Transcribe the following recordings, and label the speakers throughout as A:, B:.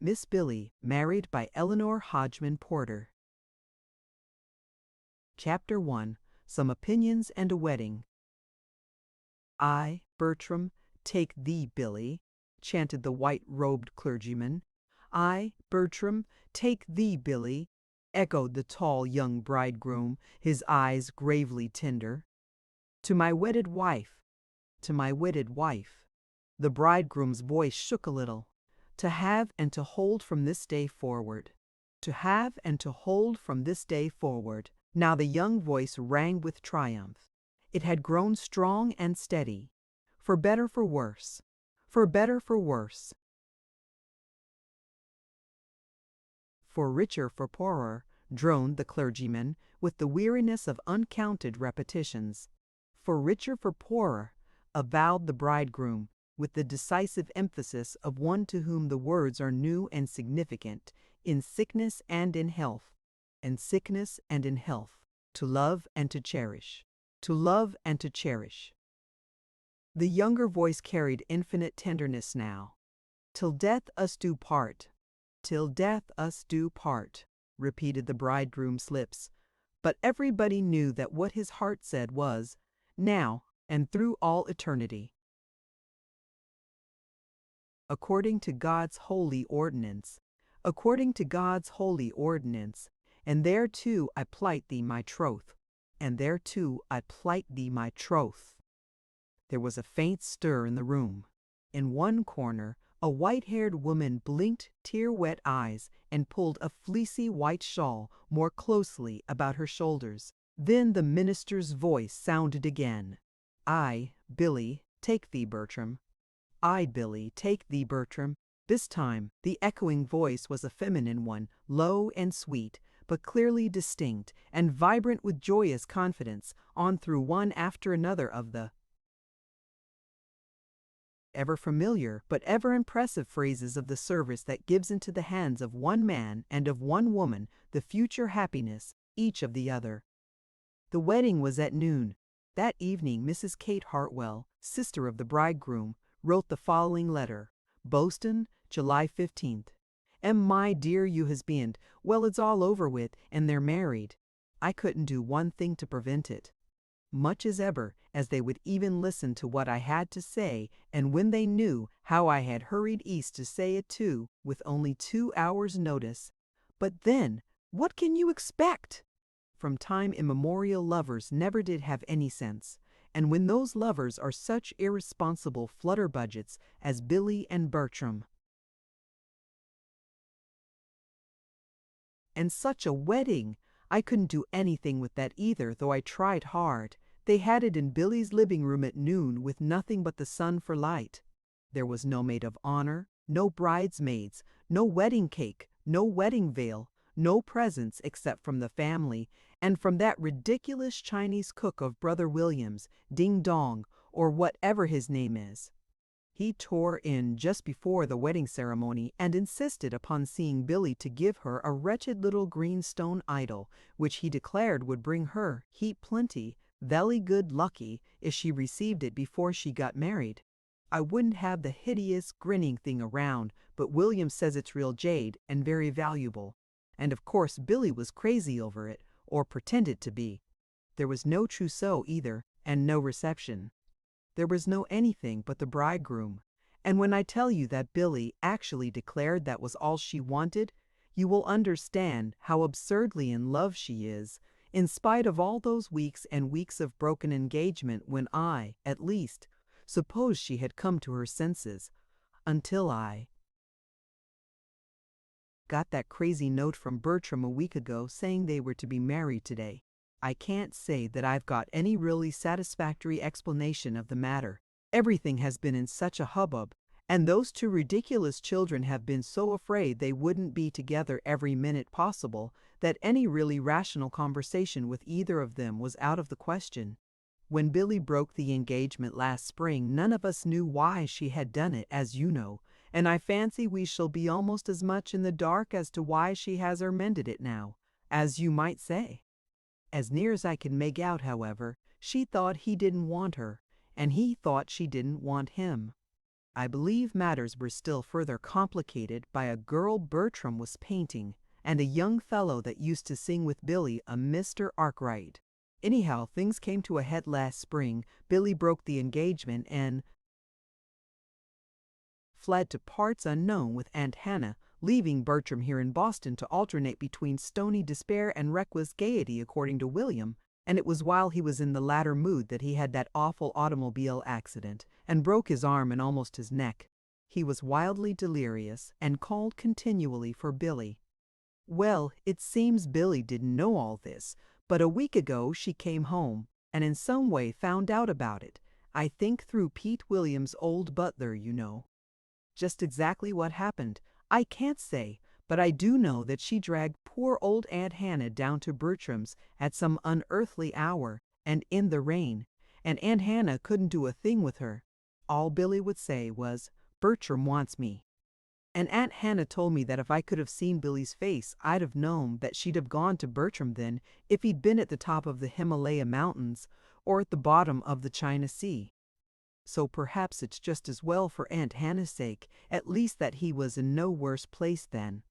A: Miss Billy, married by Eleanor Hodgman Porter. Chapter 1. Some Opinions and a Wedding. I, Bertram, take thee, Billy, chanted the white-robed clergyman. I, Bertram, take thee, Billy, echoed the tall young bridegroom, his eyes gravely tender. To my wedded wife, to my wedded wife. The bridegroom's voice shook a little. To have and to hold from this day forward. To have and to hold from this day forward. Now the young voice rang with triumph. It had grown strong and steady. For better, for worse. For better, for worse. For richer, for poorer, droned the clergyman, with the weariness of uncounted repetitions. For richer, for poorer, avowed the bridegroom, with the decisive emphasis of one to whom the words are new and significant, in sickness and in health, in sickness and in health, to love and to cherish, to love and to cherish. The younger voice carried infinite tenderness now. Till death us do part, till death us do part, repeated the bridegroom's lips, but everybody knew that what his heart said was, now and through all eternity. According to God's holy ordinance, according to God's holy ordinance, and thereto I plight thee my troth, and thereto I plight thee my troth. There was a faint stir in the room. In one corner, a white-haired woman blinked tear-wet eyes and pulled a fleecy white shawl more closely about her shoulders. Then the minister's voice sounded again. I, Billy, take thee, Bertram. I, Billy, take thee, Bertram. This time the echoing voice was a feminine one, low and sweet, but clearly distinct and vibrant with joyous confidence, on through one after another of the ever familiar but ever impressive phrases of the service that gives into the hands of one man and of one woman the future happiness, each of the other. The wedding was at noon. That evening Mrs. Kate Hartwell, sister of the bridegroom, wrote the following letter. Boston, July 15th. My dear you husband, well, it's all over with, and they're married. I couldn't do one thing to prevent it. Much as ever, as they would even listen to what I had to say, and when they knew how I had hurried east to say it too, with only 2 hours' notice. But then, what can you expect? From time immemorial lovers never did have any sense, and when those lovers are such irresponsible flutterbudgets as Billy and Bertram. And such a wedding! I couldn't do anything with that either, though I tried hard. They had it in Billy's living room at noon with nothing but the sun for light. There was no maid of honor, no bridesmaids, no wedding cake, no wedding veil, no presents except from the family, and from that ridiculous Chinese cook of Brother William's, Ding Dong, or whatever his name is. He tore in just before the wedding ceremony and insisted upon seeing Billy to give her a wretched little green stone idol, which he declared would bring her heap plenty, velly good lucky, if she received it before she got married. I wouldn't have the hideous, grinning thing around, but William says it's real jade and very valuable. And of course Billy was crazy over it, or pretended to be. There was no trousseau either, and no reception. There was no anything but the bridegroom. And when I tell you that Billy actually declared that was all she wanted, you will understand how absurdly in love she is, in spite of all those weeks and weeks of broken engagement when I, at least, supposed she had come to her senses, until I got that crazy note from Bertram a week ago saying they were to be married today. I can't say that I've got any really satisfactory explanation of the matter. Everything has been in such a hubbub, and those two ridiculous children have been so afraid they wouldn't be together every minute possible that any really rational conversation with either of them was out of the question. When Billy broke the engagement last spring, none of us knew why she had done it, as you know, and I fancy we shall be almost as much in the dark as to why she has mended it now, as you might say. As near as I can make out, however, she thought he didn't want her, and he thought she didn't want him. I believe matters were still further complicated by a girl Bertram was painting and a young fellow that used to sing with Billy, a Mr. Arkwright. Anyhow, things came to a head last spring. Billy broke the engagement and fled to parts unknown with Aunt Hannah, leaving Bertram here in Boston to alternate between stony despair and reckless gaiety, according to William. And it was while he was in the latter mood that he had that awful automobile accident and broke his arm and almost his neck. He was wildly delirious and called continually for Billy. Well, it seems Billy didn't know all this, but a week ago she came home and in some way found out about it. I think through Pete Williams' old butler, you know. Just exactly what happened, I can't say, but I do know that she dragged poor old Aunt Hannah down to Bertram's at some unearthly hour, and in the rain, and Aunt Hannah couldn't do a thing with her. All Billy would say was, "Bertram wants me." And Aunt Hannah told me that if I could have seen Billy's face, I'd have known that she'd have gone to Bertram then if he'd been at the top of the Himalaya Mountains or at the bottom of the China Sea. So perhaps it's just as well for Aunt Hannah's sake, at least, that he was in no worse place than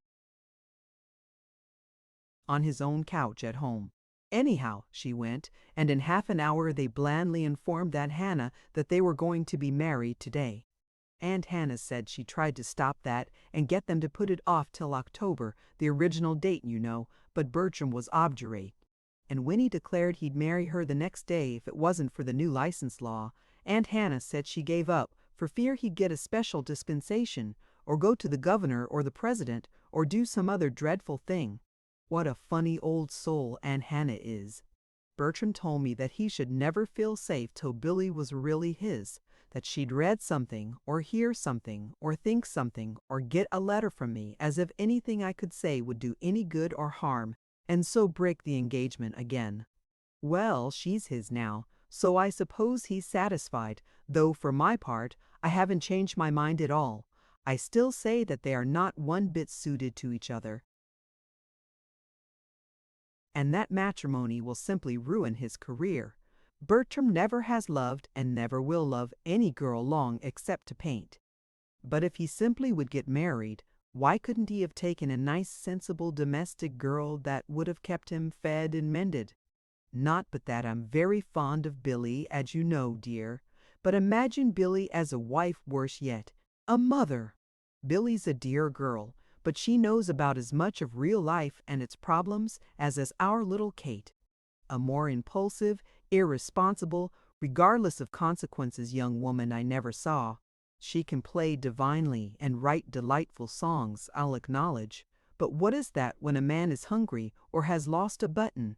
A: on his own couch at home. Anyhow, she went, and in half an hour they blandly informed Aunt Hannah that they were going to be married today. Aunt Hannah said she tried to stop that and get them to put it off till October, the original date, you know, but Bertram was obdurate. And when he declared he'd marry her the next day if it wasn't for the new license law, Aunt Hannah said she gave up for fear he'd get a special dispensation, or go to the governor or the president, or do some other dreadful thing. What a funny old soul Aunt Hannah is. Bertram told me that he should never feel safe till Billy was really his, that she'd read something, or hear something, or think something, or get a letter from me, as if anything I could say would do any good or harm, and so break the engagement again. Well, she's his now, so I suppose he's satisfied, though for my part, I haven't changed my mind at all. I still say that they are not one bit suited to each other, and that matrimony will simply ruin his career. Bertram never has loved and never will love any girl long except to paint. But if he simply would get married, why couldn't he have taken a nice, sensible, domestic girl that would have kept him fed and mended? Not but that I'm very fond of Billy, as you know, dear. But imagine Billy as a wife, worse yet, a mother. Billy's a dear girl, but she knows about as much of real life and its problems as our little Kate. A more impulsive, irresponsible, regardless of consequences young woman I never saw. She can play divinely and write delightful songs, I'll acknowledge. But what is that when a man is hungry or has lost a button?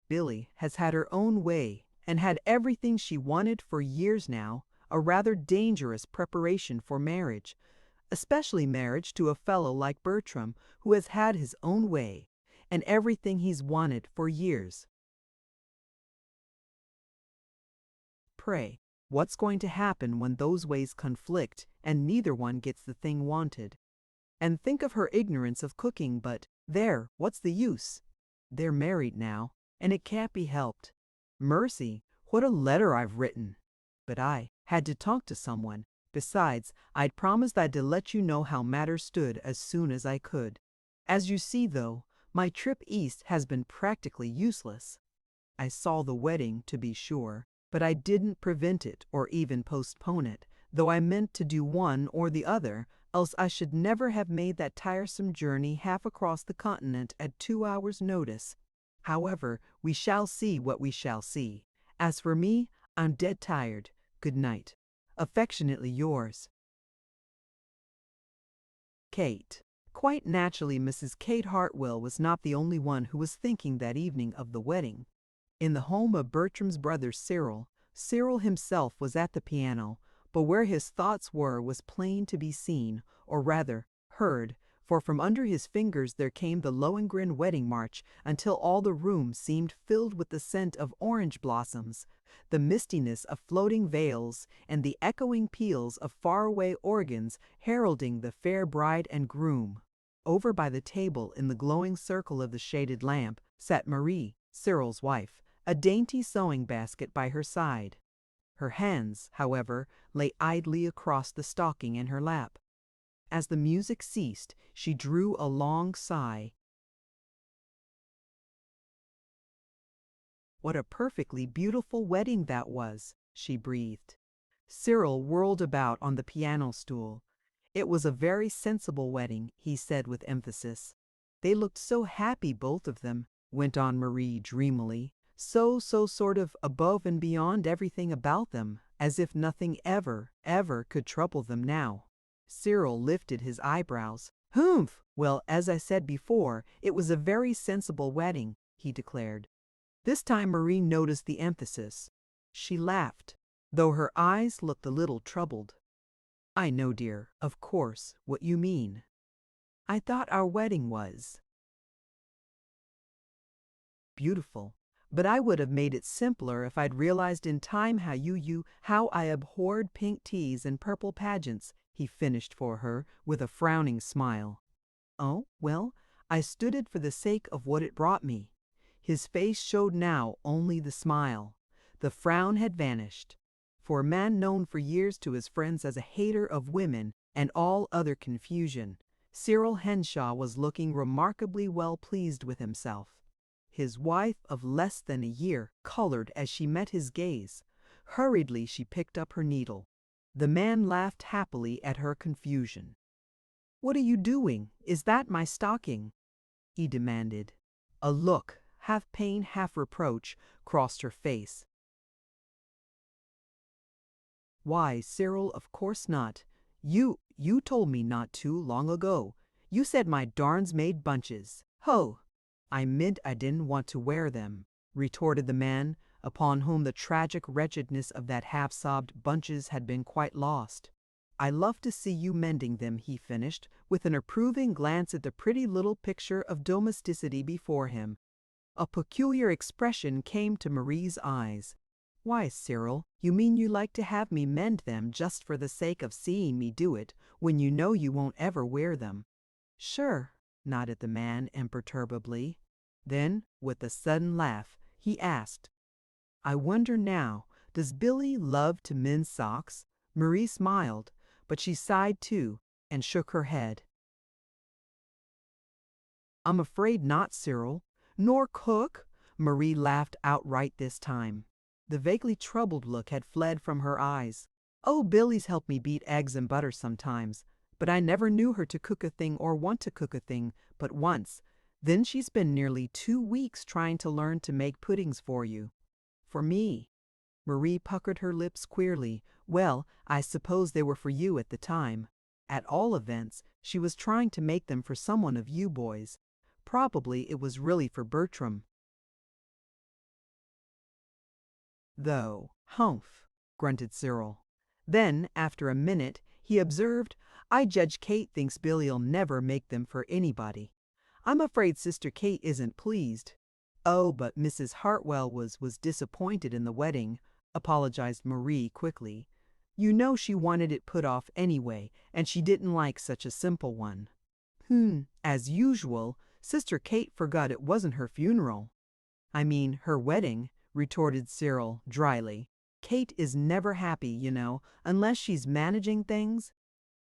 A: Billy has had her own way and had everything she wanted for years now, a rather dangerous preparation for marriage, especially marriage to a fellow like Bertram, who has had his own way and everything he's wanted for years. Pray, what's going to happen when those ways conflict and neither one gets the thing wanted? And think of her ignorance of cooking, but there, what's the use? They're married now, and it can't be helped. Mercy, what a letter I've written! But I had to talk to someone. Besides, I'd promised I'd let you know how matters stood as soon as I could. As you see, though, my trip east has been practically useless. I saw the wedding, to be sure, but I didn't prevent it or even postpone it, though I meant to do one or the other, else I should never have made that tiresome journey half across the continent at 2 hours' notice. However, we shall see what we shall see. As for me, I'm dead tired. Good night. Affectionately yours, Kate. Quite naturally, Mrs. Kate Hartwell was not the only one who was thinking that evening of the wedding. In the home of Bertram's brother Cyril, Cyril himself was at the piano, but where his thoughts were was plain to be seen, or rather, heard, for from under his fingers there came the Lohengrin wedding march until all the room seemed filled with the scent of orange blossoms, the mistiness of floating veils, and the echoing peals of faraway organs heralding the fair bride and groom. Over by the table in the glowing circle of the shaded lamp sat Marie, Cyril's wife, a dainty sewing basket by her side. Her hands, however, lay idly across the stocking in her lap. As the music ceased, she drew a long sigh. "What a perfectly beautiful wedding that was," she breathed. Cyril whirled about on the piano stool. "It was a very sensible wedding," he said with emphasis. "They looked so happy, both of them," went on Marie dreamily. So sort of above and beyond everything about them, as if nothing ever could trouble them now. Cyril lifted his eyebrows. "Humph! Well, as I said before, it was a very sensible wedding," he declared. This time Marie noticed the emphasis. She laughed, though her eyes looked a little troubled. "I know, dear, of course, what you mean. I thought our wedding was beautiful, but I would have made it simpler if I'd realized in time how I abhorred pink teas and purple pageants," he finished for her with a frowning smile. "Oh, well, I stood it for the sake of what it brought me." His face showed now only the smile. The frown had vanished. For a man known for years to his friends as a hater of women and all other confusion, Cyril Henshaw was looking remarkably well pleased with himself. His wife of less than a year colored as she met his gaze. Hurriedly she picked up her needle. The man laughed happily at her confusion. "What are you doing? Is that my stocking?" he demanded. A look, half pain, half reproach, crossed her face. "Why, Cyril, of course not. You told me not to long ago. You said my darns made bunches. Ho!" "I meant I didn't want to wear them," retorted the man, upon whom the tragic wretchedness of that half-sobbed bunches had been quite lost. "I love to see you mending them," he finished, with an approving glance at the pretty little picture of domesticity before him. A peculiar expression came to Marie's eyes. "Why, Cyril, you mean you like to have me mend them just for the sake of seeing me do it, when you know you won't ever wear them?" "Sure," nodded the man imperturbably. Then, with a sudden laugh, he asked, "I wonder now, does Billy love to mend socks?" Marie smiled, but she sighed too, and shook her head. "I'm afraid not, Cyril. Nor cook?" Marie laughed outright this time. The vaguely troubled look had fled from her eyes. "Oh, Billy's helped me beat eggs and butter sometimes, but I never knew her to cook a thing or want to cook a thing but once. Then she's been nearly 2 weeks trying to learn to make puddings for you." "For me?" Marie puckered her lips queerly. "Well, I suppose they were for you at the time. At all events, she was trying to make them for someone of you boys. Probably it was really for Bertram, though." "Humph," grunted Cyril. Then, after a minute, he observed, "I judge Kate thinks Billy'll never make them for anybody. I'm afraid Sister Kate isn't pleased." "Oh, but Mrs. Hartwell was disappointed in the wedding," apologized Marie quickly. "You know she wanted it put off anyway, and she didn't like such a simple one." As usual, Sister Kate forgot it wasn't her funeral." "I mean, her wedding," retorted Cyril dryly. "Kate is never happy, you know, unless she's managing things."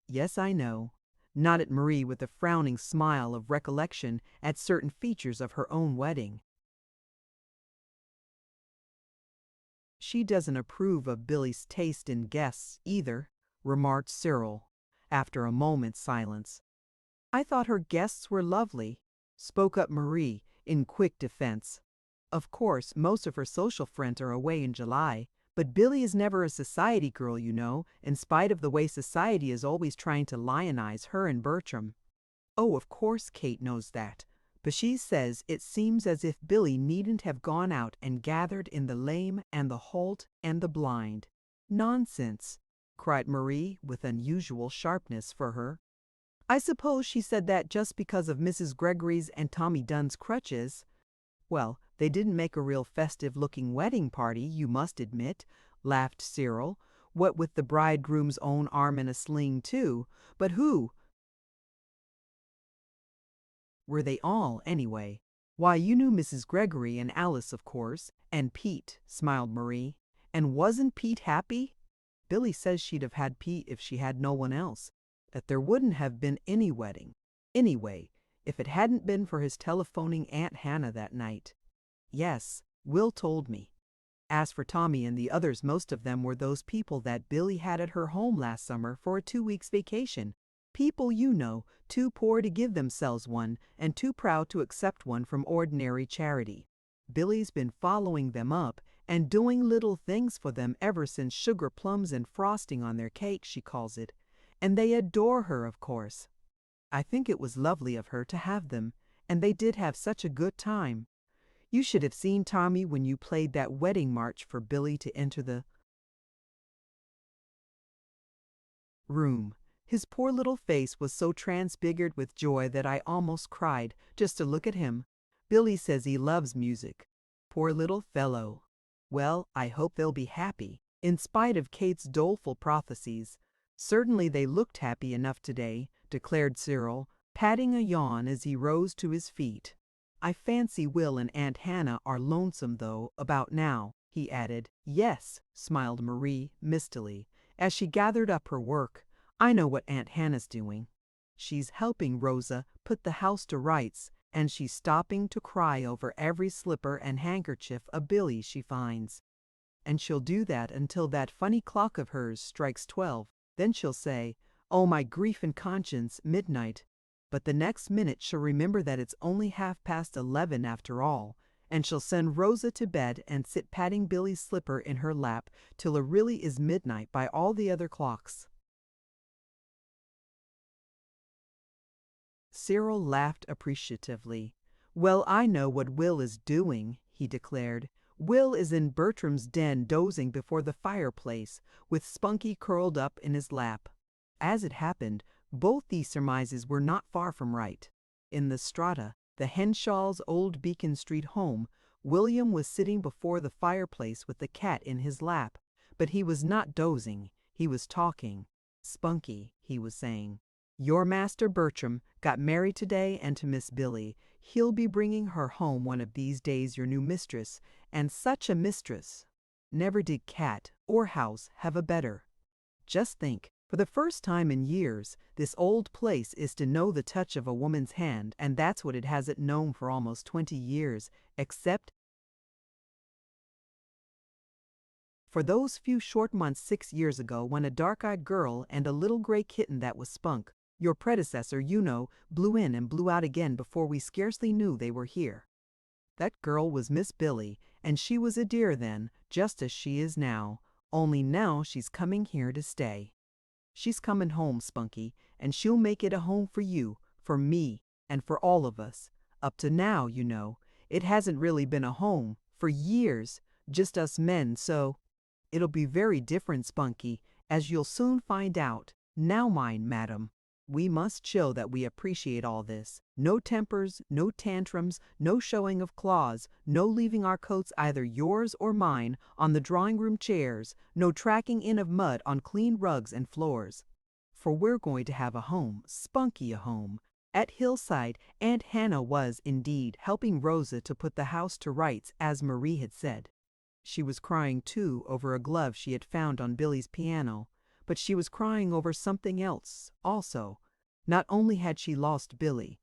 A: "Yes, I know," nodded Marie with a frowning smile of recollection at certain features of her own wedding. "She doesn't approve of Billy's taste in guests, either," remarked Cyril, after a moment's silence. "I thought her guests were lovely," spoke up Marie in quick defense. "Of course, most of her social friends are away in July, but Billy is never a society girl, you know, in spite of the way society is always trying to lionize her and Bertram." "Oh, of course Kate knows that, but she says it seems as if Billy needn't have gone out and gathered in the lame and the halt and the blind." "Nonsense!" cried Marie with unusual sharpness for her. "I suppose she said that just because of Mrs. Gregory's and Tommy Dunn's crutches." "Well, they didn't make a real festive-looking wedding party, you must admit," laughed Cyril, "what with the bridegroom's own arm in a sling, too. But who were they all, anyway?" "Why, you knew Mrs. Gregory and Alice, of course, and Pete," smiled Marie. And wasn't Pete happy? Billy says she'd have had Pete if she had no one else, that there wouldn't have been any wedding. Anyway, if it hadn't been for his telephoning Aunt Hannah that night. Yes, Will told me. As for Tommy and the others, most of them were those people that Billy had at her home last summer for a 2 weeks vacation. People, you know, too poor to give themselves one and too proud to accept one from ordinary charity. Billy's been following them up and doing little things for them ever since sugar plums and frosting on their cake, she calls it. And they adore her, of course. I think it was lovely of her to have them, and they did have such a good time. You should have seen Tommy when you played that wedding march for Billy to enter the room. His poor little face was so transfigured with joy that I almost cried just to look at him. Billy says he loves music. Poor little fellow. Well, I hope they'll be happy, in spite of Kate's doleful prophecies. Certainly they looked happy enough today, declared Cyril, patting a yawn as he rose to his feet. I fancy Will and Aunt Hannah are lonesome, though, about now, he added. Yes, smiled Marie, mistily, as she gathered up her work. I know what Aunt Hannah's doing. She's helping Rosa put the house to rights, and she's stopping to cry over every slipper and handkerchief of Billy she finds. And she'll do that until that funny clock of hers strikes 12. Then she'll say, "Oh, my grief and conscience, midnight." But the next minute she'll remember that it's only 11:30 after all, and she'll send Rosa to bed and sit patting Billy's slipper in her lap till it really is midnight by all the other clocks. Cyril laughed appreciatively. Well, I know what Will is doing, he declared. Will is in Bertram's den dozing before the fireplace, with Spunky curled up in his lap. As it happened, both these surmises were not far from right. In the Strata, the Henshaw's old Beacon Street home, William was sitting before the fireplace with the cat in his lap. But he was not dozing, he was talking. Spunky, he was saying. Your Master Bertram got married today, and to Miss Billy. He'll be bringing her home one of these days, your new mistress, and such a mistress. Never did cat or house have a better. Just think, for the first time in years, this old place is to know the touch of a woman's hand, and that's what it hasn't known for almost 20 years, except for those few short months 6 years ago when a dark-eyed girl and a little gray kitten that was Spunk, your predecessor, you know, blew in and blew out again before we scarcely knew they were here. That girl was Miss Billy, and she was a dear then, just as she is now, only now she's coming here to stay. She's coming home, Spunky, and she'll make it a home for you, for me, and for all of us. Up to now, you know, it hasn't really been a home, for years, just us men, so it'll be very different, Spunky, as you'll soon find out. Now mind, madam, we must show that we appreciate all this. No tempers, no tantrums, no showing of claws, no leaving our coats, either yours or mine, on the drawing-room chairs, no tracking in of mud on clean rugs and floors. For we're going to have a home, Spunky a home. At Hillside, Aunt Hannah was, indeed, helping Rosa to put the house to rights, as Marie had said. She was crying, too, over a glove she had found on Billy's piano. But she was crying over something else, also. Not only had she lost Billy,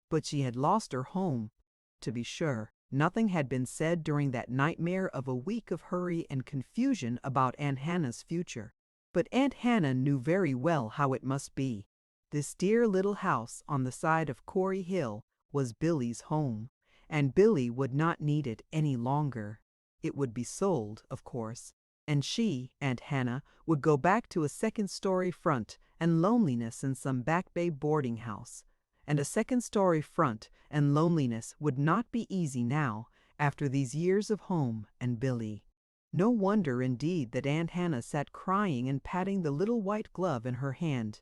A: but she had lost her home. To be sure, nothing had been said during that nightmare of a week of hurry and confusion about Aunt Hannah's future. But Aunt Hannah knew very well how it must be. This dear little house on the side of Corey Hill was Billy's home, and Billy would not need it any longer. It would be sold, of course, and she, Aunt Hannah, would go back to a second-story front and loneliness in some Back Bay boarding house. And a second-story front and loneliness would not be easy now, after these years of home and Billy. No wonder, indeed, that Aunt Hannah sat crying and patting the little white glove in her hand.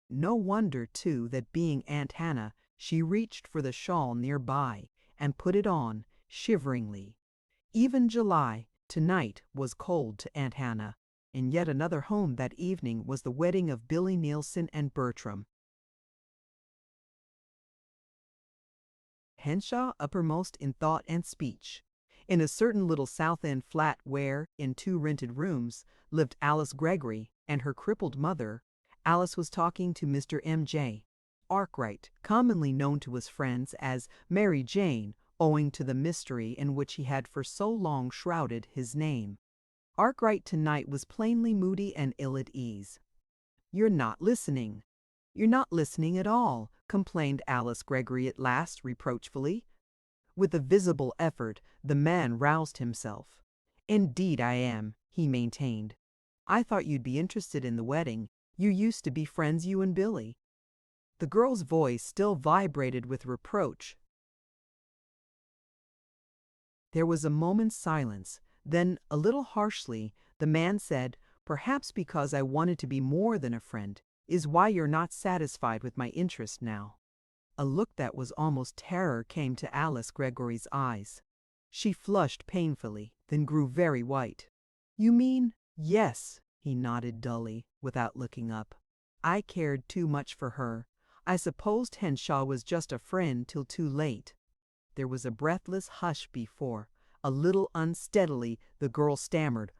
A: No wonder, too, that being Aunt Hannah, she reached for the shawl nearby and put it on, shiveringly. Even July, tonight, was cold to Aunt Hannah. In yet another home that evening was the wedding of Billy Nielsen and Bertram. Henshaw uppermost in thought and speech. In a certain little South End flat where, in 2 rented rooms, lived Alice Gregory and her crippled mother, Alice was talking to Mr. M.J. Arkwright, commonly known to his friends as Mary Jane, owing to the mystery in which he had for so long shrouded his name. Arkwright tonight was plainly moody and ill at ease. "You're not listening. You're not listening at all," complained Alice Gregory at last reproachfully. With a visible effort, the man roused himself. "Indeed I am," he maintained. "I thought you'd be interested in the wedding. You used to be friends, you and Billy." The girl's voice still vibrated with reproach. There was a moment's silence. Then, a little harshly, the man said, "Perhaps because I wanted to be more than a friend is why you're not satisfied with my interest now." A look that was almost terror came to Alice Gregory's eyes. She flushed painfully, then grew very white. "You mean—" "Yes," he nodded dully, without looking up. "I cared too much for her. I supposed Henshaw was just a friend till too late." There was a breathless hush before. A little unsteadily, the girl stammered,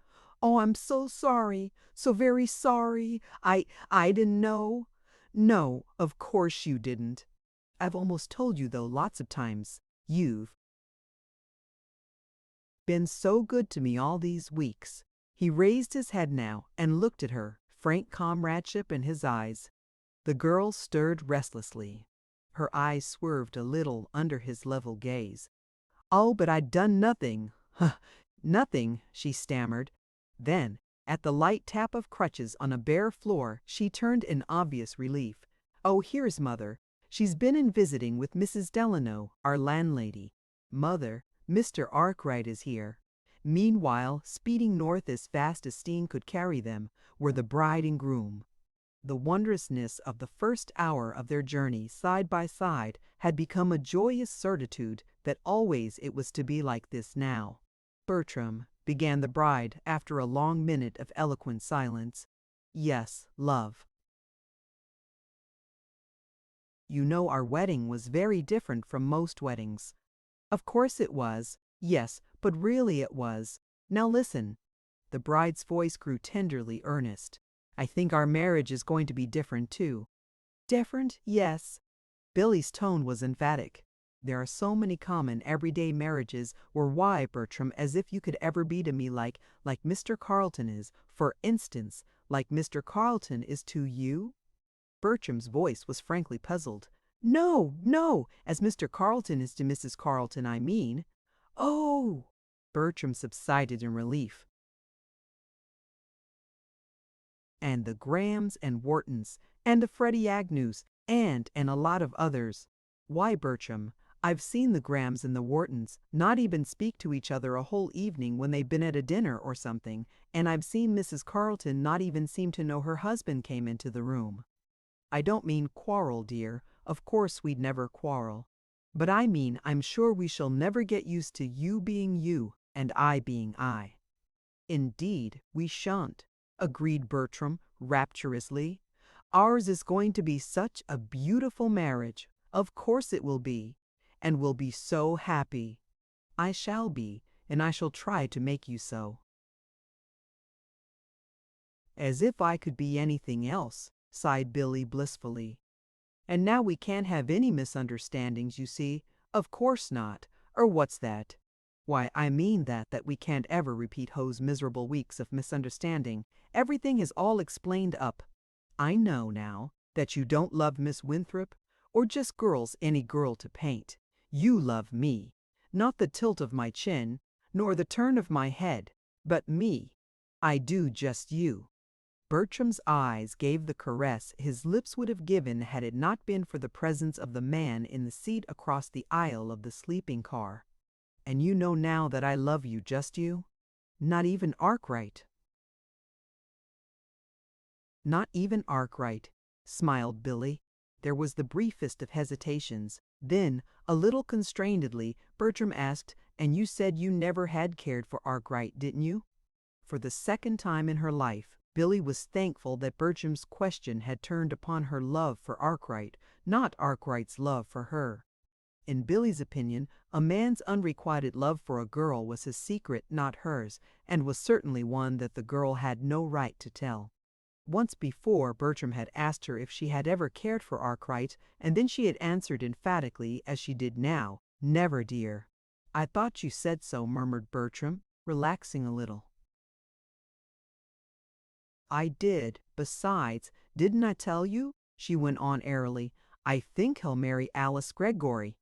A: "Oh, I'm so sorry, so very sorry. I didn't know." "No, of course you didn't. I've almost told you though lots of times. You've been so good to me all these weeks." He raised his head now and looked at her, frank comradeship in his eyes. The girl stirred restlessly. Her eyes swerved a little under his level gaze. "Oh, but I'd done nothing. Nothing," she stammered. Then, at the light tap of crutches on a bare floor, she turned in obvious relief. "Oh, here's Mother. She's been in visiting with Mrs. Delano, our landlady. Mother, Mr. Arkwright is here." Meanwhile, speeding north as fast as steam could carry them, were the bride and groom. The wondrousness of the first hour of their journey side by side had become a joyous certitude that always it was to be like this now. "Bertram," began the bride after a long minute of eloquent silence. "Yes, love. You know our wedding was very different from most weddings." "Of course it was. Yes, but really it was. Now listen." The bride's voice grew tenderly earnest. "I think our marriage is going to be different too." "Different, yes." Billy's tone was emphatic. "There are so many common, everyday marriages where why, Bertram, as if you could ever be to me like Mr. Carleton is, for instance, like Mr. Carleton is to you?" Bertram's voice was frankly puzzled. "No, no, as Mr. Carleton is to Mrs. Carleton, I mean." "Oh!" Bertram subsided in relief. "And the Grahams and Whartons, and the Freddie Agnews, and a lot of others. Why, Bertram, I've seen the Grahams and the Whartons not even speak to each other a whole evening when they've been at a dinner or something, and I've seen Mrs. Carleton not even seem to know her husband came into the room. I don't mean quarrel, dear. Of course we'd never quarrel. But I mean I'm sure we shall never get used to you being you and I being I." "Indeed, we shan't," agreed Bertram rapturously. "Ours is going to be such a beautiful marriage. Of course it will be. And we'll be so happy. I shall be, and I shall try to make you so." "As if I could be anything else," sighed Billy blissfully. "And now we can't have any misunderstandings, you see." "Of course not. Or what's that?" "Why, I mean that we can't ever repeat Ho's miserable weeks of misunderstanding. Everything is all explained up. I know now that you don't love Miss Winthrop, or just girls any girl to paint. You love me. Not the tilt of my chin, nor the turn of my head, but me. I do just you." Bertram's eyes gave the caress his lips would have given had it not been for the presence of the man in the seat across the aisle of the sleeping car. "And you know now that I love you, just you? Not even Arkwright?" "Not even Arkwright," smiled Billy. There was the briefest of hesitations. Then, a little constrainedly, Bertram asked, "And you said you never had cared for Arkwright, didn't you?" For the second time in her life, Billy was thankful that Bertram's question had turned upon her love for Arkwright, not Arkwright's love for her. In Billy's opinion, a man's unrequited love for a girl was his secret, not hers, and was certainly one that the girl had no right to tell. Once before, Bertram had asked her if she had ever cared for Arkwright, and then she had answered emphatically, as she did now, "Never, dear." "I thought you said so," murmured Bertram, relaxing a little. "I did. Besides, didn't I tell you?" she went on airily. "I think he'll marry Alice Greggory.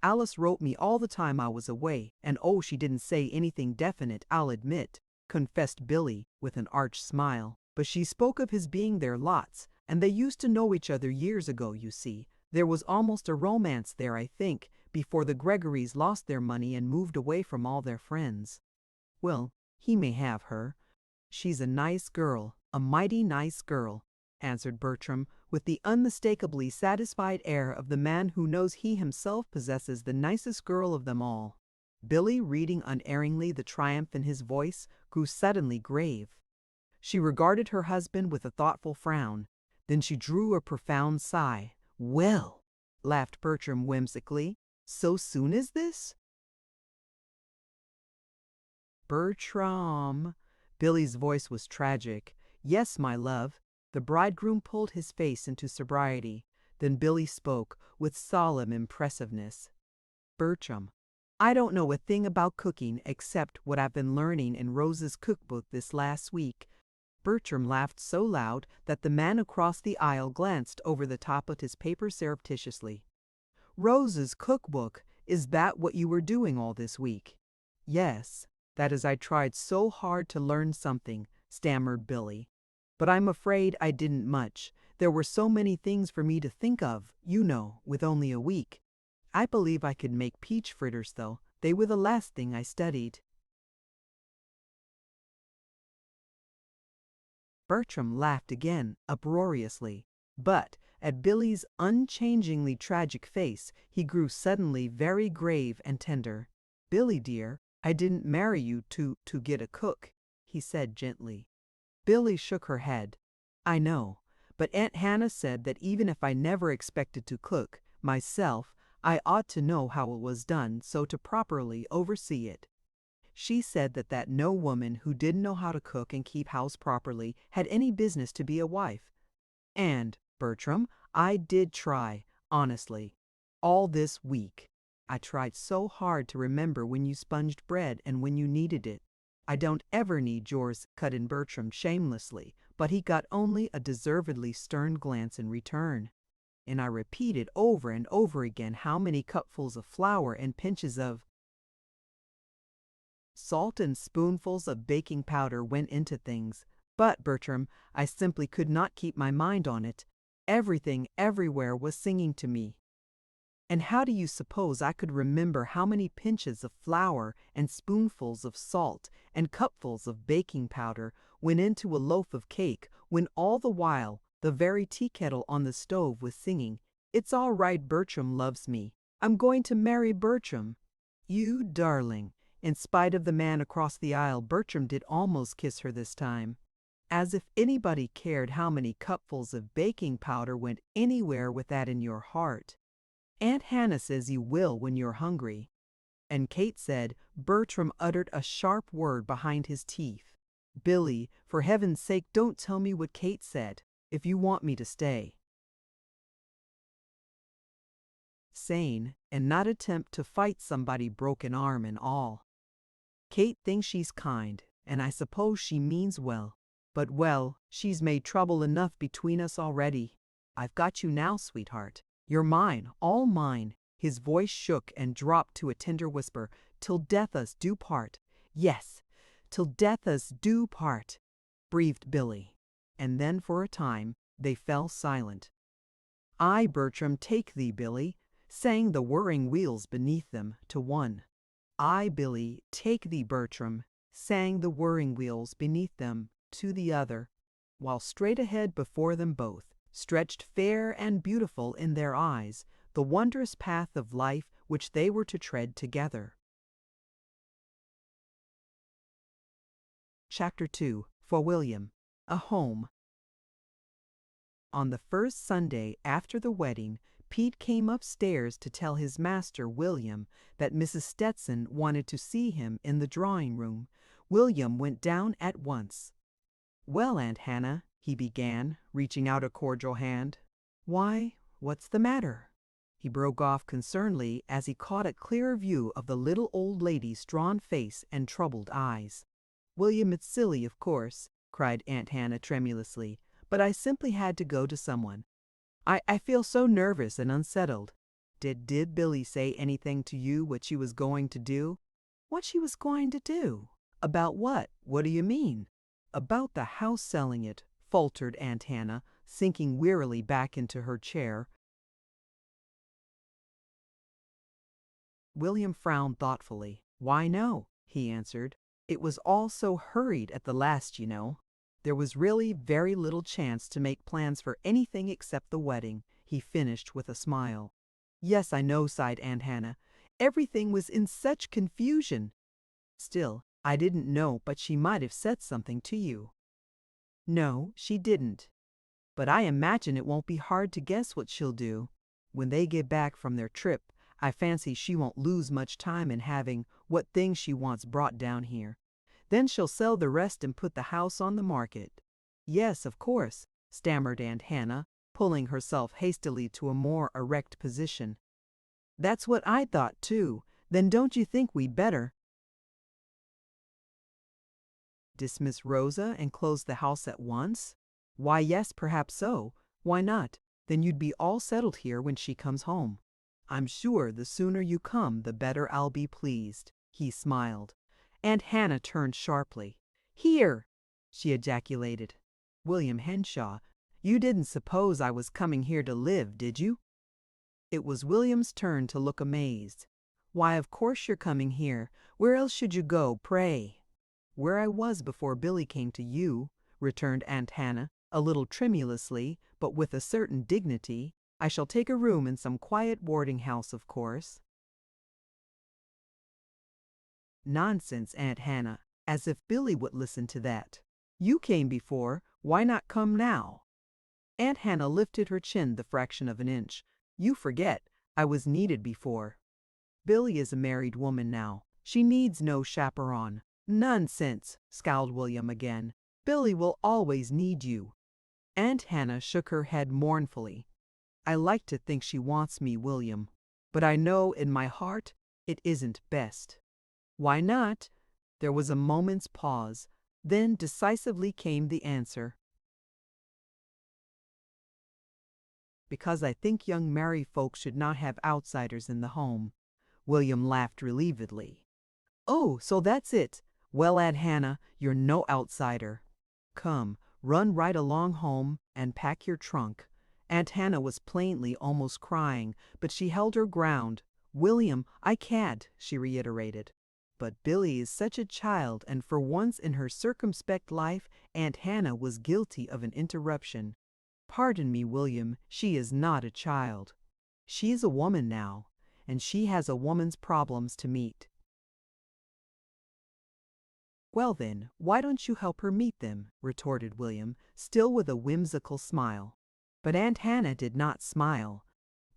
A: Alice wrote me all the time I was away, and oh, she didn't say anything definite, I'll admit," confessed Billy, with an arch smile. "But she spoke of his being there lots, and they used to know each other years ago, you see. There was almost a romance there, I think, before the Greggorys lost their money and moved away from all their friends." "Well, he may have her. She's a nice girl, a mighty nice girl," answered Bertram, with the unmistakably satisfied air of the man who knows he himself possesses the nicest girl of them all. Billy, reading unerringly the triumph in his voice, grew suddenly grave. She regarded her husband with a thoughtful frown. Then she drew a profound sigh. "Well," laughed Bertram whimsically, "so soon as this?" "Bertram." Billy's voice was tragic. "Yes, my love." The bridegroom pulled his face into sobriety. Then Billy spoke, with solemn impressiveness. "Bertram, I don't know a thing about cooking except what I've been learning in Rose's cookbook this last week." Bertram laughed so loud that the man across the aisle glanced over the top of his paper surreptitiously. "Rose's cookbook? Is that what you were doing all this week?" "Yes, that is, I tried so hard to learn something," stammered Billy. "But I'm afraid I didn't much. There were so many things for me to think of, you know, with only a week. I believe I could make peach fritters, though. They were the last thing I studied." Bertram laughed again, uproariously. But at Billy's unchangingly tragic face, he grew suddenly very grave and tender. "Billy, dear, I didn't marry you to get a cook," he said gently. Billy shook her head. "I know, but Aunt Hannah said that even if I never expected to cook, myself, I ought to know how it was done so to properly oversee it. She said that no woman who didn't know how to cook and keep house properly had any business to be a wife. And, Bertram, I did try, honestly. All this week. I tried so hard to remember when you sponged bread and when you kneaded it." "I don't ever need yours," cut in Bertram shamelessly, but he got only a deservedly stern glance in return. "And I repeated over and over again how many cupfuls of flour and pinches of salt and spoonfuls of baking powder went into things. But, Bertram, I simply could not keep my mind on it. Everything, everywhere was singing to me. And how do you suppose I could remember how many pinches of flour and spoonfuls of salt and cupfuls of baking powder went into a loaf of cake when all the while the very tea kettle on the stove was singing, 'It's all right, Bertram loves me. I'm going to marry Bertram.' You darling." In spite of the man across the aisle, Bertram did almost kiss her this time. "As if anybody cared how many cupfuls of baking powder went anywhere with that in your heart. Aunt Hannah says you will when you're hungry." And Kate said, Bertram uttered a sharp word behind his teeth. "Billy, for heaven's sake, don't tell me what Kate said, if you want me to stay." Sane, and not attempt to fight somebody broken arm and all. "Kate thinks she's kind, and I suppose she means well. But well, she's made trouble enough between us already. I've got you now, sweetheart. You're mine, all mine." His voice shook and dropped to a tender whisper. "Till death us do part." "Yes, till death us do part," breathed Billy. And then for a time they fell silent. "I, Bertram, take thee, Billy," sang the whirring wheels beneath them to one. "I, Billy, take thee, Bertram," sang the whirring wheels beneath them to the other, while straight ahead before them both stretched fair and beautiful in their eyes the wondrous path of life which they were to tread together. Chapter 2. For William. A Home. On the first Sunday after the wedding, Pete came upstairs to tell his master, William, that Mrs. Stetson wanted to see him in the drawing room. William went down at once. "Well, Aunt Hannah," he began, reaching out a cordial hand. "Why, what's the matter?" He broke off concernedly as he caught a clearer view of the little old lady's drawn face and troubled eyes. "William, it's silly, of course," cried Aunt Hannah tremulously, "but I simply had to go to someone. I feel so nervous and unsettled. Did Billy say anything to you what she was going to do?" "What she was going to do? About what? What do you mean?" "About the house selling it," faltered Aunt Hannah, sinking wearily back into her chair. William frowned thoughtfully. "Why, no," he answered. "It was all so hurried at the last, you know. There was really very little chance to make plans for anything except the wedding," he finished with a smile. "Yes, I know," sighed Aunt Hannah. "Everything was in such confusion. Still, I didn't know but she might have said something to you." "No, she didn't. But I imagine it won't be hard to guess what she'll do. When they get back from their trip, I fancy she won't lose much time in having what things she wants brought down here. Then she'll sell the rest and put the house on the market." "Yes, of course," stammered Aunt Hannah, pulling herself hastily to a more erect position. "That's what I thought, too. Then don't you think we'd better dismiss Rosa and close the house at once?" "Why, yes, perhaps so. Why not? Then you'd be all settled here when she comes home." "I'm sure the sooner you come the better I'll be pleased," he smiled. Aunt Hannah turned sharply. "Here!" she ejaculated. "William Henshaw, you didn't suppose I was coming here to live, did you?" It was William's turn to look amazed. "Why, of course you're coming here. Where else should you go, pray?" "Where I was before Billy came to you," returned Aunt Hannah, a little tremulously, but with a certain dignity. "I shall take a room in some quiet boarding house, of course." "Nonsense, Aunt Hannah, as if Billy would listen to that. You came before, why not come now?" Aunt Hannah lifted her chin the fraction of an inch. "You forget, I was needed before. Billy is a married woman now. She needs no chaperone." "Nonsense," scowled William again. "Billy will always need you." Aunt Hannah shook her head mournfully. "I like to think she wants me, William, but I know in my heart it isn't best." "Why not?" There was a moment's pause. Then decisively came the answer. "Because I think young married folks should not have outsiders in the home." William laughed relievedly. "Oh, so that's it. Well, Aunt Hannah, you're no outsider. Come, run right along home and pack your trunk." Aunt Hannah was plainly almost crying, but she held her ground. "William, I can't," she reiterated. But Billy is such a child, and for once in her circumspect life, Aunt Hannah was guilty of an interruption. "Pardon me, William, she is not a child. She is a woman now, and she has a woman's problems to meet." "Well then, why don't you help her meet them?" retorted William, still with a whimsical smile. But Aunt Hannah did not smile.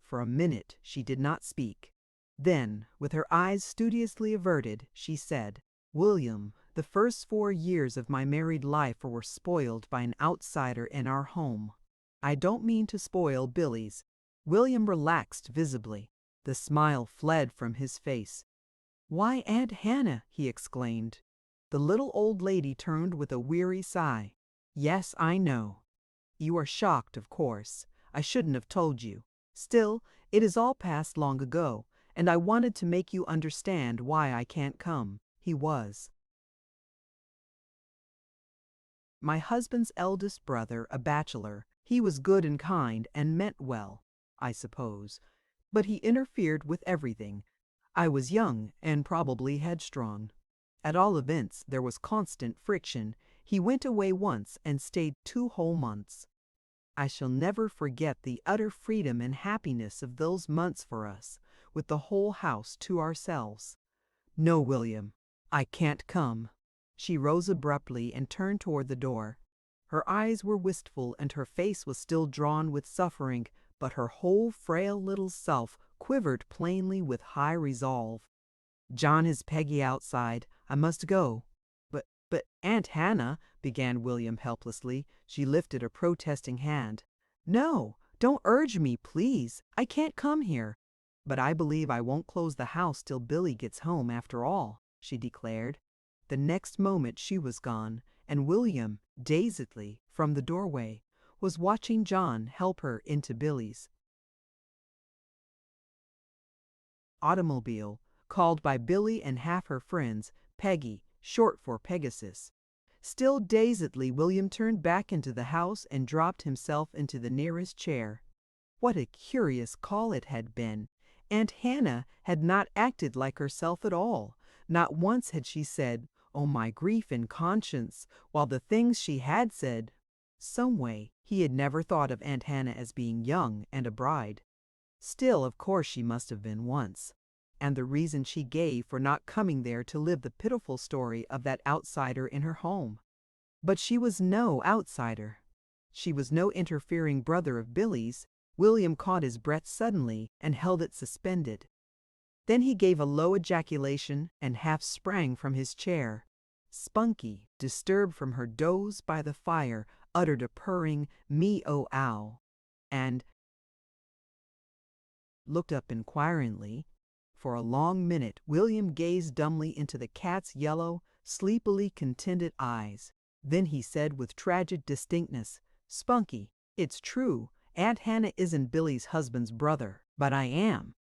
A: For a minute she did not speak. Then, with her eyes studiously averted, she said, "William, the first 4 years of my married life were spoiled by an outsider in our home. I don't mean to spoil Billy's." William relaxed visibly. The smile fled from his face. "Why, Aunt Hannah!" he exclaimed. The little old lady turned with a weary sigh. "Yes, I know. You are shocked, of course. I shouldn't have told you. Still, it is all past long ago, and I wanted to make you understand why I can't come." He was my husband's eldest brother, a bachelor. He was good and kind and meant well, I suppose, but he interfered with everything. I was young and probably headstrong. At all events, there was constant friction. He went away once and stayed 2 whole months. I shall never forget the utter freedom and happiness of those months for us, with the whole house to ourselves. "No, William, I can't come." She rose abruptly and turned toward the door. Her eyes were wistful and her face was still drawn with suffering, but her whole frail little self quivered plainly with high resolve. "John has Peggy outside. I must go." But Aunt Hannah," began William helplessly. She lifted a protesting hand. "No, don't urge me, please. I can't come here. But I believe I won't close the house till Billy gets home after all," she declared. The next moment she was gone, and William, dazedly, from the doorway, was watching John help her into Billy's automobile, called by Billy and half her friends Peggy, short for Pegasus. Still dazedly, William turned back into the house and dropped himself into the nearest chair. What a curious call it had been! Aunt Hannah had not acted like herself at all. Not once had she said, "Oh, my grief and conscience," while the things she had said, someway, he had never thought of Aunt Hannah as being young and a bride. Still, of course, she must have been once. And the reason she gave for not coming there to live the pitiful story of that outsider in her home. But she was no outsider. She was no interfering brother of Billy's. William caught his breath suddenly and held it suspended. Then he gave a low ejaculation and half sprang from his chair. Spunky, disturbed from her doze by the fire, uttered a purring "mee-oh-ow," and looked up inquiringly. For a long minute William gazed dumbly into the cat's yellow, sleepily contented eyes. Then he said with tragic distinctness, "Spunky, it's true. Aunt Hannah isn't Billy's husband's brother, but I am.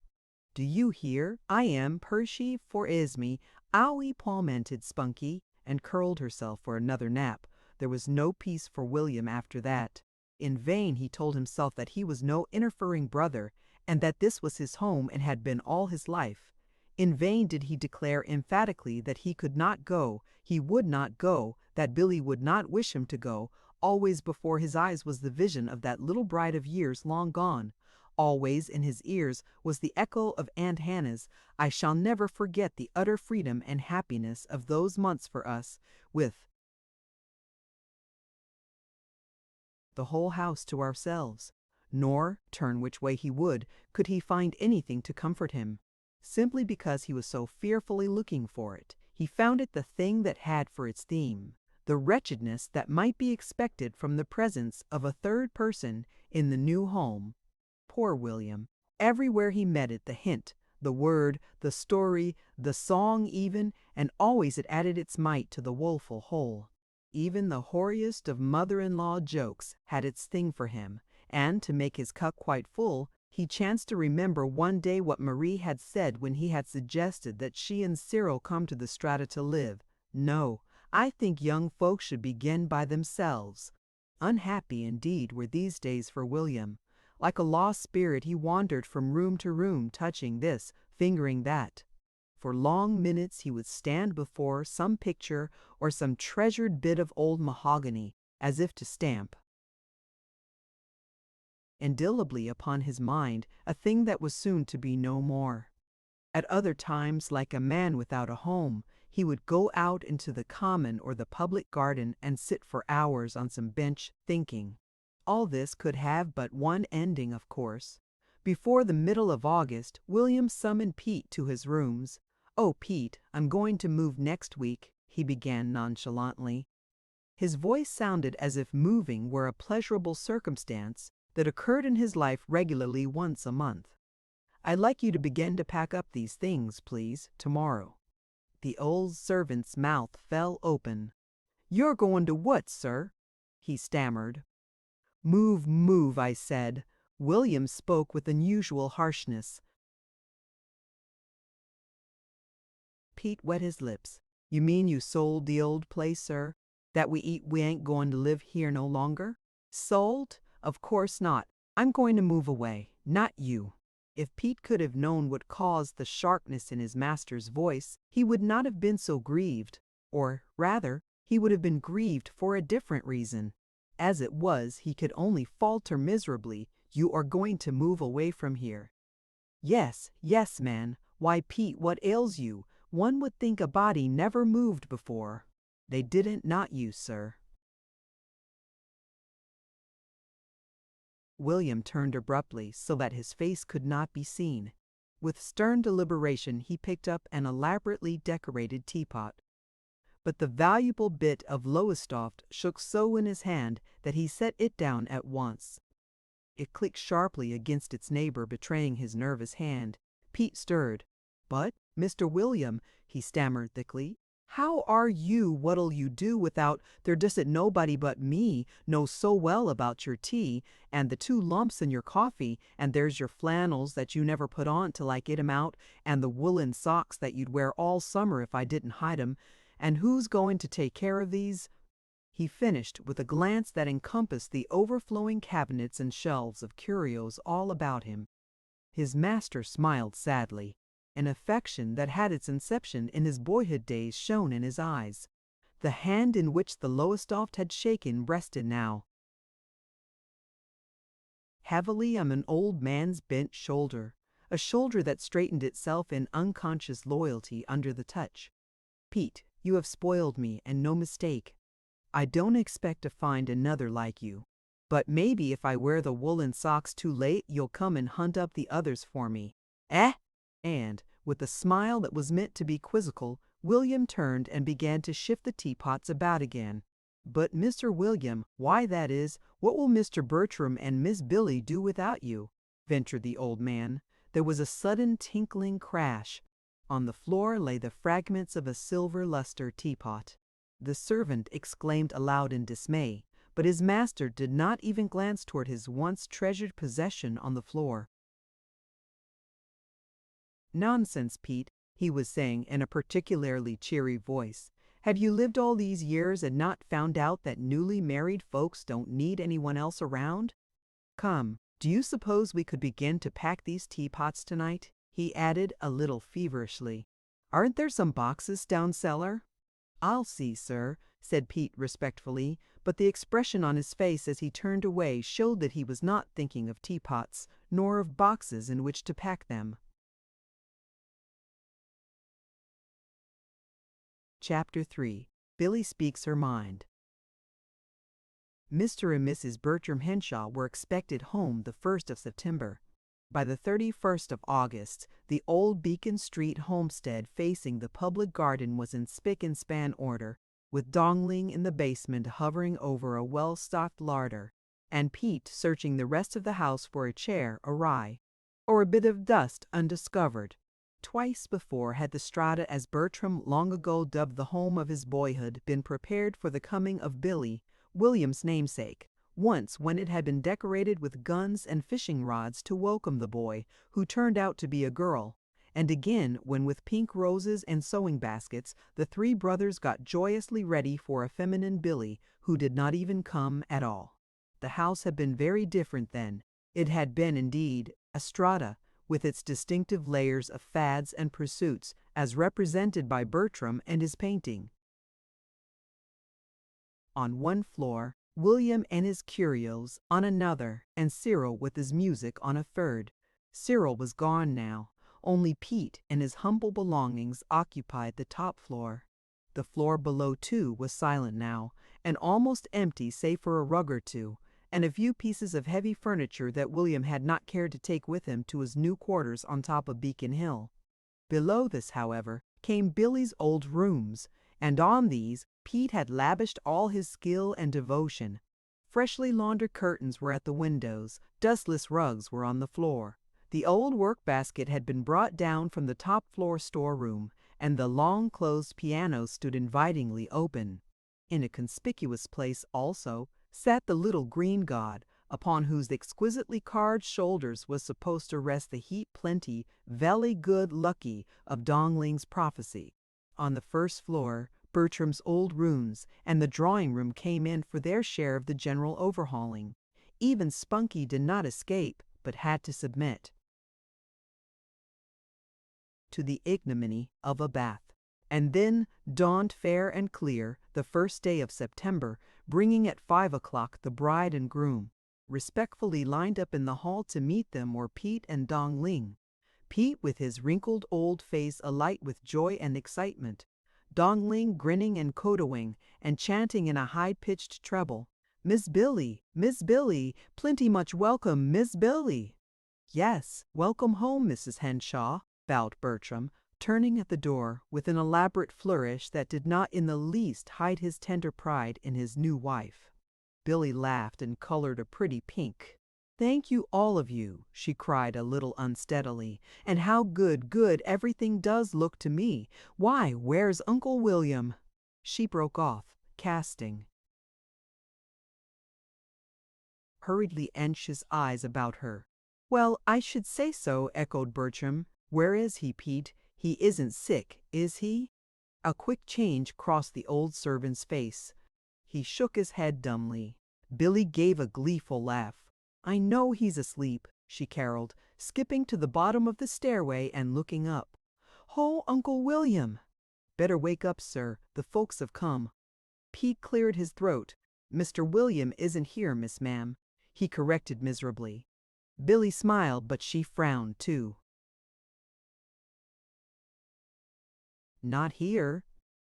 A: Do you hear? I am Percy for Esme." "Owie," palmented Spunky, and curled herself for another nap. There was no peace for William after that. In vain he told himself that he was no interfering brother, and that this was his home and had been all his life. In vain did he declare emphatically that he could not go, he would not go, that Billy would not wish him to go. Always before his eyes was the vision of that little bride of years long gone. Always in his ears was the echo of Aunt Hannah's, "I shall never forget the utter freedom and happiness of those months for us, with the whole house to ourselves." Nor, turn which way he would, could he find anything to comfort him. Simply because he was so fearfully looking for it, he found it the thing that had for its theme the wretchedness that might be expected from the presence of a third person in the new home. Poor William! Everywhere he met it, the hint, the word, the story, the song even, and always it added its mite to the woeful whole. Even the hoariest of mother-in-law jokes had its sting for him, and to make his cup quite full, he chanced to remember one day what Marie had said when he had suggested that she and Cyril come to the Strata to live. "No, I think young folks should begin by themselves." Unhappy indeed were these days for William. Like a lost spirit he wandered from room to room, touching this, fingering that. For long minutes he would stand before some picture or some treasured bit of old mahogany, as if to stamp indelibly upon his mind a thing that was soon to be no more. At other times, like a man without a home, he would go out into the common or the public garden and sit for hours on some bench thinking. All this could have but one ending, of course. Before the middle of August, William summoned Pete to his rooms. "Oh, Pete, I'm going to move next week," he began nonchalantly. His voice sounded as if moving were a pleasurable circumstance that occurred in his life regularly once a month. "I'd like you to begin to pack up these things, please, tomorrow." The old servant's mouth fell open. "You're going to what, sir?" he stammered. Move, I said." William spoke with unusual harshness. Pete wet his lips. "You mean you sold the old place, sir? That we ain't going to live here no longer?" "Sold? Of course not. I'm going to move away, not you." If Pete could have known what caused the sharpness in his master's voice, he would not have been so grieved. Or, rather, he would have been grieved for a different reason. As it was, he could only falter miserably, "You are going to move away from here." Yes, man. Why, Pete, what ails you? One would think a body never moved before." "They didn't, not you, sir." William turned abruptly so that his face could not be seen. With stern deliberation, he picked up an elaborately decorated teapot. But the valuable bit of Lowestoft shook so in his hand that he set it down at once. It clicked sharply against its neighbor, betraying his nervous hand. Pete stirred. "But, Mr. William," he stammered thickly, "how are you? What'll you do without? There doesn't nobody but me knows so well about your tea, and the 2 lumps in your coffee, and there's your flannels that you never put on till I get 'em out, and the woolen socks that you'd wear all summer if I didn't hide 'em, and who's going to take care of these?" He finished with a glance that encompassed the overflowing cabinets and shelves of curios all about him. His master smiled sadly. An affection that had its inception in his boyhood days shone in his eyes. The hand in which the Lowestoft had shaken rested now heavily on an old man's bent shoulder, a shoulder that straightened itself in unconscious loyalty under the touch. "Pete, you have spoiled me, and no mistake. I don't expect to find another like you. But maybe if I wear the woolen socks too late, you'll come and hunt up the others for me. Eh?" And, with a smile that was meant to be quizzical, William turned and began to shift the teapots about again. "But, Mr. William, why, that is, what will Mr. Bertram and Miss Billy do without you?" ventured the old man. There was a sudden tinkling crash. On the floor lay the fragments of a silver luster teapot. The servant exclaimed aloud in dismay, but his master did not even glance toward his once treasured possession on the floor. "Nonsense, Pete," he was saying in a particularly cheery voice. "Have you lived all these years and not found out that newly married folks don't need anyone else around? Come, do you suppose we could begin to pack these teapots tonight?" he added a little feverishly. "Aren't there some boxes down cellar?" "I'll see, sir," said Pete respectfully, but the expression on his face as he turned away showed that he was not thinking of teapots, nor of boxes in which to pack them. Chapter 3. Billy Speaks Her Mind. Mr. and Mrs. Bertram Henshaw were expected home the 1st of September. By the 31st of August, the old Beacon Street homestead facing the public garden was in spick and span order, with Dongling in the basement hovering over a well-stocked larder, and Pete searching the rest of the house for a chair awry, or a bit of dust undiscovered. Twice before had the strata, as Bertram long ago dubbed the home of his boyhood, been prepared for the coming of Billy, William's namesake. Once when it had been decorated with guns and fishing rods to welcome the boy, who turned out to be a girl, and again when with pink roses and sewing baskets the 3 brothers got joyously ready for a feminine Billy who did not even come at all. The house had been very different then. It had been, indeed, a strata, with its distinctive layers of fads and pursuits, as represented by Bertram and his painting. On one floor, William and his curios, on another, and Cyril with his music on a third. Cyril was gone now. Only Pete and his humble belongings occupied the top floor. The floor below, too, was silent now, and almost empty save for a rug or two, and a few pieces of heavy furniture that William had not cared to take with him to his new quarters on top of Beacon Hill. Below this, however, came Billy's old rooms, and on these Pete had lavished all his skill and devotion. Freshly laundered curtains were at the windows, dustless rugs were on the floor. The old work-basket had been brought down from the top-floor storeroom, and the long-closed piano stood invitingly open. In a conspicuous place, also, sat the little green god, upon whose exquisitely carved shoulders was supposed to rest the heap-plenty, velly-good-lucky of Dongling's prophecy. On the first floor, Bertram's old rooms and the drawing-room came in for their share of the general overhauling. Even Spunky did not escape, but had to submit to the ignominy of a bath. And then dawned fair and clear the first day of September, bringing at 5 o'clock the bride and groom. Respectfully lined up in the hall to meet them were Pete and Dong Ling. Pete with his wrinkled old face alight with joy and excitement, Dong Ling grinning and kotoing and chanting in a high-pitched treble, Miss Billy, plenty much welcome, Miss Billy." "Yes, welcome home, Mrs. Henshaw," bowed Bertram, turning at the door with an elaborate flourish that did not in the least hide his tender pride in his new wife. Billy laughed and colored a pretty pink. "Thank you, all of you," she cried a little unsteadily. "And how good everything does look to me. Why, where's Uncle William?" She broke off, casting hurriedly anxious eyes about her. "Well, I should say so," echoed Bertram. "Where is he, Pete? He isn't sick, is he?" A quick change crossed the old servant's face. He shook his head dumbly. Billy gave a gleeful laugh. "I know he's asleep," she caroled, skipping to the bottom of the stairway and looking up. "Ho, Uncle William!" "Better wake up, sir. The folks have come." Pete cleared his throat. "Mr. William isn't here, Miss Ma'am," he corrected miserably. Billy smiled, but she frowned too. "Not here?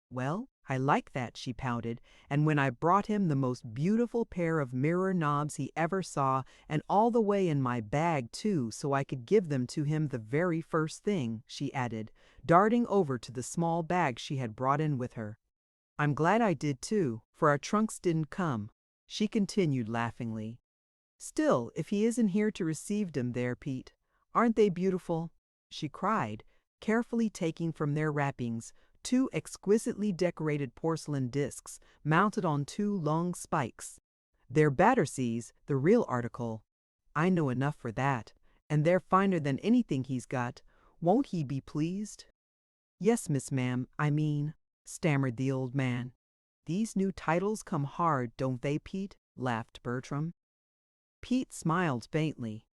A: Well, I like that," she pouted, "and when I brought him the most beautiful pair of mirror knobs he ever saw, and all the way in my bag too, so I could give them to him the very first thing," she added, darting over to the small bag she had brought in with her. "I'm glad I did too, for our trunks didn't come," she continued laughingly. "Still, if he isn't here to receive them there, Pete, aren't they beautiful?" she cried, carefully taking from their wrappings 2 exquisitely decorated porcelain discs mounted on 2 long spikes. "They're Batterseas, the real article. I know enough for that, and they're finer than anything he's got. Won't he be pleased?" "Yes, Miss Ma'am, I mean," stammered the old man. "These new titles come hard, don't they, Pete?" laughed Bertram. Pete smiled faintly.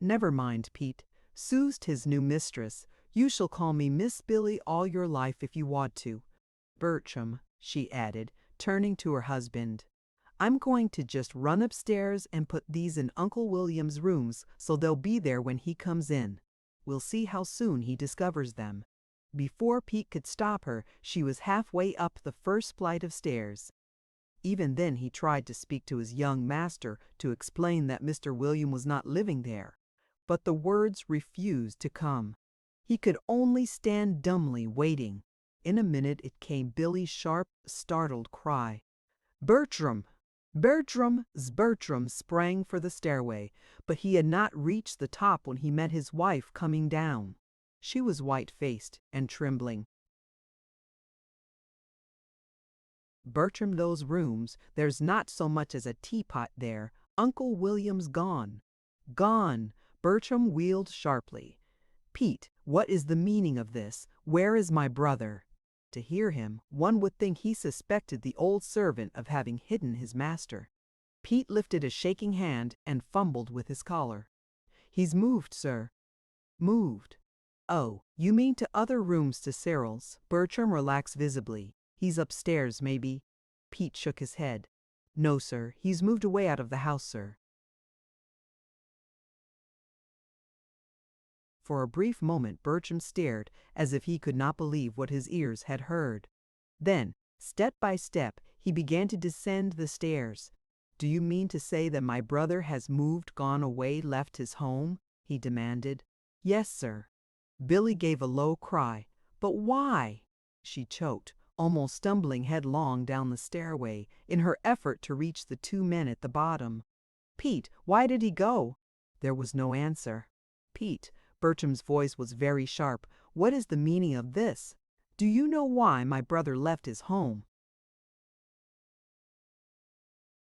A: "Never mind, Pete," soothed his new mistress. "You shall call me Miss Billy all your life if you want to. Bertram," she added, turning to her husband, "I'm going to just run upstairs and put these in Uncle William's rooms so they'll be there when he comes in. We'll see how soon he discovers them." Before Pete could stop her, she was halfway up the first flight of stairs. Even then he tried to speak to his young master to explain that Mr. William was not living there, but the words refused to come. He could only stand dumbly waiting. In a minute it came Billy's sharp, startled cry. "Bertram! Bertram!" Bertram sprang for the stairway, but he had not reached the top when he met his wife coming down. She was white-faced and trembling. "Bertram, those rooms, there's not so much as a teapot there. Uncle William's gone." "Gone!" Bertram wheeled sharply. "Pete, what is the meaning of this? Where is my brother?" To hear him, one would think he suspected the old servant of having hidden his master. Pete lifted a shaking hand and fumbled with his collar. "He's moved, sir." "Moved? Oh, you mean to other rooms to Cyril's." Bertram relaxed visibly. "He's upstairs, maybe." Pete shook his head. "No, sir, he's moved away out of the house, sir." For a brief moment Bertram stared as if he could not believe what his ears had heard. Then, step by step, he began to descend the stairs. "Do you mean to say that my brother has moved, gone away, left his home?" he demanded. "Yes, sir." Billy gave a low cry. "But why?" she choked, almost stumbling headlong down the stairway in her effort to reach the 2 men at the bottom. "Pete, why did he go?" There was no answer. "Pete," Bertram's voice was very sharp, "what is the meaning of this? Do you know why my brother left his home?"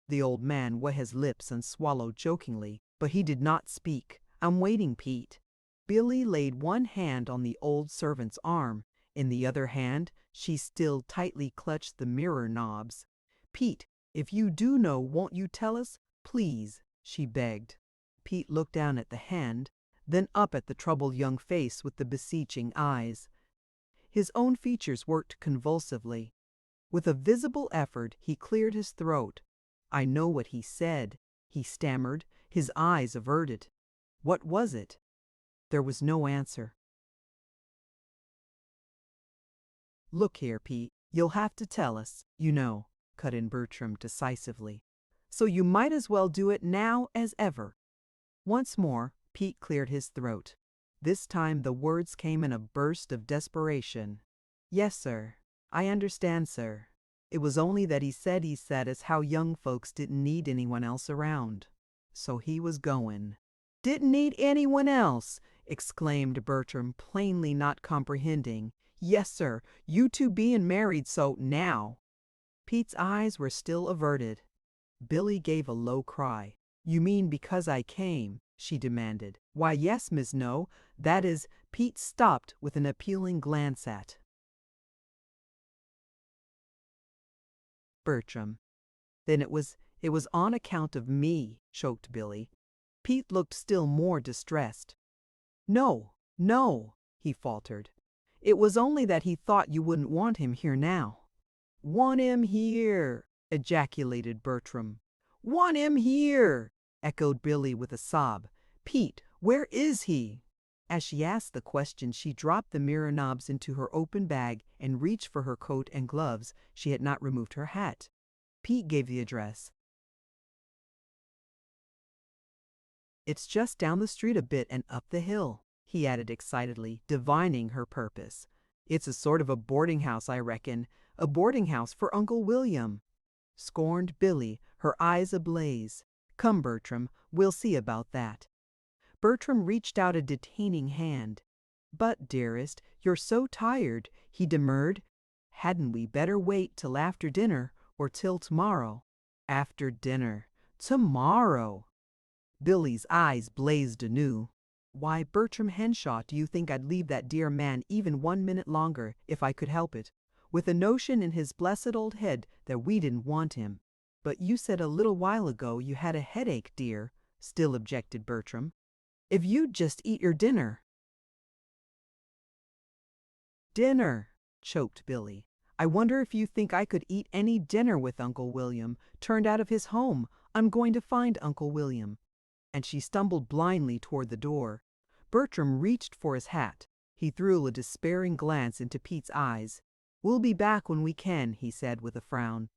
A: The old man wet his lips and swallowed jokingly, but he did not speak. "I'm waiting, Pete." Billy laid one hand on the old servant's arm. In the other hand, she still tightly clutched the mirror knobs. "Pete, if you do know, won't you tell us? Please," she begged. Pete looked down at the hand, then up at the troubled young face with the beseeching eyes. His own features worked convulsively. With a visible effort, he cleared his throat. "I know what he said," he stammered, his eyes averted. "What was it?" There was no answer. "Look here, Pete, you'll have to tell us, you know." cut in Bertram decisively. So you might as well do it now as ever. Once more, Pete cleared his throat. This time the words came in a burst of desperation. Yes, sir. I understand, sir. It was only that he said as how young folks didn't need anyone else around. So he was going. Didn't need anyone else, exclaimed Bertram, plainly not comprehending. Yes, sir, you two being married, so now. Pete's eyes were still averted. Billy gave a low cry. You mean because I came? She demanded. Why, yes, Miss No, that is. Pete stopped with an appealing glance at Bertram. Then it was on account of me, choked Billy. Pete looked still more distressed. No, no, he faltered. It was only that he thought you wouldn't want him here now. Want him here, ejaculated Bertram. Want him here, echoed Billy with a sob. Pete, where is he? As she asked the question, she dropped the mirror knobs into her open bag and reached for her coat and gloves. She had not removed her hat. Pete gave the address. It's just down the street a bit and up the hill, he added excitedly, divining her purpose. It's a sort of a boarding house, I reckon. A boarding house for Uncle William. Scorned Billy, her eyes ablaze. Come, Bertram, we'll see about that. Bertram reached out a detaining hand. But, dearest, you're so tired, he demurred. Hadn't we better wait till after dinner, or till tomorrow? After dinner. Tomorrow! Billy's eyes blazed anew. Why, Bertram Henshaw, do you think I'd leave that dear man even 1 minute longer, if I could help it, with a notion in his blessed old head that we didn't want him? But you said a little while ago you had a headache, dear, still objected Bertram. If you'd just eat your dinner. Dinner, choked Billy. I wonder if you think I could eat any dinner with Uncle William, turned out of his home. I'm going to find Uncle William. And she stumbled blindly toward the door. Bertram reached for his hat. He threw a despairing glance into Pete's eyes. We'll be back when we can, he said with a frown.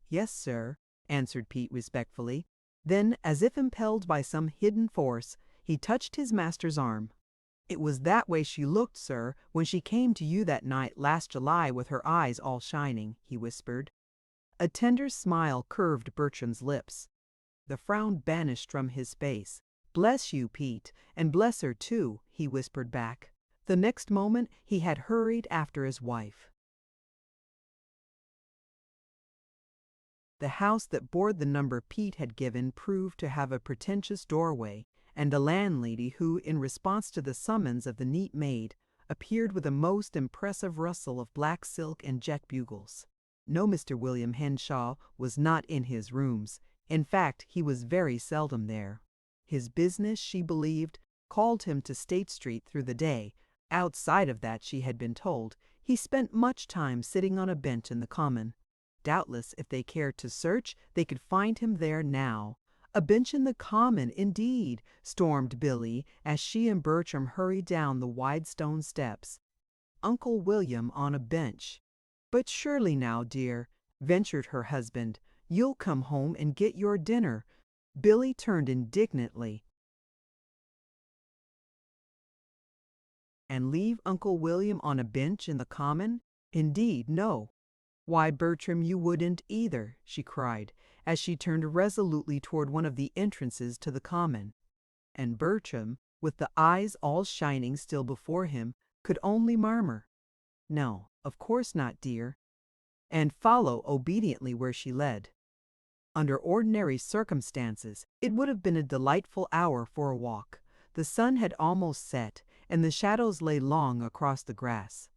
A: Yes, sir, answered Pete respectfully. Then, as if impelled by some hidden force, he touched his master's arm. It was that way she looked, sir, when she came to you that night last July with her eyes all shining, he whispered. A tender smile curved Bertram's lips. The frown banished from his face. Bless you, Pete, and bless her too, he whispered back. The next moment he had hurried after his wife. The house that bore the number Pete had given proved to have a pretentious doorway, and a landlady who, in response to the summons of the neat maid, appeared with a most impressive rustle of black silk and jet bugles. No, Mr. William Henshaw was not in his rooms. In fact, he was very seldom there. His business, she believed, called him to State Street through the day. Outside of that, she had been told, he spent much time sitting on a bench in the common. Doubtless, if they cared to search, they could find him there now. A bench in the common, indeed, stormed Billy as she and Bertram hurried down the wide stone steps. Uncle William on a bench. But surely now, dear, ventured her husband, you'll come home and get your dinner. Billy turned indignantly. And leave Uncle William on a bench in the common? Indeed, no. Why, Bertram, you wouldn't either, she cried, as she turned resolutely toward one of the entrances to the common. And Bertram, with the eyes all shining still before him, could only murmur, No, of course not, dear, and follow obediently where she led. Under ordinary circumstances, it would have been a delightful hour for a walk. The sun had almost set, and the shadows lay long across the grass.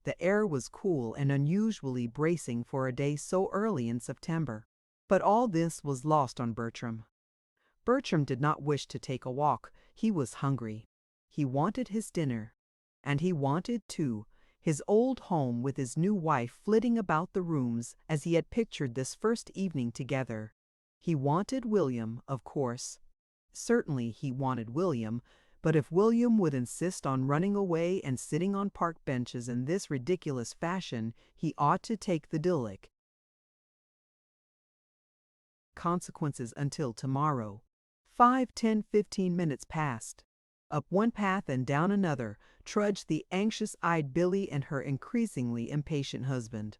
A: The air was cool and unusually bracing for a day so early in September. But all this was lost on Bertram. Bertram did not wish to take a walk. He was hungry. He wanted his dinner. And he wanted, too, his old home with his new wife flitting about the rooms as he had pictured this first evening together. He wanted William, of course. Certainly he wanted William, but if William would insist on running away and sitting on park benches in this ridiculous fashion, he ought to take the Dillick. consequences until tomorrow. 5, 10, 15 minutes passed. Up one path and down another trudged the anxious-eyed Billy and her increasingly impatient husband.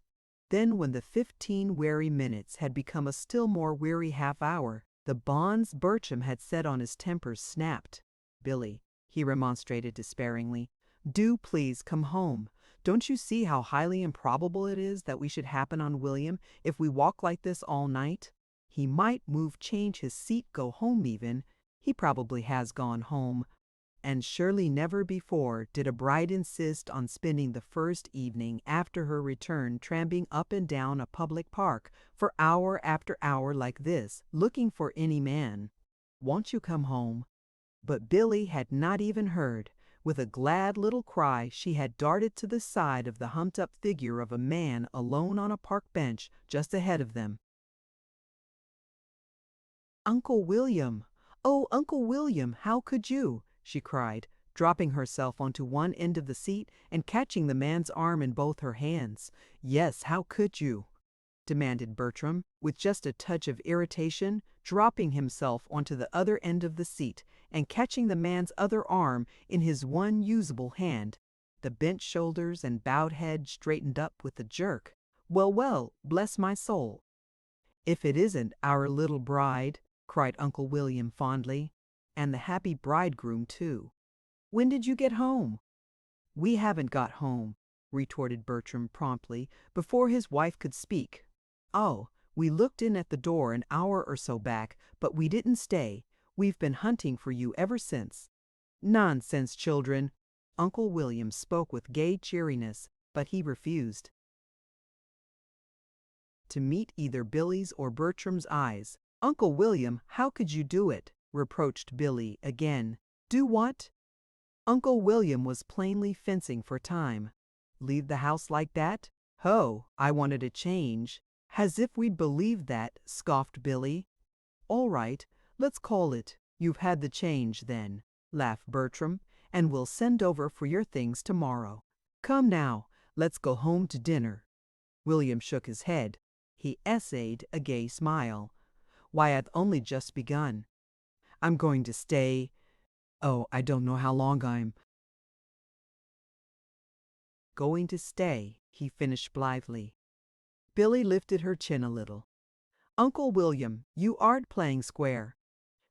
A: Then, when the 15 weary minutes had become a still more weary half-hour, the bonds Bertram had set on his temper snapped. "Billy," he remonstrated despairingly, "do please come home. Don't you see how highly improbable it is that we should happen on William if we walk like this all night? He might move, change his seat, go home even. He probably has gone home." And surely never before did a bride insist on spending the first evening after her return tramping up and down a public park for hour after hour like this, looking for any man. "Won't you come home?" But Billy had not even heard. With a glad little cry, she had darted to the side of the humped-up figure of a man alone on a park bench just ahead of them. "Uncle William! Oh, Uncle William, how could you?" she cried, dropping herself onto one end of the seat and catching the man's arm in both her hands. "Yes, how could you?" demanded Bertram, with just a touch of irritation, dropping himself onto the other end of the seat and catching the man's other arm in his one usable hand. The bent shoulders and bowed head straightened up with a jerk. "Well, well, bless my soul!" "If it isn't our little bride!" cried Uncle William fondly. "And the happy bridegroom, too. When did you get home?" "We haven't got home," retorted Bertram promptly, before his wife could speak. "Oh, we looked in at the door an hour or so back, but we didn't stay. We've been hunting for you ever since." "Nonsense, children!" Uncle William spoke with gay cheeriness, but he refused to meet either Billy's or Bertram's eyes. "Uncle William, how could you do it?" reproached Billy again. "Do what?" Uncle William was plainly fencing for time. "Leave the house like that? Ho, I wanted a change." "As if we'd believe that," scoffed Billy. "All right, let's call it you've had the change then," laughed Bertram, "and we'll send over for your things tomorrow. Come now, let's go home to dinner." William shook his head. He essayed a gay smile. "Why, I've only just begun. I'm going to stay. Oh, I don't know how long I'm going to stay," he finished blithely. Billy lifted her chin a little. "Uncle William, you aren't playing square.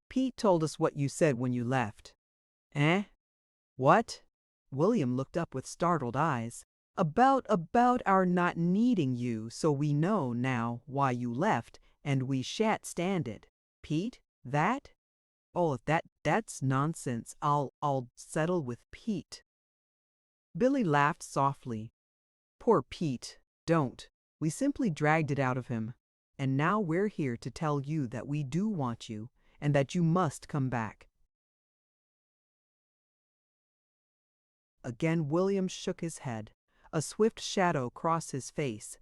A: Pete told us what you said when you left." "Eh? What?" William looked up with startled eyes. About our not needing you, so we know now why you left, and we shan't stand it." "Pete? That? Oh, that's nonsense. I'll settle with Pete." Billy laughed softly. "Poor Pete, don't. We simply dragged it out of him. And now we're here to tell you that we do want you, and that you must come back." Again William shook his head. A swift shadow crossed his face.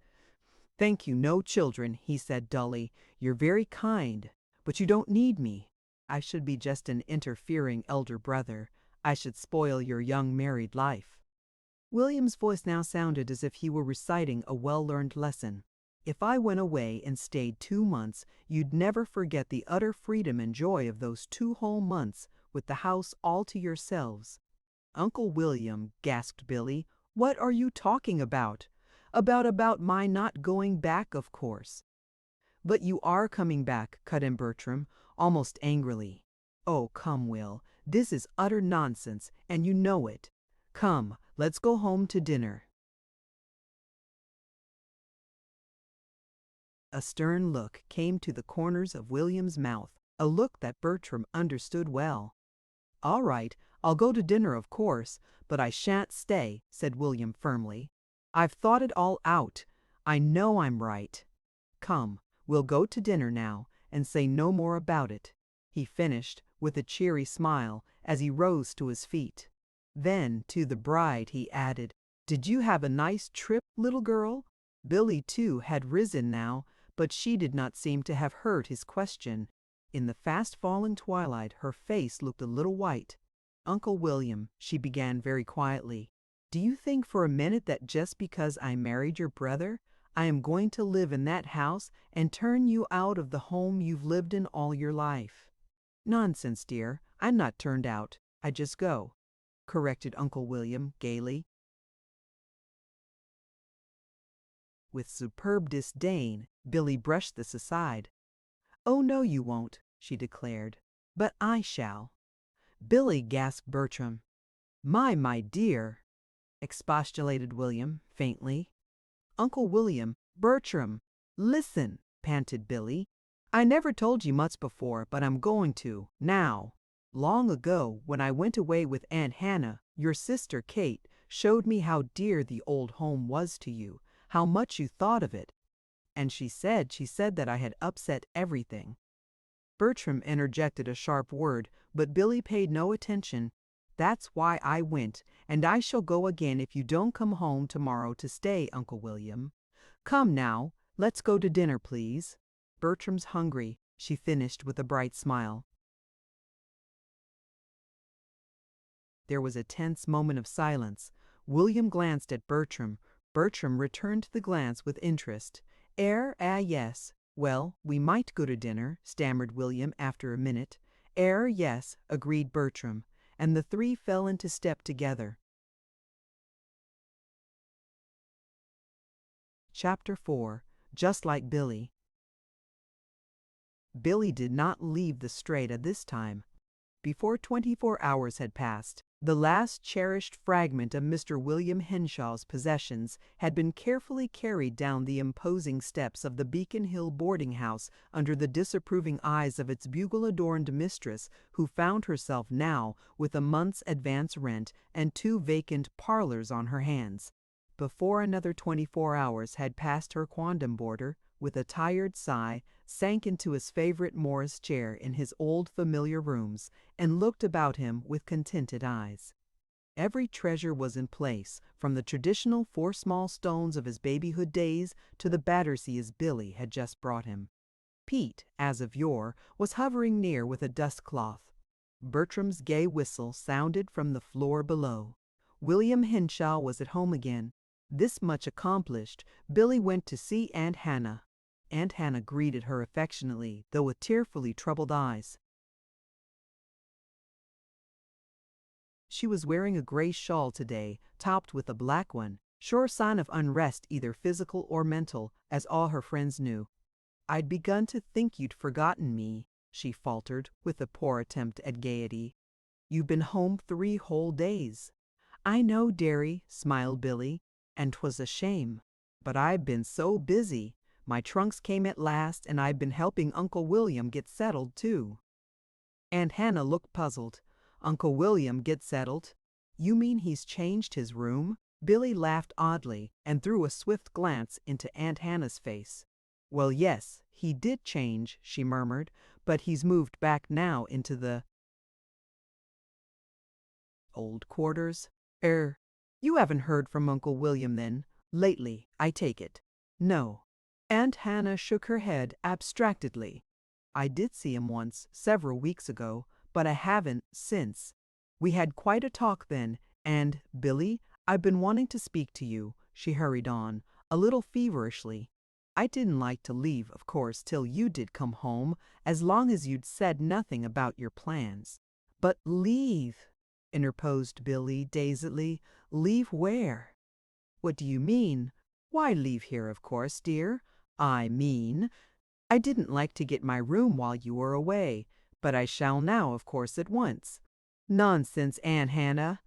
A: "Thank you, no, children," he said dully. "You're very kind, but you don't need me. I should be just an interfering elder brother. I should spoil your young married life." William's voice now sounded as if he were reciting a well-learned lesson. "If I went away and stayed 2 months, you'd never forget the utter freedom and joy of those 2 whole months with the house all to yourselves." "Uncle William," gasped Billy, "what are you talking about?" About my not going back, of course." "But you are coming back," cut in Bertram, almost angrily. "Oh, come, Will, this is utter nonsense, and you know it. Come, let's go home to dinner." A stern look came to the corners of William's mouth, a look that Bertram understood well. "All right, I'll go to dinner, of course, but I shan't stay," said William firmly. "I've thought it all out. I know I'm right. Come, we'll go to dinner now, and say no more about it," he finished with a cheery smile as he rose to his feet. Then, to the bride, he added, "Did you have a nice trip, little girl?" Billy, too, had risen now, but she did not seem to have heard his question. In the fast-falling twilight, her face looked a little white. "Uncle William," she began very quietly, "do you think for a minute that just because I married your brother, I am going to live in that house and turn you out of the home you've lived in all your life." "Nonsense, dear. I'm not turned out. I just go," corrected Uncle William gaily. With superb disdain, Billy brushed this aside. "Oh, no, you won't," she declared. "But I shall." "Billy," gasped Bertram. My dear," expostulated William, faintly. "Uncle William, Bertram, listen," panted Billy. "I never told you much before, but I'm going to, now. Long ago, when I went away with Aunt Hannah, your sister Kate showed me how dear the old home was to you, how much you thought of it. And she said that I had upset everything." Bertram interjected a sharp word, but Billy paid no attention. "That's why I went, and I shall go again if you don't come home tomorrow to stay, Uncle William. Come now, let's go to dinner, please. Bertram's hungry," she finished with a bright smile. There was a tense moment of silence. William glanced at Bertram. Bertram returned the glance with interest. Yes. Well, we might go to dinner," stammered William after a minute. Yes," agreed Bertram, and the three fell into step together. Chapter 4. Just Like Billy. Billy did not leave the Strata this time. Before 24 hours had passed, the last cherished fragment of Mr. William Henshaw's possessions had been carefully carried down the imposing steps of the Beacon Hill boarding house under the disapproving eyes of its bugle-adorned mistress, who found herself now with a month's advance rent and 2 vacant parlors on her hands. Before another 24 hours had passed, her quondam boarder, with a tired sigh, sank into his favorite Morris chair in his old familiar rooms and looked about him with contented eyes. Every treasure was in place, from the traditional 4 small stones of his babyhood days to the Batterseas Billy had just brought him. Pete, as of yore, was hovering near with a dust-cloth. Bertram's gay whistle sounded from the floor below. William Henshaw was at home again. This much accomplished, Billy went to see Aunt Hannah. Aunt Hannah greeted her affectionately, though with tearfully troubled eyes. She was wearing a gray shawl today, topped with a black one, sure sign of unrest either physical or mental, as all her friends knew. "I'd begun to think you'd forgotten me," she faltered, with a poor attempt at gaiety. "You've been home 3 whole days." "I know, dearie," smiled Billy, "and 'twas a shame. But I've been so busy. My trunks came at last, and I've been helping Uncle William get settled, too." Aunt Hannah looked puzzled. "Uncle William get settled? You mean he's changed his room?" Billy laughed oddly and threw a swift glance into Aunt Hannah's face. "Well, yes, he did change," she murmured, "but he's moved back now into the old quarters. You haven't heard from Uncle William, then, lately, I take it?" "No." Aunt Hannah shook her head abstractedly. "I did see him once, several weeks ago, but I haven't since. We had quite a talk then, and, Billy, I've been wanting to speak to you," she hurried on, a little feverishly. "I didn't like to leave, of course, till you did come home, as long as you'd said nothing about your plans." "But leave," interposed Billy dazedly. "Leave where?" "What do you mean?" "Why, leave here, of course, dear. I mean, I didn't like to get my room while you were away, but I shall now, of course, at once." "Nonsense, Aunt Hannah."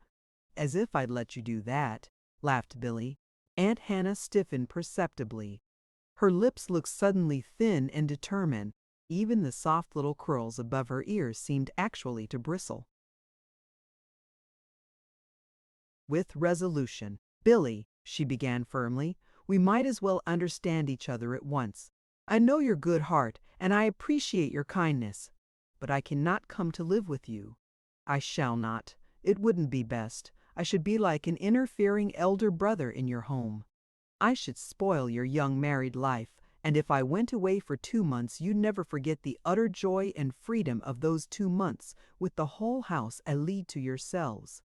A: "As if I'd let you do that," laughed Billy. Aunt Hannah stiffened perceptibly. Her lips looked suddenly thin and determined. Even the soft little curls above her ears seemed actually to bristle. With resolution, "Billy," she began firmly, "we might as well understand each other at once. I know your good heart, and I appreciate your kindness, but I cannot come to live with you. I shall not. It wouldn't be best. I should be like an interfering elder brother in your home. I should spoil your young married life, and if I went away for 2 months, you'd never forget the utter joy and freedom of those 2 months, with the whole house a lead to yourselves."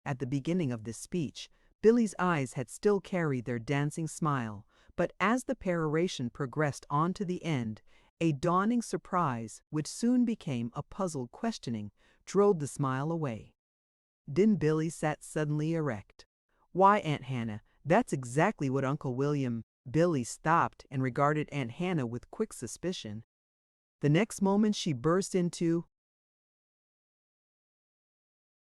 A: At the beginning of this speech, Billy's eyes had still carried their dancing smile, But as the peroration progressed on to the end, a dawning surprise, which soon became a puzzled questioning, drove the smile away. Then Billy sat suddenly erect. "Why, Aunt Hannah, that's exactly what Uncle William—" Billy stopped and regarded Aunt Hannah with quick suspicion. The next moment she burst into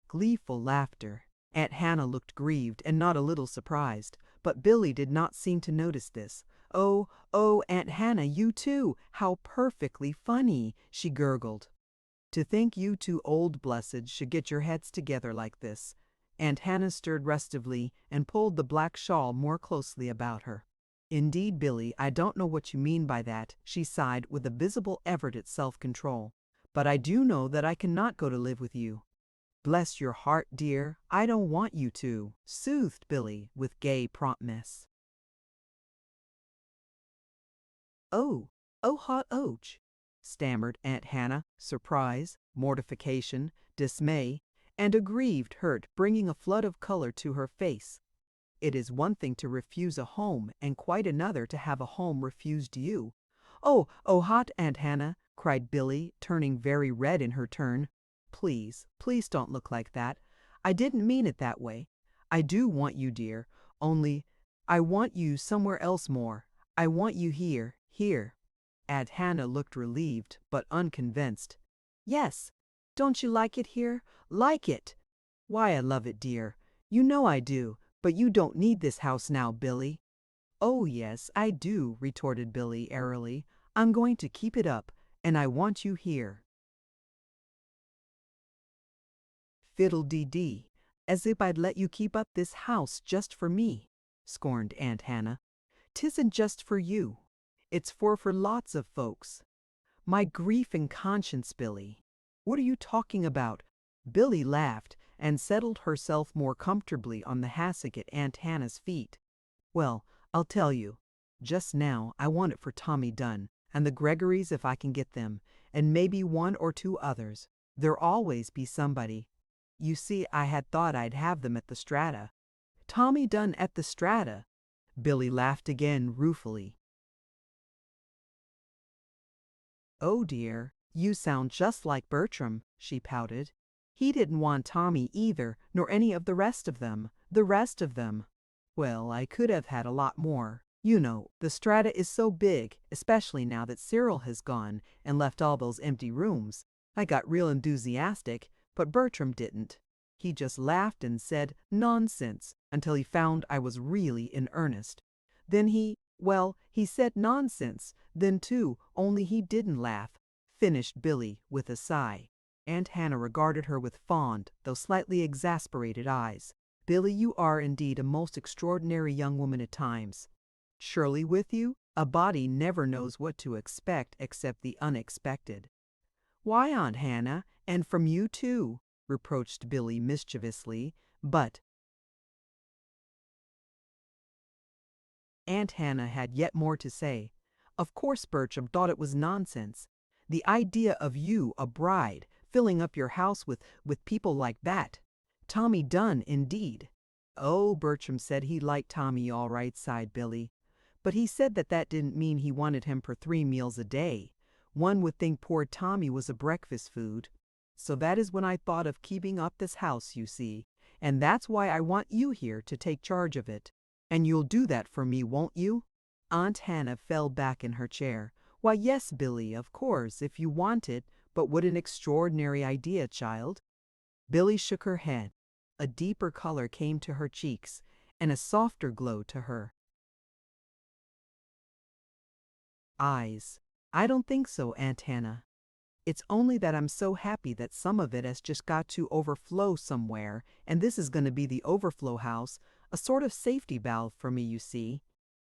A: gleeful laughter. Aunt Hannah looked grieved and not a little surprised, but Billy did not seem to notice this. "Oh, oh, Aunt Hannah, you too! How perfectly funny!" she gurgled. "To think you two old blesseds should get your heads together like this." Aunt Hannah stirred restively and pulled the black shawl more closely about her. "Indeed, Billy, I don't know what you mean by that," she sighed with a visible effort at self-control. "But I do know that I cannot go to live with you." "Bless your heart, dear, I don't want you to," soothed Billy with gay promptness. "Oh, oh, hot ouch," stammered Aunt Hannah, surprise, mortification, dismay, and a grieved hurt bringing a flood of color to her face. It is one thing to refuse a home and quite another to have a home refused you. "Oh, oh, hot, Aunt Hannah," cried Billy, turning very red in her turn. "Please, please don't look like that. I didn't mean it that way. I do want you, dear, only I want you somewhere else more. I want you here, here." Aunt Hannah looked relieved, but unconvinced. "Yes, don't you like it here? Like it? Why, I love it, dear. You know I do, but you don't need this house now, Billy." "Oh, yes, I do," retorted Billy airily. "I'm going to keep it up, and I want you here." "Fiddle-dee-dee, as if I'd let you keep up this house just for me," scorned Aunt Hannah. "'Tisn't just for you. It's for lots of folks." "My grief and conscience, Billy." "What are you talking about?" Billy laughed and settled herself more comfortably on the hassock at Aunt Hannah's feet. "Well, I'll tell you. Just now I want it for Tommy Dunn, and the Gregorys if I can get them, and maybe one or two others. There'll always be somebody. You see, I had thought I'd have them at the Strata." "Tommy Dunn at the Strata?" Billy laughed again ruefully. "Oh dear, you sound just like Bertram," she pouted. "He didn't want Tommy either, nor any of the rest of them. The rest of them. Well, I could have had a lot more. You know, the Strata is so big, especially now that Cyril has gone and left all those empty rooms. I got real enthusiastic, but Bertram didn't. He just laughed and said, 'Nonsense,' until he found I was really in earnest. Then he said nonsense, then too, only he didn't laugh," finished Billy with a sigh. Aunt Hannah regarded her with fond, though slightly exasperated eyes. "Billy, you are indeed a most extraordinary young woman at times. Surely with you, a body never knows what to expect except the unexpected." "Why, Aunt Hannah, and from you too," reproached Billy mischievously, but Aunt Hannah had yet more to say. "Of course Bertram thought it was nonsense. The idea of you, a bride, filling up your house with people like that. Tommy Dunn, indeed." "Oh, Bertram said he liked Tommy all right," sighed Billy. "But he said that didn't mean he wanted him for 3 meals a day. One would think poor Tommy was a breakfast food. So that is when I thought of keeping up this house, you see. And that's why I want you here to take charge of it. And you'll do that for me, won't you?" Aunt Hannah fell back in her chair. "Why, yes, Billy, of course, if you want it, but what an extraordinary idea, child." Billy shook her head. A deeper color came to her cheeks, and a softer glow to her eyes. "I don't think so, Aunt Hannah. It's only that I'm so happy that some of it has just got to overflow somewhere, and this is going to be the overflow house, a sort of safety valve for me, you see.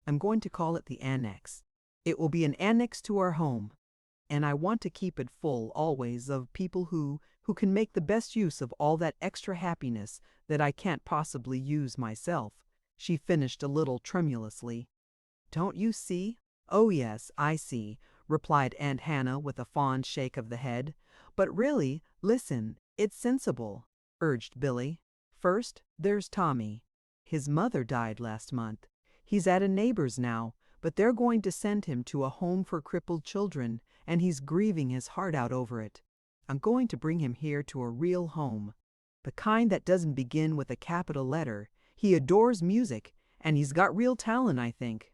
A: I'm going to call it the annex. It will be an annex to our home, and I want to keep it full always of people who can make the best use of all that extra happiness that I can't possibly use myself," she finished a little tremulously. "Don't you see?" "Oh, yes, I see," replied Aunt Hannah with a fond shake of the head. "But really, listen, it's sensible," urged Billy. "First, there's Tommy. His mother died last month. He's at a neighbor's now, but they're going to send him to a home for crippled children, and he's grieving his heart out over it. I'm going to bring him here to a real home. The kind that doesn't begin with a capital letter. He adores music, and he's got real talent, I think.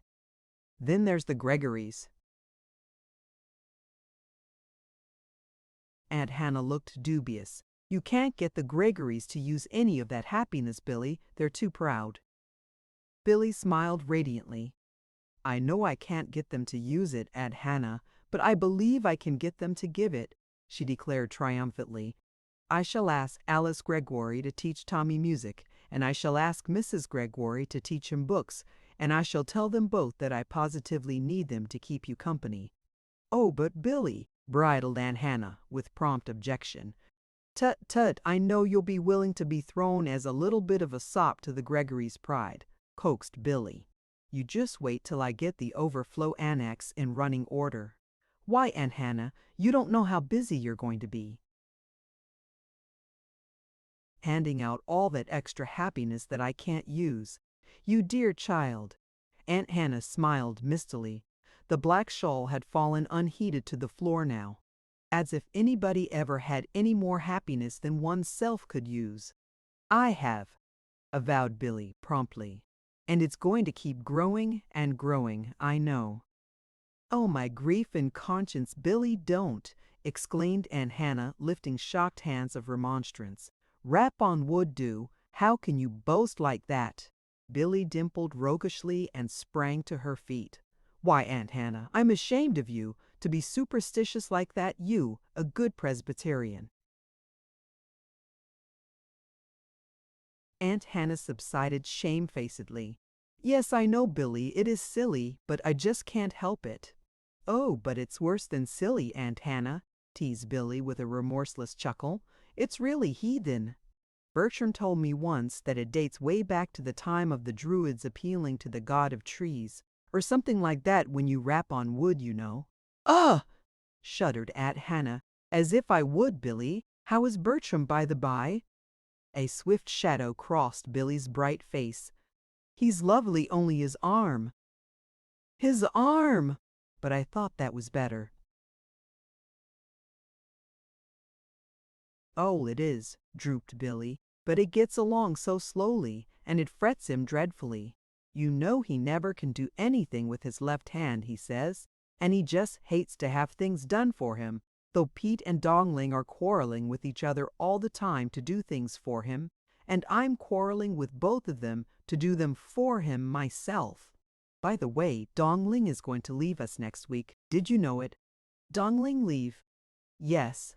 A: Then there's the Gregorys. Aunt Hannah looked dubious. You can't get the Gregorys to use any of that happiness, Billy. They're too proud. Billy smiled radiantly. I know I can't get them to use it, Aunt Hannah, but I believe I can get them to give it, she declared triumphantly. I shall ask Alice Gregory to teach Tommy music, and I shall ask Mrs. Gregory to teach him books, and I shall tell them both that I positively need them to keep you company. Oh, but Billy, bridled Aunt Hannah, with prompt objection. Tut, tut, I know you'll be willing to be thrown as a little bit of a sop to the Gregorys' pride, coaxed Billy. You just wait till I get the overflow annex in running order. Why, Aunt Hannah, you don't know how busy you're going to be. Handing out all that extra happiness that I can't use. You dear child. Aunt Hannah smiled mistily. The black shawl had fallen unheeded to the floor now. As if anybody ever had any more happiness than oneself could use. I have, avowed Billy promptly. And it's going to keep growing and growing, I know. Oh, my grief and conscience, Billy, don't, exclaimed Aunt Hannah, lifting shocked hands of remonstrance. Rap on wood, do. How can you boast like that? Billy dimpled roguishly and sprang to her feet. Why, Aunt Hannah, I'm ashamed of you, to be superstitious like that, you, a good Presbyterian. Aunt Hannah subsided shamefacedly. Yes, I know, Billy, it is silly, but I just can't help it. Oh, but it's worse than silly, Aunt Hannah, teased Billy with a remorseless chuckle. It's really heathen. Bertram told me once that it dates way back to the time of the Druids appealing to the god of trees, or something like that when you rap on wood, you know. Ugh! Shuddered Aunt Hannah. As if I would, Billy. How is Bertram, by the by? A swift shadow crossed Billy's bright face. He's lovely, only his arm. His arm! But I thought that was better. Oh, it is, drooped Billy, but it gets along so slowly, and it frets him dreadfully. You know he never can do anything with his left hand, he says, and he just hates to have things done for him, though Pete and Dongling are quarreling with each other all the time to do things for him, and I'm quarreling with both of them to do them for him myself. By the way, Dongling is going to leave us next week. Did you know it? Dongling leave? Yes.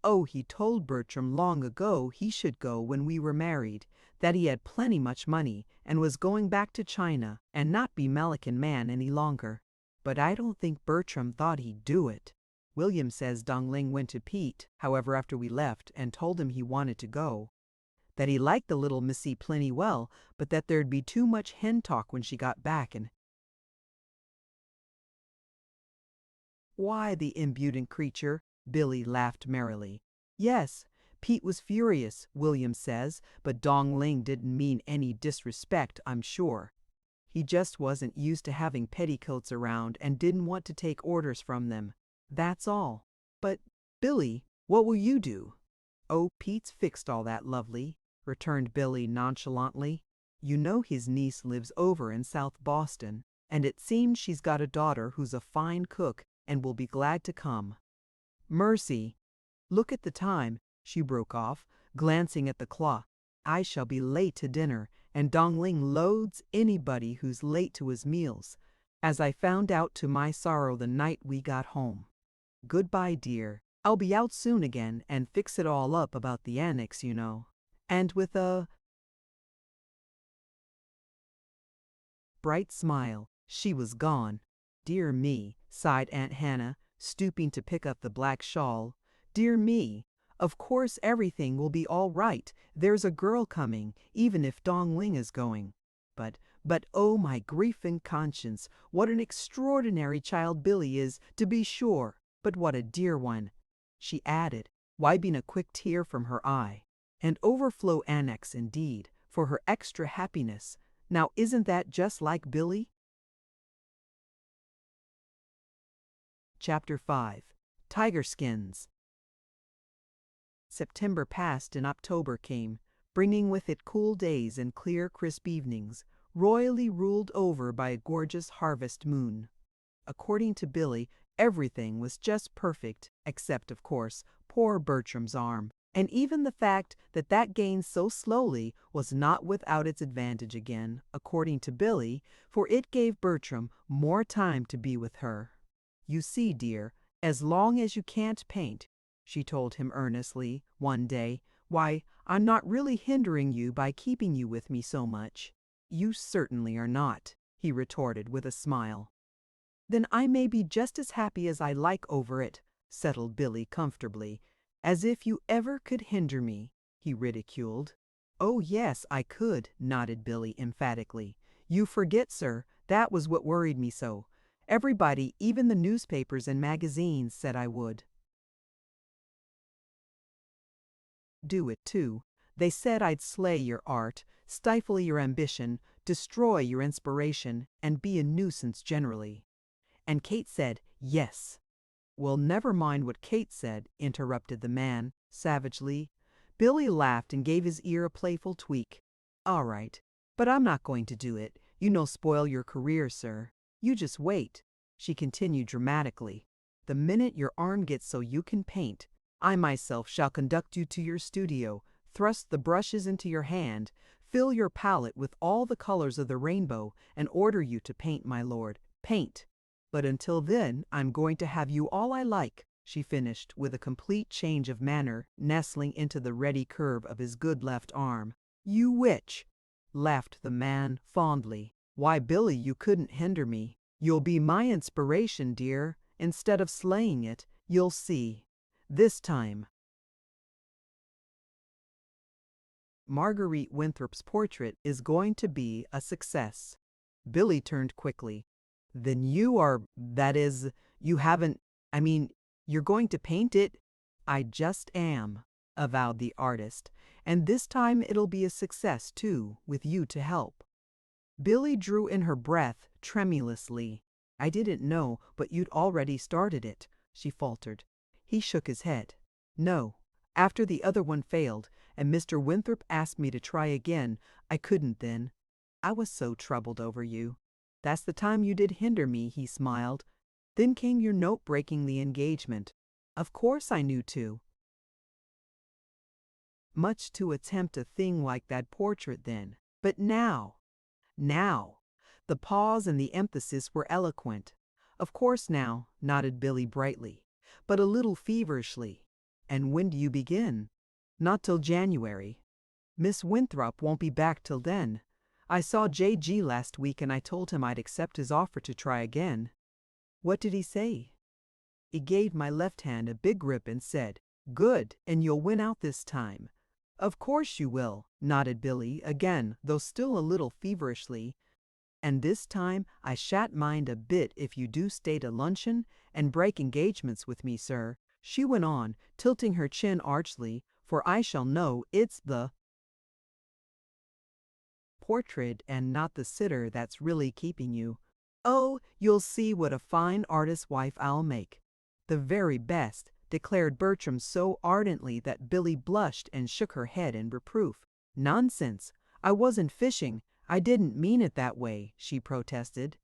A: Oh, he told Bertram long ago he should go when we were married, that he had plenty much money and was going back to China and not be Melican Man any longer. But I don't think Bertram thought he'd do it. William says Dongling went to Pete, however, after we left, and told him he wanted to go. That he liked the little Missy plenty well, but that there'd be too much hen talk when she got back, and why, the impudent creature, Billy laughed merrily. Yes, Pete was furious, William says, but Dongling didn't mean any disrespect, I'm sure. He just wasn't used to having petticoats around and didn't want to take orders from them. That's all. But, Billy, what will you do? Oh, Pete's fixed all that, lovely, returned Billy nonchalantly. You know his niece lives over in South Boston, and it seems she's got a daughter who's a fine cook and will be glad to come. Mercy! Look at the time, she broke off, glancing at the clock. I shall be late to dinner, and Dongling loathes anybody who's late to his meals, as I found out to my sorrow the night we got home. Goodbye, dear. I'll be out soon again and fix it all up about the annex, you know. And with a bright smile, she was gone. Dear me, sighed Aunt Hannah, stooping to pick up the black shawl. Dear me, of course everything will be all right. There's a girl coming, even if Dongling is going. But oh, my grief and conscience, what an extraordinary child Billy is, to be sure, but what a dear one, she added, wiping a quick tear from her eye. An overflow annex indeed, for her extra happiness. Now isn't that just like Billy? Chapter 5. Tiger Skins. September passed and October came, bringing with it cool days and clear, crisp evenings, royally ruled over by a gorgeous harvest moon. According to Billy, everything was just perfect, except, of course, poor Bertram's arm. And even the fact that that gained so slowly was not without its advantage again, according to Billy, for it gave Bertram more time to be with her. "You see, dear, as long as you can't paint," she told him earnestly, one day, "why, I'm not really hindering you by keeping you with me so much." "You certainly are not," he retorted with a smile. "Then I may be just as happy as I like over it," settled Billy comfortably. "As if you ever could hinder me," he ridiculed. "Oh, yes, I could," nodded Billy emphatically. "You forget, sir, that was what worried me so. Everybody, even the newspapers and magazines, said I would do it too. They said I'd slay your art, stifle your ambition, destroy your inspiration, and be a nuisance generally." And Kate said, "Yes." "Well, never mind what Kate said," interrupted the man, savagely. Billy laughed and gave his ear a playful tweak. "All right, but I'm not going to do it. Spoil your career, sir. You just wait," she continued dramatically. "The minute your arm gets so you can paint, I myself shall conduct you to your studio, thrust the brushes into your hand, fill your palette with all the colors of the rainbow, and order you to paint, my lord. Paint. But until then, I'm going to have you all I like," she finished with a complete change of manner, nestling into the ready curve of his good left arm. "You witch!" laughed the man fondly. "Why, Billy, you couldn't hinder me. You'll be my inspiration, dear. Instead of slaying it, you'll see. This time." Marguerite Winthrop's portrait is going to be a success. Billy turned quickly. "Then that is, you haven't, you're going to paint it?" "I just am," avowed the artist, "and this time it'll be a success too, with you to help." Billy drew in her breath tremulously. "I didn't know, but you'd already started it," she faltered. He shook his head. "No, after the other one failed, and Mr. Winthrop asked me to try again, I couldn't then. I was so troubled over you. That's the time you did hinder me," he smiled. "Then came your note breaking the engagement. Of course I knew too. Much to attempt a thing like that portrait then. But now, the pause and the emphasis were eloquent. "Of course now," nodded Billy brightly, but a little feverishly. "And when do you begin?" "Not till January. Miss Winthrop won't be back till then. I saw J.G. last week and I told him I'd accept his offer to try again." "What did he say?" "He gave my left hand a big grip and said, 'Good, and you'll win out this time.'" "Of course you will," nodded Billy, again, though still a little feverishly. "And this time I shan't mind a bit if you do stay to luncheon and break engagements with me, sir," she went on, tilting her chin archly, "for I shall know it's the portrait and not the sitter that's really keeping you. Oh, you'll see what a fine artist's wife I'll make. The very best," declared Bertram so ardently that Billy blushed and shook her head in reproof. "Nonsense! I wasn't fishing. I didn't mean it that way," she protested.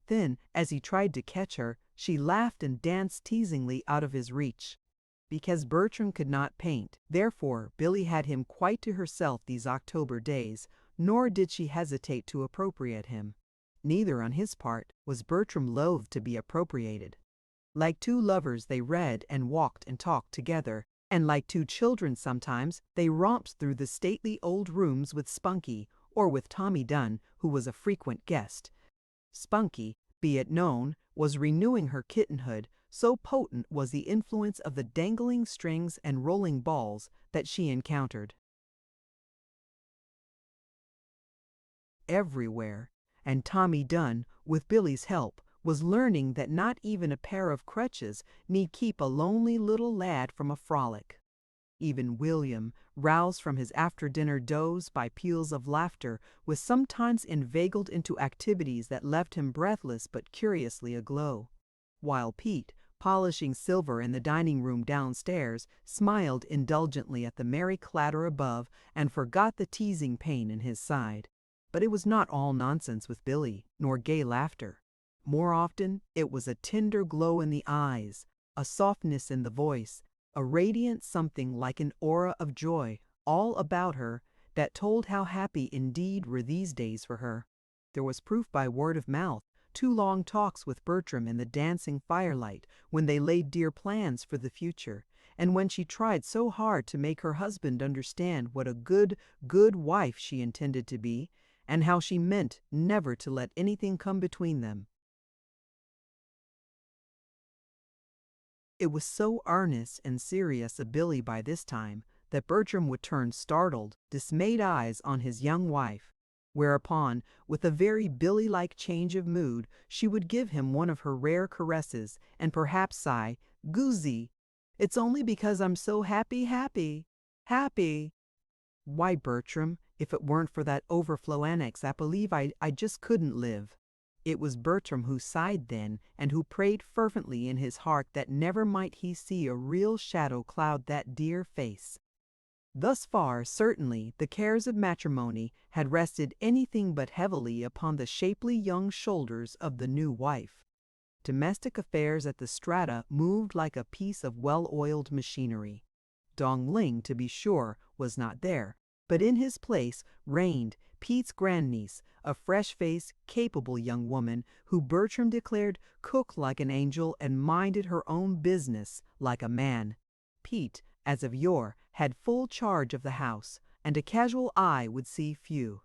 A: Then, as he tried to catch her, she laughed and danced teasingly out of his reach. Because Bertram could not paint, therefore Billy had him quite to herself these October days, nor did she hesitate to appropriate him. Neither, on his part, was Bertram loath to be appropriated. Like two lovers they read and walked and talked together, and like two children sometimes they romped through the stately old rooms with Spunky, or with Tommy Dunn, who was a frequent guest. Spunky, be it known, was renewing her kittenhood, so potent was the influence of the dangling strings and rolling balls that she encountered everywhere, and Tommy Dunn, with Billy's help, was learning that not even a pair of crutches need keep a lonely little lad from a frolic. Even William, roused from his after-dinner doze by peals of laughter, was sometimes inveigled into activities that left him breathless but curiously aglow, while Pete, polishing silver in the dining room downstairs, smiled indulgently at the merry clatter above and forgot the teasing pain in his side. But it was not all nonsense with Billy, nor gay laughter. More often, it was a tender glow in the eyes, a softness in the voice, a radiant something like an aura of joy all about her that told how happy indeed were these days for her. There was proof by word of mouth, 2 long talks with Bertram in the dancing firelight when they laid dear plans for the future, and when she tried so hard to make her husband understand what a good wife she intended to be, and how she meant never to let anything come between them. It was so earnest and serious a Billy by this time that Bertram would turn startled, dismayed eyes on his young wife, whereupon, with a very Billy-like change of mood, she would give him one of her rare caresses and perhaps sigh, "Goosie, it's only because I'm so happy. Why, Bertram, if it weren't for that overflow annex, I believe I just couldn't live." It was Bertram who sighed then, and who prayed fervently in his heart that never might he see a real shadow cloud that dear face. Thus far, certainly, the cares of matrimony had rested anything but heavily upon the shapely young shoulders of the new wife. Domestic affairs at the Strata moved like a piece of well-oiled machinery. Dong Ling, to be sure, was not there, but in his place reigned Pete's grandniece, a fresh-faced, capable young woman who Bertram declared cooked like an angel and minded her own business like a man. Pete, as of yore, had full charge of the house, and a casual eye would see few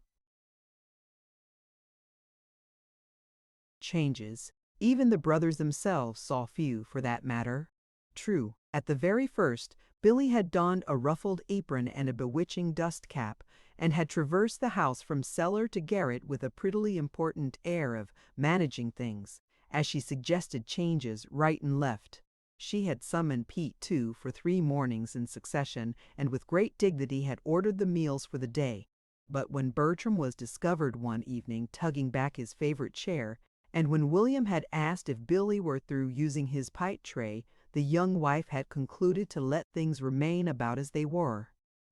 A: changes. Even the brothers themselves saw few, for that matter. True, at the very first, Billy had donned a ruffled apron and a bewitching dust cap, and had traversed the house from cellar to garret with a prettily important air of managing things, as she suggested changes right and left. She had summoned Pete, too, for 3 mornings in succession, and with great dignity had ordered the meals for the day. But when Bertram was discovered one evening tugging back his favorite chair, and when William had asked if Billy were through using his pipe tray, the young wife had concluded to let things remain about as they were.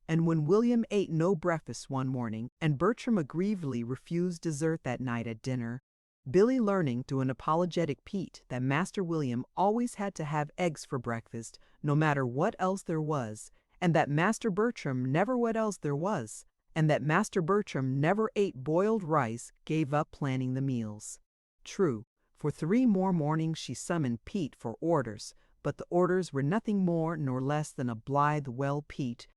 A: And when William ate no breakfast one morning, and Bertram aggrievedly refused dessert that night at dinner, Billy, learning through an apologetic Pete that Master William always had to have eggs for breakfast, no matter what else there was, and that Master Bertram never what else there was, and that Master Bertram never ate boiled rice, gave up planning the meals. True, for 3 more mornings she summoned Pete for orders, but the orders were nothing more nor less than a blithe, "Well, Pete,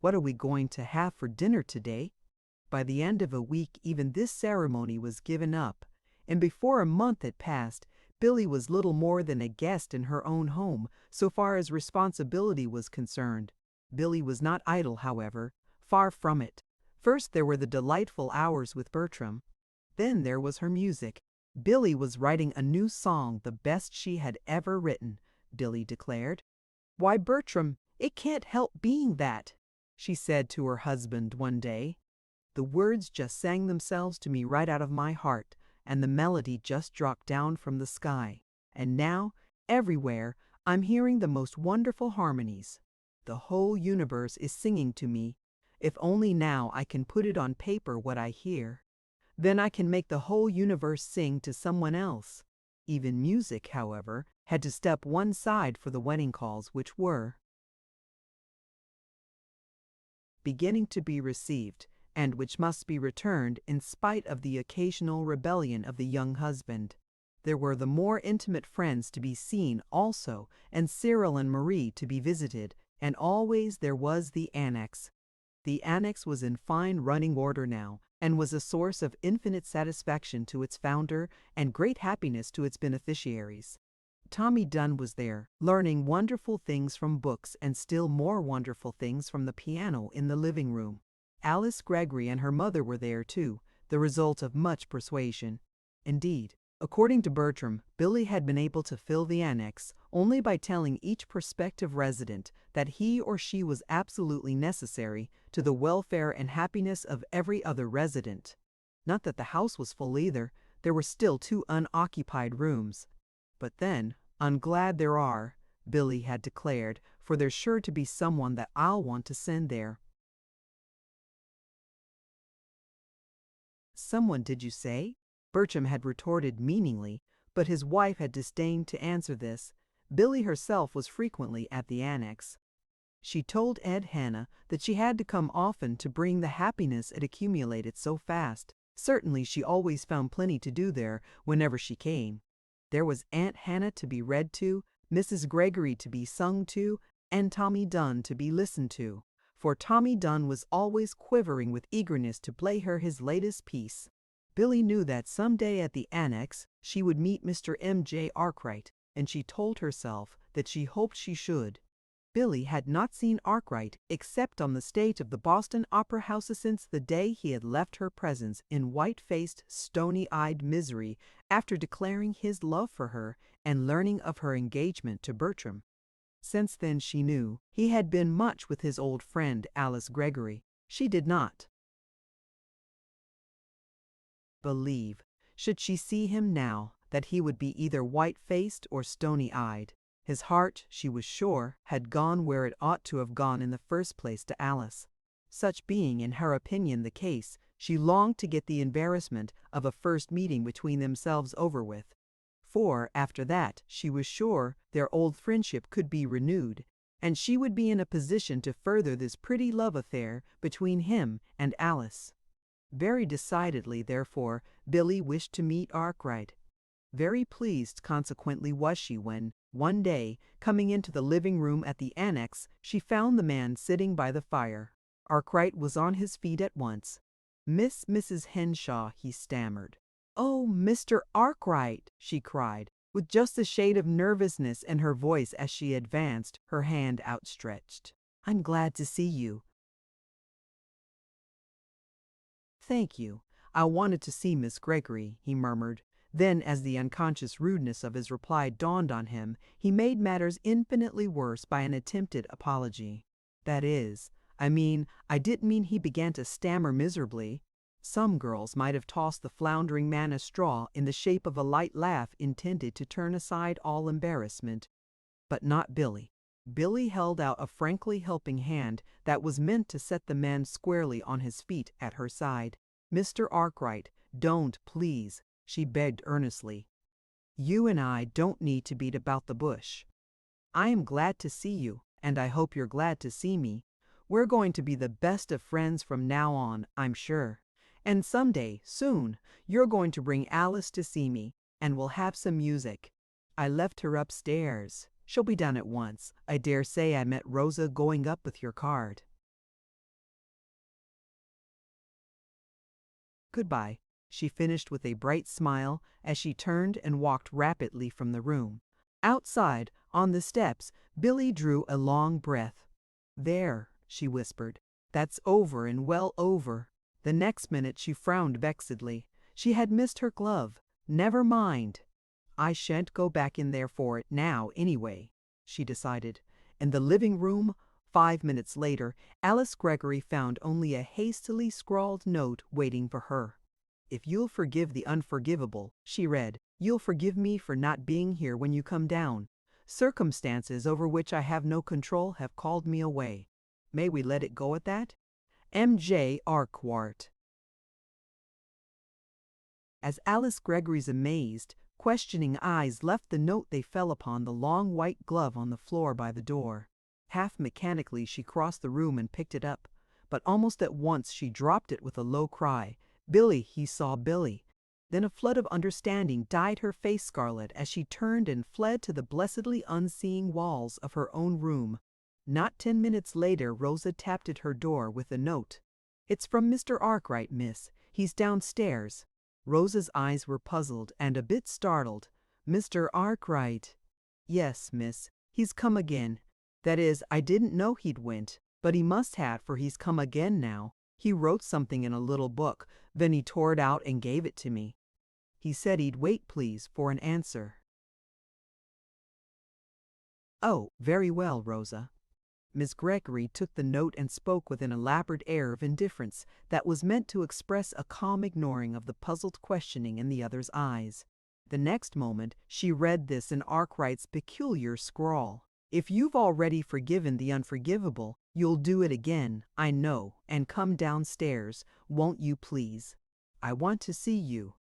A: what are we going to have for dinner today?" By the end of a week even this ceremony was given up, and before a month had passed, Billy was little more than a guest in her own home, so far as responsibility was concerned. Billy was not idle, however, far from it. First there were the delightful hours with Bertram. Then there was her music. Billy was writing a new song, the best she had ever written, Billy declared. "Why, Bertram, it can't help being that," she said to her husband one day. "The words just sang themselves to me right out of my heart, and the melody just dropped down from the sky. And now, everywhere, I'm hearing the most wonderful harmonies. The whole universe is singing to me. If only now I can put it on paper what I hear. Then I can make the whole universe sing to someone else." Even music, however, had to step one side for the wedding calls, which were beginning to be received, and which must be returned in spite of the occasional rebellion of the young husband. There were the more intimate friends to be seen also, and Cyril and Marie to be visited, and always there was the annex. The annex was in fine running order now, and was a source of infinite satisfaction to its founder and great happiness to its beneficiaries. Tommy Dunn was there, learning wonderful things from books and still more wonderful things from the piano in the living room. Alice Gregory and her mother were there too, the result of much persuasion. Indeed, according to Bertram, Billy had been able to fill the annex only by telling each prospective resident that he or she was absolutely necessary to the welfare and happiness of every other resident. Not that the house was full either. there were still 2 unoccupied rooms. But then, I'm glad there are, Billy had declared, for there's sure to be someone that I'll want to send there. Someone, did you say? Bertram had retorted meaningly, but his wife had disdained to answer this. Billy herself was frequently at the annex. She told Aunt Hannah that she had to come often to bring the happiness it accumulated so fast. Certainly she always found plenty to do there whenever she came. There was Aunt Hannah to be read to, Mrs. Gregory to be sung to, and Tommy Dunn to be listened to, for Tommy Dunn was always quivering with eagerness to play her his latest piece. Billy knew that some day at the annex she would meet Mr. M.J. Arkwright, and she told herself that she hoped she should. Billy had not seen Arkwright except on the stage of the Boston Opera House since the day he had left her presence in white-faced, stony-eyed misery after declaring his love for her and learning of her engagement to Bertram. Since then, she knew, he had been much with his old friend Alice Gregory. She did not believe, should she see him now, that he would be either white-faced or stony-eyed. His heart, she was sure, had gone where it ought to have gone in the first place to Alice. Such being, in her opinion, the case, she longed to get the embarrassment of a first meeting between themselves over with. For, after that, she was sure their old friendship could be renewed, and she would be in a position to further this pretty love affair between him and Alice. Very decidedly, therefore, Billy wished to meet Arkwright. Very pleased, consequently, was she when, one day, coming into the living room at the annex, she found the man sitting by the fire. Arkwright was on his feet at once. Mrs. Henshaw, he stammered. Oh, Mr. Arkwright, she cried, with just a shade of nervousness in her voice as she advanced, her hand outstretched. I'm glad to see you. Thank you. I wanted to see Miss Gregory, he murmured. Then, as the unconscious rudeness of his reply dawned on him, he made matters infinitely worse by an attempted apology. That is, I didn't mean. He began to stammer miserably. Some girls might have tossed the floundering man a straw in the shape of a light laugh intended to turn aside all embarrassment. But not Billy. Billy held out a frankly helping hand that was meant to set the man squarely on his feet at her side. Mr. Arkwright, don't, please, she begged earnestly. You and I don't need to beat about the bush. I am glad to see you, and I hope you're glad to see me. We're going to be the best of friends from now on, I'm sure. And someday, soon, you're going to bring Alice to see me, and we'll have some music. I left her upstairs. She'll be down at once. I dare say I met Rosa going up with your card. Goodbye, she finished with a bright smile as she turned and walked rapidly from the room. Outside, on the steps, Billy drew a long breath. There, she whispered. That's over and well over. The next minute she frowned vexedly. She had missed her glove. Never mind. I shan't go back in there for it now, anyway, she decided. In the living room, 5 minutes later, Alice Gregory found only a hastily scrawled note waiting for her. If you'll forgive the unforgivable, she read, you'll forgive me for not being here when you come down. Circumstances over which I have no control have called me away. May we let it go at that? M.J. Arkwright. As Alice Gregory's amazed, questioning eyes left the note, they fell upon the long white glove on the floor by the door. Half mechanically she crossed the room and picked it up, but almost at once she dropped it with a low cry. Billy, he saw Billy. Then a flood of understanding dyed her face scarlet as she turned and fled to the blessedly unseeing walls of her own room. Not 10 minutes later Rosa tapped at her door with a note. It's from Mr. Arkwright, miss. He's downstairs. Rosa's eyes were puzzled and a bit startled. Mr. Arkwright? Yes, miss. He's come again. That is, I didn't know he'd went, but he must have, for he's come again now. He wrote something in a little book, then he tore it out and gave it to me. He said he'd wait, please, for an answer. Oh, very well, Rosa. Miss Gregory took the note and spoke with an elaborate air of indifference that was meant to express a calm ignoring of the puzzled questioning in the other's eyes. The next moment, she read this in Arkwright's peculiar scrawl. If you've already forgiven the unforgivable, you'll do it again, I know, and come downstairs, won't you please? I want to see you.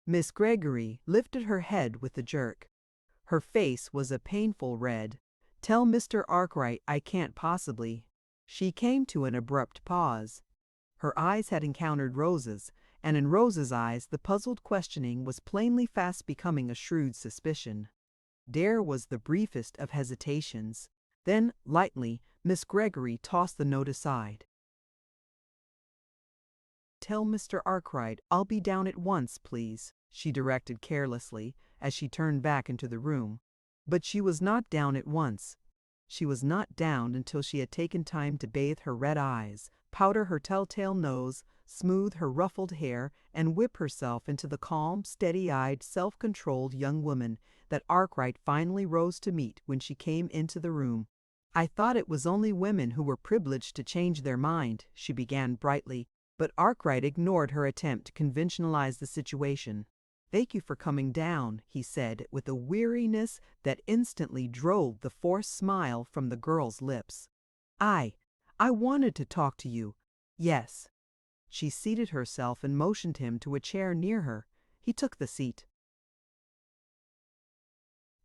A: Miss Gregory lifted her head with a jerk. Her face was a painful red. Tell Mr. Arkwright I can't possibly. She came to an abrupt pause. Her eyes had encountered Rose's, and in Rose's eyes the puzzled questioning was plainly fast becoming a shrewd suspicion. There was the briefest of hesitations. Then, lightly, Miss Gregory tossed the note aside. Tell Mr. Arkwright I'll be down at once, please, she directed carelessly as she turned back into the room. But she was not down at once. She was not down until she had taken time to bathe her red eyes, powder her telltale nose, smooth her ruffled hair, and whip herself into the calm, steady-eyed, self-controlled young woman that Arkwright finally rose to meet when she came into the room. I thought it was only women who were privileged to change their mind, she began brightly, but Arkwright ignored her attempt to conventionalize the situation. Thank you for coming down, he said with a weariness that instantly drove the forced smile from the girl's lips. I wanted to talk to you. Yes. She seated herself and motioned him to a chair near her. He took the seat.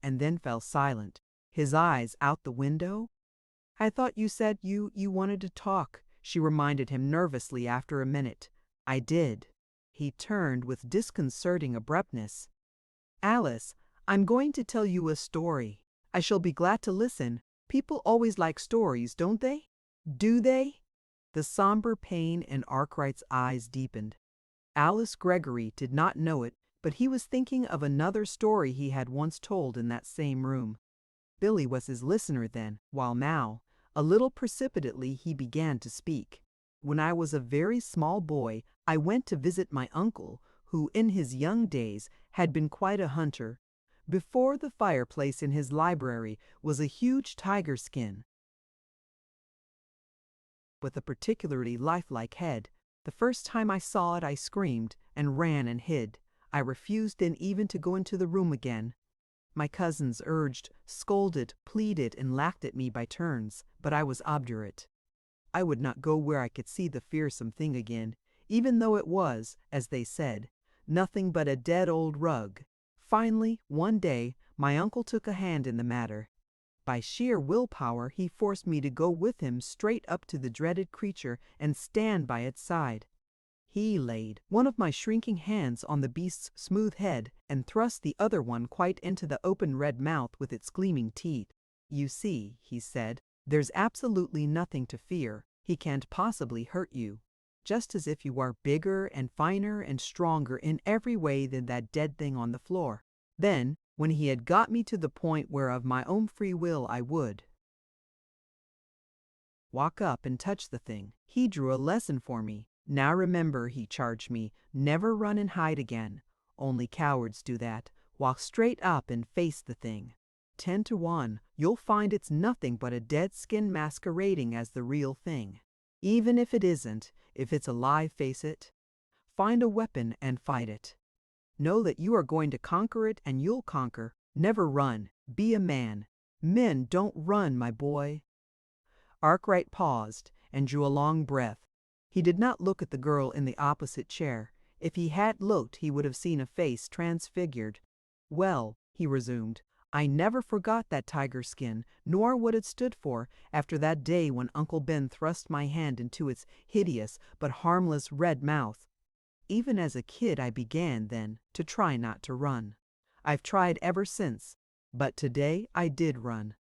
A: And then fell silent, his eyes out the window. I thought you said you wanted to talk, she reminded him nervously after a minute. I did. He turned with disconcerting abruptness. Alice, I'm going to tell you a story. I shall be glad to listen. People always like stories, don't they? Do they? The somber pain in Arkwright's eyes deepened. Alice Gregory did not know it, but he was thinking of another story he had once told in that same room. Billy was his listener then, while now, a little precipitately, he began to speak. When I was a very small boy, I went to visit my uncle, who in his young days had been quite a hunter. Before the fireplace in his library was a huge tiger skin with a particularly lifelike head. The first time I saw it, I screamed and ran and hid. I refused then even to go into the room again. My cousins urged, scolded, pleaded, and laughed at me by turns, but I was obdurate. I would not go where I could see the fearsome thing again, even though it was, as they said, nothing but a dead old rug. Finally, one day, my uncle took a hand in the matter. By sheer willpower, he forced me to go with him straight up to the dreaded creature and stand by its side. He laid one of my shrinking hands on the beast's smooth head and thrust the other one quite into the open red mouth with its gleaming teeth. You see, he said, there's absolutely nothing to fear. He can't possibly hurt you. Just as if you are bigger and finer and stronger in every way than that dead thing on the floor. Then, when he had got me to the point where of my own free will I would walk up and touch the thing, he drew a lesson for me. Now remember, he charged me, never run and hide again. Only cowards do that. Walk straight up and face the thing. 10 to 1, you'll find it's nothing but a dead skin masquerading as the real thing. Even if it isn't, if it's alive, face it. Find a weapon and fight it. Know that you are going to conquer it and you'll conquer. Never run. Be a man. Men don't run, my boy. Arkwright paused and drew a long breath. He did not look at the girl in the opposite chair. If he had looked, he would have seen a face transfigured. Well, he resumed, I never forgot that tiger skin, nor what it stood for, after that day when Uncle Ben thrust my hand into its hideous but harmless red mouth. Even as a kid I began, then, to try not to run. I've tried ever since, but today I did run.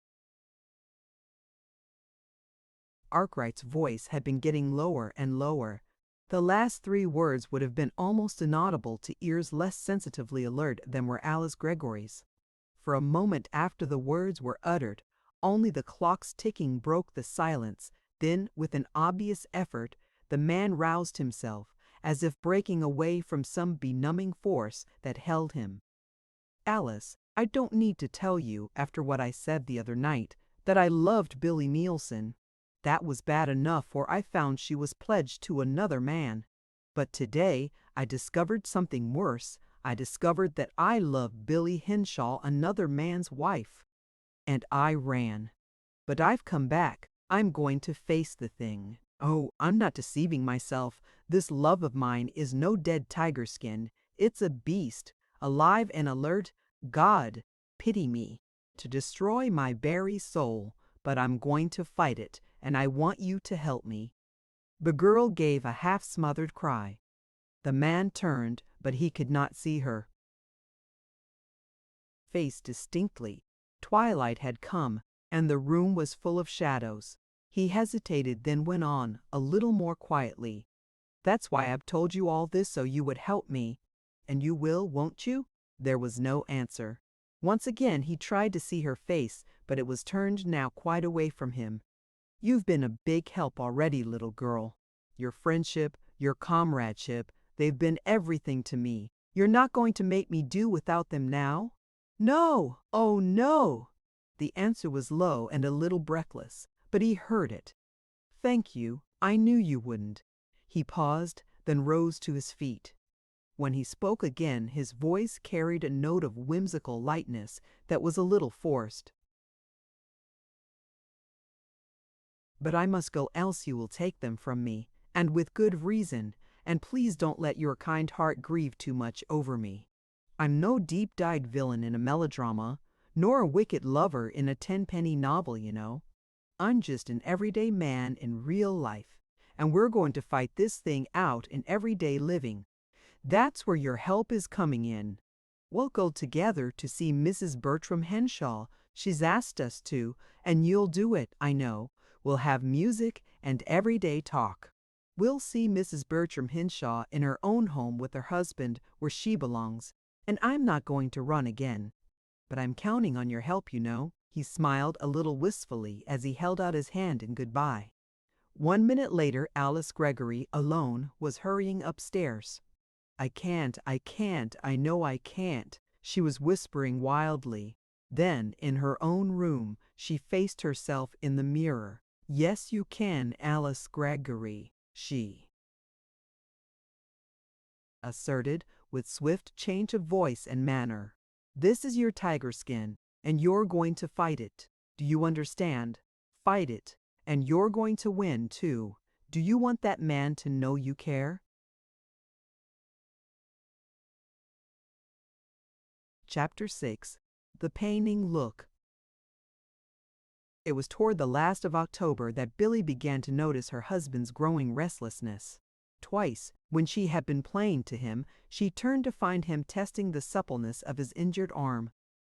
A: Arkwright's voice had been getting lower and lower. The last 3 words would have been almost inaudible to ears less sensitively alert than were Alice Gregory's. For a moment after the words were uttered, only the clock's ticking broke the silence. Then, with an obvious effort, the man roused himself, as if breaking away from some benumbing force that held him. Alice, I don't need to tell you, after what I said the other night, that I loved Billy Nielsen. That was bad enough, for I found she was pledged to another man. But today I discovered something worse. I discovered that I loved Billy Henshaw, another man's wife. And I ran. But I've come back. I'm going to face the thing. Oh, I'm not deceiving myself. This love of mine is no dead tiger skin. It's a beast, alive and alert. God, pity me, to destroy my very soul. But I'm going to fight it, and I want you to help me. The girl gave a half-smothered cry. The man turned, but he could not see her face distinctly. Twilight had come, and the room was full of shadows. He hesitated, then went on, a little more quietly. That's why I've told you all this, so you would help me. And you will, won't you? There was no answer. Once again he tried to see her face, but it was turned now quite away from him. You've been a big help already, little girl. Your friendship, your comradeship, they've been everything to me. You're not going to make me do without them now? No, oh no! The answer was low and a little breathless, but he heard it. Thank you, I knew you wouldn't. He paused, then rose to his feet. When he spoke again, his voice carried a note of whimsical lightness that was a little forced. But I must go, else you will take them from me, and with good reason, and please don't let your kind heart grieve too much over me. I'm no deep-dyed villain in a melodrama, nor a wicked lover in a tenpenny novel, you know. I'm just an everyday man in real life, and we're going to fight this thing out in everyday living. That's where your help is coming in. We'll go together to see Mrs. Bertram Henshaw. She's asked us to, and you'll do it, I know. We'll have music and everyday talk. We'll see Mrs. Bertram Henshaw in her own home with her husband where she belongs, and I'm not going to run again. But I'm counting on your help, you know. He smiled a little wistfully as he held out his hand in goodbye. 1 minute later, Alice Greggory, alone, was hurrying upstairs. I can't, I know I can't, she was whispering wildly. Then, in her own room, she faced herself in the mirror. Yes, you can, Alice Greggory, she asserted with swift change of voice and manner. This is your tiger skin, and you're going to fight it. Do you understand? Fight it, and you're going to win, too. Do you want that man to know you care? Chapter 6. The Paining Look. It was toward the last of October that Billy began to notice her husband's growing restlessness. Twice, when she had been playing to him, she turned to find him testing the suppleness of his injured arm.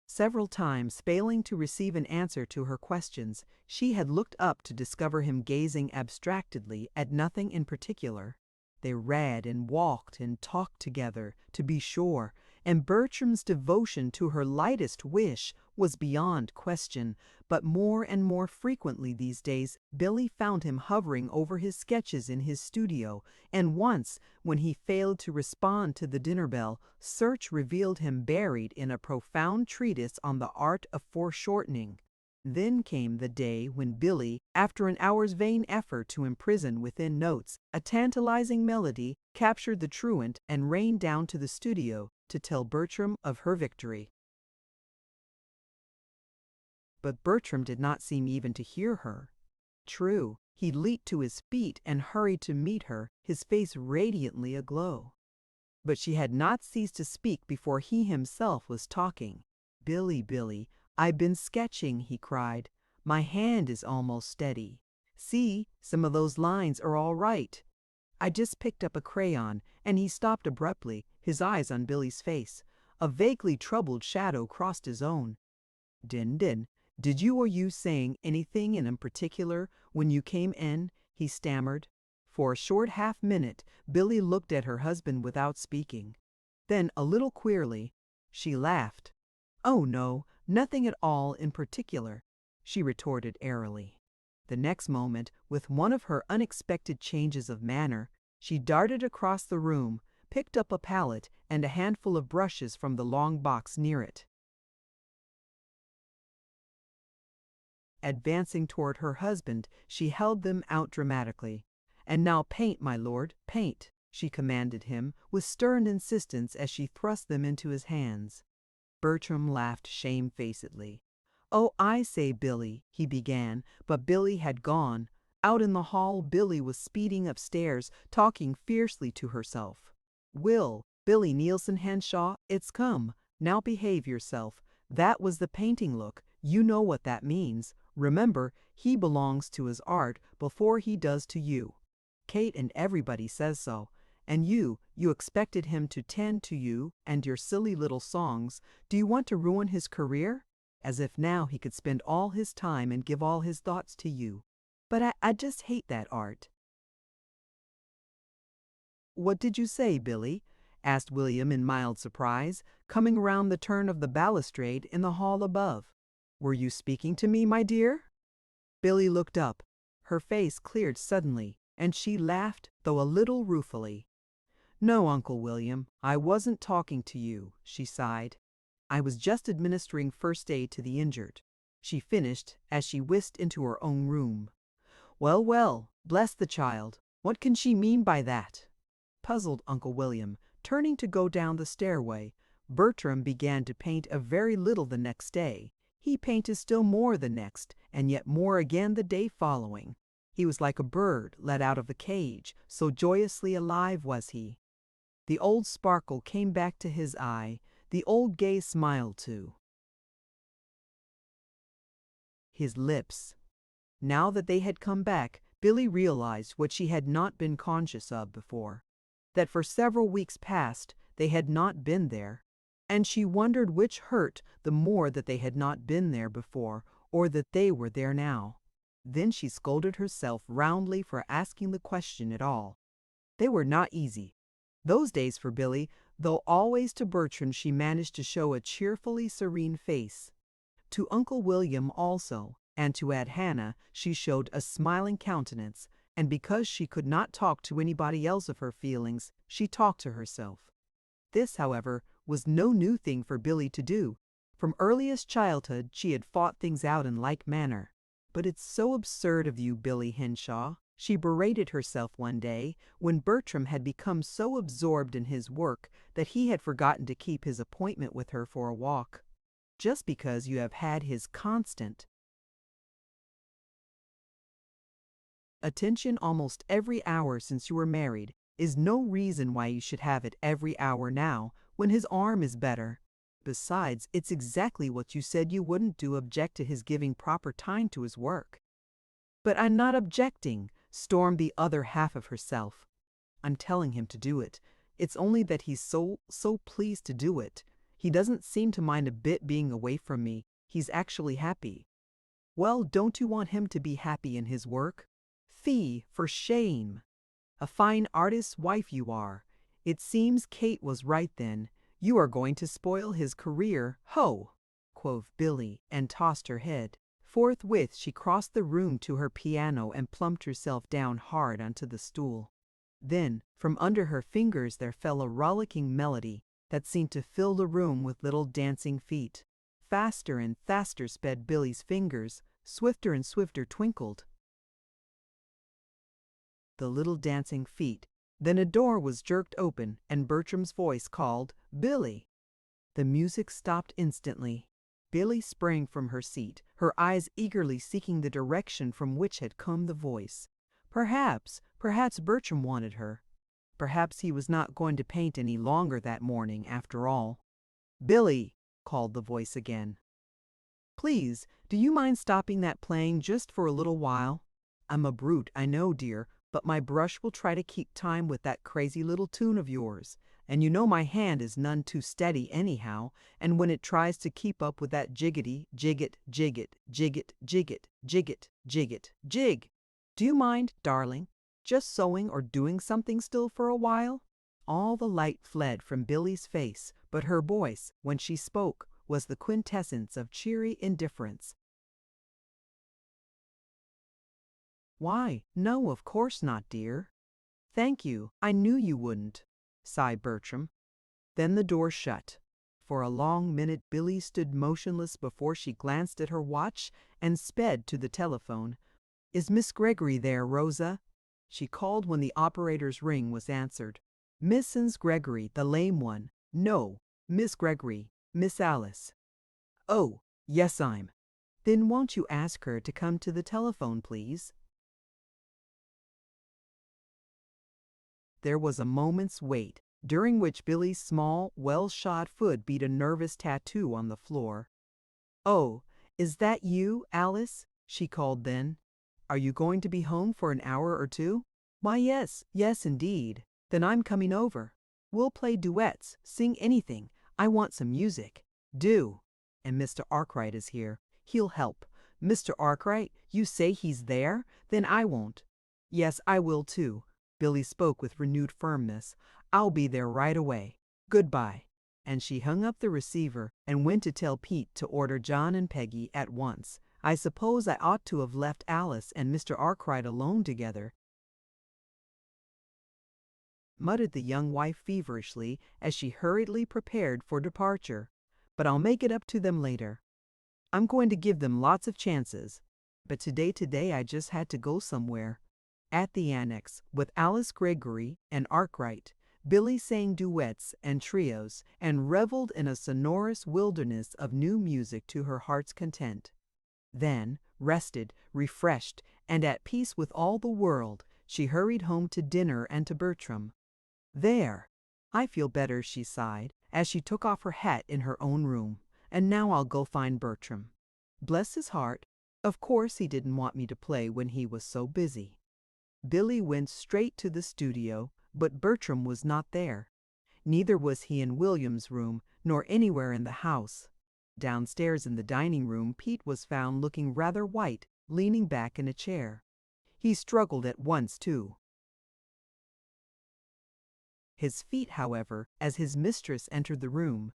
A: Several times, failing to receive an answer to her questions, she had looked up to discover him gazing abstractedly at nothing in particular. They read and walked and talked together, to be sure, and Bertram's devotion to her lightest wish was beyond question, but more and more frequently these days Billy found him hovering over his sketches in his studio, and once, when he failed to respond to the dinner bell, search revealed him buried in a profound treatise on the art of foreshortening. Then came the day when Billy, after an hour's vain effort to imprison within notes a tantalizing melody, captured the truant and rained down to the studio to tell Bertram of her victory. But Bertram did not seem even to hear her. True, he leaped to his feet and hurried to meet her, his face radiantly aglow. But she had not ceased to speak before he himself was talking. Billy, I've been sketching," he cried. "My hand is almost steady. See, some of those lines are all right. I just picked up a crayon," and he stopped abruptly, his eyes on Billy's face. A vaguely troubled shadow crossed his own. Did you or you saying anything in particular when you came in?" he stammered. For a short half-minute, Billy looked at her husband without speaking. Then, a little queerly, she laughed. "Oh, no, nothing at all in particular," she retorted airily. The next moment, with one of her unexpected changes of manner, she darted across the room, picked up a palette and a handful of brushes from the long box near it. Advancing toward her husband, she held them out dramatically. "And now paint, my lord, paint," she commanded him, with stern insistence as she thrust them into his hands. Bertram laughed shamefacedly. "Oh, I say, Billy," he began, but Billy had gone. Out in the hall, Billy was speeding upstairs, talking fiercely to herself. "Will, Billy Nielsen Henshaw, it's come. Now behave yourself. That was the painting look. You know what that means. Remember, he belongs to his art before he does to you. Kate and everybody says so. And you expected him to tend to you and your silly little songs. Do you want to ruin his career? As if now he could spend all his time and give all his thoughts to you. But I just hate that art." "What did you say, Billy?" asked William in mild surprise, coming round the turn of the balustrade in the hall above. "Were you speaking to me, my dear?" Billy looked up. Her face cleared suddenly, and she laughed, though a little ruefully. "No, Uncle William, I wasn't talking to you," she sighed. "I was just administering first aid to the injured," she finished as she whisked into her own room. "Well, well, bless the child. What can she mean by that?" puzzled Uncle William, turning to go down the stairway. Bertram began to paint a very little the next day. He painted still more the next, and yet more again the day following. He was like a bird let out of the cage, so joyously alive was he. The old sparkle came back to his eye, the old gay smile too. His lips. Now that they had come back, Billy realized what she had not been conscious of before, that for several weeks past they had not been there, and she wondered which hurt the more, that they had not been there before or that they were there now. Then she scolded herself roundly for asking the question at all. They were not easy. Those days for Billy, though always to Bertram she managed to show a cheerfully serene face. To Uncle William also, and to Aunt Hannah, she showed a smiling countenance, and because she could not talk to anybody else of her feelings, she talked to herself. This, however, was no new thing for Billy to do. From earliest childhood she had fought things out in like manner. "But it's so absurd of you, Billy Henshaw," she berated herself one day, when Bertram had become so absorbed in his work that he had forgotten to keep his appointment with her for a walk. "Just because you have had his constant attention almost every hour since you were married is no reason why you should have it every hour now, when his arm is better. Besides, it's exactly what you said you wouldn't do, object to his giving proper time to his work." "But I'm not objecting," stormed the other half of herself. "I'm telling him to do it. It's only that he's so pleased to do it. He doesn't seem to mind a bit being away from me. He's actually happy." "Well, don't you want him to be happy in his work?" "Fie, for shame! A fine artist's wife you are. It seems Kate was right then. You are going to spoil his career, ho!" quoth Billy, and tossed her head. Forthwith she crossed the room to her piano and plumped herself down hard onto the stool. Then, from under her fingers there fell a rollicking melody that seemed to fill the room with little dancing feet. Faster and faster sped Billy's fingers, swifter and swifter twinkled the little dancing feet. Then a door was jerked open, and Bertram's voice called, "Billy!" The music stopped instantly. Billy sprang from her seat, her eyes eagerly seeking the direction from which had come the voice. Perhaps Bertram wanted her. Perhaps he was not going to paint any longer that morning, after all. "Billy!" called the voice again. "Please, do you mind stopping that playing just for a little while? I'm a brute, I know, dear, but my brush will try to keep time with that crazy little tune of yours. And you know my hand is none too steady anyhow, and when it tries to keep up with that jiggity, jigget, jigget, jigget, jigget, jigget, jigget, jig. Do you mind, darling, just sewing or doing something still for a while?" All the light fled from Billy's face, but her voice, when she spoke, was the quintessence of cheery indifference. "Why, no, of course not, dear." "Thank you, I knew you wouldn't," sighed Bertram. Then the door shut. For a long minute Billy stood motionless before she glanced at her watch and sped to the telephone. "Is Miss Gregory there, Rosa?" she called when the operator's ring was answered. "Mrs. Gregory, the lame one. No, Miss Gregory, Miss Alice." "Oh, yes, I'm." "Then won't you ask her to come to the telephone, please?" There was a moment's wait, during which Billy's small, well-shod foot beat a nervous tattoo on the floor. "Oh, is that you, Alice?" she called then. "Are you going to be home for an hour or two?" "Why, yes, yes, indeed." "Then I'm coming over. We'll play duets, sing anything. I want some music." "Do." "And Mr. Arkwright is here. He'll help." "Mr. Arkwright? You say he's there? Then I won't." "Yes, I will too." Billy spoke with renewed firmness. "I'll be there right away. Goodbye." And she hung up the receiver and went to tell Pete to order John and Peggy at once. "I suppose I ought to have left Alice and Mr. Arkwright alone together," muttered the young wife feverishly as she hurriedly prepared for departure. "But I'll make it up to them later. I'm going to give them lots of chances. But today I just had to go somewhere." At the annex, with Alice Gregory and Arkwright, Billy sang duets and trios and reveled in a sonorous wilderness of new music to her heart's content. Then, rested, refreshed, and at peace with all the world, she hurried home to dinner and to Bertram. "There, I feel better," she sighed, as she took off her hat in her own room. "And now I'll go find Bertram. Bless his heart, of course he didn't want me to play when he was so busy." Billy went straight to the studio, but Bertram was not there. Neither was he in William's room, nor anywhere in the house. Downstairs in the dining room, Pete was found looking rather white, leaning back in a chair. He struggled at once, too. His feet, however, as his mistress entered the room.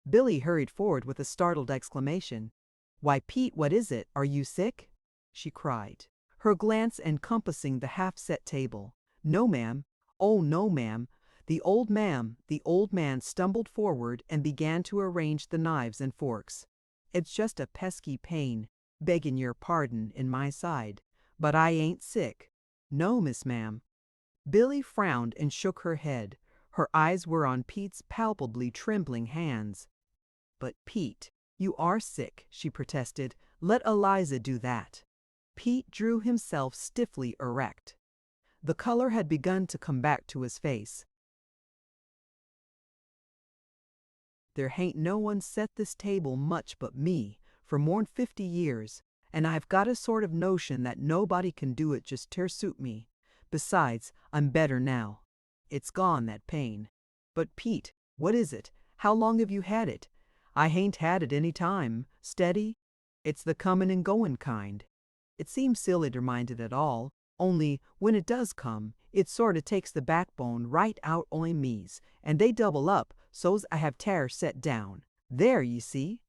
A: Billy hurried forward with a startled exclamation. "Why, Pete, what is it? Are you sick?" she cried, her glance encompassing the half-set table. "No, ma'am. Oh, no, ma'am." The old man stumbled forward and began to arrange the knives and forks. "It's just a pesky pain, beggin' your pardon, in my side. But I ain't sick. No, Miss Ma'am." Billy frowned and shook her head. Her eyes were on Pete's palpably trembling hands. "But, Pete, you are sick," she protested. "Let Eliza do that." Pete drew himself stiffly erect. The color had begun to come back to his face. "There hain't no one set this table much but me for more'n 50 years, and I've got a sort of notion that nobody can do it just ter suit me. Besides, I'm better now. It's gone, that pain." "But, Pete, what is it? How long have you had it?" "I hain't had it any time. Steady. It's the comin' and goin' kind. It seems silly to mind it at all, only when it does come, it sort of takes the backbone right out o' me's, and they double up so's I have ter set down. There, ye see.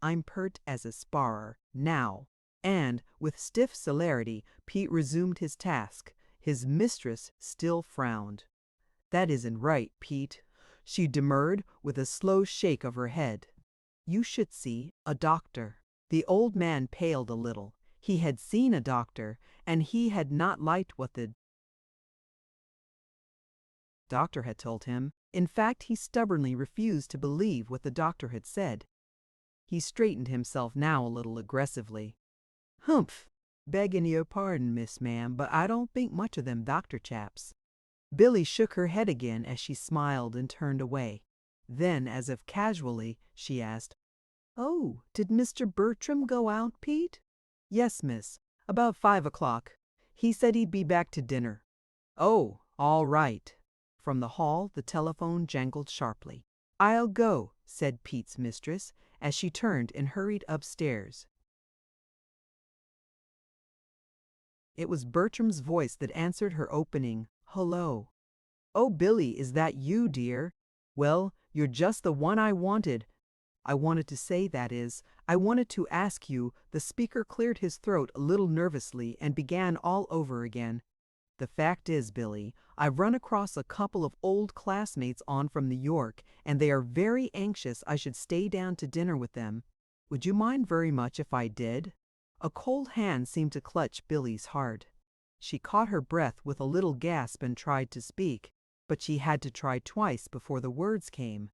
A: I'm pert as a sparrer, now." And, with stiff celerity, Pete resumed his task. His mistress still frowned. "That isn't right, Pete," she demurred with a slow shake of her head. "You should see a doctor." The old man paled a little. He had seen a doctor, and he had not liked what the doctor had told him. In fact, he stubbornly refused to believe what the doctor had said. He straightened himself now a little aggressively. "Humph! Beggin' your pardon, Miss Ma'am, but I don't think much of them doctor chaps." Billy shook her head again as she smiled and turned away. Then, as if casually, she asked, "Oh, did Mr. Bertram go out, Pete?" "Yes, miss. About 5 o'clock. He said he'd be back to dinner." "Oh, all right." From the hall the telephone jangled sharply. "I'll go," said Pete's mistress, as she turned and hurried upstairs. It was Bertram's voice that answered her opening hello. "Oh, Billy, is that you, dear? Well, you're just the one I wanted. I wanted to say, that is, I wanted to ask you." The speaker cleared his throat a little nervously and began all over again. The fact is, Billy, I've run across a couple of old classmates on from New York, and they are very anxious I should stay down to dinner with them. Would you mind very much if I did?" A cold hand seemed to clutch Billy's heart. She caught her breath with a little gasp and tried to speak, but she had to try twice before the words came.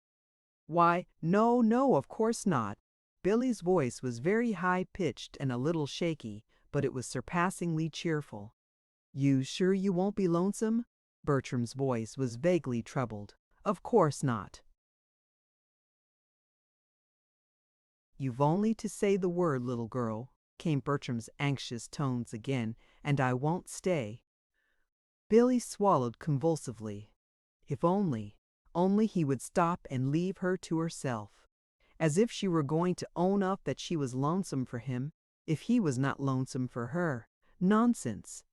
A: "Why, no, no, of course not." Billy's voice was very high-pitched and a little shaky, but it was surpassingly cheerful. "You sure you won't be lonesome?" Bertram's voice was vaguely troubled. "Of course not." "You've only to say the word, little girl," came Bertram's anxious tones again, "and I won't stay." Billy swallowed convulsively. If only he would stop and leave her to herself. As if she were going to own up that she was lonesome for him, if he was not lonesome for her. Nonsense.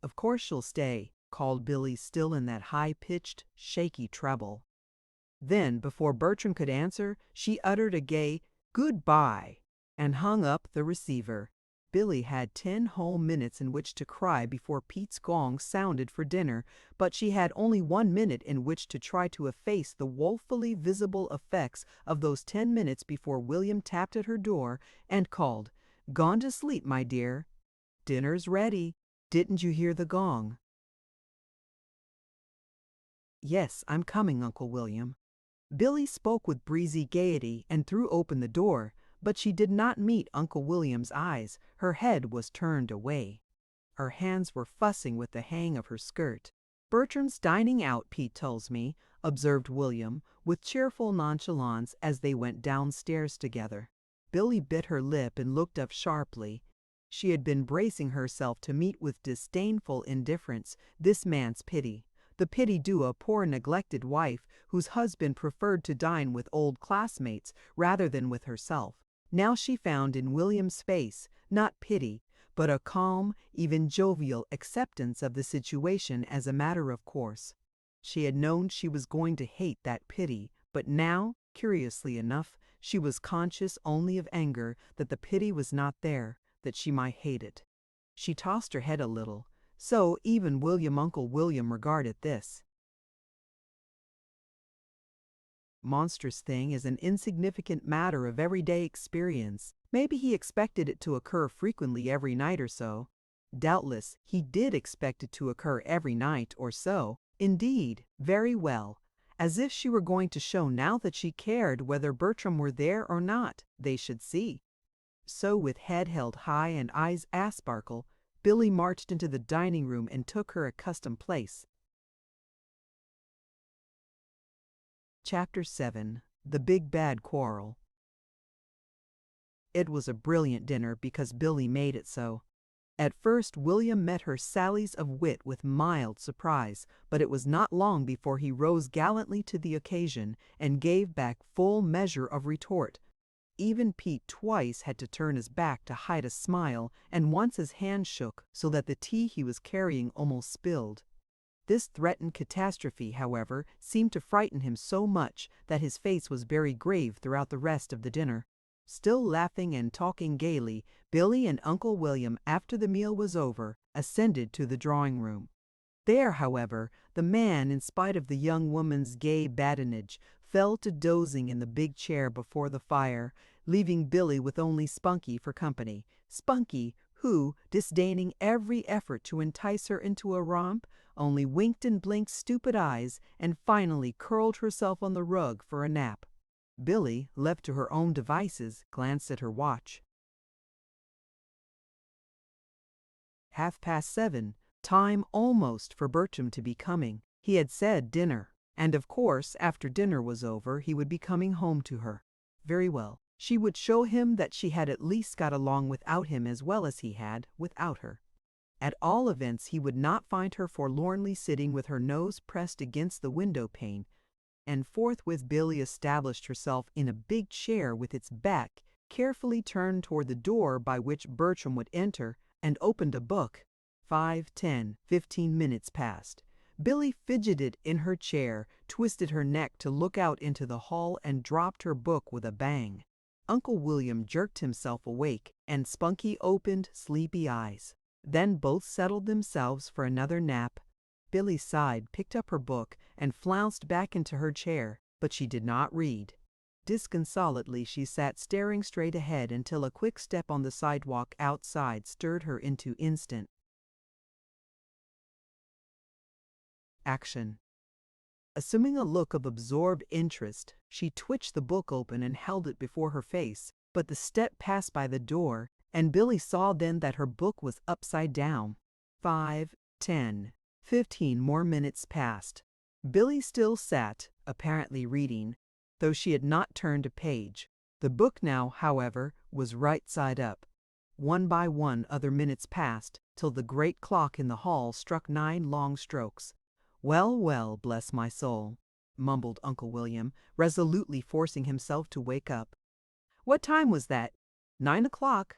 A: "Of course she'll stay," called Billy, still in that high-pitched, shaky treble. Then, before Bertram could answer, she uttered a gay "Goodbye" and hung up the receiver. Billy had 10 whole minutes in which to cry before Pete's gong sounded for dinner, but she had only 1 minute in which to try to efface the woefully visible effects of those 10 minutes before William tapped at her door and called, "Gone to sleep, my dear? Dinner's ready. Didn't you hear the gong?" "Yes, I'm coming, Uncle William." Billy spoke with breezy gaiety and threw open the door, but she did not meet Uncle William's eyes. Her head was turned away. Her hands were fussing with the hang of her skirt. "Bertram's dining out, Pete tells me," observed William, with cheerful nonchalance as they went downstairs together. Billy bit her lip and looked up sharply. She had been bracing herself to meet with disdainful indifference this man's pity, the pity due a poor neglected wife whose husband preferred to dine with old classmates rather than with herself. Now she found in William's face, not pity, but a calm, even jovial acceptance of the situation as a matter of course. She had known she was going to hate that pity, but now, curiously enough, she was conscious only of anger that the pity was not there, that she might hate it. She tossed her head a little. So even Uncle William regarded this monstrous thing as an insignificant matter of everyday experience. Maybe he expected it to occur frequently every night or so. Doubtless, he did expect it to occur every night or so. Indeed, very well. As if she were going to show now that she cared whether Bertram were there or not. They should see. So with head held high and eyes asparkle, Billy marched into the dining room and took her accustomed place. Chapter 7. The Big Bad Quarrel. It was a brilliant dinner because Billy made it so. At first William met her sallies of wit with mild surprise, but it was not long before he rose gallantly to the occasion and gave back full measure of retort. Even Pete twice had to turn his back to hide a smile, and once his hand shook so that the tea he was carrying almost spilled. This threatened catastrophe, however, seemed to frighten him so much that his face was very grave throughout the rest of the dinner. Still laughing and talking gaily, Billy and Uncle William, after the meal was over, ascended to the drawing-room. There, however, the man, in spite of the young woman's gay badinage, fell to dozing in the big chair before the fire, leaving Billy with only Spunky for company. Spunky, who, disdaining every effort to entice her into a romp, only winked and blinked stupid eyes and finally curled herself on the rug for a nap. Billy, left to her own devices, glanced at her watch. 7:30. Time almost for Bertram to be coming. He had said dinner, and of course after dinner was over he would be coming home to her. Very well. She would show him that she had at least got along without him as well as he had without her. At all events he would not find her forlornly sitting with her nose pressed against the window pane, and forthwith Billy established herself in a big chair with its back carefully turned toward the door by which Bertram would enter, and opened a book. 5, 10, 15 minutes passed. Billy fidgeted in her chair, twisted her neck to look out into the hall, and dropped her book with a bang. Uncle William jerked himself awake, and Spunky opened sleepy eyes. Then both settled themselves for another nap. Billy sighed, picked up her book, and flounced back into her chair, but she did not read. Disconsolately, she sat staring straight ahead until a quick step on the sidewalk outside stirred her into instant action. Assuming a look of absorbed interest, she twitched the book open and held it before her face, but the step passed by the door, and Billy saw then that her book was upside down. 5, 10, 15 more minutes passed. Billy still sat, apparently reading, though she had not turned a page. The book now, however, was right side up. One by one other minutes passed, till the great clock in the hall struck 9 long strokes. "Well, well, bless my soul," mumbled Uncle William, resolutely forcing himself to wake up. "What time was that?" 9 o'clock.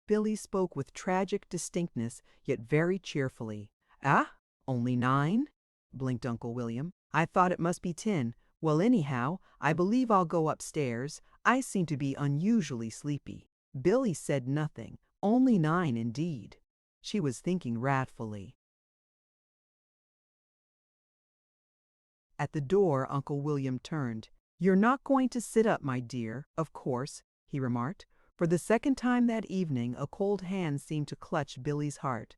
A: Billy spoke with tragic distinctness, yet very cheerfully. "Ah, only 9?" blinked Uncle William. "I thought it must be 10. Well, anyhow, I believe I'll go upstairs. I seem to be unusually sleepy." Billy said nothing. Only 9 indeed. She was thinking wrathfully. At the door, Uncle William turned. "You're not going to sit up, my dear, of course," he remarked. For the second time that evening, a cold hand seemed to clutch Billy's heart.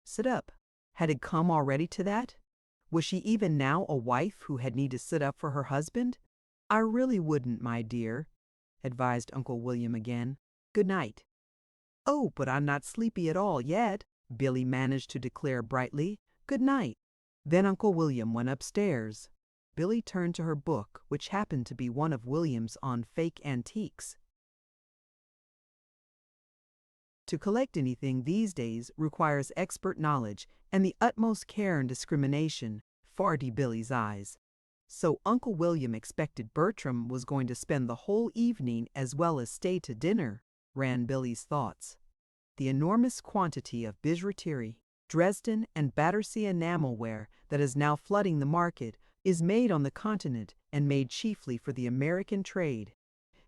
A: Sit up? Had it come already to that? Was she even now a wife who had need to sit up for her husband? "I really wouldn't, my dear," advised Uncle William again. "Good night." "Oh, but I'm not sleepy at all yet," Billy managed to declare brightly. "Good night." Then Uncle William went upstairs. Billy turned to her book, which happened to be one of William's on fake antiques. To collect anything these days requires expert knowledge and the utmost care and discrimination, farty Billy's eyes. So Uncle William expected Bertram was going to spend the whole evening as well as stay to dinner, ran Billy's thoughts. The enormous quantity of bijouterie, Dresden and Battersea enamelware that is now flooding the market is made on the continent and made chiefly for the American trade,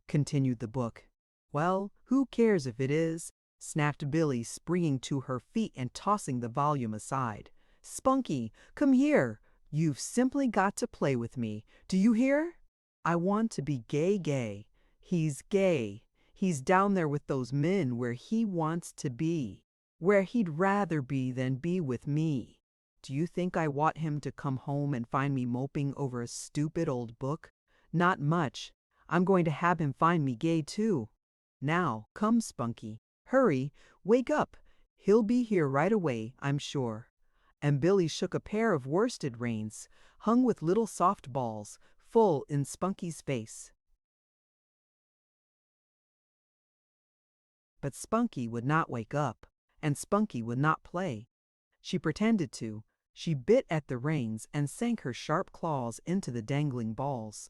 A: continued the book. "Well, who cares if it is?" snapped Billy, springing to her feet and tossing the volume aside. "Spunky, come here. You've simply got to play with me. Do you hear? I want to be gay. He's gay. He's down there with those men where he wants to be, where he'd rather be than be with me. Do you think I want him to come home and find me moping over a stupid old book? Not much. I'm going to have him find me gay too. Now, come, Spunky. Hurry, wake up. He'll be here right away, I'm sure." And Billy shook a pair of worsted reins, hung with little soft balls, full in Spunky's face. But Spunky would not wake up, and Spunky would not play. She pretended to. She bit at the reins and sank her sharp claws into the dangling balls.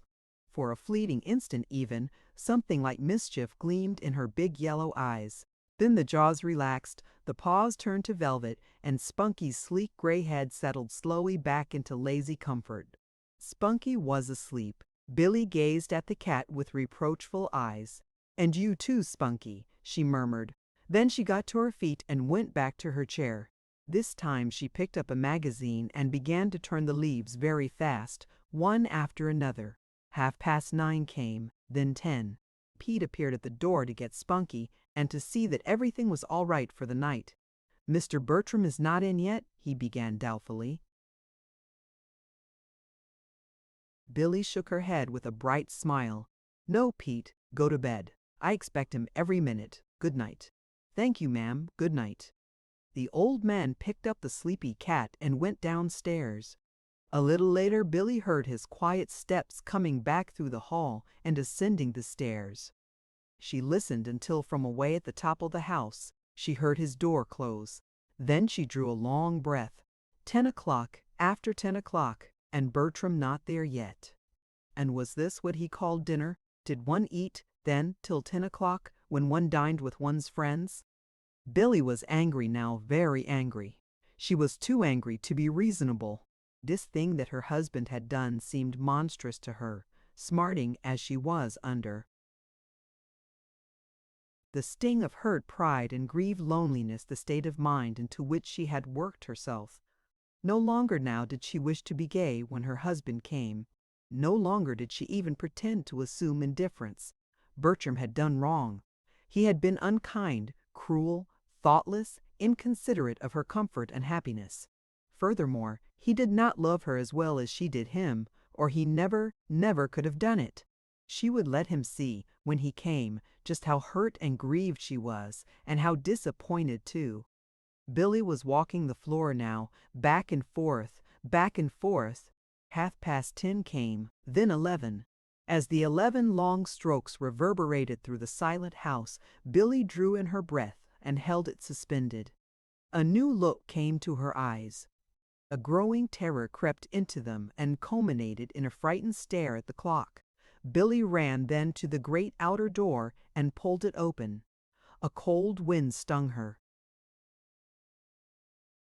A: For a fleeting instant even, something like mischief gleamed in her big yellow eyes. Then the jaws relaxed, the paws turned to velvet, and Spunky's sleek gray head settled slowly back into lazy comfort. Spunky was asleep. Billy gazed at the cat with reproachful eyes. "And you too, Spunky," she murmured. Then she got to her feet and went back to her chair. This time she picked up a magazine and began to turn the leaves very fast, one after another. 9:30 came, then 10. Pete appeared at the door to get Spunky and to see that everything was all right for the night. "Mr. Bertram is not in yet?" he began doubtfully. Billy shook her head with a bright smile. "No, Pete, go to bed. I expect him every minute. Good night." "Thank you, ma'am. Good night." The old man picked up the sleepy cat and went downstairs. A little later Billy heard his quiet steps coming back through the hall and ascending the stairs. She listened until from away at the top of the house she heard his door close. Then she drew a long breath. 10 o'clock, after 10 o'clock, and Bertram not there yet. And was this what he called dinner? Did one eat, then, till 10 o'clock, when one dined with one's friends? Billy was angry now, very angry. She was too angry to be reasonable. This thing that her husband had done seemed monstrous to her, smarting as she was under. The sting of hurt pride and grieved loneliness, the state of mind into which she had worked herself. No longer now did she wish to be gay when her husband came. No longer did she even pretend to assume indifference. Bertram had done wrong. He had been unkind, cruel, thoughtless, inconsiderate of her comfort and happiness. Furthermore, he did not love her as well as she did him, or he never, never could have done it. She would let him see, when he came, just how hurt and grieved she was, and how disappointed too. Billy was walking the floor now, back and forth, back and forth. 10:30 came, then 11. As the 11 long strokes reverberated through the silent house, Billy drew in her breath and held it suspended. A new look came to her eyes. A growing terror crept into them and culminated in a frightened stare at the clock. Billy ran then to the great outer door and pulled it open. A cold wind stung her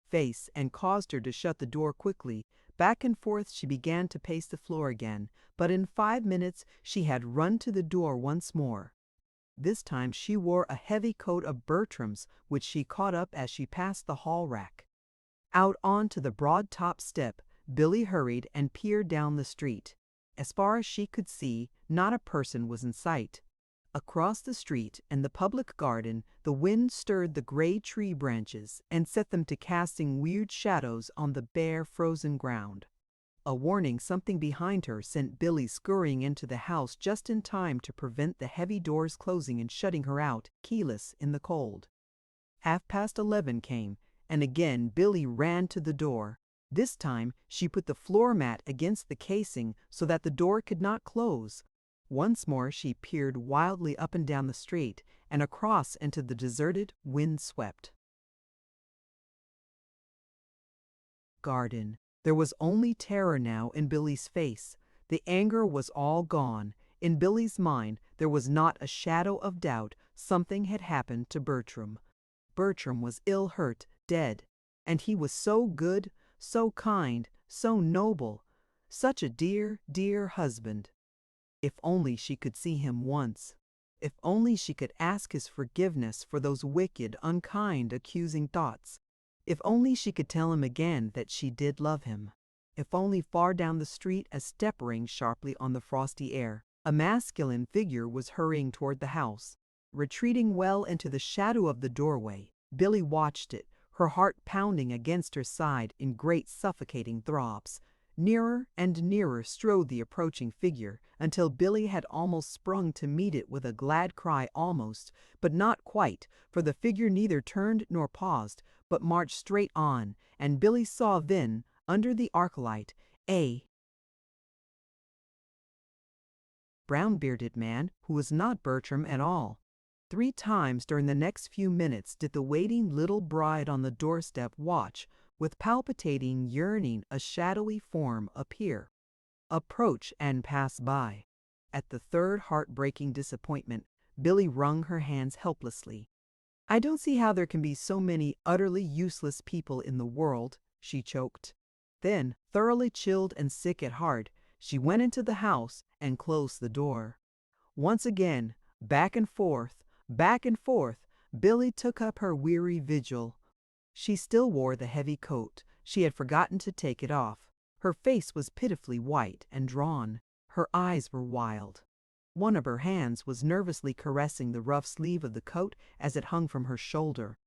A: face and caused her to shut the door quickly. Back and forth she began to pace the floor again, but in 5 minutes she had run to the door once more. This time she wore a heavy coat of Bertram's, which she caught up as she passed the hall rack. Out onto the broad top step, Billy hurried and peered down the street. As far as she could see, not a person was in sight. Across the street and the public garden, the wind stirred the gray tree branches and set them to casting weird shadows on the bare, frozen ground. A warning something behind her sent Billy scurrying into the house just in time to prevent the heavy doors closing and shutting her out, keyless, in the cold. 11:30 came, and again Billy ran to the door. This time she put the floor mat against the casing so that the door could not close. Once more she peered wildly up and down the street and across into the deserted, wind-swept garden. There was only terror now in Billy's face. The anger was all gone. In Billy's mind there was not a shadow of doubt something had happened to Bertram. Bertram was ill hurt, dead, and he was so good, so kind, so noble, such a dear, dear husband. If only she could see him once. If only she could ask his forgiveness for those wicked, unkind, accusing thoughts. If only she could tell him again that she did love him. If only far down the street, a step rang sharply on the frosty air. A masculine figure was hurrying toward the house. Retreating well into the shadow of the doorway, Billy watched it, her heart pounding against her side in great suffocating throbs. Nearer and nearer strode the approaching figure, until Billy had almost sprung to meet it with a glad cry, almost, but not quite, for the figure neither turned nor paused, but marched straight on, and Billy saw then, under the arc light, a brown-bearded man who was not Bertram at all. 3 times during the next few minutes did the waiting little bride on the doorstep watch, with palpitating yearning, a shadowy form appear, approach, and pass by. At the third heartbreaking disappointment, Billy wrung her hands helplessly. "I don't see how there can be so many utterly useless people in the world," she choked. Then, thoroughly chilled and sick at heart, she went into the house and closed the door. Once again, back and forth, Billy took up her weary vigil. She still wore the heavy coat. She had forgotten to take it off. Her face was pitifully white and drawn. Her eyes were wild. One of her hands was nervously caressing the rough sleeve of the coat as it hung from her shoulder.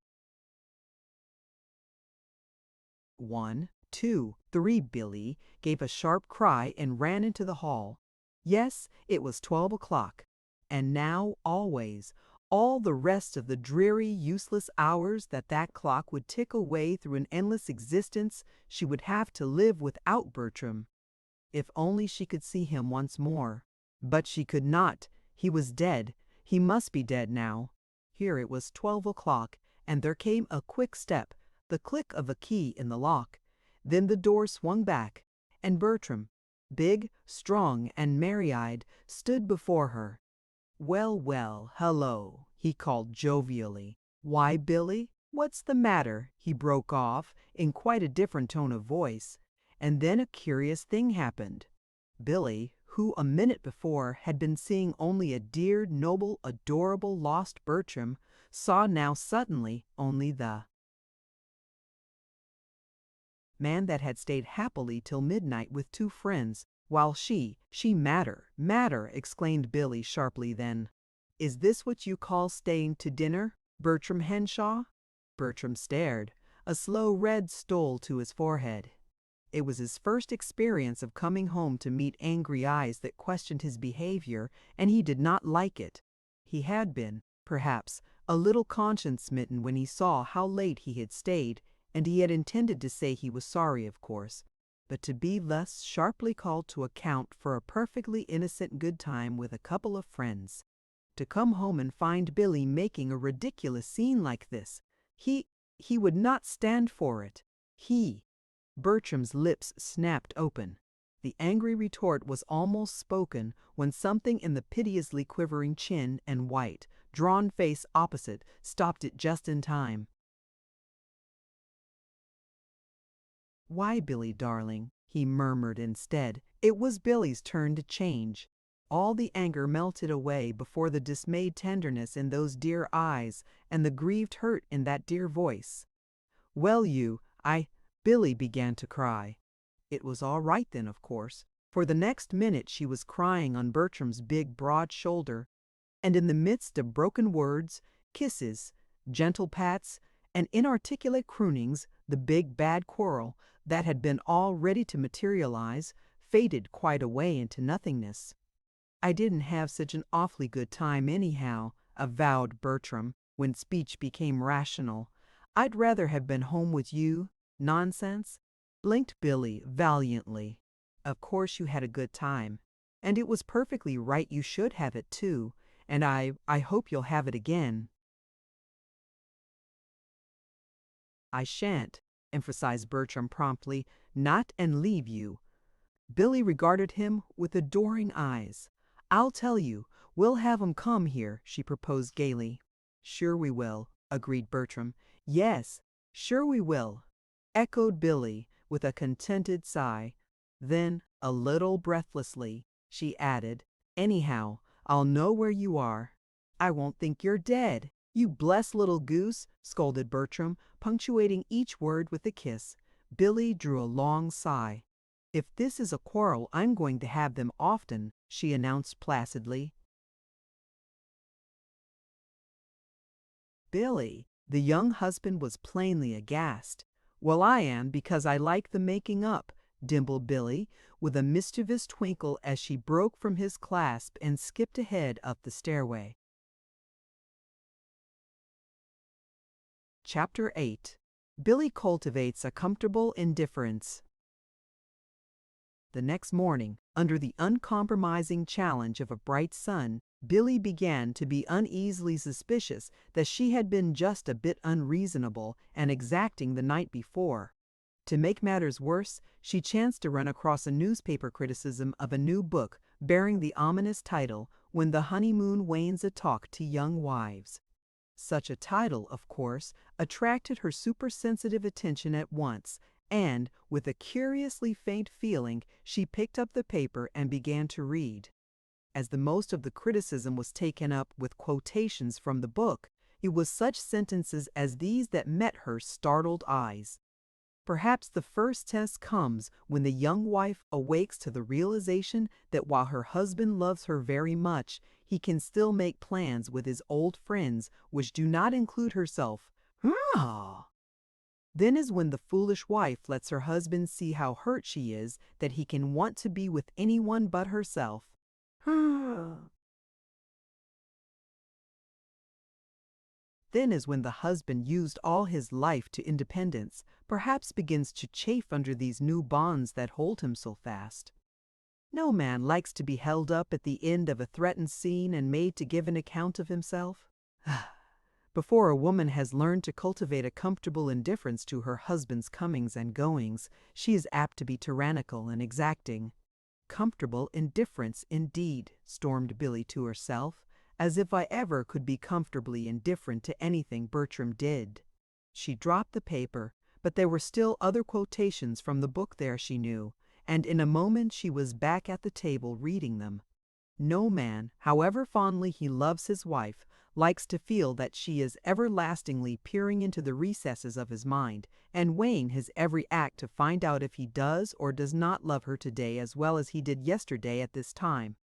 A: 1, 2, 3, Billy gave a sharp cry and ran into the hall. Yes, it was 12 o'clock. And now, always, all the rest of the dreary, useless hours that clock would tick away through an endless existence, she would have to live without Bertram. If only she could see him once more. But she could not. He was dead. He must be dead now. Here it was 12 o'clock, and there came a quick step, the click of a key in the lock. Then the door swung back, and Bertram, big, strong, and merry-eyed, stood before her. "Well, well, hello," he called jovially. "Why, Billy, what's the matter?" he broke off, in quite a different tone of voice. And then a curious thing happened. Billy, who a minute before had been seeing only a dear, noble, adorable lost Bertram, saw now suddenly only the man that had stayed happily till midnight with two friends, while she matter, exclaimed Billy sharply then. Is this what you call staying to dinner, Bertram Henshaw? Bertram stared. A slow red stole to his forehead. It was his first experience of coming home to meet angry eyes that questioned his behavior, and he did not like it. He had been, perhaps, a little conscience-smitten when he saw how late he had stayed, and he had intended to say he was sorry, of course. But to be thus sharply called to account for a perfectly innocent good time with a couple of friends, to come home and find Billy making a ridiculous scene like this, he would not stand for it. Bertram's lips snapped open. The angry retort was almost spoken when something in the piteously quivering chin and white, drawn face opposite stopped it just in time. "Why, Billy, darling," he murmured instead. It was Billy's turn to change. All the anger melted away before the dismayed tenderness in those dear eyes and the grieved hurt in that dear voice. "Well, Billy began to cry. It was all right then, of course, for the next minute she was crying on Bertram's big, broad shoulder, and in the midst of broken words, kisses, gentle pats, and inarticulate croonings, the big, bad quarrel that had been all ready to materialize faded quite away into nothingness. "I didn't have such an awfully good time anyhow," avowed Bertram, when speech became rational. "I'd rather have been home with you." "Nonsense," blinked Billy valiantly. "Of course you had a good time, and it was perfectly right you should have it too, and I hope you'll have it again." "I shan't," emphasized Bertram promptly, "not and leave you." Billy regarded him with adoring eyes. "I'll tell you, we'll have 'em come here," she proposed gaily. "Sure we will," agreed Bertram. "Yes, sure we will," echoed Billy with a contented sigh. Then, a little breathlessly, she added, "Anyhow, I'll know where you are." "I won't think you're dead, you blessed little goose," scolded Bertram, punctuating each word with a kiss. Billy drew a long sigh. "If this is a quarrel, I'm going to have them often," she announced placidly. "Billy," the young husband was plainly aghast. "Well, I am, because I like the making up," dimpled Billy, with a mischievous twinkle as she broke from his clasp and skipped ahead up the stairway. Chapter 8. Billy cultivates a comfortable indifference. The next morning, under the uncompromising challenge of a bright sun, Billy began to be uneasily suspicious that she had been just a bit unreasonable and exacting the night before. To make matters worse, she chanced to run across a newspaper criticism of a new book bearing the ominous title, "When the Honeymoon Wanes a Talk to Young Wives." Such a title, of course, attracted her supersensitive attention at once, and, with a curiously faint feeling, she picked up the paper and began to read. As the most of the criticism was taken up with quotations from the book, it was such sentences as these that met her startled eyes. Perhaps the first test comes when the young wife awakes to the realization that while her husband loves her very much, he can still make plans with his old friends which do not include herself. Then is when the foolish wife lets her husband see how hurt she is that he can want to be with anyone but herself. Then is when the husband, used all his life to independence, perhaps begins to chafe under these new bonds that hold him so fast. No man likes to be held up at the end of a threatened scene and made to give an account of himself. Before a woman has learned to cultivate a comfortable indifference to her husband's comings and goings, she is apt to be tyrannical and exacting. "Comfortable indifference, indeed," stormed Billy to herself, "as if I ever could be comfortably indifferent to anything Bertram did." She dropped the paper, but there were still other quotations from the book there, she knew, and in a moment she was back at the table reading them. No man, however fondly he loves his wife, likes to feel that she is everlastingly peering into the recesses of his mind and weighing his every act to find out if he does or does not love her today as well as he did yesterday at this time.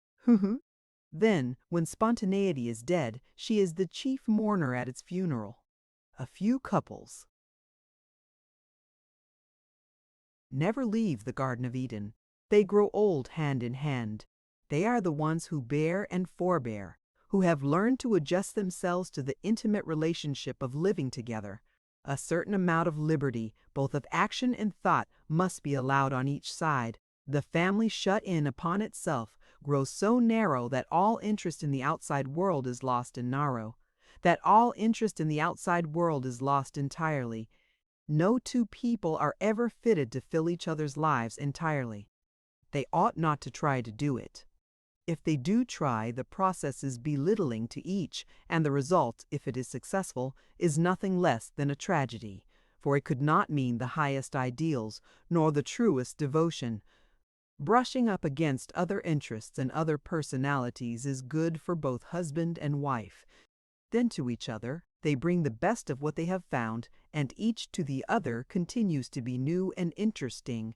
A: Then, when spontaneity is dead, she is the chief mourner at its funeral. A few couples never leave the Garden of Eden. They grow old hand in hand. They are the ones who bear and forbear, who have learned to adjust themselves to the intimate relationship of living together. A certain amount of liberty, both of action and thought, must be allowed on each side. The family shut in upon itself grows so narrow that all interest in the outside world is lost and narrow, that all interest in the outside world is lost entirely. No two people are ever fitted to fill each other's lives entirely. They ought not to try to do it. If they do try, the process is belittling to each, and the result, if it is successful, is nothing less than a tragedy, for it could not mean the highest ideals, nor the truest devotion. Brushing up against other interests and other personalities is good for both husband and wife. Then to each other they bring the best of what they have found, and each to the other continues to be new and interesting.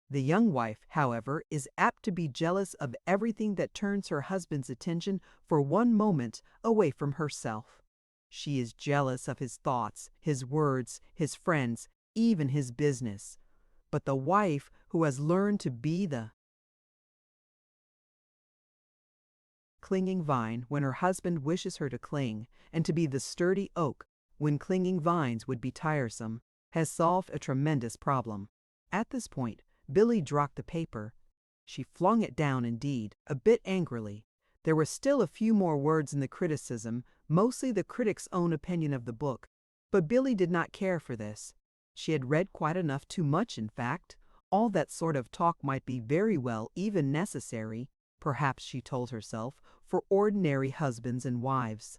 A: The young wife, however, is apt to be jealous of everything that turns her husband's attention for one moment away from herself. She is jealous of his thoughts, his words, his friends, even his business. But the wife who has learned to be the clinging vine when her husband wishes her to cling, and to be the sturdy oak when clinging vines would be tiresome, has solved a tremendous problem. At this point, Billy dropped the paper. She flung it down indeed, a bit angrily. There were still a few more words in the criticism, mostly the critic's own opinion of the book, but Billy did not care for this. She had read quite enough, too much in fact. All that sort of talk might be very well, even necessary, perhaps, she told herself, for ordinary husbands and wives.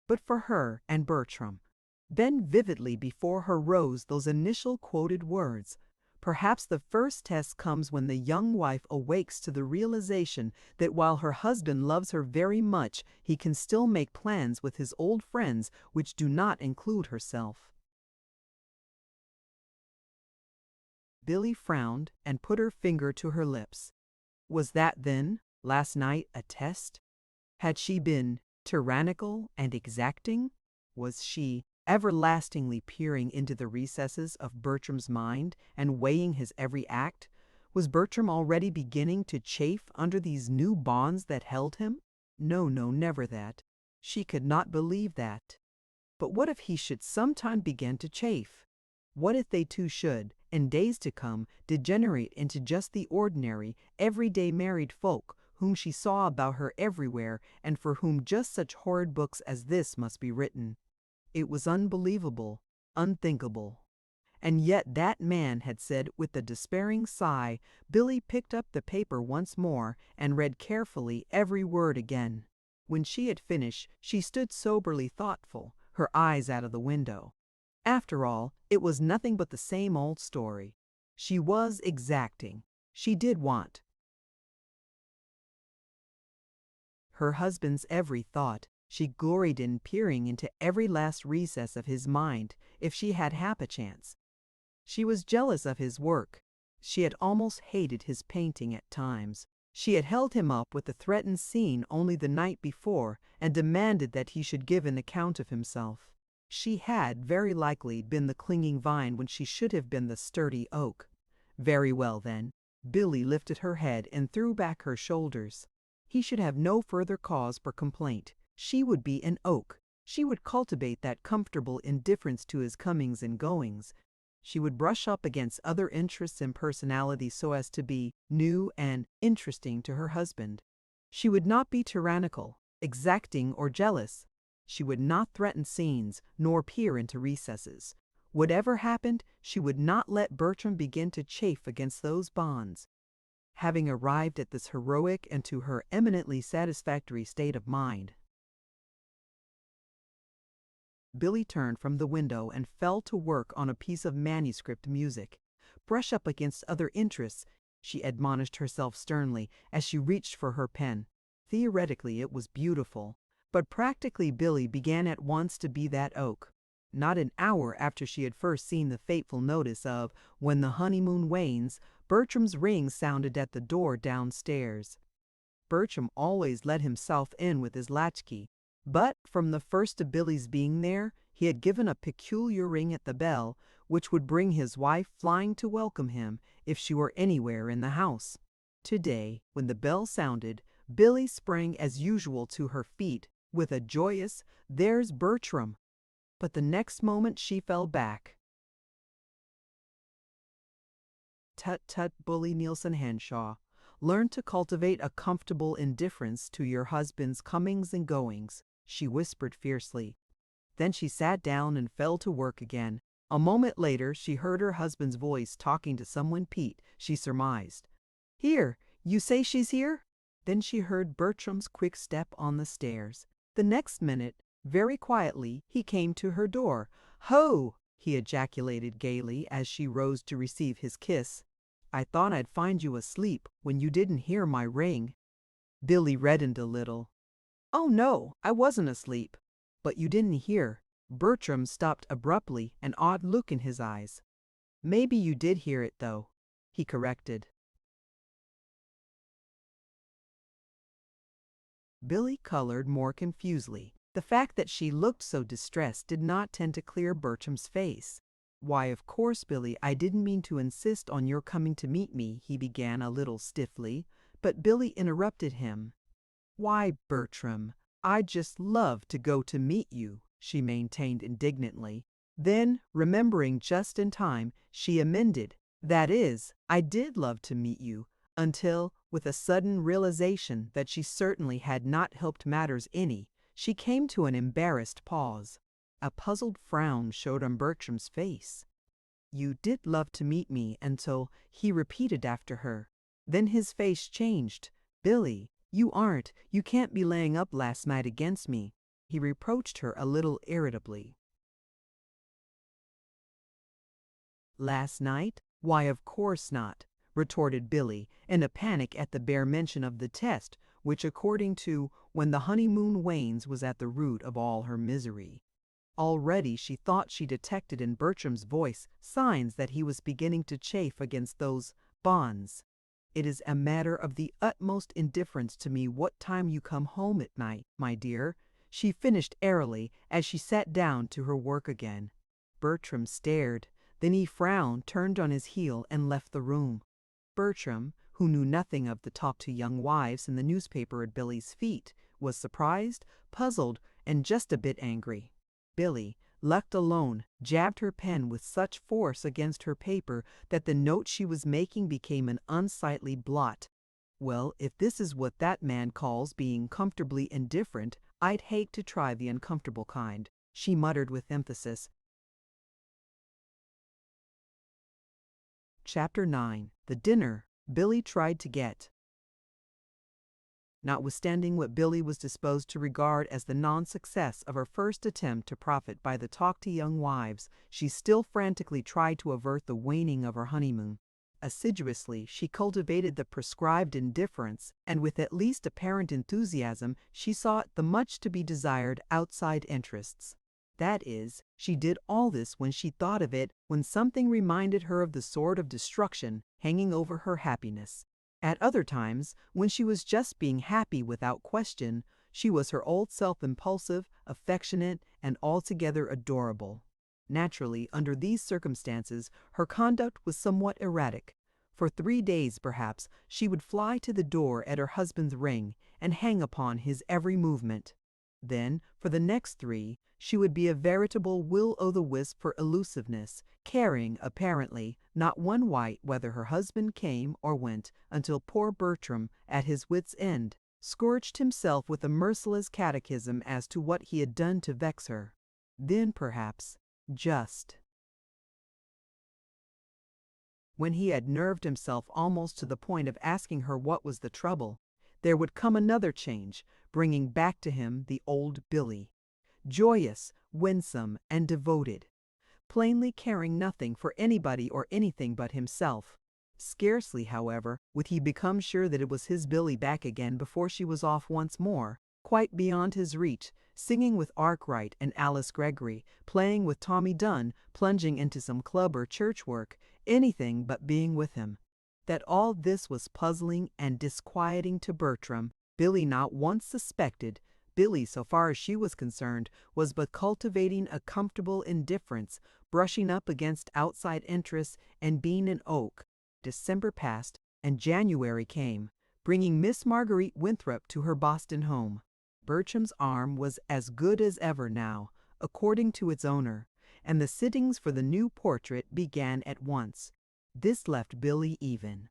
A: But for her and Bertram. Then vividly before her rose those initial quoted words. Perhaps the first test comes when the young wife awakes to the realization that while her husband loves her very much, he can still make plans with his old friends which do not include herself. Billy frowned and put her finger to her lips. Was that then, last night, a test? Had she been tyrannical and exacting? Was she everlastingly peering into the recesses of Bertram's mind and weighing his every act? Was Bertram already beginning to chafe under these new bonds that held him? No, never that. She could not believe that. But what if he should sometime begin to chafe? What if they two should, in days to come, degenerate into just the ordinary, everyday married folk whom she saw about her everywhere and for whom just such horrid books as this must be written? It was unbelievable, unthinkable. And yet that man had said with a despairing sigh. Billy picked up the paper once more and read carefully every word again. When she had finished, she stood soberly thoughtful, her eyes out of the window. After all, it was nothing but the same old story. She was exacting. She did want her husband's every thought. She gloried in peering into every last recess of his mind if she had a chance. She was jealous of his work. She had almost hated his painting at times. She had held him up with the threatened scene only the night before and demanded that he should give an account of himself. She had, very likely, been the clinging vine when she should have been the sturdy oak. Very well, then. Billy lifted her head and threw back her shoulders. He should have no further cause for complaint. She would be an oak. She would cultivate that comfortable indifference to his comings and goings. She would brush up against other interests and personalities so as to be new and interesting to her husband. She would not be tyrannical, exacting, or jealous. She would not threaten scenes, nor peer into recesses. Whatever happened, she would not let Bertram begin to chafe against those bonds. Having arrived at this heroic and to her eminently satisfactory state of mind, Billy turned from the window and fell to work on a piece of manuscript music. Brush up against other interests. she admonished herself sternly as she reached for her pen. Theoretically, it was beautiful, but practically Billy began at once to be that oak. Not an hour after she had first seen the fateful notice of "When the Honeymoon Wanes," Bertram's ring sounded at the door downstairs. Bertram always let himself in with his latchkey, but from the first of Billy's being there, he had given a peculiar ring at the bell, which would bring his wife flying to welcome him if she were anywhere in the house. Today, when the bell sounded, Billy sprang as usual to her feet with a joyous, "There's Bertram!" But the next moment she fell back. "Tut, tut, Bully Nielsen Henshaw. Learn to cultivate a comfortable indifference to your husband's comings and goings," she whispered fiercely. Then she sat down and fell to work again. A moment later she heard her husband's voice talking to someone she surmised. "Here, you say she's here?" Then she heard Bertram's quick step on the stairs. The next minute, very quietly, he came to her door. "Ho!" he ejaculated gaily as she rose to receive his kiss. "I thought I'd find you asleep when you didn't hear my ring." Billy reddened a little. "Oh no, I wasn't asleep." "But you didn't hear." Bertram stopped abruptly, an odd look in his eyes. "Maybe you did hear it, though," he corrected. Billy colored more confusedly. The fact that she looked so distressed did not tend to clear Bertram's face. "Why, of course, Billy, I didn't mean to insist on your coming to meet me," he began a little stiffly, but Billy interrupted him. "Why, Bertram, I'd just love to go to meet you," she maintained indignantly. Then, remembering just in time, she amended, "That is, I did love to meet you," until, with a sudden realization that she certainly had not helped matters any, she came to an embarrassed pause. A puzzled frown showed on Bertram's face. "You did love to meet me until," he repeated after her. Then his face changed. "Billy, you can't be laying up last night against me," he reproached her a little irritably. "Last night? Why, of course not," retorted Billy, in a panic at the bare mention of the test, which, according to "When the Honeymoon Wanes," was at the root of all her misery. Already she thought she detected in Bertram's voice signs that he was beginning to chafe against those bonds. "It is a matter of the utmost indifference to me what time you come home at night, my dear," she finished airily as she sat down to her work again. Bertram stared. Then he frowned, turned on his heel, and left the room. Bertram, who knew nothing of the "Talk to Young Wives" in the newspaper at Billy's feet, was surprised, puzzled, and just a bit angry. Billy, left alone, jabbed her pen with such force against her paper that the note she was making became an unsightly blot. "Well, if this is what that man calls being comfortably indifferent, I'd hate to try the uncomfortable kind," she muttered with emphasis. Chapter 9. The Dinner Billy Tried to Get. Notwithstanding what Billy was disposed to regard as the non-success of her first attempt to profit by the Talk to Young Wives, she still frantically tried to avert the waning of her honeymoon. Assiduously, she cultivated the prescribed indifference, and with at least apparent enthusiasm, she sought the much to be desired outside interests. That is, she did all this when she thought of it, when something reminded her of the sword of destruction hanging over her happiness. At other times, when she was just being happy without question, she was her old self, impulsive, affectionate, and altogether adorable. Naturally, under these circumstances, her conduct was somewhat erratic. For 3 days, perhaps, she would fly to the door at her husband's ring and hang upon his every movement. Then, for the next 3, she would be a veritable will-o'-the-wisp for elusiveness, caring, apparently, not one whit whether her husband came or went, until poor Bertram, at his wits' end, scourged himself with a merciless catechism as to what he had done to vex her. Then, perhaps, just when he had nerved himself almost to the point of asking her what was the trouble, there would come another change, bringing back to him the old Billy, joyous, winsome, and devoted, plainly caring nothing for anybody or anything but himself. Scarcely, however, would he become sure that it was his Billy back again before she was off once more, quite beyond his reach, singing with Arkwright and Alice Gregory, playing with Tommy Dunn, plunging into some club or church work, anything but being with him. That all this was puzzling and disquieting to Bertram, Billy not once suspected. Billy, so far as she was concerned, was but cultivating a comfortable indifference, brushing up against outside interests and being an oak. December passed, and January came, bringing Miss Marguerite Winthrop to her Boston home. Bertram's arm was as good as ever now, according to its owner, and the sittings for the new portrait began at once. This left Billy even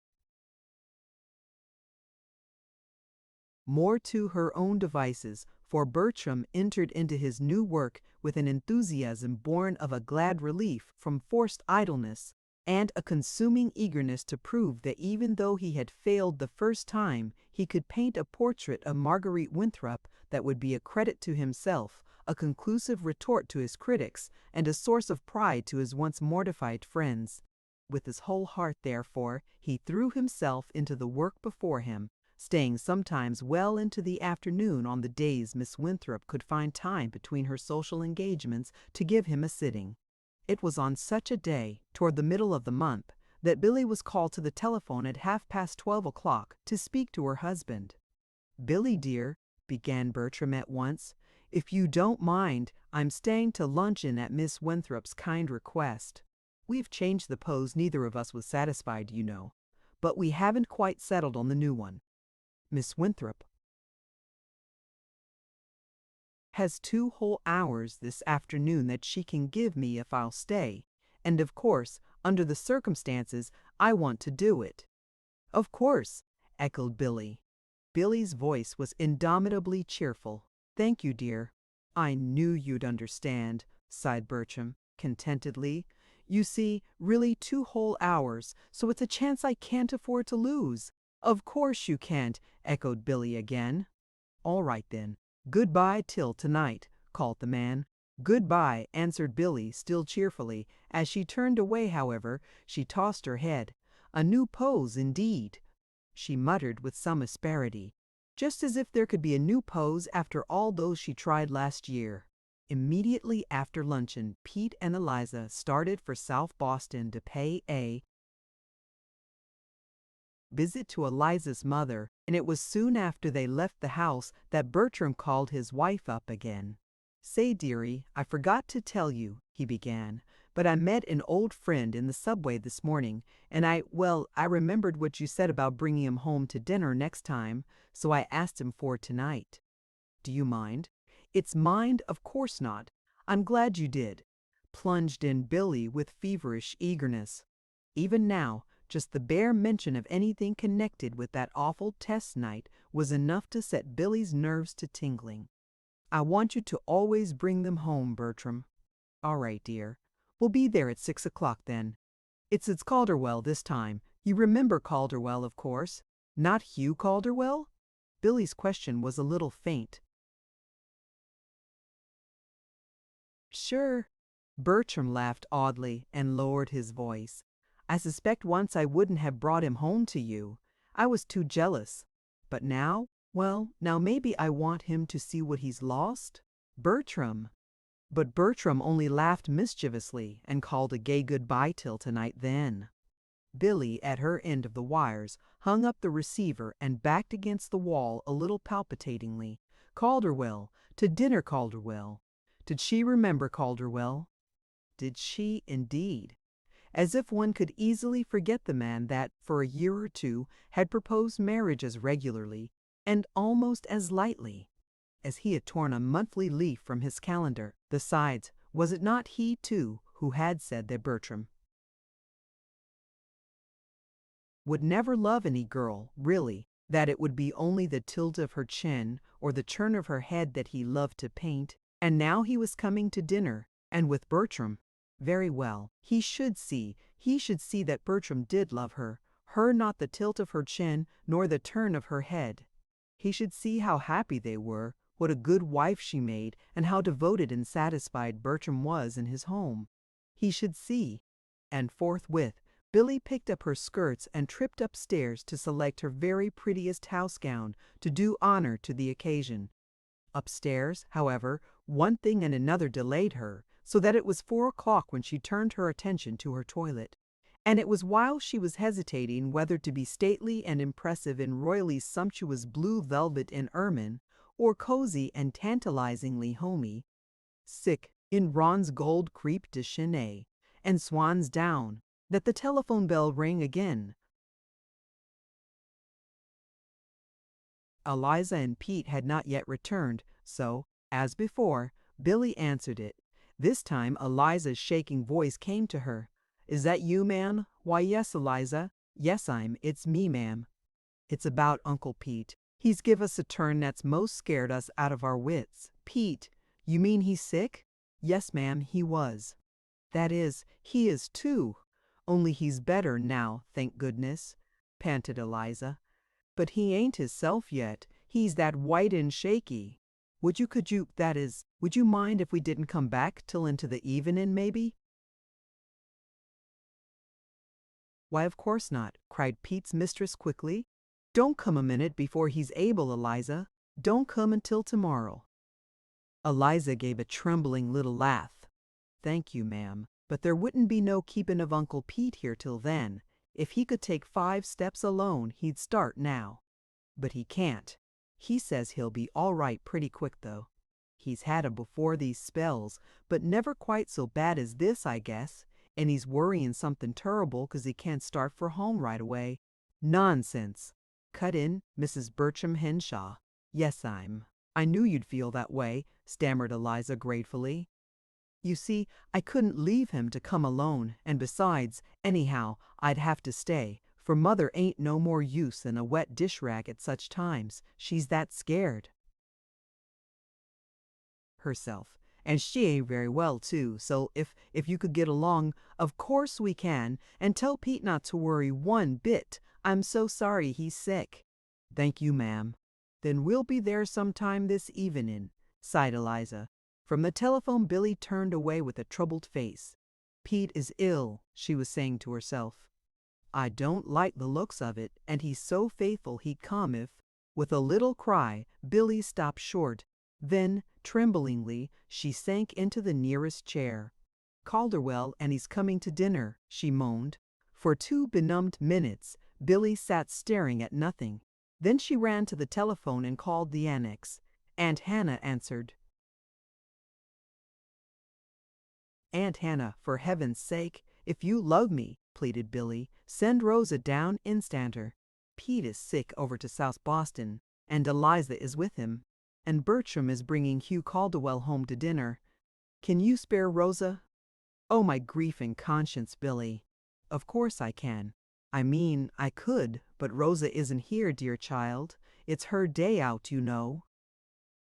A: more to her own devices, for Bertram entered into his new work with an enthusiasm born of a glad relief from forced idleness, and a consuming eagerness to prove that even though he had failed the first time, he could paint a portrait of Marguerite Winthrop that would be a credit to himself, a conclusive retort to his critics, and a source of pride to his once mortified friends. With his whole heart, therefore, he threw himself into the work before him, staying sometimes well into the afternoon on the days Miss Winthrop could find time between her social engagements to give him a sitting. It was on such a day, toward the middle of the month, that Billy was called to the telephone at 12:30 to speak to her husband. "Billy, dear," began Bertram at once, "if you don't mind, I'm staying to luncheon at Miss Winthrop's kind request. We've changed the pose neither of us was satisfied, you know, but we haven't quite settled on the new one. Miss Winthrop has 2 whole hours this afternoon that she can give me if I'll stay, and of course, under the circumstances, I want to do it." "Of course," echoed Billy. Billy's voice was indomitably cheerful. "Thank you, dear." "I knew you'd understand," sighed Bertram, contentedly. "You see, really 2 whole hours, so it's a chance I can't afford to lose." "Of course you can't," echoed Billy again. "All right, then. Goodbye till tonight," called the man. "Goodbye," answered Billy, still cheerfully. As she turned away, however, she tossed her head. "A new pose, indeed," she muttered with some asperity. "Just as if there could be a new pose after all those she tried last year." Immediately after luncheon, Pete and Eliza started for South Boston to pay a visit to Eliza's mother, and it was soon after they left the house that Bertram called his wife up again. "Say, dearie, I forgot to tell you," he began, "but I met an old friend in the subway this morning, and I remembered what you said about bringing him home to dinner next time, so I asked him for tonight. Do you mind?" "It's mind, of course not. I'm glad you did," plunged in Billy with feverish eagerness. Even now, just the bare mention of anything connected with that awful test night was enough to set Billy's nerves to tingling. "I want you to always bring them home, Bertram." "All right, dear. We'll be there at 6:00 then. It's at Calderwell this time. You remember Calderwell, of course. Not Hugh Calderwell?" Billy's question was a little faint. "Sure." Bertram laughed oddly and lowered his voice. "I suspect once I wouldn't have brought him home to you. I was too jealous. But now, now maybe I want him to see what he's lost." "Bertram." But Bertram only laughed mischievously and called a gay goodbye till tonight then. Billy, at her end of the wires, hung up the receiver and backed against the wall a little palpitatingly. Calderwell, to dinner Calderwell. Did she remember Calderwell? Did she, indeed? As if one could easily forget the man that, for a year or two, had proposed marriage as regularly, and almost as lightly, as he had torn a monthly leaf from his calendar. Besides, was it not he, too, who had said that Bertram would never love any girl, really, that it would be only the tilt of her chin or the turn of her head that he loved to paint? And now he was coming to dinner, and with Bertram. Very well, he should see that Bertram did love her, not the tilt of her chin nor the turn of her head. He should see how happy they were, what a good wife she made, and how devoted and satisfied Bertram was in his home. He should see, and forthwith Billy picked up her skirts and tripped upstairs to select her very prettiest house gown to do honor to the occasion. Upstairs, however, one thing and another delayed her, so that it was 4 o'clock when she turned her attention to her toilet. And it was while she was hesitating whether to be stately and impressive in royally sumptuous blue velvet and ermine, or cozy and tantalizingly homey, in bronze gold crepe de Chine and swan's down, that the telephone bell rang again. Eliza and Pete had not yet returned, so, as before, Billy answered it. This time Eliza's shaking voice came to her. "Is that you, ma'am?" "Why, yes, Eliza. Yes, it's me, ma'am." "It's about Uncle Pete. He's give us a turn that's most scared us out of our wits." "Pete, you mean he's sick?" "Yes, ma'am, he was." "That is, he is too. Only he's better now, thank goodness," panted Eliza. "But he ain't hisself yet. He's that white and shaky. Would you mind if we didn't come back till into the evenin', maybe?" "Why, of course not," cried Pete's mistress quickly. "Don't come a minute before he's able, Eliza. Don't come until tomorrow." Eliza gave a trembling little laugh. "Thank you, ma'am, but there wouldn't be no keepin' of Uncle Pete here till then. If he could take 5 steps alone, he'd start now. But he can't. He says he'll be all right pretty quick, though. He's had 'em before these spells, but never quite so bad as this, I guess, and he's worryin' something turrible 'cause he can't start for home right away." "Nonsense!" cut in Mrs. Bertram Henshaw. "Yes, I knew you'd feel that way," stammered Eliza gratefully. "You see, I couldn't leave him to come alone, and besides, anyhow, I'd have to stay, for Mother ain't no more use than a wet dish rag at such times. She's that scared herself, and she ain't very well too, so if you could get along, of course we can, and tell Pete not to worry one bit. I'm so sorry he's sick." "Thank you, ma'am. Then we'll be there sometime this evenin'," sighed Eliza. From the telephone Billy turned away with a troubled face. "Pete is ill," she was saying to herself. "I don't like the looks of it, and he's so faithful he'd come if—" With a little cry, Billy stopped short. Then, tremblingly, she sank into the nearest chair. "Calderwell, and he's coming to dinner," she moaned. For 2 benumbed minutes, Billy sat staring at nothing. Then she ran to the telephone and called the annex. Aunt Hannah answered. "Aunt Hannah, for heaven's sake, if you love me," pleaded Billy, "send Rosa down instanter. Pete is sick over to South Boston, and Eliza is with him, and Bertram is bringing Hugh Calderwell home to dinner. Can you spare Rosa?" "Oh, my grief and conscience, Billy. Of course I can. I could, but Rosa isn't here, dear child. It's her day out, you know."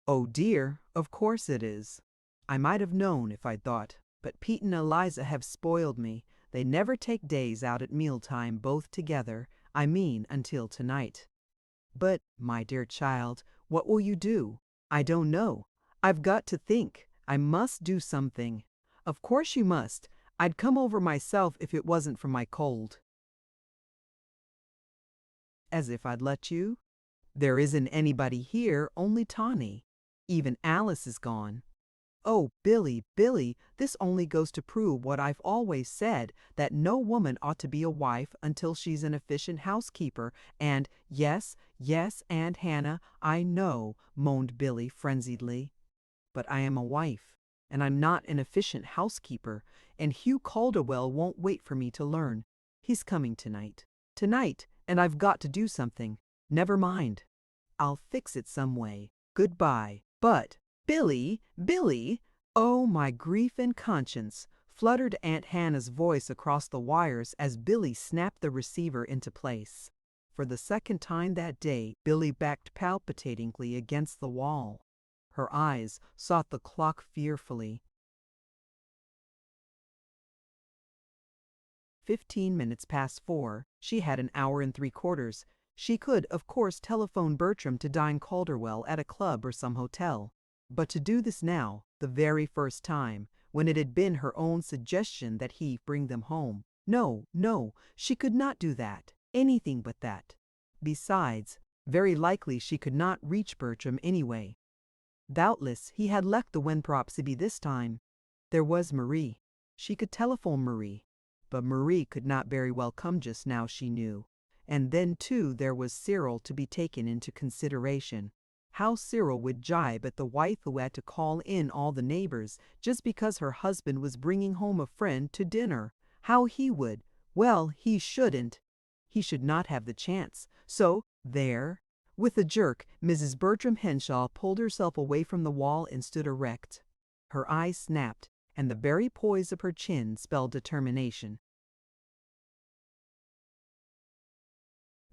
A: "Oh dear, of course it is. I might have known if I'd thought, but Pete and Eliza have spoiled me. They never take days out at mealtime both together, until tonight." "But, my dear child, what will you do?" "I don't know. I've got to think. I must do something." "Of course you must. I'd come over myself if it wasn't for my cold." "As if I'd let you? There isn't anybody here, only Tawny. Even Alice is gone." "Oh, Billy, Billy, this only goes to prove what I've always said, that no woman ought to be a wife until she's an efficient housekeeper, and—" Yes, Aunt Hannah, I know," moaned Billy frenziedly. "But I am a wife, and I'm not an efficient housekeeper, and Hugh Calderwell won't wait for me to learn. He's coming tonight. Tonight, and I've got to do something. Never mind. I'll fix it some way. Goodbye." "But, Billy, Billy!" "Oh, my grief and conscience!" fluttered Aunt Hannah's voice across the wires as Billy snapped the receiver into place. For the second time that day, Billy backed palpitatingly against the wall. Her eyes sought the clock fearfully. 15 minutes past 4. She had an hour and 3/4. She could, of course, telephone Bertram to dine Calderwell at a club or some hotel. But to do this now, the very first time, when it had been her own suggestion that he bring them home, No, no, she could not do that. Anything but that. Besides, very likely she could not reach Bertram anyway. Doubtless he had left the Winthrop City this time. There was Marie. She could telephone Marie. But Marie could not very well come just now, she knew. And then, too, there was Cyril to be taken into consideration. How Cyril would jibe at the wife who had to call in all the neighbors just because her husband was bringing home a friend to dinner. How he would. Well, he shouldn't. He should not have the chance. So, there. With a jerk, Mrs. Bertram Henshaw pulled herself away from the wall and stood erect. Her eyes snapped, and the very poise of her chin spelled determination.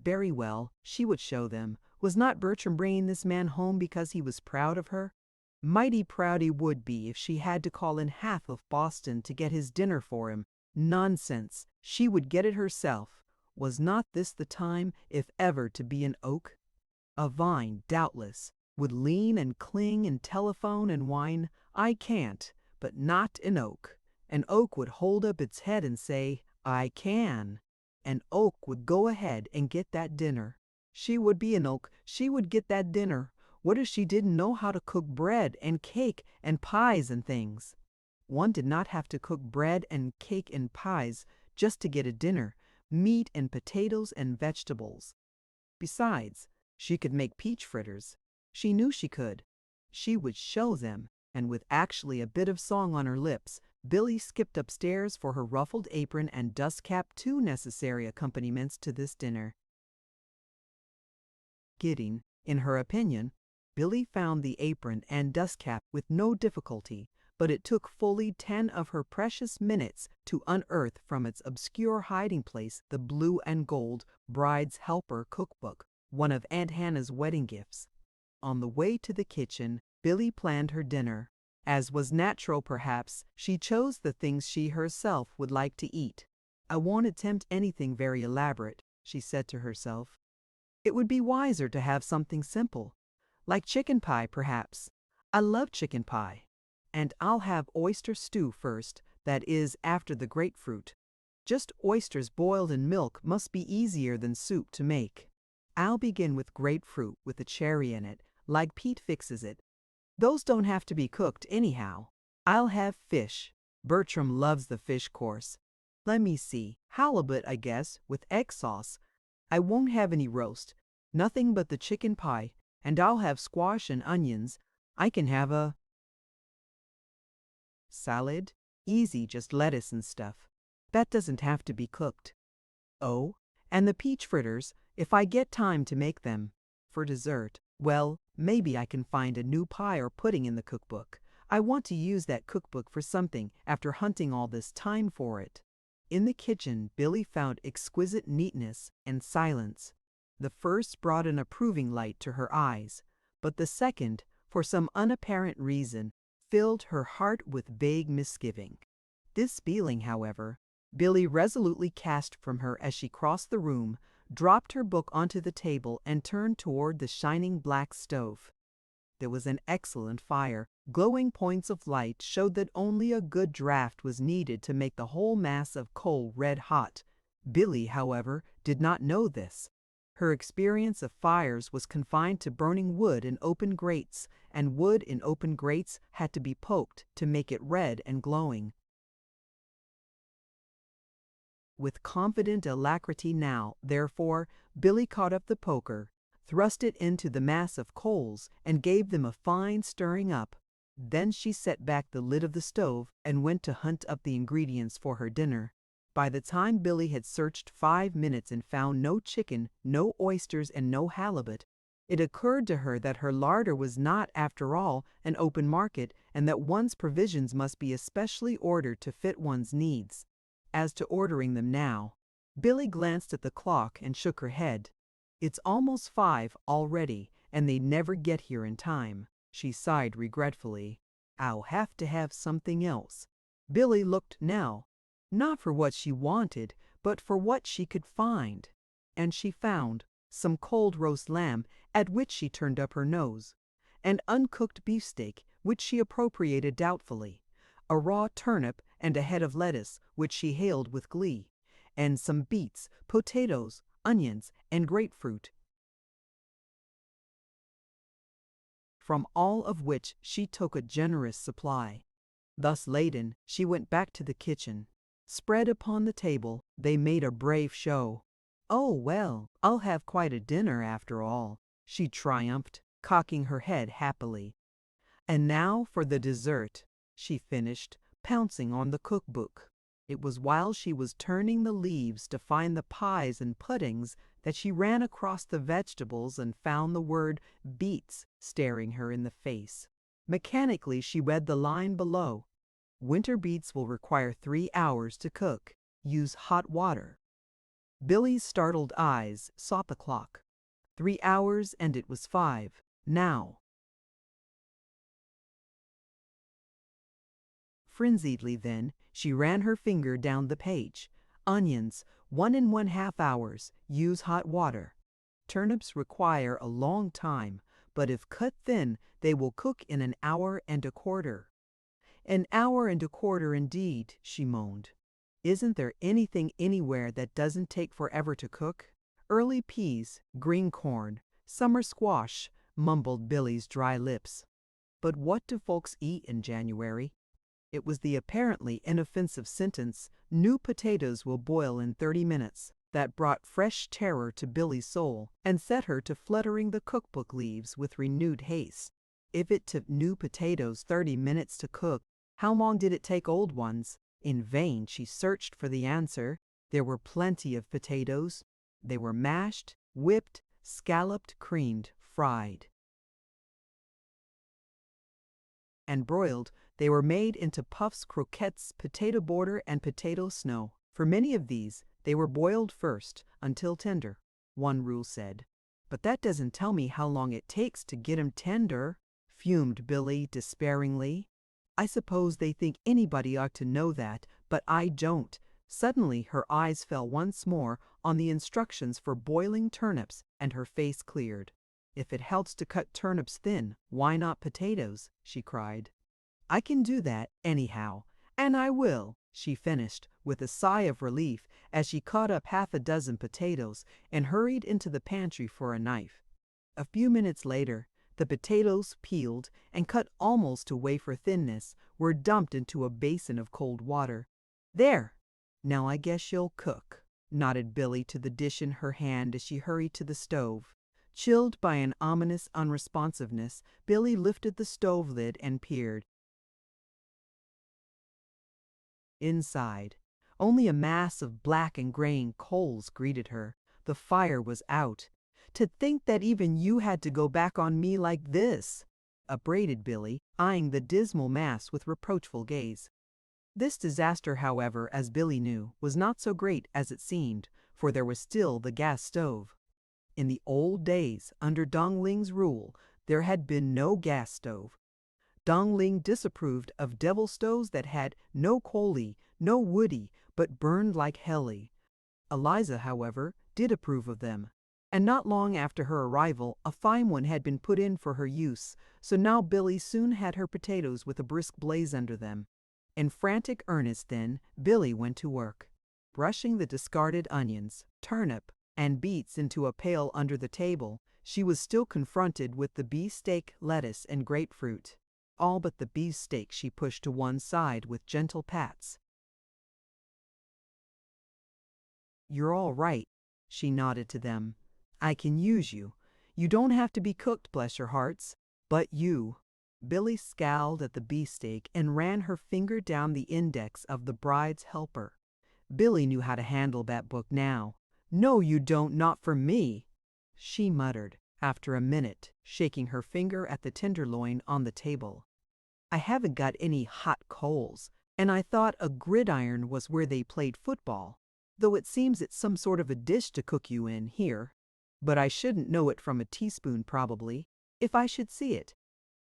A: Very well, she would show them. Was not Bertram bringing this man home because he was proud of her? Mighty proud he would be if she had to call in half of Boston to get his dinner for him. Nonsense! She would get it herself. Was not this the time, if ever, to be an oak? A vine, doubtless, would lean and cling and telephone and whine, "I can't," but not an oak. An oak would hold up its head and say, "I can." An oak would go ahead and get that dinner. She would be an oak. She would get that dinner. What if she didn't know how to cook bread and cake and pies and things? One did not have to cook bread and cake and pies just to get a dinner, meat and potatoes and vegetables. Besides, she could make peach fritters. She knew she could. She would show them, and with actually a bit of song on her lips, Billy skipped upstairs for her ruffled apron and dust cap, two necessary accompaniments to this dinner. Getting, in her opinion, Billy found the apron and dust cap with no difficulty, but it took fully 10 of her precious minutes to unearth from its obscure hiding place the blue and gold Bride's Helper cookbook, one of Aunt Hannah's wedding gifts. On the way to the kitchen, Billy planned her dinner. As was natural, perhaps, she chose the things she herself would like to eat. "I won't attempt anything very elaborate," she said to herself. "It would be wiser to have something simple, like chicken pie, perhaps. I love chicken pie. And I'll have oyster stew first, that is, after the grapefruit. Just oysters boiled in milk must be easier than soup to make. I'll begin with grapefruit with a cherry in it, like Pete fixes it. Those don't have to be cooked anyhow. I'll have fish. Bertram loves the fish course. Let me see, halibut, I guess, with egg sauce. I won't have any roast, nothing but the chicken pie, and I'll have squash and onions. I can have a salad. Easy, just lettuce and stuff. That doesn't have to be cooked. Oh, and the peach fritters, if I get time to make them. For dessert, well, maybe I can find a new pie or pudding in the cookbook. I want to use that cookbook for something after hunting all this time for it." In the kitchen, Billy found exquisite neatness and silence. The first brought an approving light to her eyes, but the second, for some unapparent reason, filled her heart with vague misgiving. This feeling, however, Billy resolutely cast from her as she crossed the room, dropped her book onto the table, and turned toward the shining black stove. There was an excellent fire. Glowing points of light showed that only a good draught was needed to make the whole mass of coal red hot. Billy, however, did not know this. Her experience of fires was confined to burning wood in open grates, and wood in open grates had to be poked to make it red and glowing. With confident alacrity now, therefore, Billy caught up the poker, thrust it into the mass of coals, and gave them a fine stirring up. Then she set back the lid of the stove and went to hunt up the ingredients for her dinner. By the time Billy had searched 5 minutes and found no chicken, no oysters, and no halibut, it occurred to her that her larder was not, after all, an open market, and that one's provisions must be especially ordered to fit one's needs. As to ordering them now, Billy glanced at the clock and shook her head. "It's almost 5 already, and they never get here in time." She sighed regretfully. "I'll have to have something else." Billy looked now, not for what she wanted, but for what she could find. And she found some cold roast lamb, at which she turned up her nose, an uncooked beefsteak, which she appropriated doubtfully, a raw turnip, and a head of lettuce, which she hailed with glee. and some beets, potatoes, onions, and grapefruit, from all of which she took a generous supply. Thus laden, she went back to the kitchen. Spread upon the table, they made a brave show. "Oh, well, I'll have quite a dinner after all," she triumphed, cocking her head happily. "And now for the dessert," she finished, pouncing on the cookbook. It was while she was turning the leaves to find the pies and puddings that she ran across the vegetables and found the word beets staring her in the face. Mechanically, she read the line below. "Winter beets will require 3 hours to cook. Use hot water." Billy's startled eyes sought the clock. 3 hours and it was 5. Now. Frenziedly then, she ran her finger down the page. Onions, 1½ hours. Use hot water. Turnips require a long time, but if cut thin, they will cook in 1 hour and a quarter. 1 hour and a quarter indeed, she moaned. Isn't there anything anywhere that doesn't take forever to cook? Early peas, green corn, summer squash, mumbled Billy's dry lips. But what do folks eat in January? It was the apparently inoffensive sentence, "New potatoes will boil in 30 minutes, that brought fresh terror to Billy's soul and set her to fluttering the cookbook leaves with renewed haste. If it took new potatoes 30 minutes to cook, how long did it take old ones? In vain she searched for the answer. There were plenty of potatoes. They were mashed, whipped, scalloped, creamed, fried, and broiled. They were made into puffs, croquettes, potato border, and potato snow. For many of these, they were boiled first, until tender, one rule said. "But that doesn't tell me how long it takes to get 'em tender," fumed Billy despairingly. "I suppose they think anybody ought to know that, but I don't." Suddenly her eyes fell once more on the instructions for boiling turnips, and her face cleared. "If it helps to cut turnips thin, why not potatoes?" she cried. "I can do that, anyhow, and I will," she finished, with a sigh of relief as she caught up half a dozen potatoes and hurried into the pantry for a knife. A few minutes later, the potatoes, peeled and cut almost to wafer thinness, were dumped into a basin of cold water. "There! Now I guess you'll cook," nodded Billy to the dish in her hand as she hurried to the stove. Chilled by an ominous unresponsiveness, Billy lifted the stove lid and peered. Inside, only a mass of black and graying coals greeted her. The fire was out. "To think that even you had to go back on me like this!" upbraided Billy, eyeing the dismal mass with reproachful gaze. This disaster, however, as Billy knew, was not so great as it seemed, for there was still the gas stove. In the old days, under Dong Ling's rule, there had been no gas stove. Dong Ling disapproved of devil stoves that had no coalie, no woody, but burned like helly. Eliza, however, did approve of them, and not long after her arrival a fine one had been put in for her use, so now Billy soon had her potatoes with a brisk blaze under them. In frantic earnest then, Billy went to work, brushing the discarded onions, turnip, and beets into a pail under the table. She was still confronted with the beefsteak, lettuce, and grapefruit. All but the beefsteak she pushed to one side with gentle pats. "You're all right," she nodded to them. "I can use you. You don't have to be cooked, bless your hearts. But you." Billy scowled at the beefsteak and ran her finger down the index of the bride's helper. Billy knew how to handle that book now. "No, you don't, not for me," she muttered, after a minute, shaking her finger at the tenderloin on the table. "I haven't got any hot coals, and I thought a gridiron was where they played football, though it seems it's some sort of a dish to cook you in here. But I shouldn't know it from a teaspoon probably, if I should see it.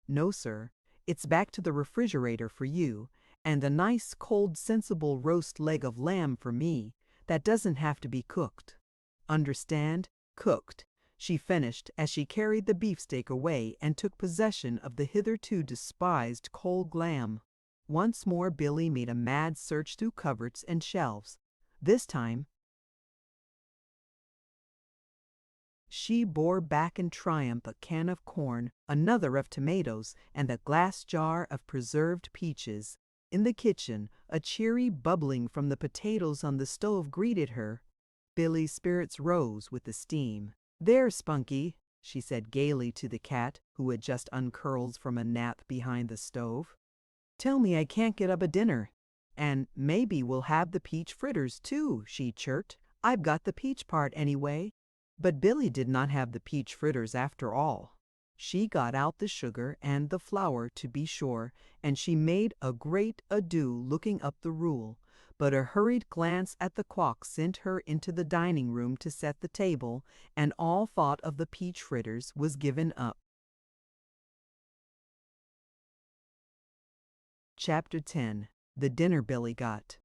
A: No, sir, it's back to the refrigerator for you, and a nice cold sensible roast leg of lamb for me, that doesn't have to be cooked. Understand? Cooked," she finished as she carried the beefsteak away and took possession of the hitherto despised cold lamb. Once more Billy made a mad search through cupboards and shelves. This time, she bore back in triumph a can of corn, another of tomatoes, and a glass jar of preserved peaches. In the kitchen, a cheery bubbling from the potatoes on the stove greeted her. Billy's spirits rose with the steam. "There, Spunky," she said gaily to the cat, who had just uncurled from a nap behind the stove. "Tell me I can't get up a dinner. And maybe we'll have the peach fritters, too," she chirped. "I've got the peach part anyway." But Billy did not have the peach fritters after all. She got out the sugar and the flour, to be sure, and she made a great ado looking up the rule, but a hurried glance at the clock sent her into the dining room to set the table, and all thought of the peach fritters was given up. Chapter 10. The Dinner Billy Got.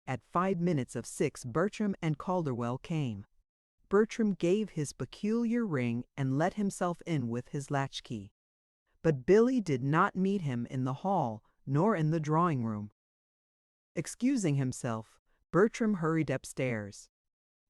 A: At 5 minutes of 6, Bertram and Calderwell came. Bertram gave his peculiar ring and let himself in with his latchkey. But Billy did not meet him in the hall nor in the drawing room. Excusing himself, Bertram hurried upstairs.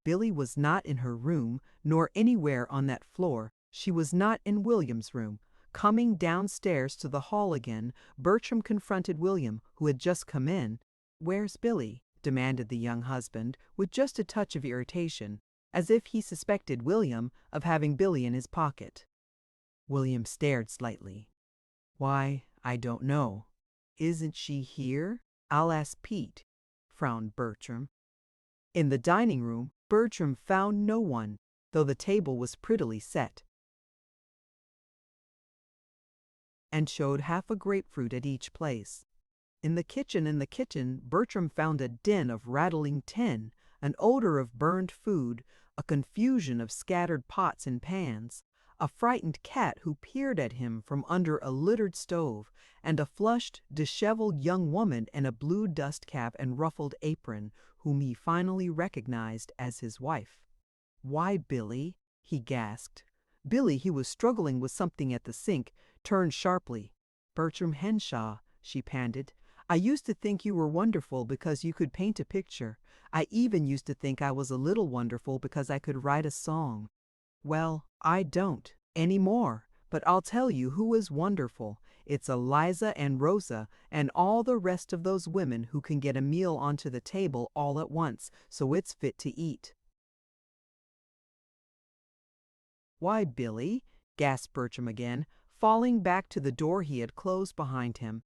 A: Billy was not in her room, nor anywhere on that floor. She was not in William's room. Coming downstairs to the hall again, Bertram confronted William, who had just come in. "Where's Billy?" demanded the young husband, with just a touch of irritation, as if he suspected William of having Billy in his pocket. William stared slightly. "Why, I don't know. Isn't she here? I'll ask Pete," frowned Bertram. In the dining room, Bertram found no one, though the table was prettily set, and showed half a grapefruit at each place. In the kitchen, Bertram found a din of rattling tin, an odor of burned food, a confusion of scattered pots and pans, a frightened cat who peered at him from under a littered stove, and a flushed, disheveled young woman in a blue dust cap and ruffled apron, whom he finally recognized as his wife. "Why, Billy?" he gasped. Billy, who was struggling with something at the sink, turned sharply. "Bertram Henshaw," she panted. "I used to think you were wonderful because you could paint a picture. I even used to think I was a little wonderful because I could write a song. Well, I don't anymore, but I'll tell you who is wonderful. It's Eliza and Rosa and all the rest of those women who can get a meal onto the table all at once, so it's fit to eat." "Why, Billy," gasped Bertram again, falling back to the door he had closed behind him.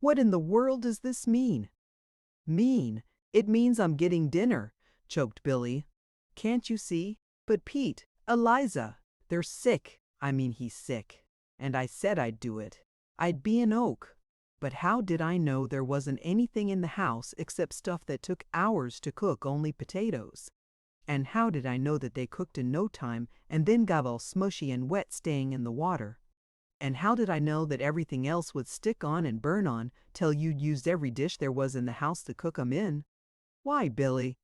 A: "What in the world does this mean?" "Mean? It means I'm getting dinner," choked Billy. "Can't you see? But Pete, Eliza, they're sick. I mean, he's sick. And I said I'd do it. I'd be an oak. But how did I know there wasn't anything in the house except stuff that took hours to cook, only potatoes? And how did I know that they cooked in no time and then got all smushy and wet staying in the water? And how did I know that everything else would stick on and burn on till you'd used every dish there was in the house to cook 'em in?" "Why, Billy,"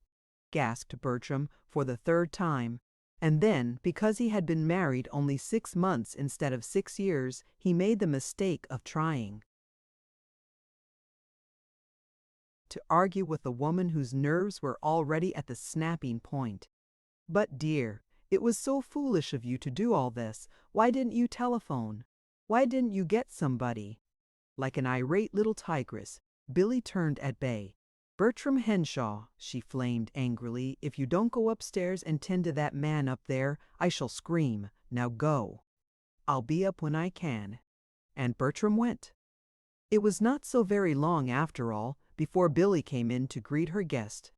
A: gasped Bertram for the third time. And then, because he had been married only 6 months instead of 6 years, he made the mistake of trying to argue with a woman whose nerves were already at the snapping point. "But, dear, it was so foolish of you to do all this. Why didn't you telephone? Why didn't you get somebody?" Like an irate little tigress, Billy turned at bay. "Bertram Henshaw," she flamed angrily, "if you don't go upstairs and tend to that man up there, I shall scream. Now go." "I'll be up when I can." And Bertram went. It was not so very long, after all, before Billy came in to greet her guest.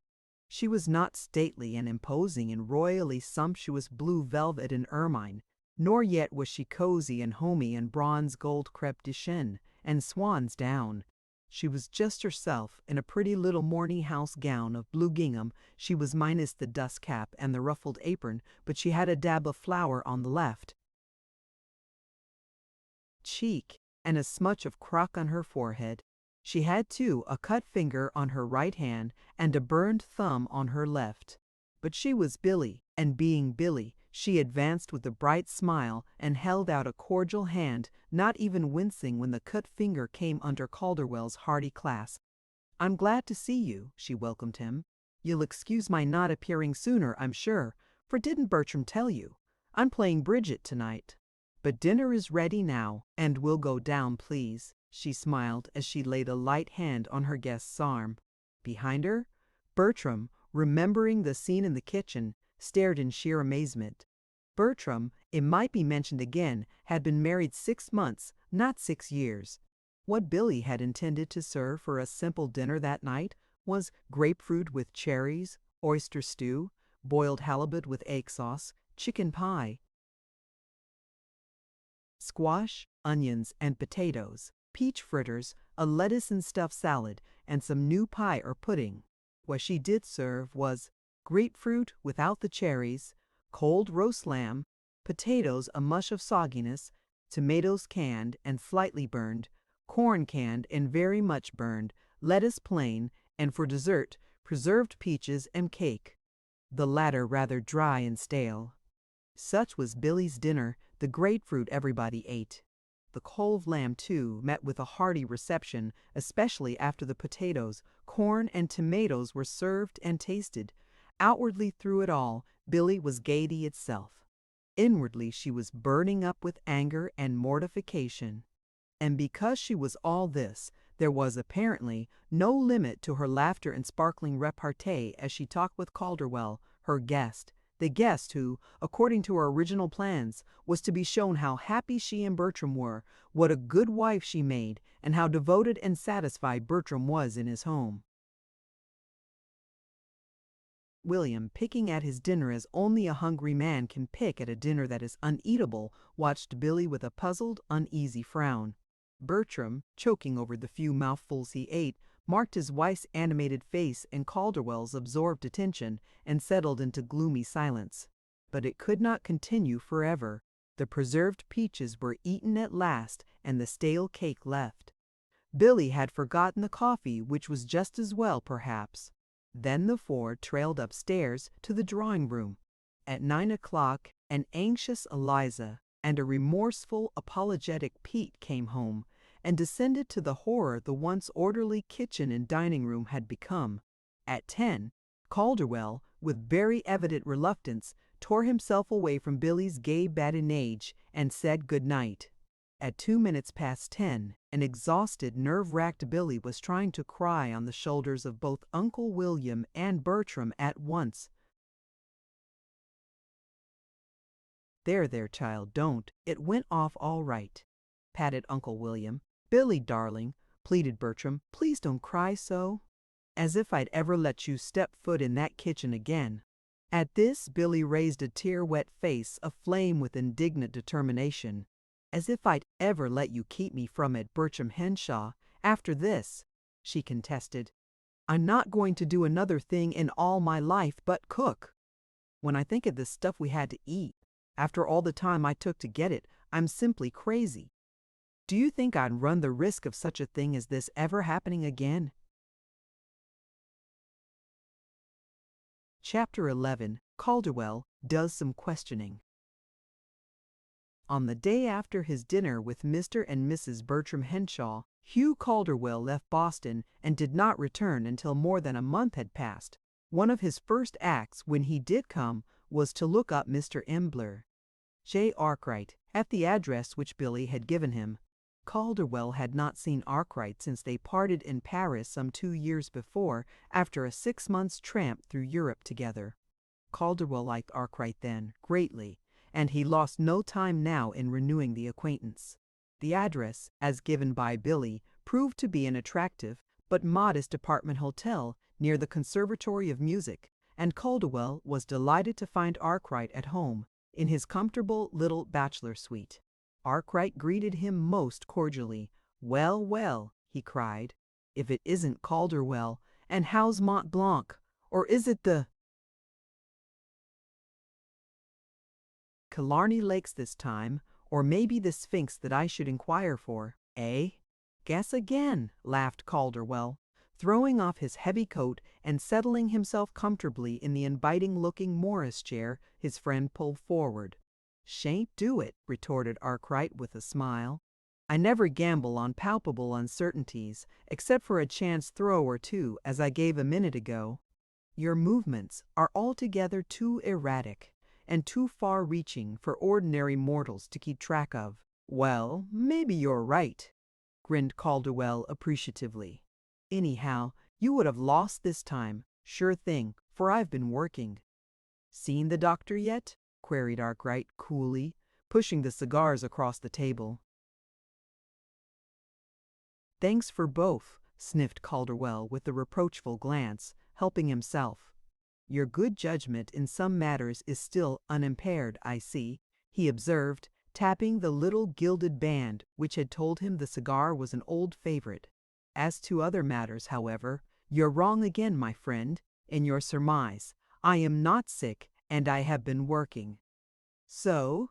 A: She was not stately and imposing in royally sumptuous blue velvet and ermine, nor yet was she cozy and homey in bronze gold crepe de chine and swan's down. She was just herself in a pretty little morning house gown of blue gingham. She was minus the dust cap and the ruffled apron, but she had a dab of flour on the left cheek and a smudge of crack on her forehead. She had, too, a cut finger on her right hand and a burned thumb on her left. But she was Billy, and being Billy, she advanced with a bright smile and held out a cordial hand, not even wincing when the cut finger came under Calderwell's hearty clasp. "I'm glad to see you," she welcomed him. "You'll excuse my not appearing sooner, I'm sure, for didn't Bertram tell you? I'm playing Bridget tonight. But dinner is ready now, and we'll go down, please." She smiled as she laid a light hand on her guest's arm. Behind her, Bertram, remembering the scene in the kitchen, stared in sheer amazement. Bertram, it might be mentioned again, had been married 6 months, not 6 years. What Billy had intended to serve for a simple dinner that night was grapefruit with cherries, oyster stew, boiled halibut with egg sauce, chicken pie, squash, onions, and potatoes, peach fritters, a lettuce and stuffed salad, and some new pie or pudding. What she did serve was grapefruit without the cherries, cold roast lamb, potatoes a mush of sogginess, tomatoes canned and slightly burned, corn canned and very much burned, lettuce plain, and for dessert, preserved peaches and cake, the latter rather dry and stale. Such was Billy's dinner. The grapefruit everybody ate. The cold lamb, too, met with a hearty reception, especially after the potatoes, corn, and tomatoes were served and tasted. Outwardly through it all, Billy was gaiety itself. Inwardly she was burning up with anger and mortification. And because she was all this, there was apparently no limit to her laughter and sparkling repartee as she talked with Calderwell, her guest, the guest who, according to her original plans, was to be shown how happy she and Bertram were, what a good wife she made, and how devoted and satisfied Bertram was in his home. William, picking at his dinner as only a hungry man can pick at a dinner that is uneatable, watched Billy with a puzzled, uneasy frown. Bertram, choking over the few mouthfuls he ate, marked his wife's animated face and Calderwell's absorbed attention, and settled into gloomy silence. But it could not continue forever. The preserved peaches were eaten at last, and the stale cake left. Billy had forgotten the coffee, which was just as well, perhaps. Then the four trailed upstairs to the drawing-room. At 9 o'clock, an anxious Eliza and a remorseful, apologetic Pete came home, and descended to the horror the once orderly kitchen and dining-room had become. At 10, Calderwell, with very evident reluctance, tore himself away from Billy's gay badinage and said good night. At 2 minutes past 10, an exhausted, nerve-racked Billy was trying to cry on the shoulders of both Uncle William and Bertram at once. There, child, don't. It went off all right," patted Uncle William. "Billy, darling," pleaded Bertram, "please don't cry so. As if I'd ever let you step foot in that kitchen again." At this, Billy raised a tear-wet face aflame with indignant determination. "As if I'd ever let you keep me from it, Bertram Henshaw, after this," she contested. "I'm not going to do another thing in all my life but cook. When I think of the stuff we had to eat, after all the time I took to get it, I'm simply crazy. Do you think I'd run the risk of such a thing as this ever happening again?" Chapter 11. Calderwell does some questioning. On the day after his dinner with Mr. and Mrs. Bertram Henshaw, Hugh Calderwell left Boston and did not return until more than a month had passed. One of his first acts, when he did come, was to look up Mr. Embler, J. Arkwright, at the address which Billy had given him. Calderwell had not seen Arkwright since they parted in Paris some 2 years before, after a 6 months' tramp through Europe together. Calderwell liked Arkwright then, greatly, and he lost no time now in renewing the acquaintance. The address, as given by Billy, proved to be an attractive but modest apartment hotel near the Conservatory of Music, and Calderwell was delighted to find Arkwright at home, in his comfortable little bachelor suite. Arkwright greeted him most cordially. "Well, well," he cried, "if it isn't Calderwell, and how's Mont Blanc? Or is it the Killarney Lakes this time, or maybe the Sphinx that I should inquire for, eh?" "Guess again," laughed Calderwell, throwing off his heavy coat and settling himself comfortably in the inviting-looking Morris chair his friend pulled forward. "Shan't do it," retorted Arkwright with a smile. I never gamble on palpable uncertainties, except for a chance throw or two, as I gave a minute ago. Your movements are altogether too erratic and too far-reaching for ordinary mortals to keep track of. Well, maybe you're right, grinned Calderwell appreciatively. Anyhow, you would have lost this time, sure thing, for I've been working. Seen the doctor yet? Queried Arkwright coolly, pushing the cigars across the table. Thanks for both, sniffed Calderwell with a reproachful glance, helping himself. Your good judgment in some matters is still unimpaired, I see, he observed, tapping the little gilded band which had told him the cigar was an old favorite. As to other matters, however, you're wrong again, my friend, in your surmise. I am not sick, and I have been working. So?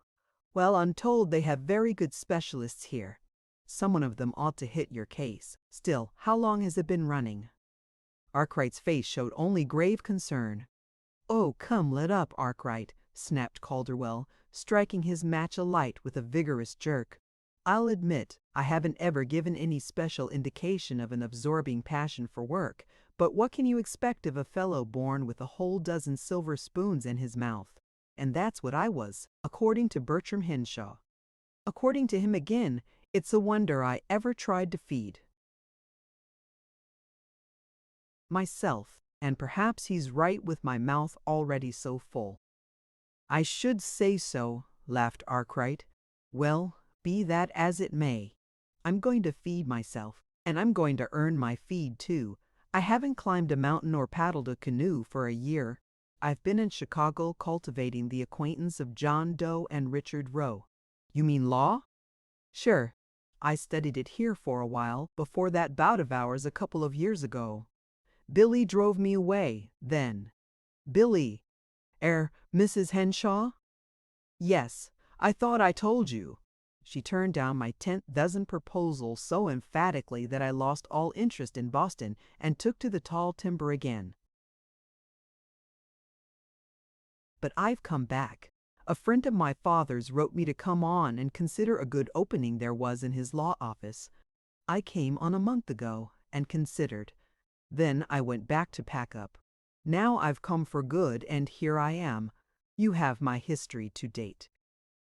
A: Well, I'm told they have very good specialists here. Someone of them ought to hit your case. Still, how long has it been running? Arkwright's face showed only grave concern. Oh, come, let up, Arkwright, snapped Calderwell, striking his match alight with a vigorous jerk. I'll admit I haven't ever given any special indication of an absorbing passion for work, but what can you expect of a fellow born with a whole dozen silver spoons in his mouth? And that's what I was, according to Bertram Henshaw. According to him again, it's a wonder I ever tried to feed myself, and perhaps he's right with my mouth already so full. I should say so, laughed Arkwright. Well, be that as it may. I'm going to feed myself, and I'm going to earn my feed too. I haven't climbed a mountain or paddled a canoe for a year. I've been in Chicago cultivating the acquaintance of John Doe and Richard Roe. You mean law? Sure. I studied it here for a while before that bout of ours a couple of years ago. Billy drove me away, then. Billy. Mrs. Henshaw? Yes, I thought I told you. She turned down my 10th dozen proposals so emphatically that I lost all interest in Boston and took to the tall timber again. But I've come back. A friend of my father's wrote me to come on and consider a good opening there was in his law office. I came on a month ago and considered. Then I went back to pack up. Now I've come for good, and here I am. You have my history to date.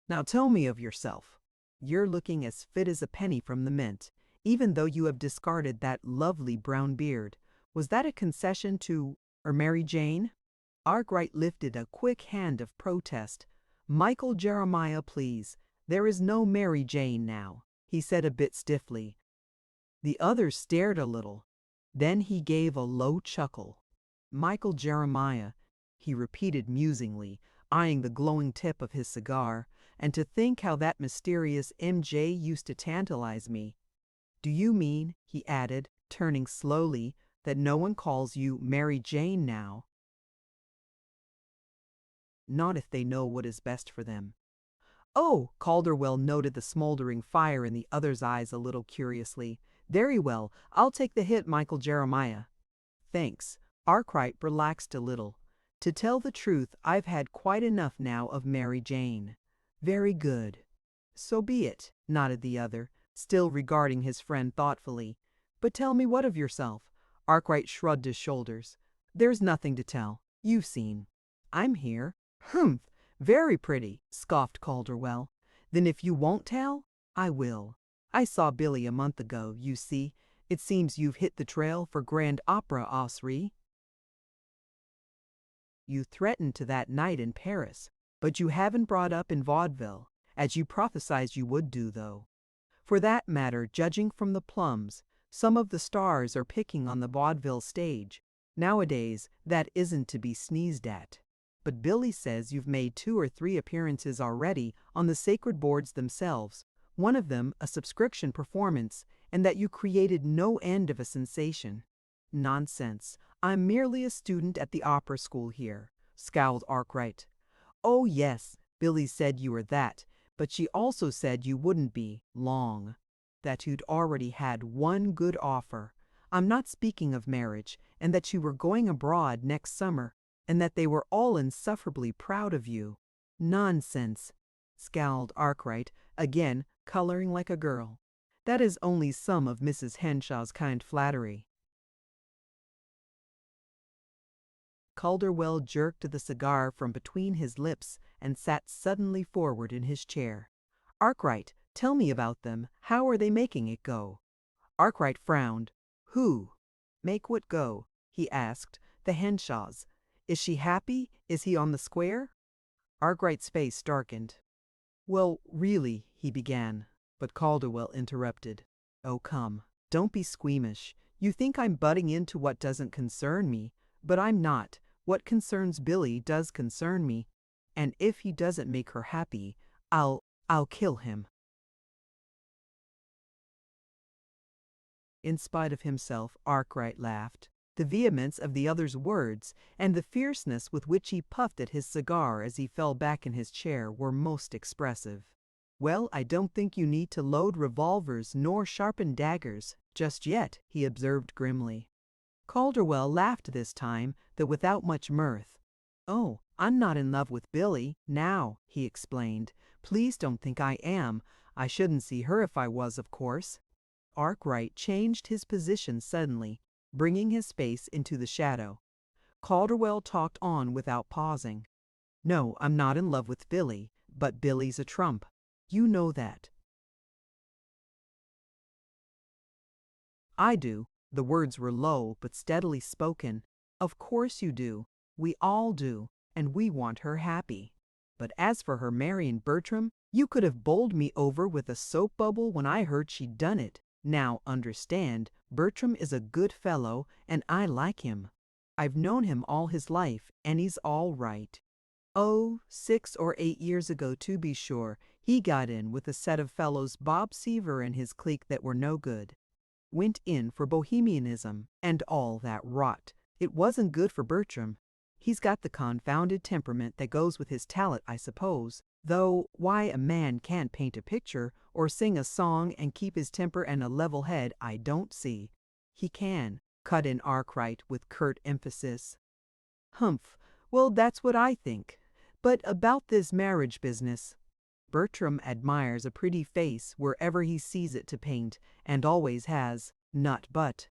A: Now tell me of yourself. You're looking as fit as a penny from the mint, even though you have discarded that lovely brown beard. Was that a concession to Mary Jane? Arkwright lifted a quick hand of protest. Michael Jeremiah, please. There is no Mary Jane now, he said a bit stiffly. The other stared a little. Then he gave a low chuckle. Michael Jeremiah, he repeated musingly, eyeing the glowing tip of his cigar, and to think how that mysterious M.J. used to tantalize me. Do you mean, he added, turning slowly, that no one calls you Mary Jane now? Not if they know what is best for them. Oh, Calderwell noted the smoldering fire in the other's eyes a little curiously. Very well, I'll take the hit, Michael Jeremiah. Thanks. Arkwright relaxed a little. To tell the truth, I've had quite enough now of Mary Jane. Very good. So be it, nodded the other, still regarding his friend thoughtfully. But tell me what of yourself? Arkwright shrugged his shoulders. There's nothing to tell. You've seen. I'm here. Humph! Very pretty, scoffed Calderwell. Then if you won't tell, I will. I saw Billy a month ago, you see. It seems you've hit the trail for Grand Opera, Osri. You threatened to that night in Paris, but you haven't brought up in vaudeville, as you prophesied you would do, though. For that matter, judging from the plums, some of the stars are picking on the vaudeville stage. Nowadays, that isn't to be sneezed at. But Billy says you've made 2 or 3 appearances already on the sacred boards themselves, one of them a subscription performance, and that you created no end of a sensation. Nonsense. I'm merely a student at the opera school here, scowled Arkwright. Oh yes, Billy said you were that, but she also said you wouldn't be, long. That you'd already had one good offer. I'm not speaking of marriage, and that you were going abroad next summer, and that they were all insufferably proud of you. Nonsense, scowled Arkwright, again coloring like a girl. That is only some of Mrs. Henshaw's kind flattery. Calderwell jerked the cigar from between his lips and sat suddenly forward in his chair. Arkwright, tell me about them. How are they making it go? Arkwright frowned. Who? Make what go? He asked. The Henshaws. Is she happy? Is he on the square? Arkwright's face darkened. Well, really, he began, but Calderwell interrupted. Oh, come, don't be squeamish. You think I'm butting into what doesn't concern me, but I'm not. What concerns Billy does concern me, and if he doesn't make her happy, I'll kill him. In spite of himself, Arkwright laughed. The vehemence of the other's words and the fierceness with which he puffed at his cigar as he fell back in his chair were most expressive. Well, I don't think you need to load revolvers nor sharpen daggers just yet, he observed grimly. Calderwell laughed this time, though without much mirth. Oh, I'm not in love with Billy, now, he explained. Please don't think I am. I shouldn't see her if I was, of course. Arkwright changed his position suddenly, bringing his face into the shadow. Calderwell talked on without pausing. No, I'm not in love with Billy, but Billy's a trump. You know that. I do. The words were low but steadily spoken. Of course you do. We all do, and we want her happy. But as for her marrying Bertram, you could have bowled me over with a soap bubble when I heard she'd done it. Now, understand, Bertram is a good fellow, and I like him. I've known him all his life, and he's all right. Oh, 6 or 8 years ago, to be sure, he got in with a set of fellows Bob Seaver and his clique that were no good. Went in for bohemianism and all that rot. It wasn't good for Bertram. He's got the confounded temperament that goes with his talent, I suppose. Though why a man can't paint a picture or sing a song and keep his temper and a level head, I don't see. He can, cut in Arkwright with curt emphasis. Humph, well, that's what I think. But about this marriage business. Bertram admires a pretty face wherever he sees it to paint, and always has, not but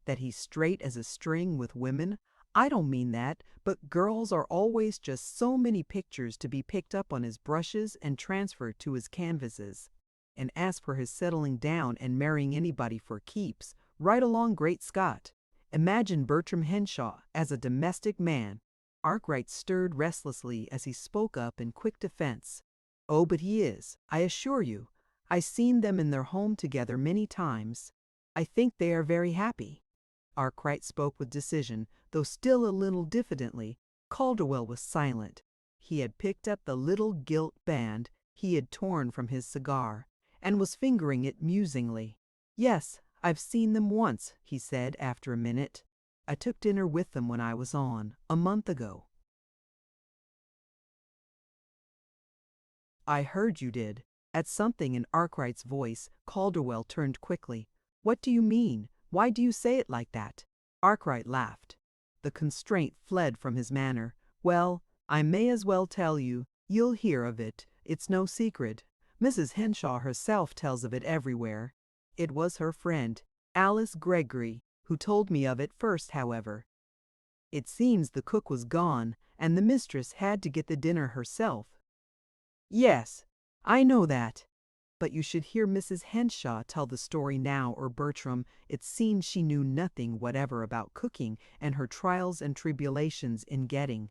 A: that he's straight as a string with women. I don't mean that, but girls are always just so many pictures to be picked up on his brushes and transferred to his canvases. And as for his settling down and marrying anybody for keeps, right along Great Scott. Imagine Bertram Henshaw as a domestic man. Arkwright stirred restlessly as he spoke up in quick defense. Oh, but he is, I assure you. I've seen them in their home together many times. I think they are very happy. Arkwright spoke with decision, though still a little diffidently. Calderwell was silent. He had picked up the little gilt band he had torn from his cigar, and was fingering it musingly. Yes, I've seen them once, he said after a minute. I took dinner with them when I was on, a month ago. I heard you did. At something in Arkwright's voice, Calderwell turned quickly. What do you mean? Why do you say it like that? Arkwright laughed. The constraint fled from his manner. Well, I may as well tell you. You'll hear of it. It's no secret. Mrs. Henshaw herself tells of it everywhere. It was her friend, Alice Gregory, who told me of it first, however. It seems the cook was gone, and the mistress had to get the dinner herself. Yes, I know that. But you should hear Mrs. Henshaw tell the story now, or Bertram. It seems she knew nothing whatever about cooking and her trials and tribulations in getting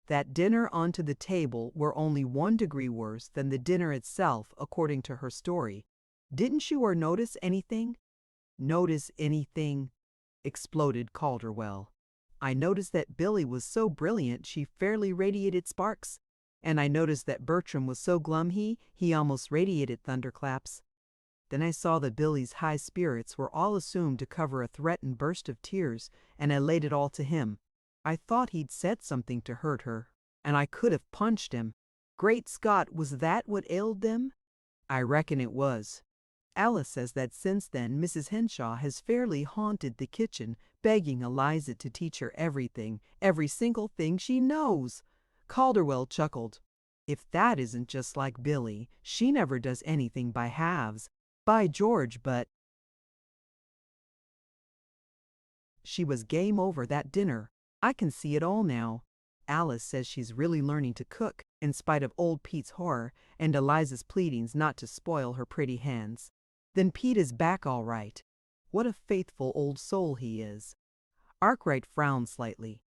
A: that dinner onto the table were only 1 degree worse than the dinner itself, according to her story. Didn't you or notice anything? Notice anything? Exploded Calderwell. I noticed that Billy was so brilliant she fairly radiated sparks. And I noticed that Bertram was so glum he almost radiated thunderclaps. Then I saw that Billy's high spirits were all assumed to cover a threatened burst of tears, and I laid it all to him. I thought he'd said something to hurt her, and I could have punched him. Great Scott, was that what ailed them? I reckon it was. Alice says that since then Mrs. Henshaw has fairly haunted the kitchen, begging Eliza to teach her everything, every single thing she knows. Calderwell chuckled. If that isn't just like Billy, she never does anything by halves. By George, but she was game over that dinner. I can see it all now. Alice says she's really learning to cook, in spite of old Pete's horror and Eliza's pleadings not to spoil her pretty hands. Then Pete is back all right. What a faithful old soul he is. Arkwright frowned slightly.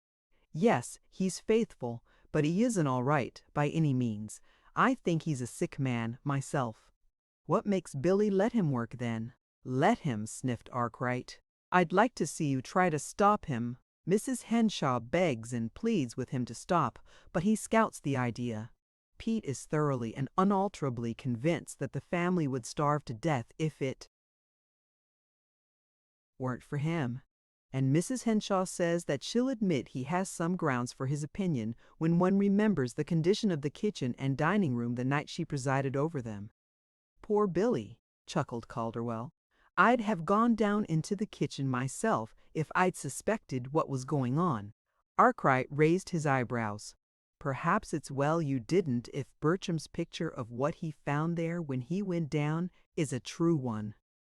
A: Yes, he's faithful, but he isn't all right, by any means. I think he's a sick man, myself. What makes Billy let him work, then? Let him, sniffed Arkwright. I'd like to see you try to stop him. Mrs. Henshaw begs and pleads with him to stop, but he scouts the idea. Pete is thoroughly and unalterably convinced that the family would starve to death if it weren't for him. And Mrs. Henshaw says that she'll admit he has some grounds for his opinion when one remembers the condition of the kitchen and dining room the night she presided over them. Poor Billy, chuckled Calderwell. I'd have gone down into the kitchen myself if I'd suspected what was going on. Arkwright raised his eyebrows. Perhaps it's well you didn't if Bertram's picture of what he found there when he went down is a true one.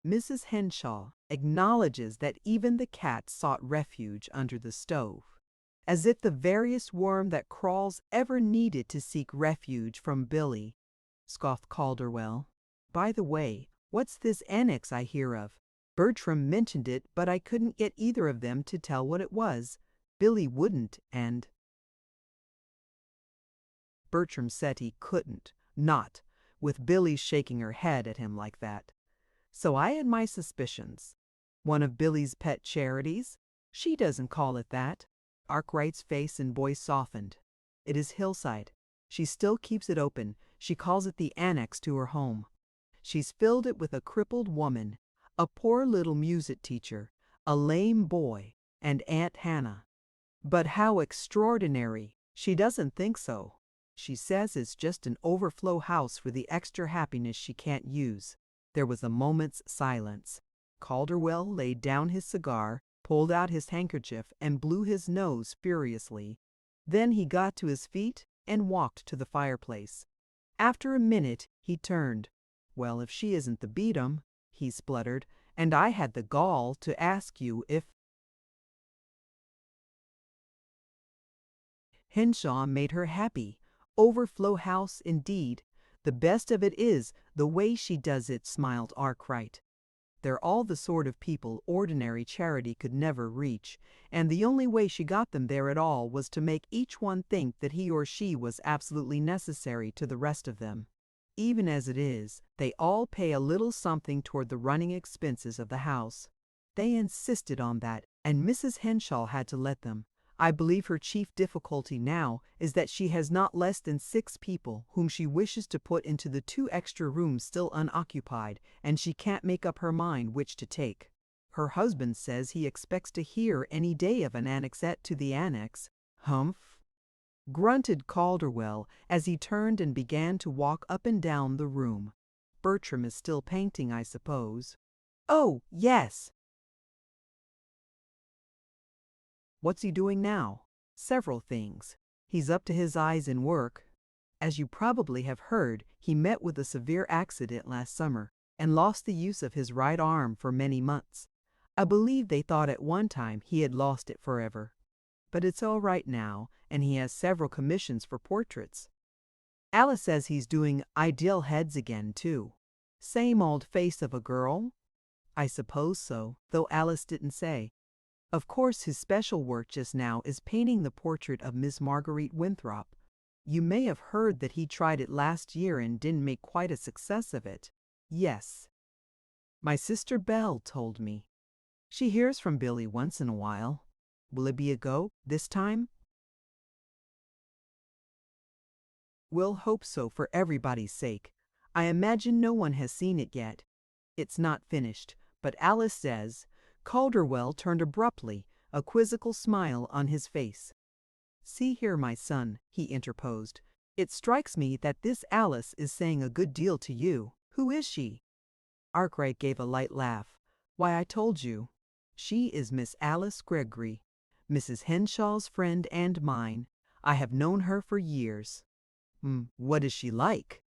A: Mrs. Henshaw acknowledges that even the cat sought refuge under the stove. As if the veriest worm that crawls ever needed to seek refuge from Billy, scoffed Calderwell. By the way, what's this annex I hear of? Bertram mentioned it, but I couldn't get either of them to tell what it was. Billy wouldn't, and Bertram said he couldn't, not, with Billy shaking her head at him like that. So I had my suspicions. One of Billy's pet charities? She doesn't call it that. Arkwright's face and voice softened. It is Hillside. She still keeps it open. She calls it the annex to her home. She's filled it with a crippled woman, a poor little music teacher, a lame boy, and Aunt Hannah. But how extraordinary! She doesn't think so. She says it's just an overflow house for the extra happiness she can't use. There was a moment's silence. Calderwell laid down his cigar, pulled out his handkerchief, and blew his nose furiously. Then he got to his feet and walked to the fireplace. After a minute, he turned. Well, if she isn't the beat 'em, he spluttered, and I had the gall to ask you if Henshaw made her happy. Overflow house, indeed. The best of it is the way she does it, smiled Arkwright. They're all the sort of people ordinary charity could never reach, and the only way she got them there at all was to make each one think that he or she was absolutely necessary to the rest of them. Even as it is, they all pay a little something toward the running expenses of the house. They insisted on that, and Mrs. Henshaw had to let them. I believe her chief difficulty now is that she has not less than 6 people whom she wishes to put into the 2 extra rooms still unoccupied, and she can't make up her mind which to take. Her husband says he expects to hear any day of an annexette to the annex. Humph! Grunted Calderwell as he turned and began to walk up and down the room. Bertram is still painting, I suppose. Oh, yes! What's he doing now? Several things. He's up to his eyes in work. As you probably have heard, he met with a severe accident last summer and lost the use of his right arm for many months. I believe they thought at one time he had lost it forever. But it's all right now, and he has several commissions for portraits. Alice says he's doing ideal heads again, too. Same old face of a girl? I suppose so, though Alice didn't say. Of course, his special work just now is painting the portrait of Miss Marguerite Winthrop. You may have heard that he tried it last year and didn't make quite a success of it. Yes. My sister Belle told me. She hears from Billy once in a while. Will it be a go this time? We'll hope so for everybody's sake. I imagine no one has seen it yet. It's not finished, but Alice says. Calderwell turned abruptly, a quizzical smile on his face. See here, my son, he interposed. It strikes me that this Alice is saying a good deal to you. Who is she? Arkwright gave a light laugh. Why, I told you. She is Miss Alice Gregory, Mrs. Henshaw's friend and mine. I have known her for years. What is she like?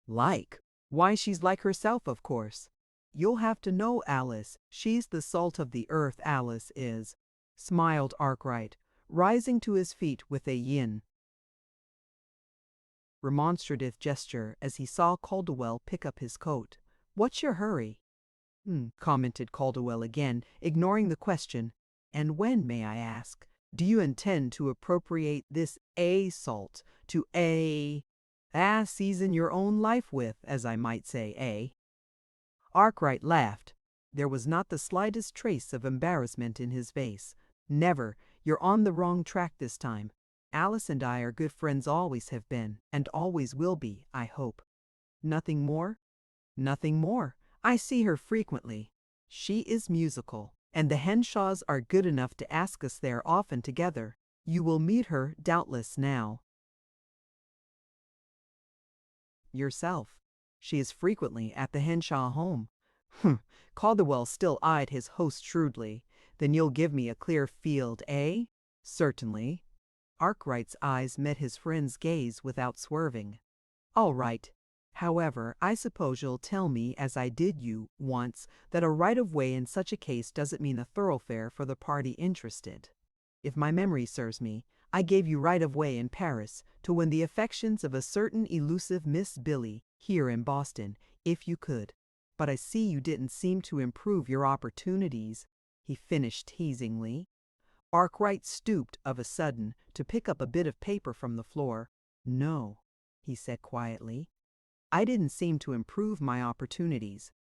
A: Like? Why, she's like herself, of course. You'll have to know Alice. She's the salt of the earth, Alice is, smiled Arkwright, rising to his feet with a remonstrative gesture as he saw Calderwell pick up his coat. What's your hurry? Commented Calderwell again, ignoring the question. And when, may I ask, do you intend to appropriate this salt to season your own life with, as I might say, Arkwright laughed. There was not the slightest trace of embarrassment in his face. Never. You're on the wrong track this time. Alice and I are good friends, always have been, and always will be, I hope. Nothing more? Nothing more. I see her frequently. She is musical, and the Henshaws are good enough to ask us there often together. You will meet her, doubtless, now. Yourself. She is frequently at the Henshaw home. Calderwell still eyed his host shrewdly. Then you'll give me a clear field, eh? Certainly. Arkwright's eyes met his friend's gaze without swerving. All right. However, I suppose you'll tell me, as I did you once, that a right-of-way in such a case doesn't mean a thoroughfare for the party interested. If my memory serves me, I gave you right-of-way in Paris to win the affections of a certain elusive Miss Billy here in Boston, if you could. But I see you didn't seem to improve your opportunities, he finished teasingly. Arkwright stooped of a sudden to pick up a bit of paper from the floor. No, he said quietly. I didn't seem to improve my opportunities.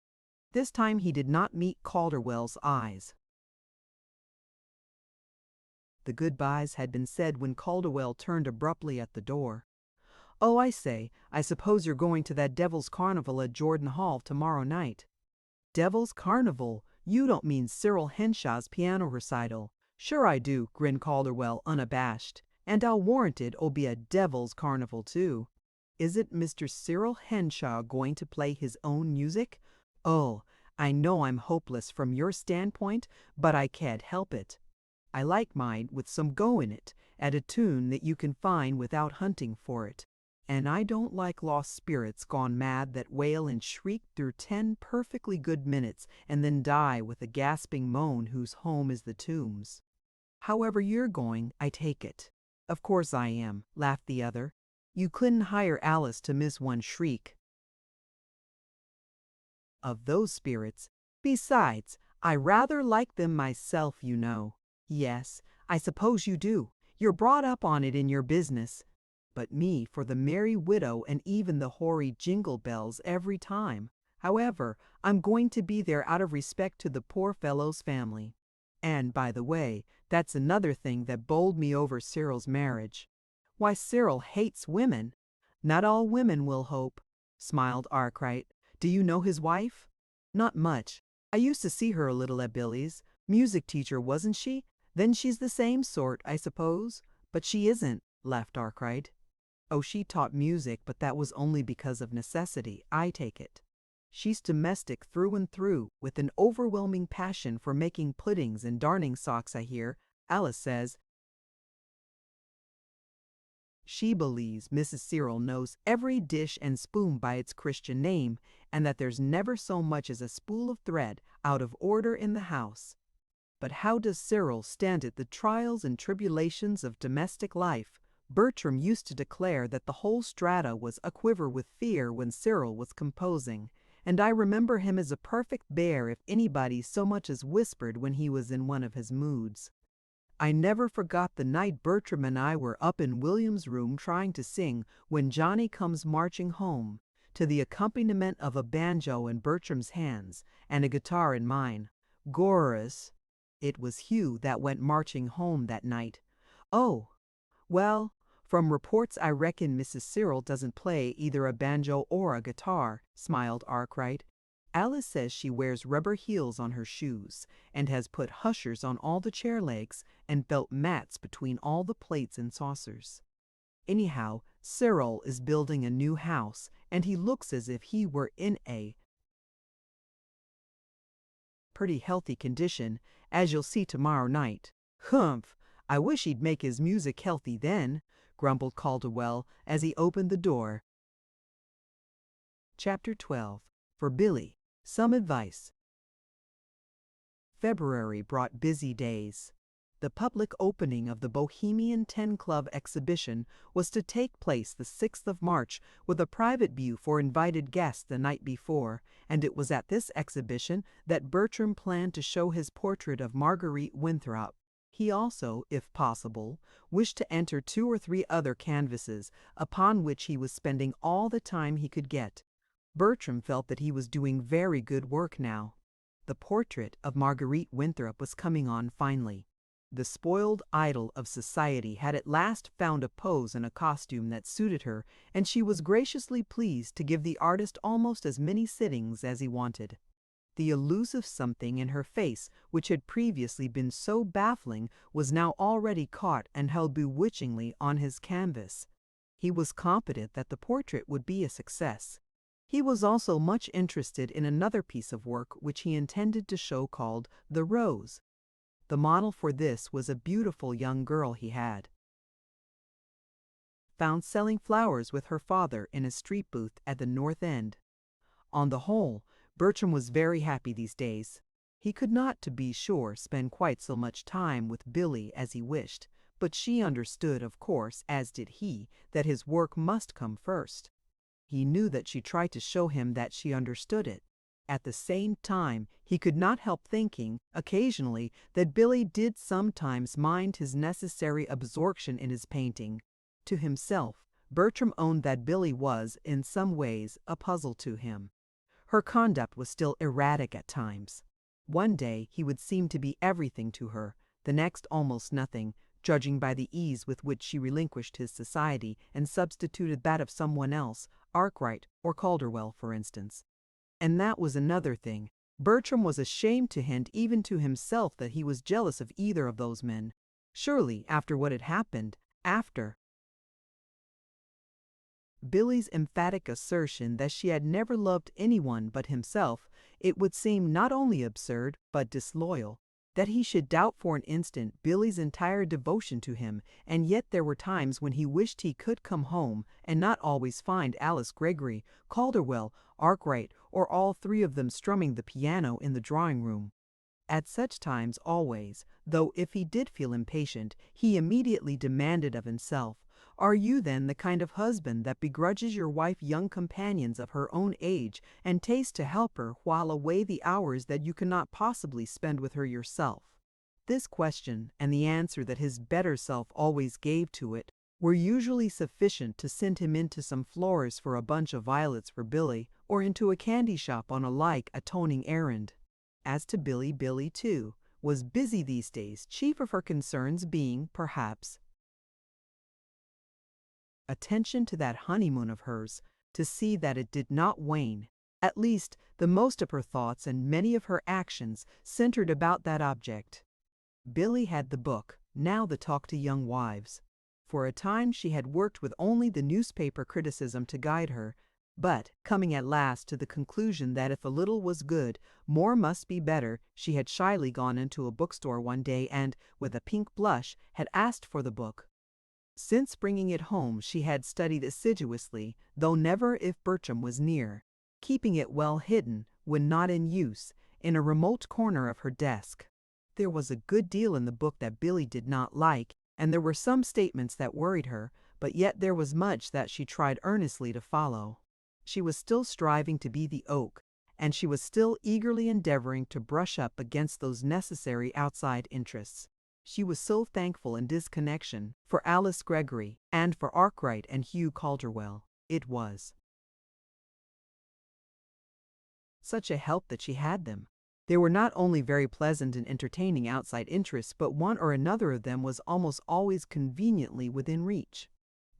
A: This time he did not meet Calderwell's eyes. The goodbyes had been said when Calderwell turned abruptly at the door. Oh, I say, I suppose you're going to that Devil's Carnival at Jordan Hall tomorrow night. Devil's Carnival? You don't mean Cyril Henshaw's piano recital. Sure I do, grinned Calderwell, unabashed. And I'll warrant it'll be a Devil's Carnival, too. Isn't Mr. Cyril Henshaw going to play his own music? Oh, I know I'm hopeless from your standpoint, but I can't help it. I like mine with some go in it, at a tune that you can find without hunting for it. And I don't like lost spirits gone mad that wail and shriek through 10 perfectly good minutes and then die with a gasping moan whose home is the tombs. However you're going, I take it. Of course I am, laughed the other. You couldn't hire Alice to miss one shriek of those spirits. Besides, I rather like them myself, you know. Yes, I suppose you do. You're brought up on it in your business. But me for the Merry Widow and even the hoary Jingle Bells every time. However, I'm going to be there out of respect to the poor fellow's family. And, by the way, that's another thing that bowled me over Cyril's marriage. Why, Cyril hates women. Not all women will hope, smiled Arkwright. Do you know his wife? Not much. I used to see her a little at Billy's. Music teacher, wasn't she? Then she's the same sort, I suppose. But she isn't, laughed Arkwright. Oh, she taught music, but that was only because of necessity, I take it. She's domestic through and through, with an overwhelming passion for making puddings and darning socks, I hear. Alice says she believes Mrs. Cyril knows every dish and spoon by its Christian name, and that there's never so much as a spool of thread out of order in the house. But how does Cyril stand it the trials and tribulations of domestic life? Bertram used to declare that the whole strata was aquiver with fear when Cyril was composing, and I remember him as a perfect bear if anybody so much as whispered when he was in one of his moods. I never forgot the night Bertram and I were up in William's room trying to sing When Johnny Comes Marching Home, to the accompaniment of a banjo in Bertram's hands and a guitar in mine. Gorgeous! It was Hugh that went marching home that night. Oh, well, from reports I reckon Mrs. Cyril doesn't play either a banjo or a guitar, smiled Arkwright. Alice says she wears rubber heels on her shoes, and has put hushers on all the chair legs, and felt mats between all the plates and saucers. Anyhow, Cyril is building a new house, and he looks as if he were in a pretty healthy condition, as you'll see tomorrow night. Humph! I wish he'd make his music healthy then, grumbled Calderwell as he opened the door. Chapter 12. For Billy, Some Advice. February brought busy days. The public opening of the Bohemian 10 Club exhibition was to take place the 6th of March with a private view for invited guests the night before, and it was at this exhibition that Bertram planned to show his portrait of Marguerite Winthrop. He also, if possible, wished to enter 2 or 3 other canvases, upon which he was spending all the time he could get. Bertram felt that he was doing very good work now. The portrait of Marguerite Winthrop was coming on finely. The spoiled idol of society had at last found a pose and a costume that suited her, and she was graciously pleased to give the artist almost as many sittings as he wanted. The elusive something in her face, which had previously been so baffling, was now already caught and held bewitchingly on his canvas. He was confident that the portrait would be a success. He was also much interested in another piece of work which he intended to show called The Rose. The model for this was a beautiful young girl he had found selling flowers with her father in a street booth at the North End. On the whole, Bertram was very happy these days. He could not, to be sure, spend quite so much time with Billy as he wished, but she understood, of course, as did he, that his work must come first. He knew that she tried to show him that she understood it. At the same time, he could not help thinking, occasionally, that Billy did sometimes mind his necessary absorption in his painting. To himself, Bertram owned that Billy was, in some ways, a puzzle to him. Her conduct was still erratic at times. One day he would seem to be everything to her, the next almost nothing, judging by the ease with which she relinquished his society and substituted that of someone else, Arkwright or Calderwell, for instance. And that was another thing. Bertram was ashamed to hint even to himself that he was jealous of either of those men. Surely, after what had happened, after Billy's emphatic assertion that she had never loved anyone but himself, it would seem not only absurd but disloyal. That he should doubt for an instant Billy's entire devotion to him, and yet there were times when he wished he could come home and not always find Alice Greggory, Calderwell, Arkwright, or all 3 of them strumming the piano in the drawing-room. At such times always, though if he did feel impatient, he immediately demanded of himself, "Are you then the kind of husband that begrudges your wife young companions of her own age and tastes to help her while away the hours that you cannot possibly spend with her yourself?" This question, and the answer that his better self always gave to it, were usually sufficient to send him into some florist for a bunch of violets for Billy, or into a candy shop on a like atoning errand. As to Billy, Billy, too, was busy these days, chief of her concerns being, perhaps, attention to that honeymoon of hers, to see that it did not wane. At least, the most of her thoughts and many of her actions centered about that object. Billy had the book, now the Talk to Young Wives. For a time she had worked with only the newspaper criticism to guide her, but, coming at last to the conclusion that if a little was good, more must be better, she had shyly gone into a bookstore one day and, with a pink blush, had asked for the book. Since bringing it home she had studied assiduously, though never if Bertram was near, keeping it well hidden, when not in use, in a remote corner of her desk. There was a good deal in the book that Billy did not like, and there were some statements that worried her, but yet there was much that she tried earnestly to follow. She was still striving to be the oak, and she was still eagerly endeavoring to brush up against those necessary outside interests. She was so thankful in this connection for Alice Greggory and for Arkwright and Hugh Calderwell. It was such a help that she had them. They were not only very pleasant and entertaining outside interests, but one or another of them was almost always conveniently within reach.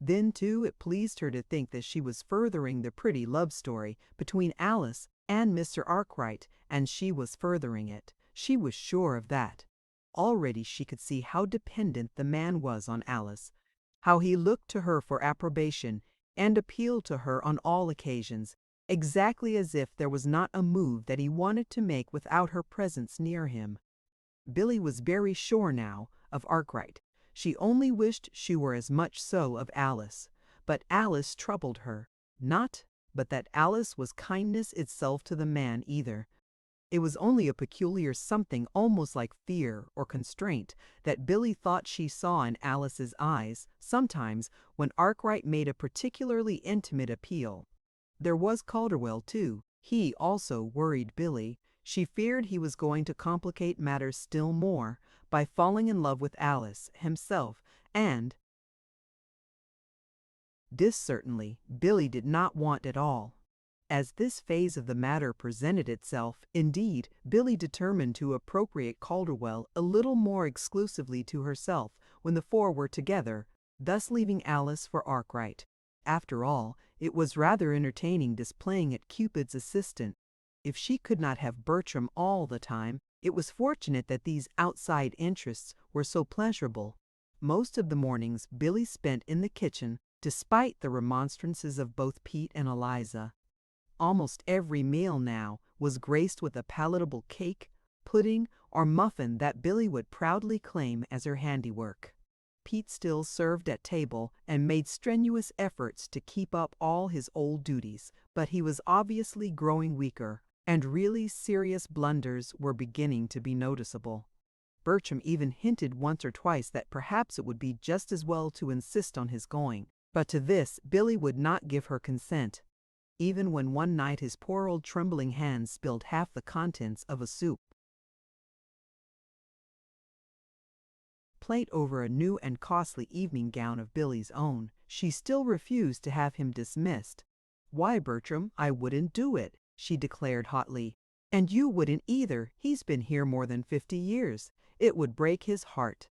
A: Then, too, it pleased her to think that she was furthering the pretty love story between Alice and Mr. Arkwright, and she was furthering it. She was sure of that. Already she could see how dependent the man was on Alice, how he looked to her for approbation and appealed to her on all occasions, exactly as if there was not a move that he wanted to make without her presence near him. Billy was very sure now of Arkwright. She only wished she were as much so of Alice. But Alice troubled her. Not but that Alice was kindness itself to the man either. It was only a peculiar something almost like fear or constraint that Billy thought she saw in Alice's eyes sometimes when Arkwright made a particularly intimate appeal. There was Calderwell, too. He also worried Billy. She feared he was going to complicate matters still more by falling in love with Alice himself, and this certainly Billy did not want at all. As this phase of the matter presented itself, indeed, Billy determined to appropriate Calderwell a little more exclusively to herself when the four were together, thus leaving Alice for Arkwright. After all, it was rather entertaining displaying at Cupid's assistant. If she could not have Bertram all the time, it was fortunate that these outside interests were so pleasurable. Most of the mornings Billy spent in the kitchen, despite the remonstrances of both Pete and Eliza. Almost every meal now was graced with a palatable cake, pudding, or muffin that Billy would proudly claim as her handiwork. Pete still served at table and made strenuous efforts to keep up all his old duties, but he was obviously growing weaker, and really serious blunders were beginning to be noticeable. Bertram even hinted once or twice that perhaps it would be just as well to insist on his going, but to this Billy would not give her consent, even when one night his poor old trembling hands spilled half the contents of a soup plate over a new and costly evening gown of Billy's own. She still refused to have him dismissed. "Why, Bertram, I wouldn't do it," she declared hotly. "And you wouldn't either. He's been here more than 50 years. It would break his heart.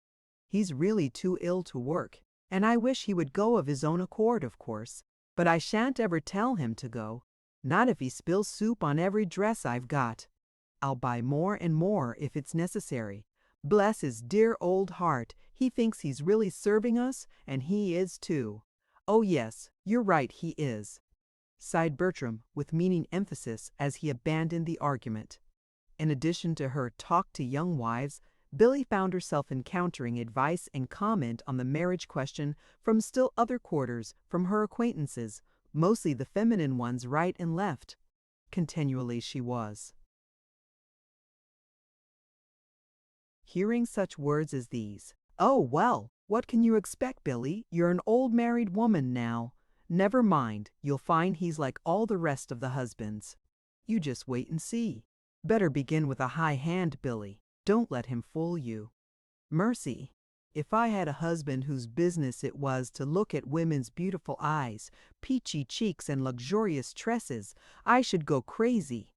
A: He's really too ill to work, and I wish he would go of his own accord, of course. But I shan't ever tell him to go. Not if he spills soup on every dress I've got. I'll buy more and more if it's necessary. Bless his dear old heart, he thinks he's really serving us, and he is too. Oh yes, you're right, he is," sighed Bertram with meaning emphasis as he abandoned the argument. In addition to her talk to young wives, Billy found herself encountering advice and comment on the marriage question from still other quarters, from her acquaintances, mostly the feminine ones right and left. Continually she was hearing such words as these. "Oh, well, what can you expect, Billy? You're an old married woman now. Never mind, you'll find he's like all the rest of the husbands. You just wait and see. Better begin with a high hand, Billy. Don't let him fool you. Mercy, if I had a husband whose business it was to look at women's beautiful eyes, peachy cheeks, and luxurious tresses, I should go crazy.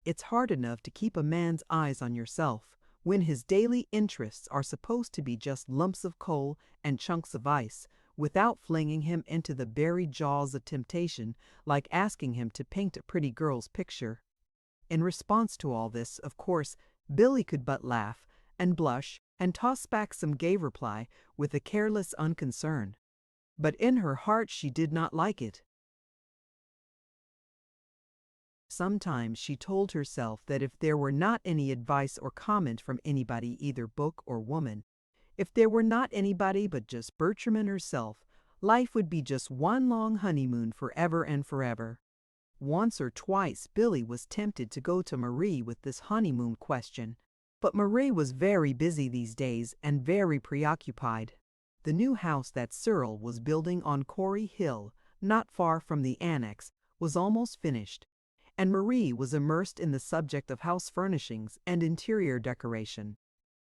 A: It's hard enough to keep a man's eyes on yourself when his daily interests are supposed to be just lumps of coal and chunks of ice, without flinging him into the buried jaws of temptation like asking him to paint a pretty girl's picture." In response to all this, of course, Billy could but laugh and blush and toss back some gay reply with a careless unconcern. But in her heart she did not like it. Sometimes she told herself that if there were not any advice or comment from anybody, either book or woman, if there were not anybody but just Bertram and herself, life would be just one long honeymoon forever and forever. Once or twice Billy was tempted to go to Marie with this honeymoon question, but Marie was very busy these days and very preoccupied. The new house that Cyril was building on Corey Hill, not far from the annex, was almost finished, and Marie was immersed in the subject of house furnishings and interior decoration.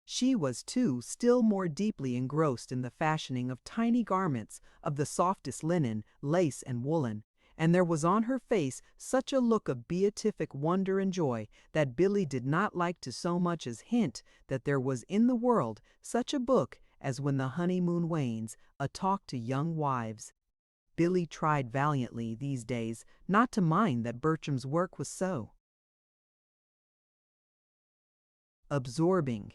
A: She was, too, still more deeply engrossed in the fashioning of tiny garments of the softest linen, lace, and woolen, and there was on her face such a look of beatific wonder and joy that Billy did not like to so much as hint that there was in the world such a book as When the Honeymoon Wanes, a talk to young wives. Billy tried valiantly these days not to mind that Bertram's work was so absorbing.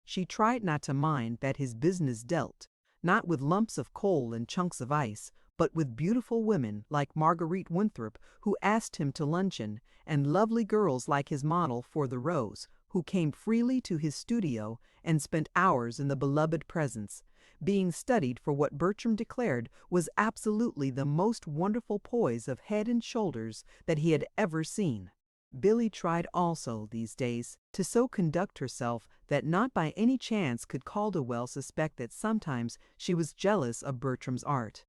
A: She tried not to mind that his business dealt, not with lumps of coal and chunks of ice, but with beautiful women like Marguerite Winthrop, who asked him to luncheon, and lovely girls like his model for The Rose, who came freely to his studio and spent hours in the beloved presence. being studied for what Bertram declared was absolutely the most wonderful poise of head and shoulders that he had ever seen. Billy tried also these days to so conduct herself that not by any chance could Calderwell suspect that sometimes she was jealous of Bertram's art.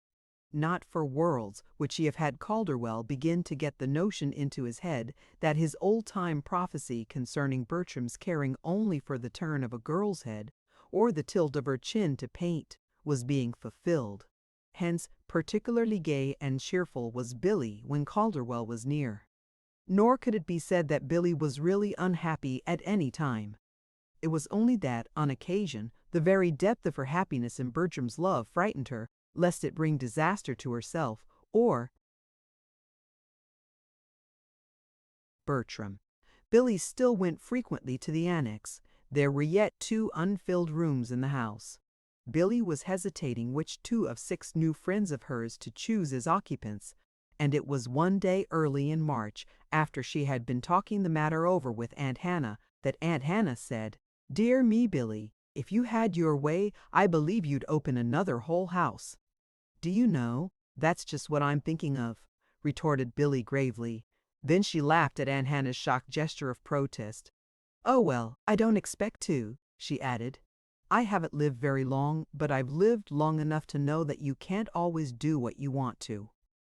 A: Not for worlds would she have had Calderwell begin to get the notion into his head that his old-time prophecy concerning Bertram's caring only for the turn of a girl's head, or the tilt of her chin to paint, was being fulfilled. Hence, particularly gay and cheerful was Billy when Calderwell was near. Nor could it be said that Billy was really unhappy at any time. It was only that, on occasion, the very depth of her happiness in Bertram's love frightened her, lest it bring disaster to herself or Bertram. Billy still went frequently to the annex. There were yet 2 unfilled rooms in the house. Billy was hesitating which 2 of 6 new friends of hers to choose as occupants, and it was one day early in March, after she had been talking the matter over with Aunt Hannah, that Aunt Hannah said, "Dear me, Billy, if you had your way, I believe you'd open another whole house." "Do you know, that's just what I'm thinking of," retorted Billy gravely. Then she laughed at Aunt Hannah's shocked gesture of protest. "Oh well, I don't expect to," she added. "I haven't lived very long, but I've lived long enough to know that you can't always do what you want to."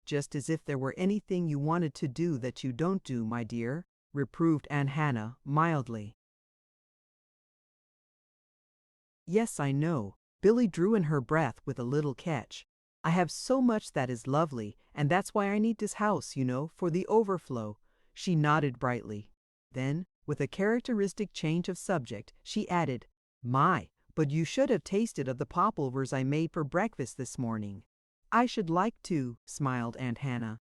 A: "Just as if there were anything you wanted to do that you don't do, my dear," reproved Aunt Hannah mildly. "Yes, I know." Billy drew in her breath with a little catch. "I have so much that is lovely, and that's why I need this house, you know, for the overflow." She nodded brightly. Then, with a characteristic change of subject, she added, "My, but you should have tasted of the popovers I made for breakfast this morning." "I should like to," smiled Aunt Hannah.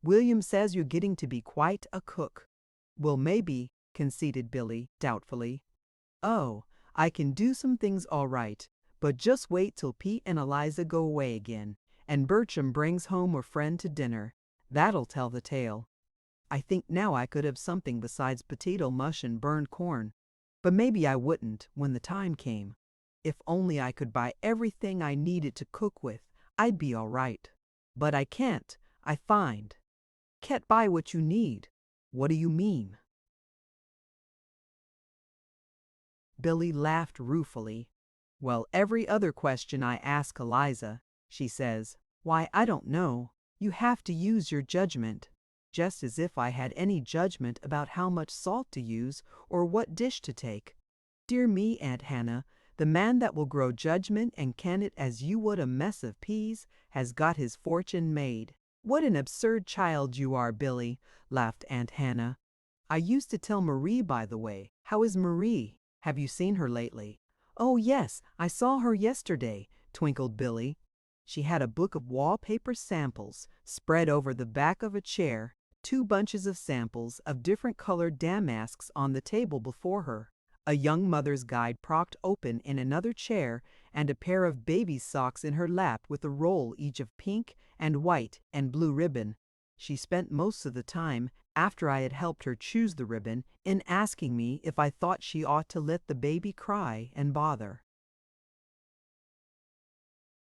A: "William says you're getting to be quite a cook." "Well, maybe," conceded Billy, doubtfully. "Oh, I can do some things all right, but just wait till Pete and Eliza go away again, and Bertram brings home a friend to dinner. That'll tell the tale. I think now I could have something besides potato mush and burned corn, but maybe I wouldn't when the time came. If only I could buy everything I needed to cook with, I'd be all right. But I can't, I find." "Can't buy what you need? What do you mean?" Billy laughed ruefully. "Well, every other question I ask Eliza, she says, 'Why, I don't know. You have to use your judgment.' Just as if I had any judgment about how much salt to use or what dish to take. Dear me, Aunt Hannah, the man that will grow judgment and can it as you would a mess of peas has got his fortune made." "What an absurd child you are, Billy," laughed Aunt Hannah. "I used to tell Marie, by the way. How is Marie? Have you seen her lately?" "Oh, yes, I saw her yesterday," twinkled Billy. She had a book of wallpaper samples spread over the back of a chair, 2 bunches of samples of different colored damasks on the table before her, a young mother's guide propped open in another chair, and a pair of baby's socks in her lap with a roll each of pink and white and blue ribbon. She spent most of the time, after I had helped her choose the ribbon, in asking me if I thought she ought to let the baby cry and bother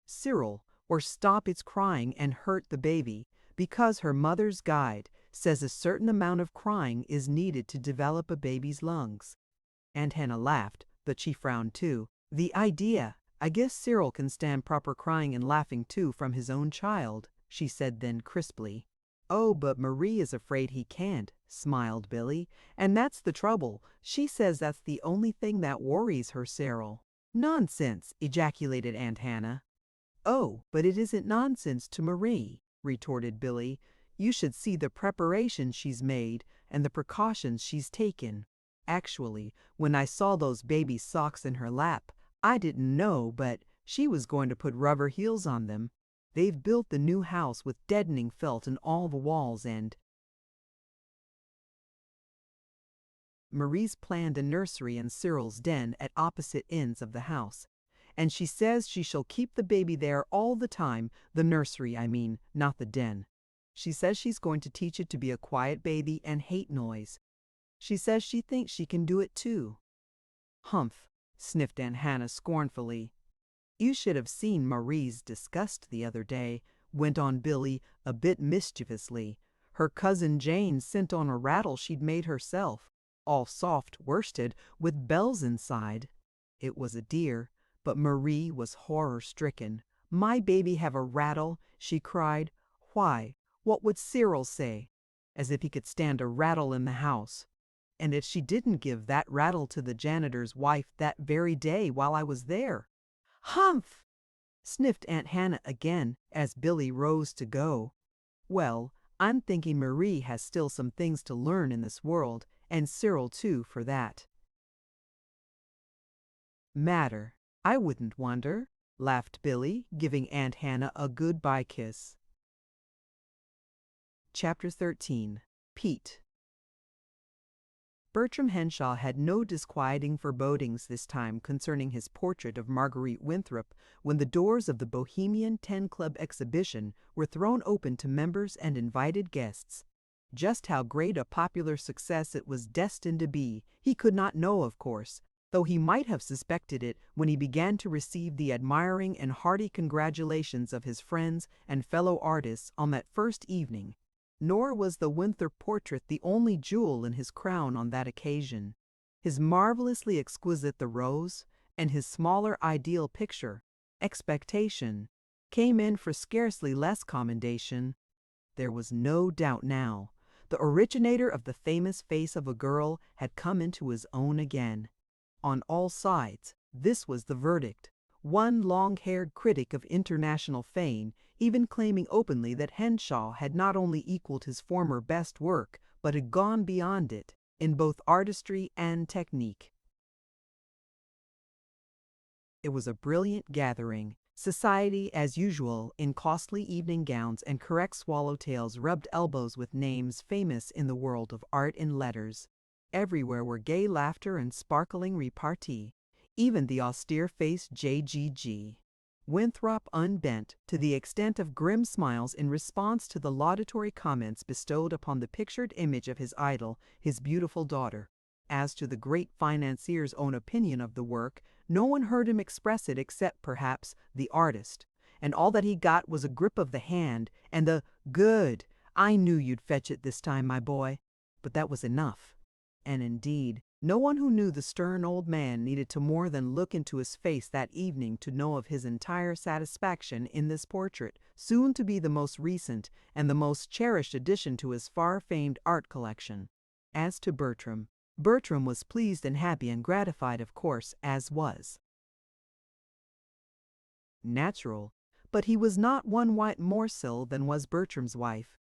A: Cyril, or stop its crying and hurt the baby, because her mother's guide says a certain amount of crying is needed to develop a baby's lungs. Aunt Hannah laughed, but she frowned too. "The idea! I guess Cyril can stand proper crying and laughing too from his own child," she said then crisply. "Oh, but Marie is afraid he can't," smiled Billy, "and that's the trouble. She says that's the only thing that worries her, Cyril." "Nonsense!" ejaculated Aunt Hannah. "Oh, but it isn't nonsense to Marie," retorted Billy. "You should see the preparations she's made and the precautions she's taken. Actually, when I saw those baby socks in her lap, I didn't know but she was going to put rubber heels on them. They've built the new house with deadening felt in all the walls, and Marie's planned a nursery and Cyril's den at opposite ends of the house. And she says she shall keep the baby there all the time, the nursery, I mean, not the den. She says she's going to teach it to be a quiet baby and hate noise. She says she thinks she can do it too." "Humph," sniffed Aunt Hannah scornfully. You should have seen Marie's disgust the other day, went on Billy a bit mischievously. Her cousin Jane sent on a rattle she'd made herself, all soft worsted with bells inside. It was a dear, but Marie was horror-stricken. "My baby have a rattle?" she cried. "Why, what would Cyril say?" As if he could stand a rattle in the house. And if she didn't give that rattle to the janitor's wife that very day while I was there. "Humph!" sniffed Aunt Hannah again as Billy rose to go. "Well, I'm thinking Marie has still some things to learn in this world, and Cyril too, for that matter. I wouldn't wonder," laughed Billy, giving Aunt Hannah a goodbye kiss. Chapter 13. Pete. Bertram Henshaw had no disquieting forebodings this time concerning his portrait of Marguerite Winthrop when the doors of the Bohemian 10 Club exhibition were thrown open to members and invited guests. Just how great a popular success it was destined to be, he could not know, of course, though he might have suspected it when he began to receive the admiring and hearty congratulations of his friends and fellow artists on that first evening. Nor was the Winthrop portrait the only jewel in his crown on that occasion. His marvelously exquisite The Rose and his smaller ideal picture, Expectation, came in for scarcely less commendation. There was no doubt now. The originator of the famous Face of a Girl had come into his own again. On all sides, this was the verdict. One long-haired critic of international fame even claiming openly that Henshaw had not only equaled his former best work, but had gone beyond it, in both artistry and technique. It was a brilliant gathering. Society, as usual, in costly evening gowns and correct swallowtails, rubbed elbows with names famous in the world of art and letters. Everywhere were gay laughter and sparkling repartee. Even the austere-faced J.G.G. Winthrop unbent to the extent of grim smiles in response to the laudatory comments bestowed upon the pictured image of his idol, his beautiful daughter. As to the great financier's own opinion of the work, no one heard him express it except, perhaps, the artist, and all that he got was a grip of the hand and the "Good, I knew you'd fetch it this time, my boy." But that was enough. And indeed, no one who knew the stern old man needed to more than look into his face that evening to know of his entire satisfaction in this portrait, soon to be the most recent and the most cherished addition to his far-famed art collection. As to Bertram was pleased and happy and gratified, of course, as was natural, but he was not one whit more so than was Bertram's wife.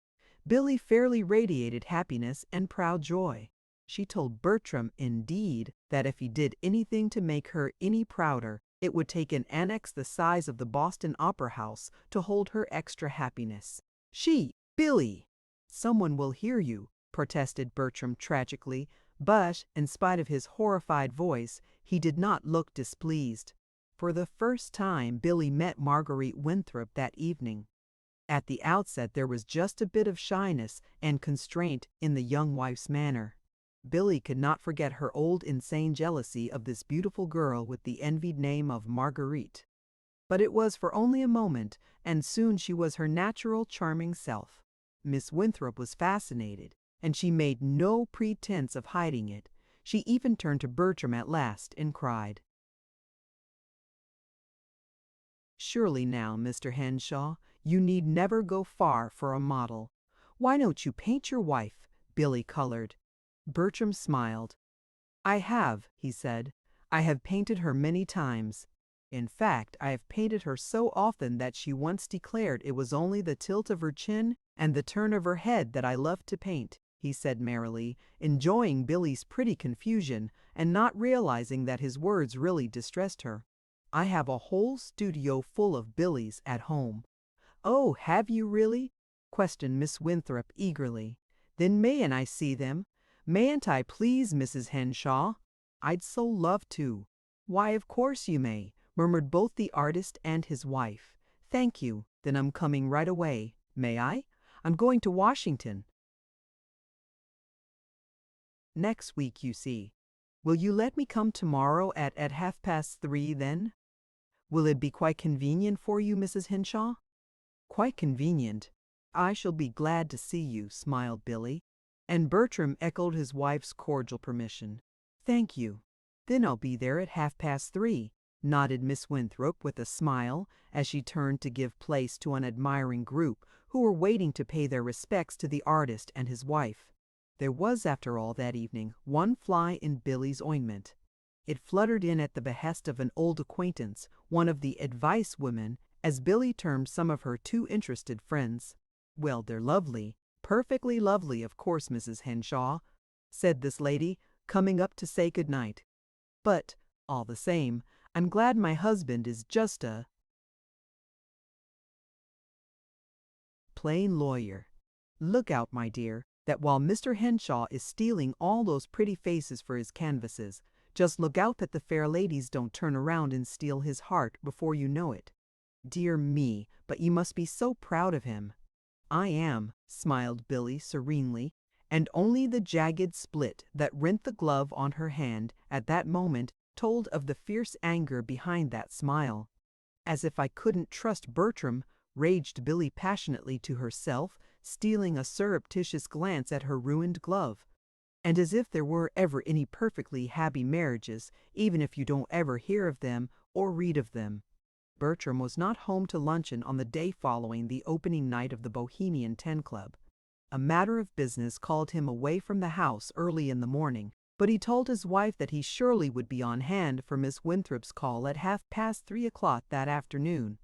A: Billy fairly radiated happiness and proud joy. She told Bertram, indeed, that if he did anything to make her any prouder, it would take an annex the size of the Boston Opera House to hold her extra happiness. Billy! "Someone will hear you," protested Bertram tragically, but, in spite of his horrified voice, he did not look displeased. For the first time Billy met Marguerite Winthrop that evening. At the outset there was just a bit of shyness and constraint in the young wife's manner. Billy could not forget her old insane jealousy of this beautiful girl with the envied name of Marguerite. But it was for only a moment, and soon she was her natural charming self. Miss Winthrop was fascinated, and she made no pretense of hiding it. She even turned to Bertram at last and cried. "Surely now, Mr. Henshaw, you need never go far for a model. Why don't you paint your wife?" Billy colored. Bertram smiled. "I have," he said. "I have painted her many times. In fact, I have painted her so often that she once declared it was only the tilt of her chin and the turn of her head that I loved to paint," he said merrily, enjoying Billy's pretty confusion and not realizing that his words really distressed her. "I have a whole studio full of Billys at home." "Oh, have you really?" questioned Miss Winthrop eagerly. "Then mayn't I see them? Mayn't I please, Mrs. Henshaw? I'd so love to." "Why, of course you may," murmured both the artist and his wife. "Thank you. Then I'm coming right away. May I? I'm going to Washington next week, you see. Will you let me come tomorrow at 3:30 then?" Will it be quite convenient for you, Mrs. Henshaw? Quite convenient. I shall be glad to see you, smiled Billy, and Bertram echoed his wife's cordial permission. Thank you. Then I'll be there at 3:30, nodded Miss Winthrop with a smile as she turned to give place to an admiring group who were waiting to pay their respects to the artist and his wife. There was, after all, that evening, one fly in Billy's ointment. It fluttered in at the behest of an old acquaintance, one of the advice women, as Billy termed some of her too interested friends. Well, they're lovely, perfectly lovely, of course, Mrs. Henshaw, said this lady, coming up to say good night. But, all the same, I'm glad my husband is just a plain lawyer. Look out, my dear, that while Mr. Henshaw is stealing all those pretty faces for his canvases, just look out that the fair ladies don't turn around and steal his heart before you know it. Dear me, but you must be so proud of him. I am, smiled Billy serenely, and only the jagged split that rent the glove on her hand at that moment told of the fierce anger behind that smile. As if I couldn't trust Bertram, raged Billy passionately to herself, stealing a surreptitious glance at her ruined glove. And as if there were ever any perfectly happy marriages, even if you don't ever hear of them or read of them. Bertram was not home to luncheon on the day following the opening night of the Bohemian 10 Club. A matter of business called him away from the house early in the morning, but he told his wife that he surely would be on hand for Miss Winthrop's call at 3:30 that afternoon.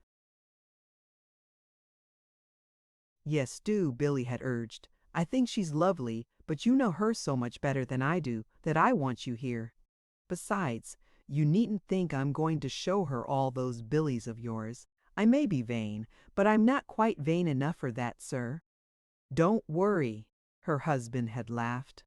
A: Yes, do, Billy had urged. I think she's lovely, but you know her so much better than I do that I want you here. Besides, you needn't think I'm going to show her all those Billies of yours. I may be vain, but I'm not quite vain enough for that, sir. Don't worry, her husband had laughed.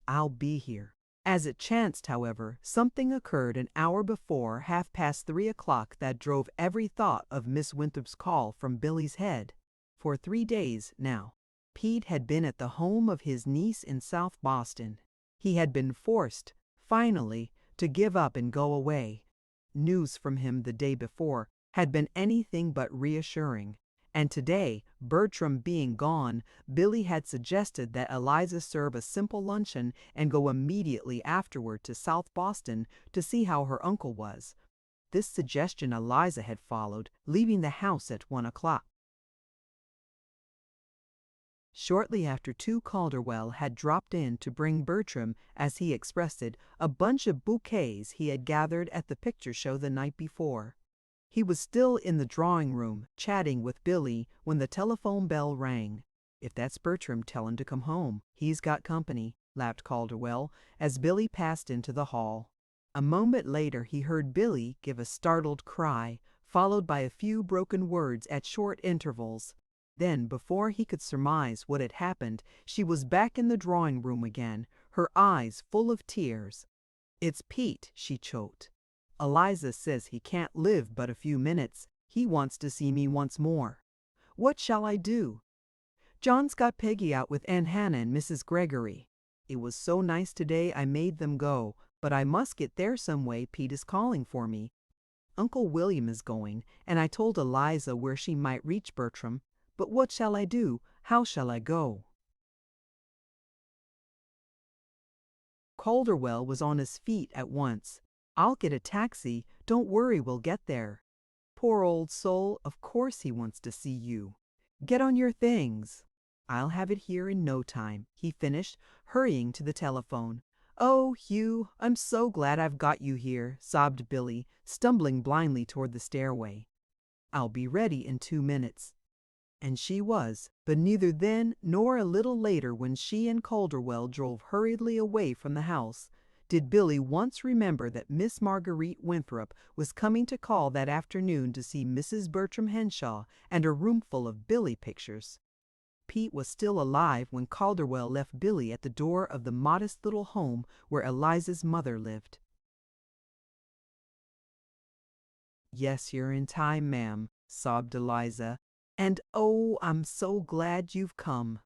A: I'll be here. As it chanced, however, something occurred an hour before 3:30 that drove every thought of Miss Winthrop's call from Billy's head. For 3 days, now, Pete had been at the home of his niece in South Boston. He had been forced, finally, to give up and go away. News from him the day before had been anything but reassuring, and today, Bertram being gone, Billy had suggested that Eliza serve a simple luncheon and go immediately afterward to South Boston to see how her uncle was. This suggestion Eliza had followed, leaving the house at 1:00. Shortly after 2 Calderwell had dropped in to bring Bertram, as he expressed it, a bunch of bouquets he had gathered at the picture show the night before. He was still in the drawing room, chatting with Billy, when the telephone bell rang. If that's Bertram, tell him to come home. He's got company, laughed Calderwell, as Billy passed into the hall. A moment later he heard Billy give a startled cry, followed by a few broken words at short intervals. Then, before he could surmise what had happened, she was back in the drawing room again, her eyes full of tears. "It's Pete," she choked. "Eliza says he can't live but a few minutes. He wants to see me once more. What shall I do? John's got Peggy out with Aunt Hannah and Mrs. Gregory. It was so nice today I made them go, but I must get there some way. Pete is calling for me. Uncle William is going, and I told Eliza where she might reach Bertram. But what shall I do? How shall I go?" Calderwell was on his feet at once. "I'll get a taxi. Don't worry, we'll get there." "Poor old soul, of course he wants to see you. Get on your things." "I'll have it here in no time," he finished, hurrying to the telephone. "Oh, Hugh, I'm so glad I've got you here," sobbed Billy, stumbling blindly toward the stairway. "I'll be ready in 2 minutes." And she was, but neither then nor a little later when she and Calderwell drove hurriedly away from the house, did Billy once remember that Miss Marguerite Winthrop was coming to call that afternoon to see Mrs. Bertram Henshaw and a roomful of Billy pictures. Pete was still alive when Calderwell left Billy at the door of the modest little home where Eliza's mother lived. "Yes, you're in time, ma'am," sobbed Eliza. "And oh, I'm so glad you've come.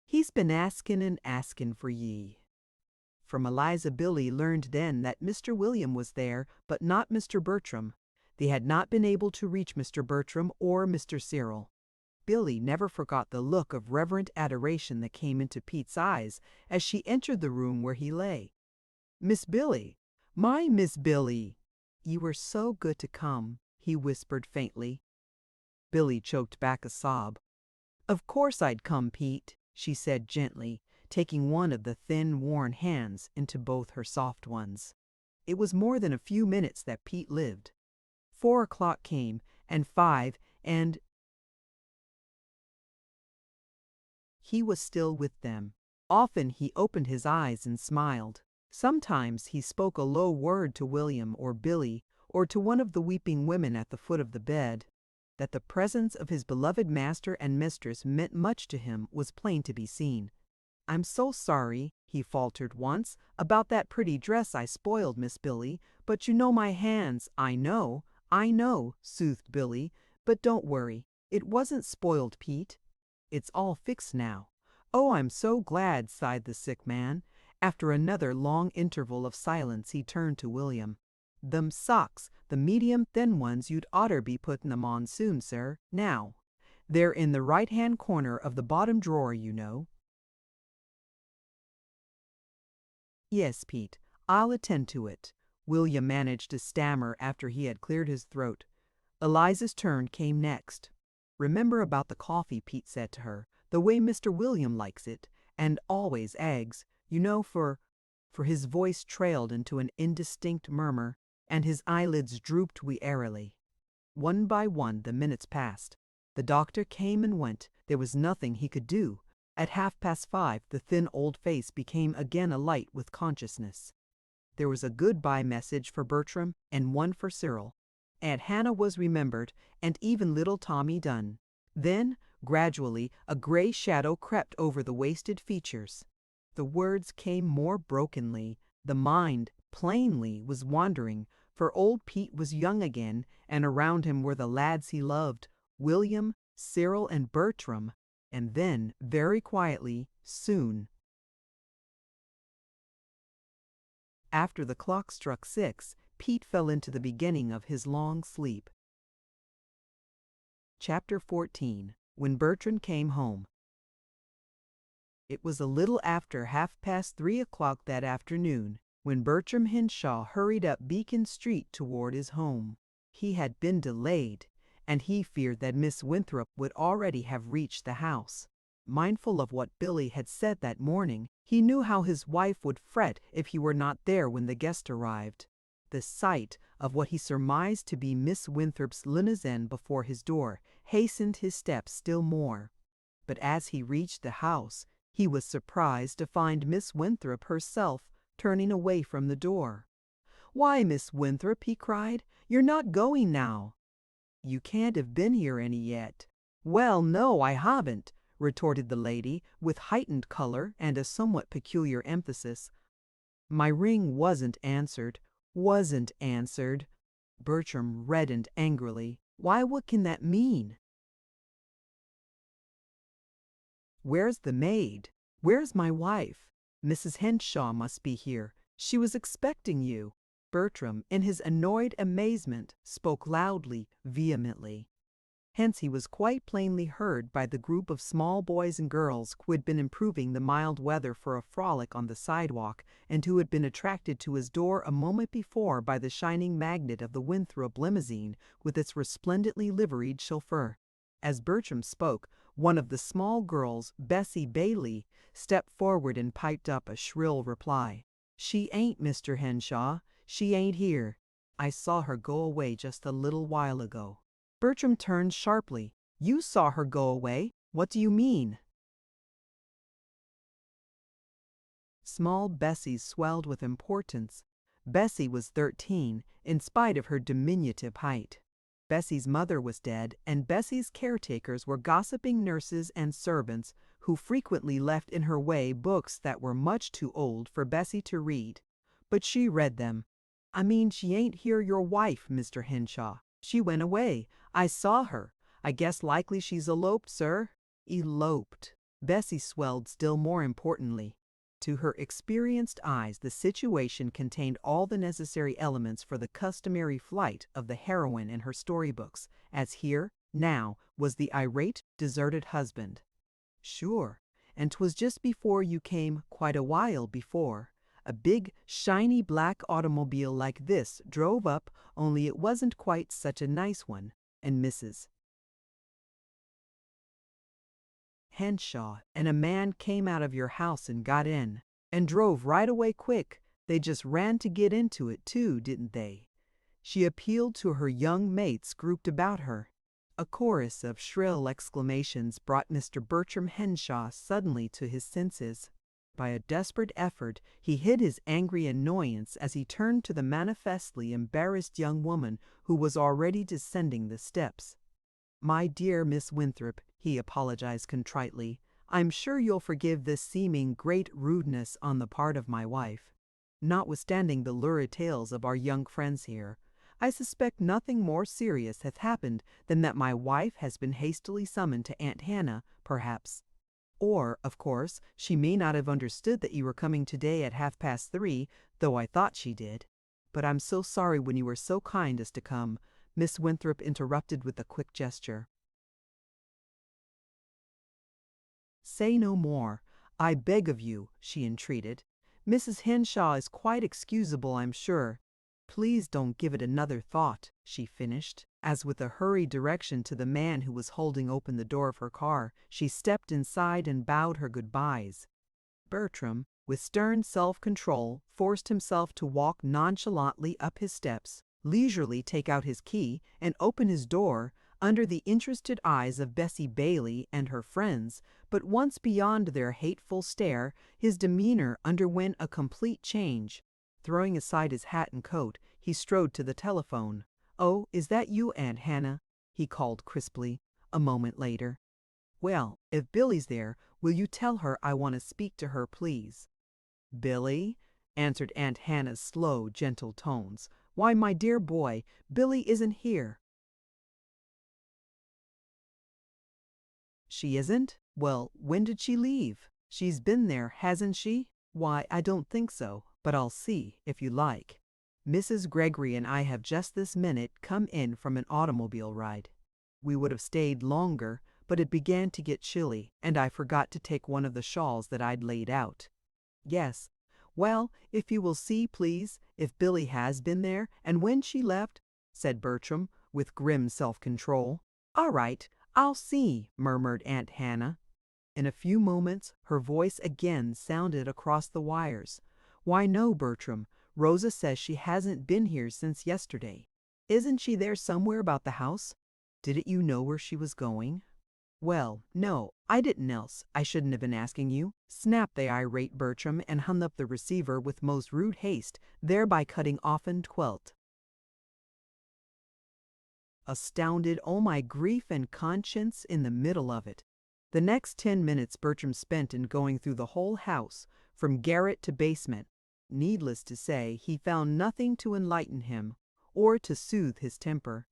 A: He's been askin' and askin' for ye." From Eliza, Billy learned then that Mr. William was there, but not Mr. Bertram. They had not been able to reach Mr. Bertram or Mr. Cyril. Billy never forgot the look of reverent adoration that came into Pete's eyes as she entered the room where he lay. "Miss Billy, my Miss Billy, you were so good to come," he whispered faintly. Billy choked back a sob. "Of course I'd come, Pete," she said gently, taking one of the thin, worn hands into both her soft ones. It was more than a few minutes that Pete lived. 4 o'clock came, and 5, and he was still with them. Often he opened his eyes and smiled. Sometimes he spoke a low word to William or Billy or to one of the weeping women at the foot of the bed. That the presence of his beloved master and mistress meant much to him was plain to be seen. "I'm so sorry," he faltered once, "about that pretty dress I spoiled, Miss Billy, but you know my hands." I know," soothed Billy, "but don't worry. It wasn't spoiled, Pete. It's all fixed now." "Oh, I'm so glad," sighed the sick man. After another long interval of silence he turned to William. "Them socks, the medium thin ones, you'd oughter be putting them on soon, sir. Now. They're in the right-hand corner of the bottom drawer, you know." "Yes, Pete, I'll attend to it," William managed to stammer after he had cleared his throat. Eliza's turn came next. "Remember about the coffee," Pete said to her, "the way Mr. William likes it, and always eggs, you know, for his voice trailed into an indistinct murmur, and his eyelids drooped wearily. One by one the minutes passed. The doctor came and went. There was nothing he could do. At 5:30 the thin old face became again alight with consciousness. There was a goodbye message for Bertram and one for Cyril. Aunt Hannah was remembered, and even little Tommy Dunn. Then, gradually, a gray shadow crept over the wasted features. The words came more brokenly. The mind, plainly, was wandering, for old Pete was young again, and around him were the lads he loved, William, Cyril, and Bertram. And then, very quietly, soon. After the clock struck 6, Pete fell into the beginning of his long sleep. Chapter 14. When Bertram Came Home. It was a little after 3:30 that afternoon when Bertram Henshaw hurried up Beacon Street toward his home. He had been delayed, and he feared that Miss Winthrop would already have reached the house. Mindful of what Billy had said that morning, he knew how his wife would fret if he were not there when the guest arrived. The sight of what he surmised to be Miss Winthrop's limousine before his door hastened his steps still more. But as he reached the house, he was surprised to find Miss Winthrop herself turning away from the door. "Why, Miss Winthrop," he cried, "you're not going now?" "You can't have been here any yet." "Well, no, I haven't," retorted the lady, with heightened color and a somewhat peculiar emphasis. "My ring wasn't answered." Bertram reddened angrily. "Why, what can that mean?" "Where's the maid? Where's my wife? Mrs. Henshaw must be here. She was expecting you." Bertram, in his annoyed amazement, spoke loudly, vehemently. Hence he was quite plainly heard by the group of small boys and girls who had been improving the mild weather for a frolic on the sidewalk, and who had been attracted to his door a moment before by the shining magnet of the Winthrop limousine with its resplendently liveried chauffeur. As Bertram spoke, one of the small girls, Bessie Bailey, stepped forward and piped up a shrill reply. "She ain't, Mr. Henshaw. She ain't here. I saw her go away just a little while ago." Bertram turned sharply. "You saw her go away? What do you mean?" Small Bessie swelled with importance. Bessie was 13, in spite of her diminutive height. Bessie's mother was dead, and Bessie's caretakers were gossiping nurses and servants who frequently left in her way books that were much too old for Bessie to read. But she read them. "I mean, she ain't here, your wife, Mr. Henshaw. She went away. I saw her. I guess likely she's eloped, sir." Eloped. Bessie swelled still more importantly. To her experienced eyes, the situation contained all the necessary elements for the customary flight of the heroine in her storybooks, as here, now, was the irate, deserted husband. Sure, and 'twas just before you came, quite a while before. A big, shiny black automobile like this drove up, only it wasn't quite such a nice one, and Mrs. Henshaw and a man came out of your house and got in, and drove right away quick. They just ran to get into it too, didn't they? She appealed to her young mates grouped about her. A chorus of shrill exclamations brought Mr. Bertram Henshaw suddenly to his senses. By a desperate effort, he hid his angry annoyance as he turned to the manifestly embarrassed young woman who was already descending the steps. "My dear Miss Winthrop," he apologized contritely, "I'm sure you'll forgive this seeming great rudeness on the part of my wife. Notwithstanding the lurid tales of our young friends here, I suspect nothing more serious hath happened than that my wife has been hastily summoned to Aunt Hannah, perhaps. Or, of course, she may not have understood that you were coming today at 3:30, though I thought she did. But I'm so sorry when you were so kind as to come," Miss Winthrop interrupted with a quick gesture. "Say no more, I beg of you," she entreated. "Mrs. Henshaw is quite excusable, I'm sure. Please don't give it another thought," she finished, as with a hurried direction to the man who was holding open the door of her car, she stepped inside and bowed her goodbyes. Bertram, with stern self-control, forced himself to walk nonchalantly up his steps, leisurely take out his key, and open his door, under the interested eyes of Bessie Bailey and her friends, but once beyond their hateful stare, his demeanor underwent a complete change. Throwing aside his hat and coat, he strode to the telephone. "Oh, is that you, Aunt Hannah?" he called crisply, a moment later. "Well, if Billy's there, will you tell her I want to speak to her, please?" "Billy?" answered Aunt Hannah's slow, gentle tones. "Why, my dear boy, Billy isn't here." "She isn't? Well, when did she leave? She's been there, hasn't she? Why, I don't think so, but I'll see, if you like. Mrs. Gregory and I have just this minute come in from an automobile ride. We would have stayed longer, but it began to get chilly, and I forgot to take one of the shawls that I'd laid out." "Yes. Well, if you will see, please, if Billy has been there, and when she left," said Bertram, with grim self-control. "All right, I'll see," murmured Aunt Hannah. In a few moments, her voice again sounded across the wires. "Why, no, Bertram. Rosa says she hasn't been here since yesterday. Isn't she there somewhere about the house? Didn't you know where she was going?" "Well, no, I didn't, else I shouldn't have been asking you," snapped the irate Bertram, and hung up the receiver with most rude haste, thereby cutting off and Twelt. Astounded, oh my grief and conscience, in the middle of it. The next 10 minutes Bertram spent in going through the whole house, from garret to basement. Needless to say, he found nothing to enlighten him, or to soothe his temper.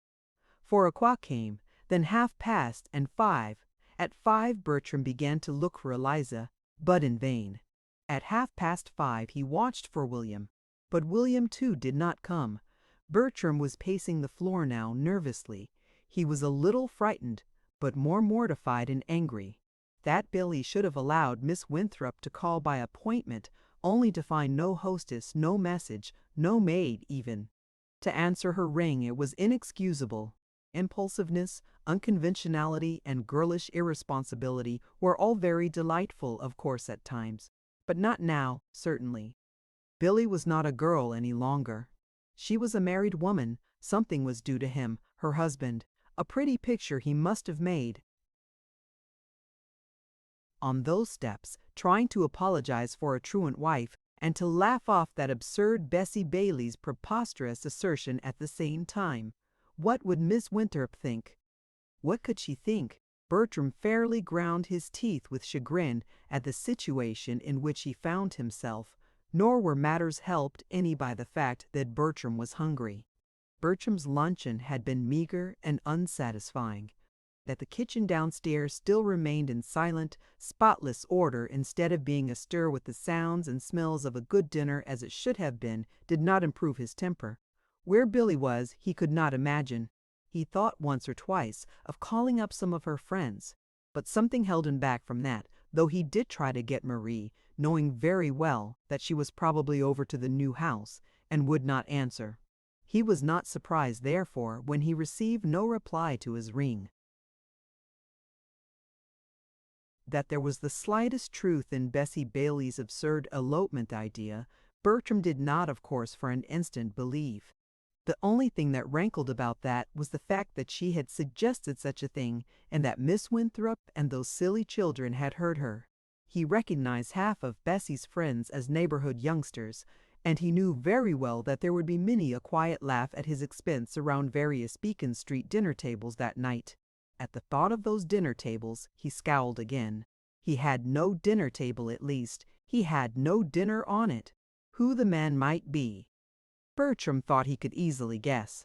A: 4 o'clock came, then 1/2 past, and 5. At 5 Bertram began to look for Eliza, but in vain. At 5:30 he watched for William, but William too did not come. Bertram was pacing the floor now nervously. He was a little frightened, but more mortified and angry. That Billy should have allowed Miss Winthrop to call by appointment, only to find no hostess, no message, no maid even. To answer her ring, it was inexcusable. Impulsiveness, unconventionality, and girlish irresponsibility were all very delightful, of course, at times, but not now, certainly. Billy was not a girl any longer. She was a married woman. Something was due to him, her husband. A pretty picture he must have made on those steps, trying to apologize for a truant wife, and to laugh off that absurd Bessie Bailey's preposterous assertion at the same time. What would Miss Winthrop think? What could she think? Bertram fairly ground his teeth with chagrin at the situation in which he found himself, nor were matters helped any by the fact that Bertram was hungry. Bertram's luncheon had been meager and unsatisfying. that the kitchen downstairs still remained in silent, spotless order instead of being astir with the sounds and smells of a good dinner as it should have been, did not improve his temper. Where Billy was, he could not imagine. He thought once or twice of calling up some of her friends, but something held him back from that, though he did try to get Marie, knowing very well that she was probably over to the new house and would not answer. He was not surprised, therefore, when he received no reply to his ring. That there was the slightest truth in Bessie Bailey's absurd elopement idea, Bertram did not, of course, for an instant believe. The only thing that rankled about that was the fact that she had suggested such a thing and that Miss Winthrop and those silly children had heard her. He recognized half of Bessie's friends as neighborhood youngsters, and he knew very well that there would be many a quiet laugh at his expense around various Beacon Street dinner tables that night. At the thought of those dinner tables, he scowled again. He had no dinner table, at least. He had no dinner on it. Who the man might be, Bertram thought he could easily guess.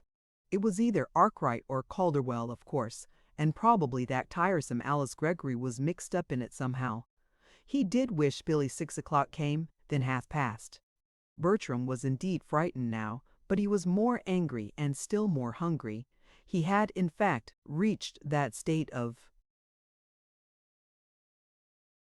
A: It was either Arkwright or Calderwell, of course, and probably that tiresome Alice Gregory was mixed up in it somehow. He did wish Billy's 6 o'clock came, then 1/2 past. Bertram was indeed frightened now, but he was more angry and still more hungry. He had, in fact, reached that state of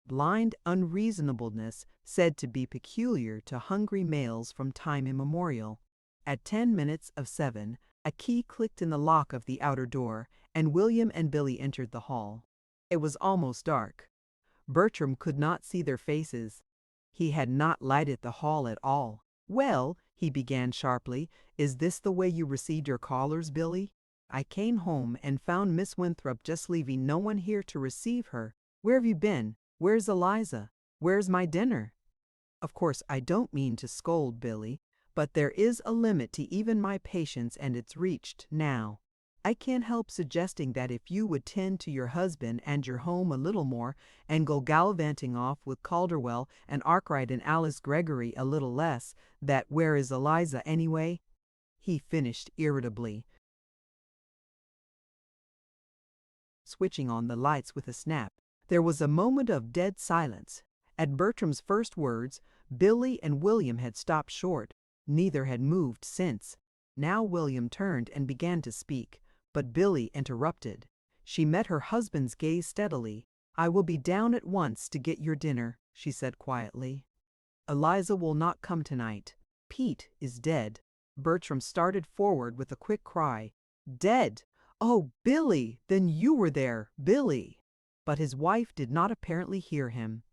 A: blind unreasonableness said to be peculiar to hungry males from time immemorial. At 7:10, a key clicked in the lock of the outer door, and William and Billy entered the hall. It was almost dark. Bertram could not see their faces. He had not lighted the hall at all. "Well," he began sharply, "is this the way you received your callers, Billy? I came home and found Miss Winthrop just leaving no one here to receive her. Where have you been? Where's Eliza? Where's my dinner?" Of course, I don't mean to scold, Billy, but there is a limit to even my patience, and it's reached now. I can't help suggesting that if you would tend to your husband and your home a little more, and go gallivanting off with Calderwell and Arkwright and Alice Gregory a little less, that where is Eliza, anyway? He finished irritably, switching on the lights with a snap. There was a moment of dead silence. At Bertram's first words, Billy and William had stopped short. Neither had moved since. Now William turned and began to speak, but Billy interrupted. She met her husband's gaze steadily. "I will be down at once to get your dinner," she said quietly. "Eliza will not come tonight. Pete is dead." Bertram started forward with a quick cry. "Dead! Oh, Billy! Then you were there, Billy!" But his wife did not apparently hear him.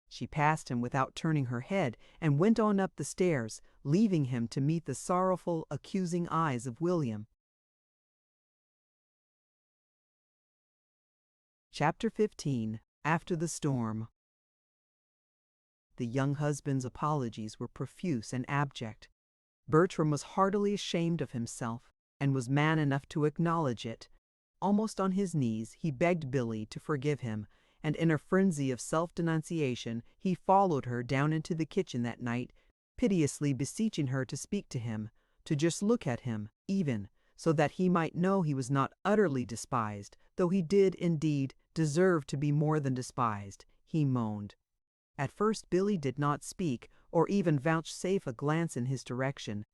A: She passed him without turning her head and went on up the stairs, leaving him to meet the sorrowful, accusing eyes of William. Chapter 15. After the Storm. The young husband's apologies were profuse and abject. Bertram was heartily ashamed of himself, and was man enough to acknowledge it. Almost on his knees, he begged Billy to forgive him, and in a frenzy of self-denunciation, he followed her down into the kitchen that night, piteously beseeching her to speak to him, to just look at him, even, so that he might know he was not utterly despised, though he did, indeed, deserve to be more than despised, he moaned. At first Billy did not speak, or even vouchsafe a glance in his direction.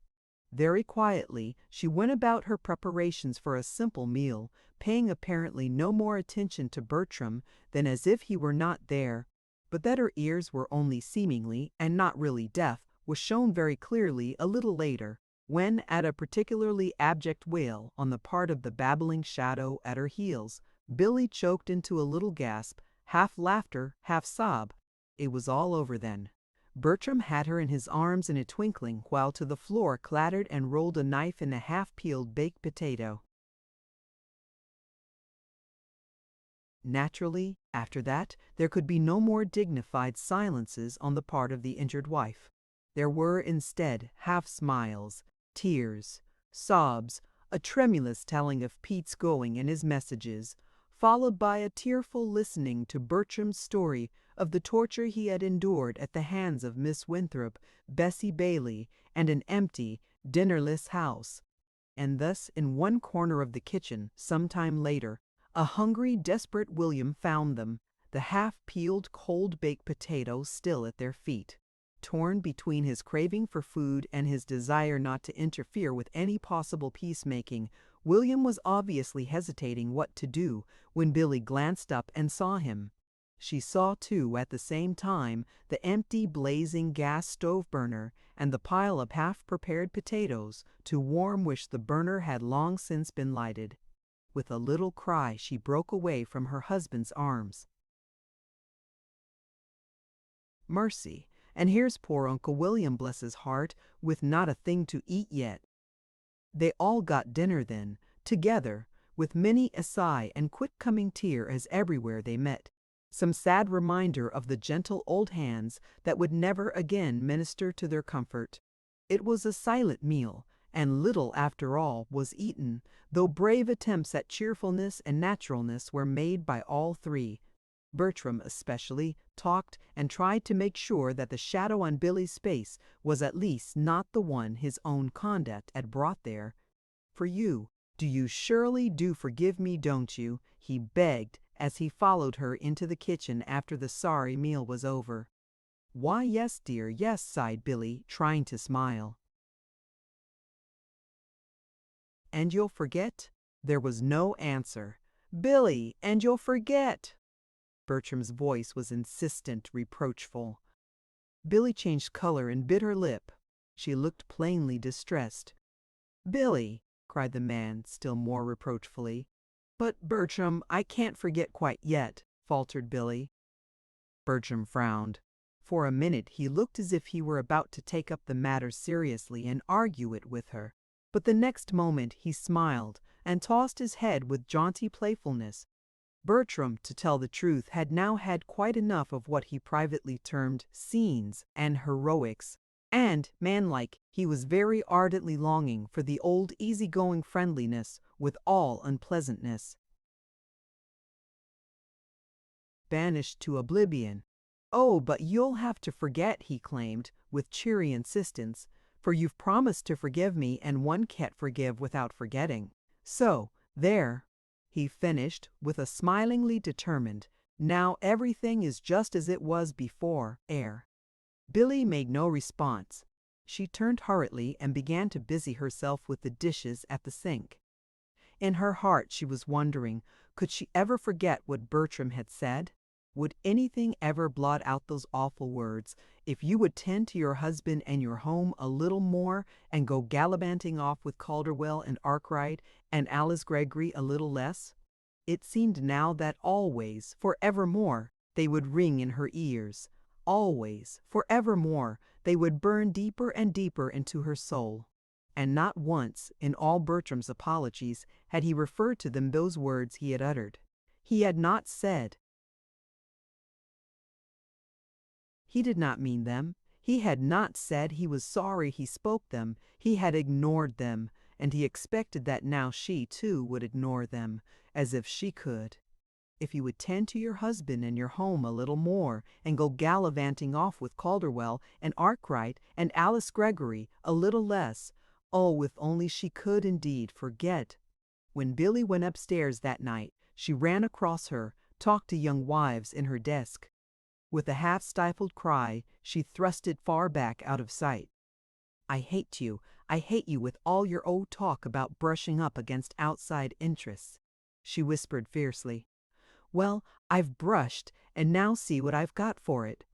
A: Very quietly, she went about her preparations for a simple meal, paying apparently no more attention to Bertram than as if he were not there. But that her ears were only seemingly, and not really deaf, was shown very clearly a little later, when, at a particularly abject wail on the part of the babbling shadow at her heels, Billy choked into a little gasp, half laughter, half sob. It was all over then. Bertram had her in his arms in a twinkling, while to the floor clattered and rolled a knife in a half-peeled baked potato. Naturally, after that, there could be no more dignified silences on the part of the injured wife. There were instead half-smiles, tears, sobs, a tremulous telling of Pete's going and his messages, followed by a tearful listening to Bertram's story of the torture he had endured at the hands of Miss Winthrop, Bessie Bailey, and an empty, dinnerless house. And thus, in one corner of the kitchen, some time later, A hungry, desperate William found them, the half-peeled, cold-baked potatoes still at their feet. Torn between his craving for food and his desire not to interfere with any possible peacemaking, William was obviously hesitating what to do when Billy glanced up and saw him. She saw, too, at the same time, the empty, blazing gas stove burner and the pile of half-prepared potatoes, to warm which the burner had long since been lighted. With a little cry, she broke away from her husband's arms. Mercy, and here's poor Uncle William, bless his heart, with not a thing to eat yet. They all got dinner then, together, with many a sigh and quick-coming tear as everywhere they met. Some sad reminder of the gentle old hands that would never again minister to their comfort. It was a silent meal, and little, after all, was eaten, though brave attempts at cheerfulness and naturalness were made by all three. Bertram, especially, talked and tried to make sure that the shadow on Billy's face was at least not the one his own conduct had brought there. "For you, you surely do forgive me, don't you?" he begged as he followed her into the kitchen after the sorry meal was over. "Why, yes, dear, yes," sighed Billy, trying to smile. "And you'll forget?" There was no answer. "Billy, and you'll forget!" Bertram's voice was insistent, reproachful. Billy changed color and bit her lip. She looked plainly distressed. "Billy!" cried the man, still more reproachfully. "But, Bertram, I can't forget quite yet," faltered Billy. Bertram frowned. For a minute he looked as if he were about to take up the matter seriously and argue it with her. But the next moment he smiled and tossed his head with jaunty playfulness. Bertram, to tell the truth, had now had quite enough of what he privately termed scenes and heroics, and, manlike, he was very ardently longing for the old easy-going friendliness with all unpleasantness banished to oblivion. "Oh, but you'll have to forget," he claimed, with cheery insistence, "for you've promised to forgive me, and one can't forgive without forgetting. So, there," he finished, with a smilingly determined, "now everything is just as it was before, air." Billy made no response. She turned hurriedly and began to busy herself with the dishes at the sink. In her heart she was wondering, could she ever forget what Bertram had said? Would anything ever blot out those awful words, "If you would tend to your husband and your home a little more, and go gallivanting off with Calderwell and Arkwright and Alice Gregory a little less"? It seemed now that always, forevermore, they would ring in her ears. Always, forevermore, they would burn deeper and deeper into her soul. And not once, in all Bertram's apologies, had he referred to them those words he had uttered. He had not said, he did not mean them. He had not said he was sorry he spoke them. He had ignored them, and he expected that now she, too, would ignore them, as if she could. If you would tend to your husband and your home a little more, and go gallivanting off with Calderwell and Arkwright and Alice Gregory a little less. Oh, if only she could indeed forget. When Billy went upstairs that night, she ran across her, talked to young wives in her desk. With a half-stifled cry, she thrust it far back out of sight. I hate you with all your old talk about brushing up against outside interests," she whispered fiercely. "Well, I've brushed, and now see what I've got for it."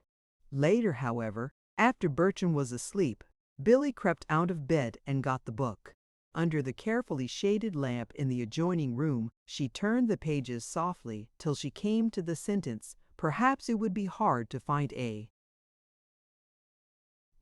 A: Later, however, after Bertram was asleep, Billy crept out of bed and got the book. Under the carefully shaded lamp in the adjoining room, she turned the pages softly till she came to the sentence, "Perhaps it would be hard to find a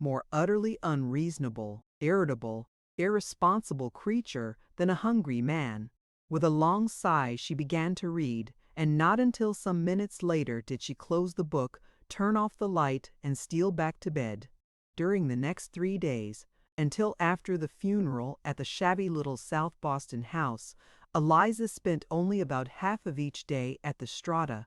A: more utterly unreasonable, irritable, irresponsible creature than a hungry man." With a long sigh she began to read, and not until some minutes later did she close the book, turn off the light, and steal back to bed. During the next 3 days, until after the funeral at the shabby little South Boston house, Eliza spent only about half of each day at the Strata.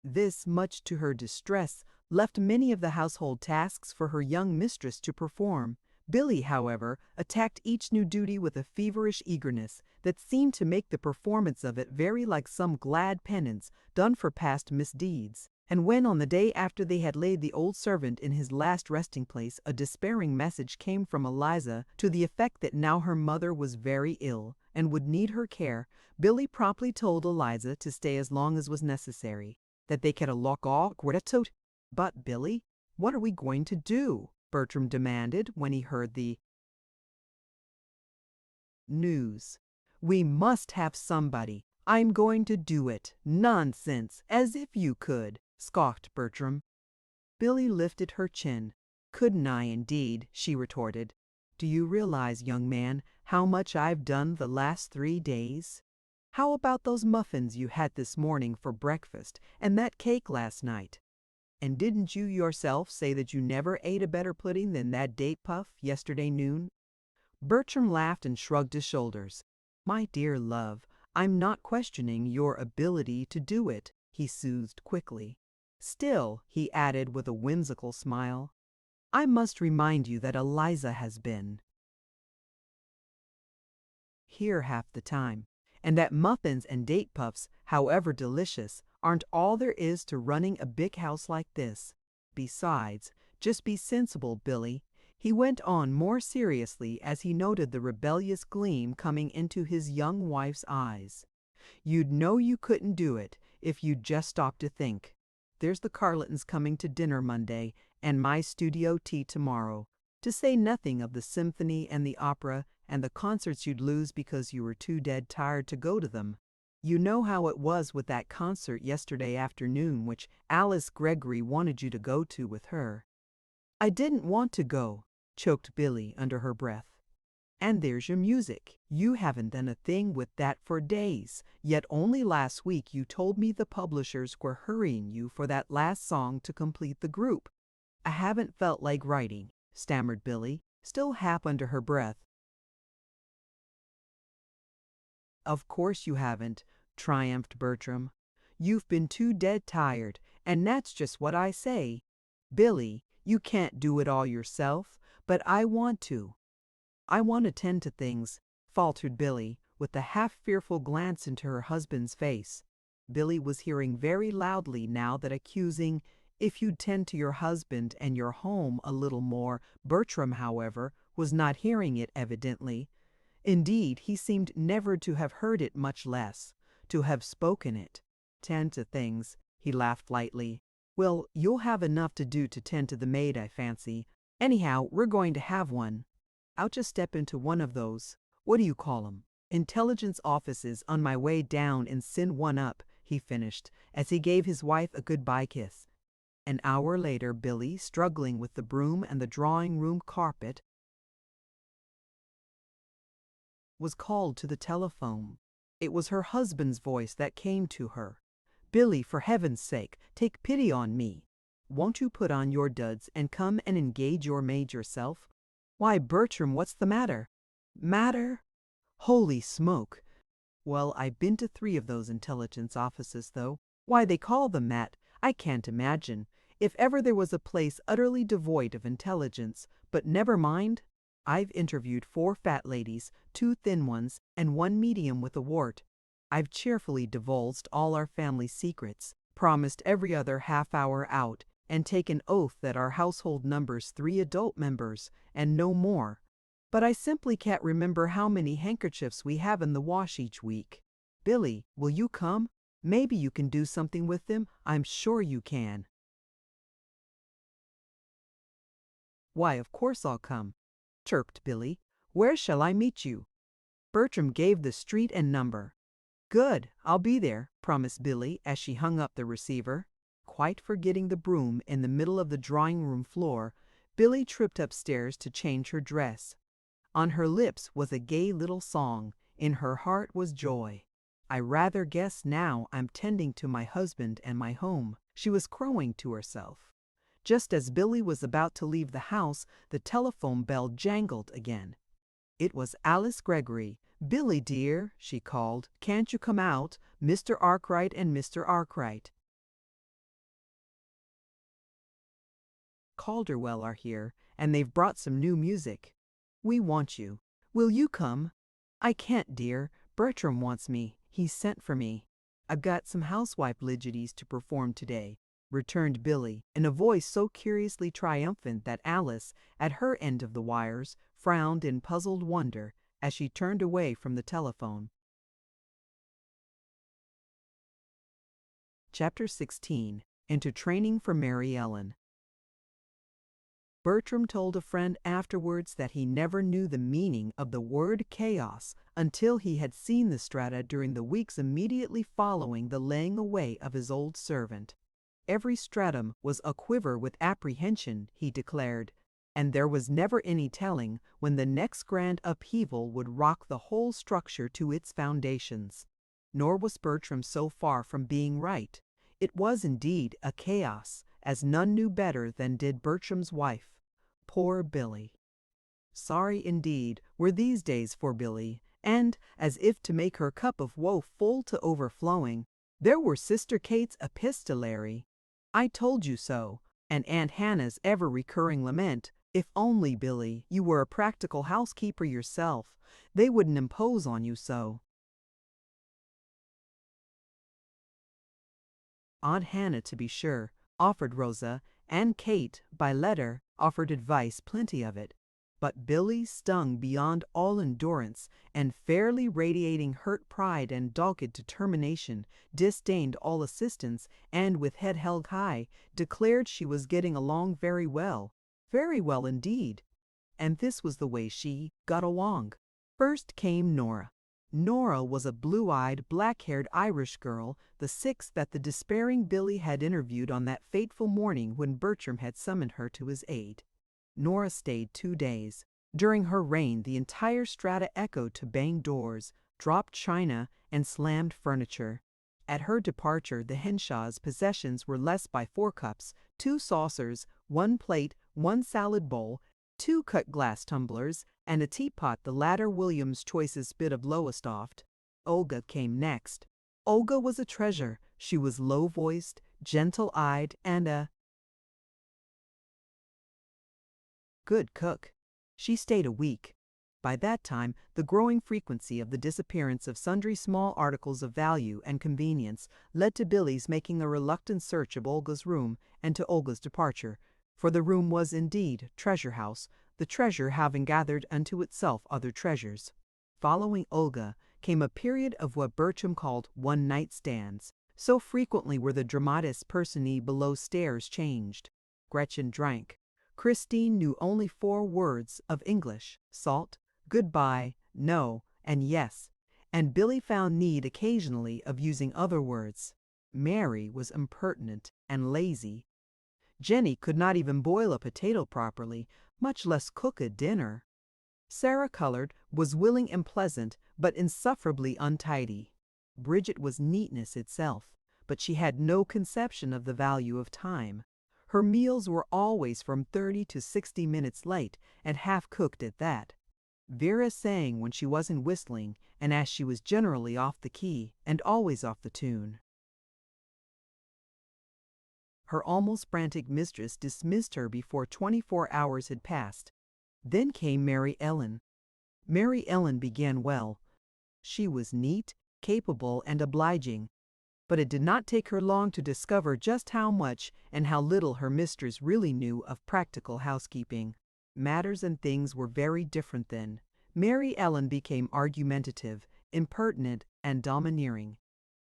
A: This, much to her distress, left many of the household tasks for her young mistress to perform, Billy, however, attacked each new duty with a feverish eagerness that seemed to make the performance of it very like some glad penance done for past misdeeds. And when on the day after they had laid the old servant in his last resting place, a despairing message came from Eliza to the effect that now her mother was very ill and would need her care, Billy promptly told Eliza to stay as long as was necessary, that they could lock all gratitude. But Billy, what are we going to do? Bertram demanded when he heard the news. We must have somebody. I'm going to do it. Nonsense, as if you could, scoffed Bertram. Billy lifted her chin. Couldn't I, indeed, she retorted. Do you realize, young man, how much I've done the last 3 days? How about those muffins you had this morning for breakfast, and that cake last night? And didn't you yourself say that you never ate a better pudding than that date puff yesterday noon? Bertram laughed and shrugged his shoulders. My dear love, I'm not questioning your ability to do it, he soothed quickly. Still, he added with a whimsical smile, I must remind you that Eliza has been here half the time, and that muffins and date puffs, however delicious, aren't all there is to running a big house like this. Besides, just be sensible, Billy, he went on more seriously as he noted the rebellious gleam coming into his young wife's eyes. You'd know you couldn't do it if you'd just stopped to think. There's the Carletons coming to dinner Monday, and my studio tea tomorrow, to say nothing of the symphony and the opera and the concerts you'd lose because you were too dead tired to go to them. You know how it was with that concert yesterday afternoon which Alice Gregory wanted you to go to with her. I didn't want to go, choked Billy under her breath. And there's your music. You haven't done a thing with that for days, yet only last week you told me the publishers were hurrying you for that last song to complete the group. I haven't felt like writing, stammered Billy, still half under her breath. Of course you haven't, triumphed Bertram. You've been too dead tired, and that's just what I say. Billy, you can't do it all yourself, but I want to. I want to tend to things, faltered Billy, with a half-fearful glance into her husband's face. Billy was hearing very loudly now that accusing, if you'd tend to your husband and your home a little more. Bertram, however, was not hearing it evidently. Indeed, he seemed never to have heard it, much less to have spoken it. Tend to things, he laughed lightly. Well, you'll have enough to do to tend to the maid, I fancy. Anyhow, we're going to have one. I'll just step into one of those, what do you call 'em, intelligence offices on my way down and send one up, he finished, as he gave his wife a goodbye kiss. An hour later, Billy, struggling with the broom and the drawing-room carpet, was called to the telephone. It was her husband's voice that came to her. Billy, for heaven's sake, take pity on me. Won't you put on your duds and come and engage your maid yourself? Why, Bertram, what's the matter? Matter? Holy smoke! Well, I've been to 3 of those intelligence offices, though. Why they call them that, I can't imagine. If ever there was a place utterly devoid of intelligence, but never mind. I've interviewed 4 fat ladies, 2 thin ones, and 1 medium with a wart. I've cheerfully divulged all our family secrets, promised every other half-hour out, and taken oath that our household numbers 3 adult members, and no more. But I simply can't remember how many handkerchiefs we have in the wash each week. Billy, will you come? Maybe you can do something with them. I'm sure you can. Why, of course I'll come, chirped Billy. Where shall I meet you? Bertram gave the street and number. Good, I'll be there, promised Billy as she hung up the receiver. Quite forgetting the broom in the middle of the drawing-room floor, Billy tripped upstairs to change her dress. On her lips was a gay little song, in her heart was joy. I rather guess now I'm tending to my husband and my home, she was crowing to herself. Just as Billy was about to leave the house, the telephone bell jangled again. It was Alice Gregory. Billy, dear, she called, can't you come out? Mr. Arkwright and Mr. Arkwright Calderwell are here, and they've brought some new music. We want you. Will you come?" "I can't, dear. Bertram wants me. He sent for me. I've got some housewife ligidities to perform today," returned Billy, in a voice so curiously triumphant that Alice, at her end of the wires, frowned in puzzled wonder as she turned away from the telephone. Chapter 16. Into Training for Mary Ellen. Bertram told a friend afterwards that he never knew the meaning of the word chaos until he had seen the strata during the weeks immediately following the laying away of his old servant. Every stratum was aquiver with apprehension, he declared, and there was never any telling when the next grand upheaval would rock the whole structure to its foundations. Nor was Bertram so far from being right. It was indeed a chaos, as none knew better than did Bertram's wife. Poor Billy. Sorry indeed were these days for Billy, and, as if to make her cup of woe full to overflowing, there were Sister Kate's epistolary "I told you so," and Aunt Hannah's ever-recurring lament, "If only, Billy, you were a practical housekeeper yourself, they wouldn't impose on you so." Aunt Hannah, to be sure, offered Rosa, and Kate, by letter, offered advice, plenty of it. But Billy, stung beyond all endurance, and fairly radiating hurt pride and dogged determination, disdained all assistance, and with head held high, declared she was getting along very well indeed. And this was the way she got along. First came Nora. Nora was a blue-eyed, black-haired Irish girl, the sixth that the despairing Billy had interviewed on that fateful morning when Bertram had summoned her to his aid. Nora stayed 2 days. During her reign, the entire strata echoed to banged doors, dropped china, and slammed furniture. At her departure, the Henshaw's possessions were less by 4 cups, 2 saucers, 1 plate, 1 salad bowl, 2 cut glass tumblers, and a teapot, the latter William's choicest bit of Lowestoft. Olga came next. Olga was a treasure. She was low-voiced, gentle-eyed, and a good cook. She stayed a week. By that time, the growing frequency of the disappearance of sundry small articles of value and convenience led to Billy's making a reluctant search of Olga's room and to Olga's departure, for the room was indeed treasure house, the treasure having gathered unto itself other treasures. Following Olga came a period of what Bertram called one-night stands. So frequently were the dramatis personae below stairs changed. Gretchen drank. Christine knew only 4 words of English: salt, goodbye, no, and yes, and Billy found need occasionally of using other words. Mary was impertinent and lazy. Jenny could not even boil a potato properly, much less cook a dinner. Sarah colored, was willing and pleasant, but insufferably untidy. Bridget was neatness itself, but she had no conception of the value of time. Her meals were always from 30 to 60 minutes late, and half-cooked at that. Vera sang when she wasn't whistling, and as she was generally off the key, and always off the tune. Her almost frantic mistress dismissed her before 24 hours had passed. Then came Mary Ellen. Mary Ellen began well. She was neat, capable, and obliging, but it did not take her long to discover just how much and how little her mistress really knew of practical housekeeping. Matters and things were very different then. Mary Ellen became argumentative, impertinent, and domineering.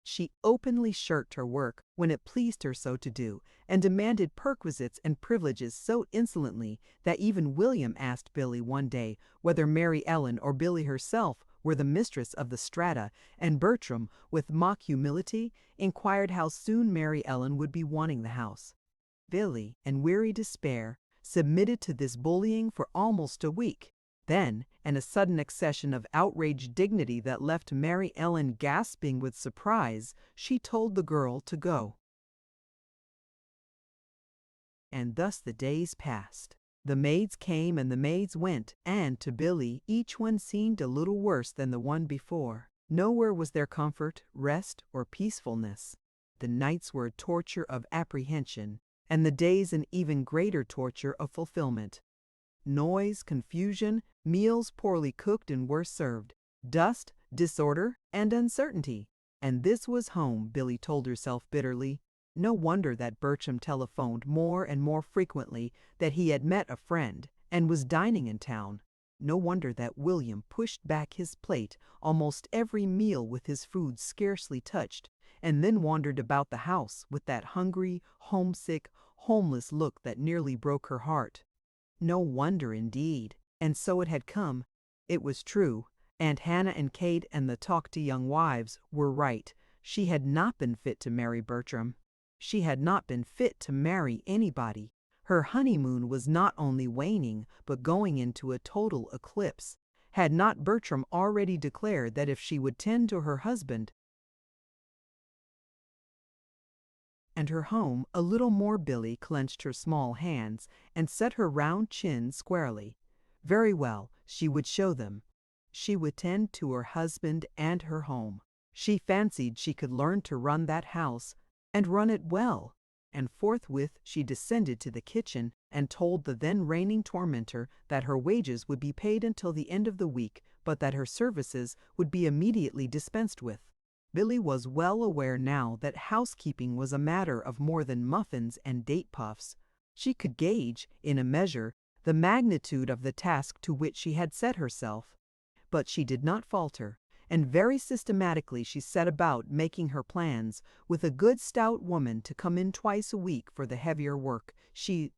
A: She openly shirked her work when it pleased her so to do, and demanded perquisites and privileges so insolently that even William asked Billy one day whether Mary Ellen or Billy herself were the mistress of the strata, and Bertram, with mock humility, inquired how soon Mary Ellen would be wanting the house. Billy, in weary despair, submitted to this bullying for almost a week. Then, in a sudden accession of outraged dignity that left Mary Ellen gasping with surprise, she told the girl to go. And thus the days passed. The maids came and the maids went, and to Billy each one seemed a little worse than the one before. Nowhere was there comfort, rest, or peacefulness. The nights were a torture of apprehension, and the days an even greater torture of fulfillment. Noise, confusion, Meals poorly cooked and worse served. Dust, disorder, and uncertainty. And this was home, Billy told herself bitterly. No wonder that Bertram telephoned more and more frequently that he had met a friend and was dining in town. No wonder that William pushed back his plate almost every meal with his food scarcely touched, and then wandered about the house with that hungry, homesick, homeless look that nearly broke her heart. No wonder, indeed. And so it had come. It was true. Aunt Hannah and Kate and the Talk to Young Wives were right. She had not been fit to marry Bertram. She had not been fit to marry anybody. Her honeymoon was not only waning, but going into a total eclipse. Had not Bertram already declared that if she would tend to her husband and her home a little more, Billy clenched her small hands and set her round chin squarely. Very well, she would show them. She would tend to her husband and her home. She fancied she could learn to run that house, and run it well. And forthwith she descended to the kitchen and told the then reigning tormentor that her wages would be paid until the end of the week, but that her services would be immediately dispensed with. Billy was well aware now that housekeeping was a matter of more than muffins and date puffs. She could gauge, in a measure, the magnitude of the task to which she had set herself. But she did not falter, and very systematically she set about making her plans, with a good stout woman to come in twice a week for the heavier work. She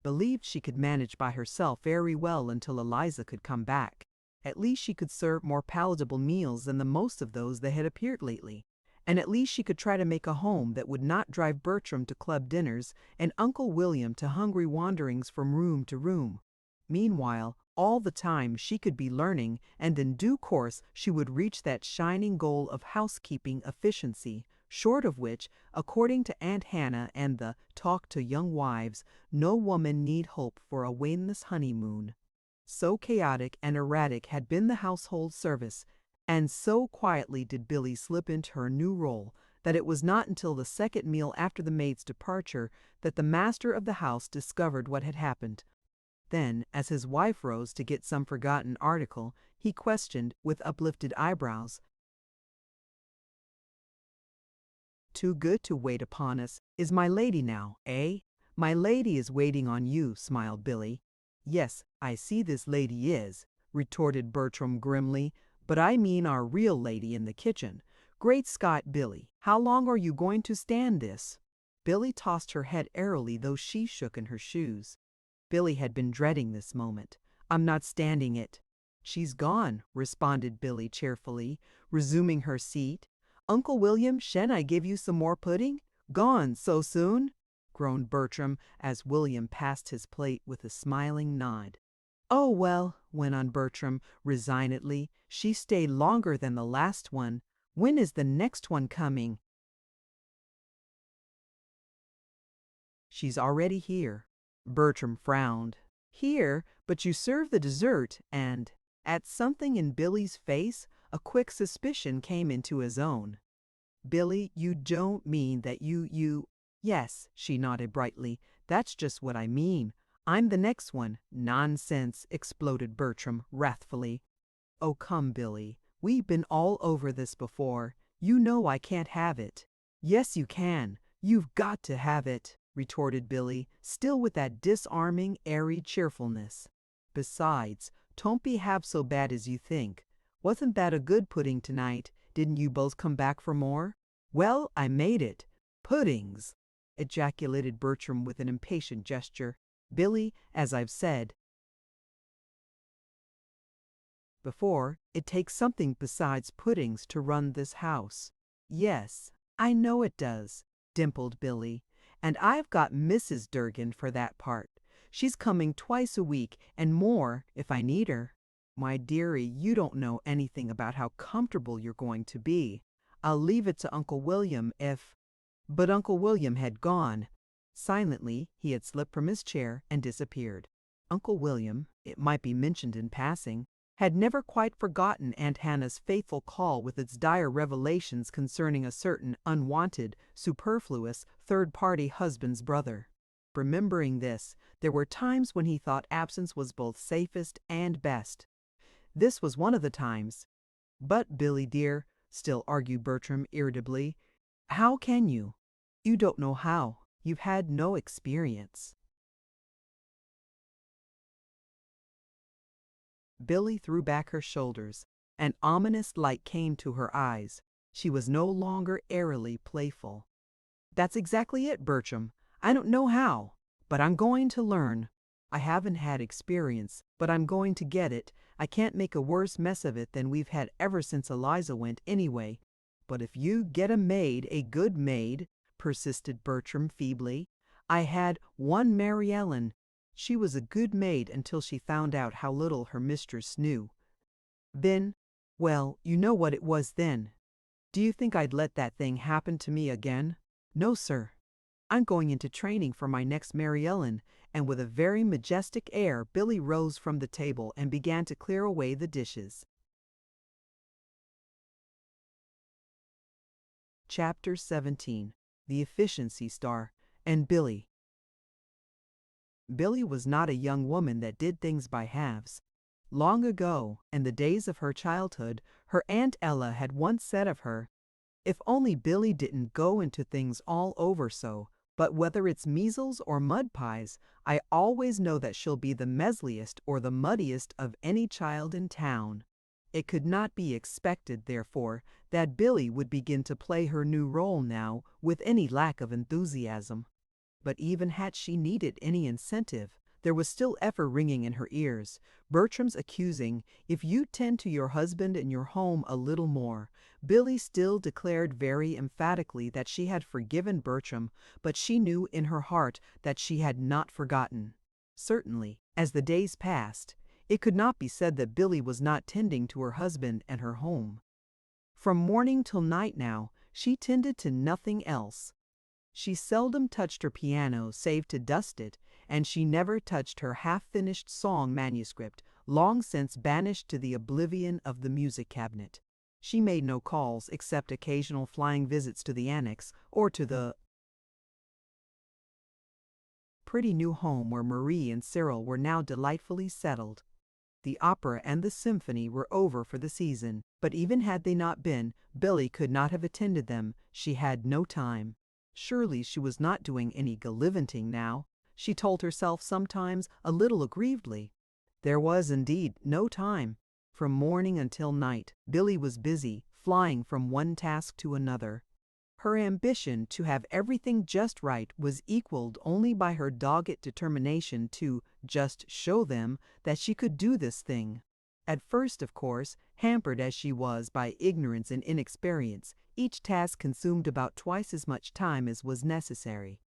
A: believed she could manage by herself very well until Eliza could come back. At least she could serve more palatable meals than the most of those that had appeared lately. And at least she could try to make a home that would not drive Bertram to club dinners and Uncle William to hungry wanderings from room to room. Meanwhile, all the time she could be learning, and in due course she would reach that shining goal of housekeeping efficiency, short of which, according to Aunt Hannah and the Talk to Young Wives, no woman need hope for a waneless honeymoon. So chaotic and erratic had been the household service, and so quietly did Billy slip into her new role, that it was not until the second meal after the maid's departure that the master of the house discovered what had happened. Then, as his wife rose to get some forgotten article, he questioned, with uplifted eyebrows, "Too good to wait upon us, is my lady now, eh?" "My lady is waiting on you," smiled Billy. "Yes, I see this lady is," retorted Bertram grimly, "but I mean our real lady in the kitchen. Great Scott, Billy, how long are you going to stand this?" Billy tossed her head airily, though she shook in her shoes. Billy had been dreading this moment. "I'm not standing it." "She's gone," responded Billy cheerfully, resuming her seat. "Uncle William, shan't I give you some more pudding?" "Gone so soon?" groaned Bertram, as William passed his plate with a smiling nod. "Oh, well," went on Bertram resignedly, "she stayed longer than the last one. When is the next one coming?" "She's already here." Bertram frowned. "Here? But you served the dessert, and—" At something in Billy's face, a quick suspicion came into his own. "Billy, you don't mean that you—" "Yes," she nodded brightly, "that's just what I mean. I'm the next one." "Nonsense!" exploded Bertram wrathfully. "Oh, come, Billy. We've been all over this before. You know I can't have it." "Yes, you can. You've got to have it," retorted Billy, still with that disarming, airy cheerfulness. "Besides, 'twon't be half so bad as you think. Wasn't that a good pudding tonight? Didn't you both come back for more?" "Well, I made it." "Puddings!" ejaculated Bertram with an impatient gesture. "Billy, as I've said before, it takes something besides puddings to run this house." "Yes, I know it does," dimpled Billy. "And I've got Mrs. Durgin for that part. She's coming twice a week, and more if I need her." "My dearie, you don't know anything about how comfortable you're going to be. I'll leave it to Uncle William if—" But Uncle William had gone. Silently, he had slipped from his chair and disappeared. Uncle William, it might be mentioned in passing, had never quite forgotten Aunt Hannah's faithful call with its dire revelations concerning a certain unwanted, superfluous, third-party husband's brother. Remembering this, there were times when he thought absence was both safest and best. This was one of the times. "But, Billy dear," still argued Bertram irritably, "how can you? You don't know how. You've had no experience." Billy threw back her shoulders. An ominous light came to her eyes. She was no longer airily playful. "That's exactly it, Bertram. I don't know how, but I'm going to learn. I haven't had experience, but I'm going to get it. I can't make a worse mess of it than we've had ever since Eliza went anyway." "But if you get a maid, a good maid," persisted Bertram feebly. "I had one Mary Ellen. She was a good maid until she found out how little her mistress knew. Then, well, you know what it was then. Do you think I'd let that thing happen to me again? No, sir. I'm going into training for my next Mary Ellen," and with a very majestic air Billy rose from the table and began to clear away the dishes. Chapter 17. The Efficiency Star and Billy. Billy was not a young woman that did things by halves. Long ago, in the days of her childhood, her Aunt Ella had once said of her, "If only Billy didn't go into things all over so, but whether it's measles or mud pies, I always know that she'll be the mesliest or the muddiest of any child in town." It could not be expected, therefore, that Billy would begin to play her new role now with any lack of enthusiasm. But even had she needed any incentive, there was still effort ringing in her ears. Bertram's accusing, "If you tend to your husband and your home a little more." Billy still declared very emphatically that she had forgiven Bertram, but she knew in her heart that she had not forgotten. Certainly, as the days passed, it could not be said that Billy was not tending to her husband and her home. From morning till night now, she tended to nothing else. She seldom touched her piano save to dust it, and she never touched her half-finished song manuscript, long since banished to the oblivion of the music cabinet. She made no calls except occasional flying visits to the annex or to the pretty new home where Marie and Cyril were now delightfully settled. The opera and the symphony were over for the season, but even had they not been, Billy could not have attended them. She had no time. Surely she was not doing any gallivanting now, she told herself sometimes a little aggrievedly. There was indeed no time. From morning until night, Billy was busy, flying from one task to another. Her ambition to have everything just right was equaled only by her dogged determination to just show them that she could do this thing. At first, of course, hampered as she was by ignorance and inexperience, each task consumed about twice as much time as was necessary.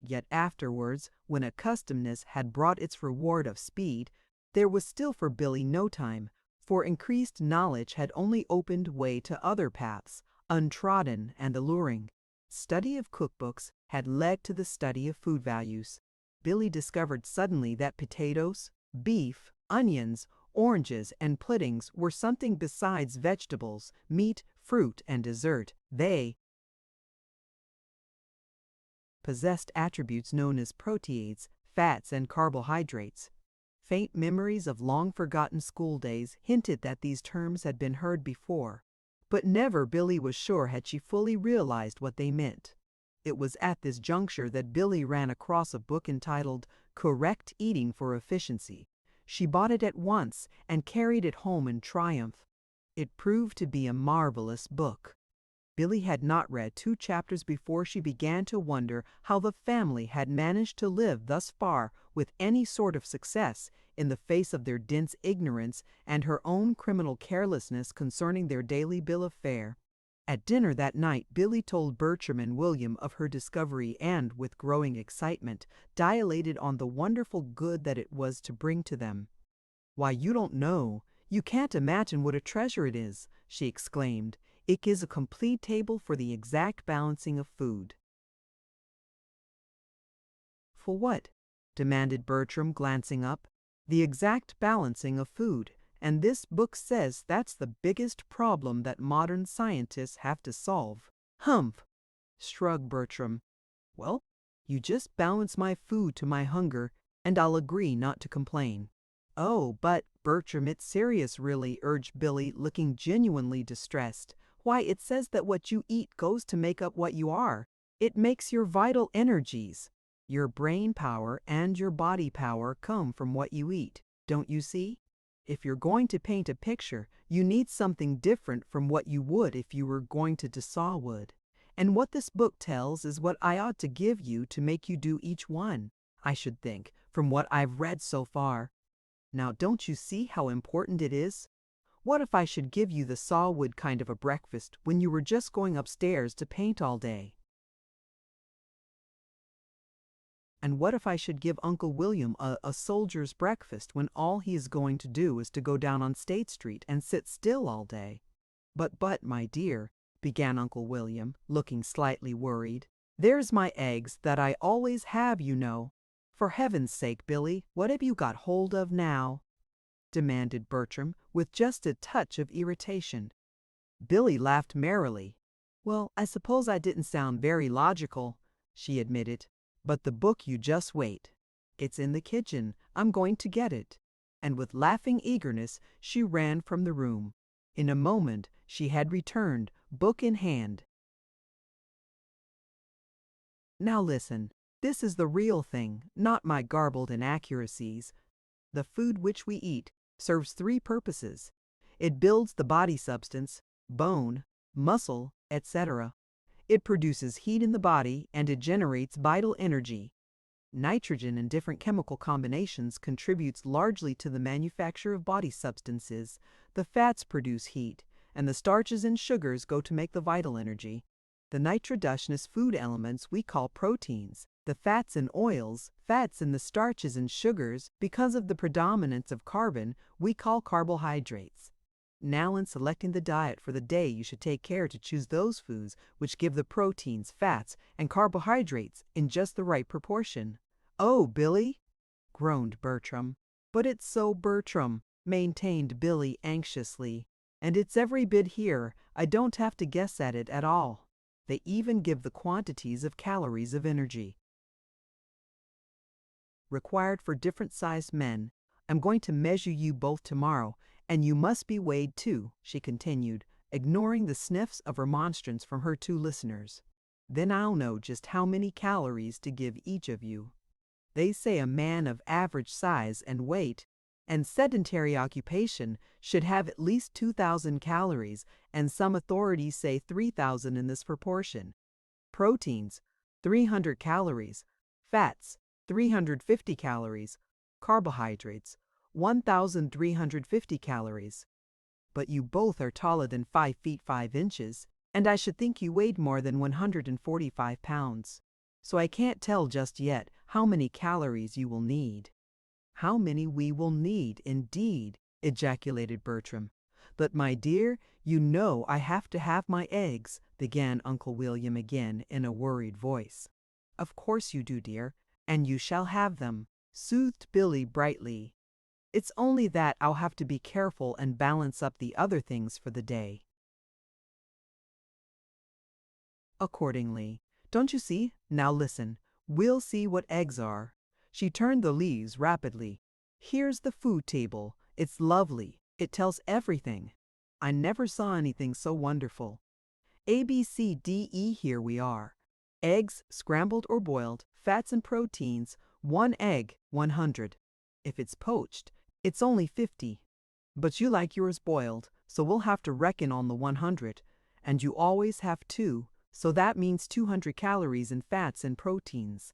A: Yet afterwards, when accustomedness had brought its reward of speed, there was still for Billy no time, for increased knowledge had only opened way to other paths, untrodden and alluring. Study of cookbooks had led to the study of food values. Billy discovered suddenly that potatoes, beef, onions, oranges, and puddings were something besides vegetables, meat, fruit, and dessert. They possessed attributes known as proteids, fats, and carbohydrates. Faint memories of long-forgotten school days hinted that these terms had been heard before, but never, Billy was sure, had she fully realized what they meant. It was at this juncture that Billy ran across a book entitled Correct Eating for Efficiency. She bought it at once and carried it home in triumph. It proved to be a marvelous book. Billy had not read 2 chapters before she began to wonder how the family had managed to live thus far with any sort of success in the face of their dense ignorance and her own criminal carelessness concerning their daily bill of fare. At dinner that night, Billy told Bertram and William of her discovery and, with growing excitement, dilated on the wonderful good that it was to bring to them. "Why, you don't know. You can't imagine what a treasure it is," she exclaimed. "It gives a complete table for the exact balancing of food." "For what?" demanded Bertram, glancing up. "The exact balancing of food. And this book says that's the biggest problem that modern scientists have to solve." "Humph!" shrugged Bertram. "Well, You just balance my food to my hunger, and I'll agree not to complain." "Oh, but, Bertram, it's serious, really," urged Billy, looking genuinely distressed. "Why, it says that what you eat goes to make up what you are. It makes your vital energies. Your brain power and your body power come from what you eat, don't you see? If you're going to paint a picture, you need something different from what you would if you were going to saw wood. And what this book tells is what I ought to give you to make you do each one, I should think, from what I've read so far. Now, don't you see how important it is? What if I should give you the sawwood kind of a breakfast when you were just going upstairs to paint all day? And what if I should give Uncle William a soldier's breakfast when all he is going to do is to go down on State Street and sit still all day?" But, my dear," began Uncle William, looking slightly worried, "there's my eggs that I always have, you know." "For heaven's sake, Billy, what have you got hold of now?" demanded Bertram, with just a touch of irritation. Billy laughed merrily. "Well, I suppose I didn't sound very logical," she admitted. "But the book, you just wait. It's in the kitchen. I'm going to get it." And with laughing eagerness, she ran from the room. In a moment, she had returned, book in hand. "Now listen. This is the real thing, not my garbled inaccuracies. The food which we eat serves three purposes. It builds the body substance, bone, muscle, etc. It produces heat in the body, and it generates vital energy. Nitrogen in different chemical combinations contributes largely to the manufacture of body substances. The fats produce heat, and the starches and sugars go to make the vital energy. The nitrogenous food elements we call proteins. The fats and oils, fats in the starches and sugars, because of the predominance of carbon, we call carbohydrates. Now, in selecting the diet for the day, you should take care to choose those foods which give the proteins, fats, and carbohydrates in just the right proportion." "Oh, Billy!" groaned Bertram. "But it's so, Bertram," maintained Billy anxiously. "And it's every bit here. I don't have to guess at it at all. They even give the quantities of calories of energy required for different sized men. I'm going to measure you both tomorrow, and you must be weighed too," she continued, ignoring the sniffs of remonstrance from her two listeners. "Then I'll know just how many calories to give each of you. They say a man of average size and weight and sedentary occupation should have at least 2,000 calories, and some authorities say 3,000 in this proportion. Proteins, 300 calories. Fats, 350 calories. Carbohydrates, 1,350 calories. But you both are taller than 5 feet 5 inches, and I should think you weighed more than 145 pounds. So I can't tell just yet how many calories you will need." "How many we will need, indeed," ejaculated Bertram. "But, my dear, you know I have to have my eggs," began Uncle William again in a worried voice. "Of course you do, dear, and you shall have them," soothed Billy brightly. "It's only that I'll have to be careful and balance up the other things for the day." Accordingly, don't you see? Now listen, we'll see what eggs are. She turned the leaves rapidly. "Here's the food table. It's lovely. It tells everything. I never saw anything so wonderful. A, B, C, D, E, here we are. Eggs, scrambled or boiled, fats and proteins, 1 egg, 100. If it's poached, it's only 50. But you like yours boiled, so we'll have to reckon on the 100. And you always have 2, so that means 200 calories in fats and proteins.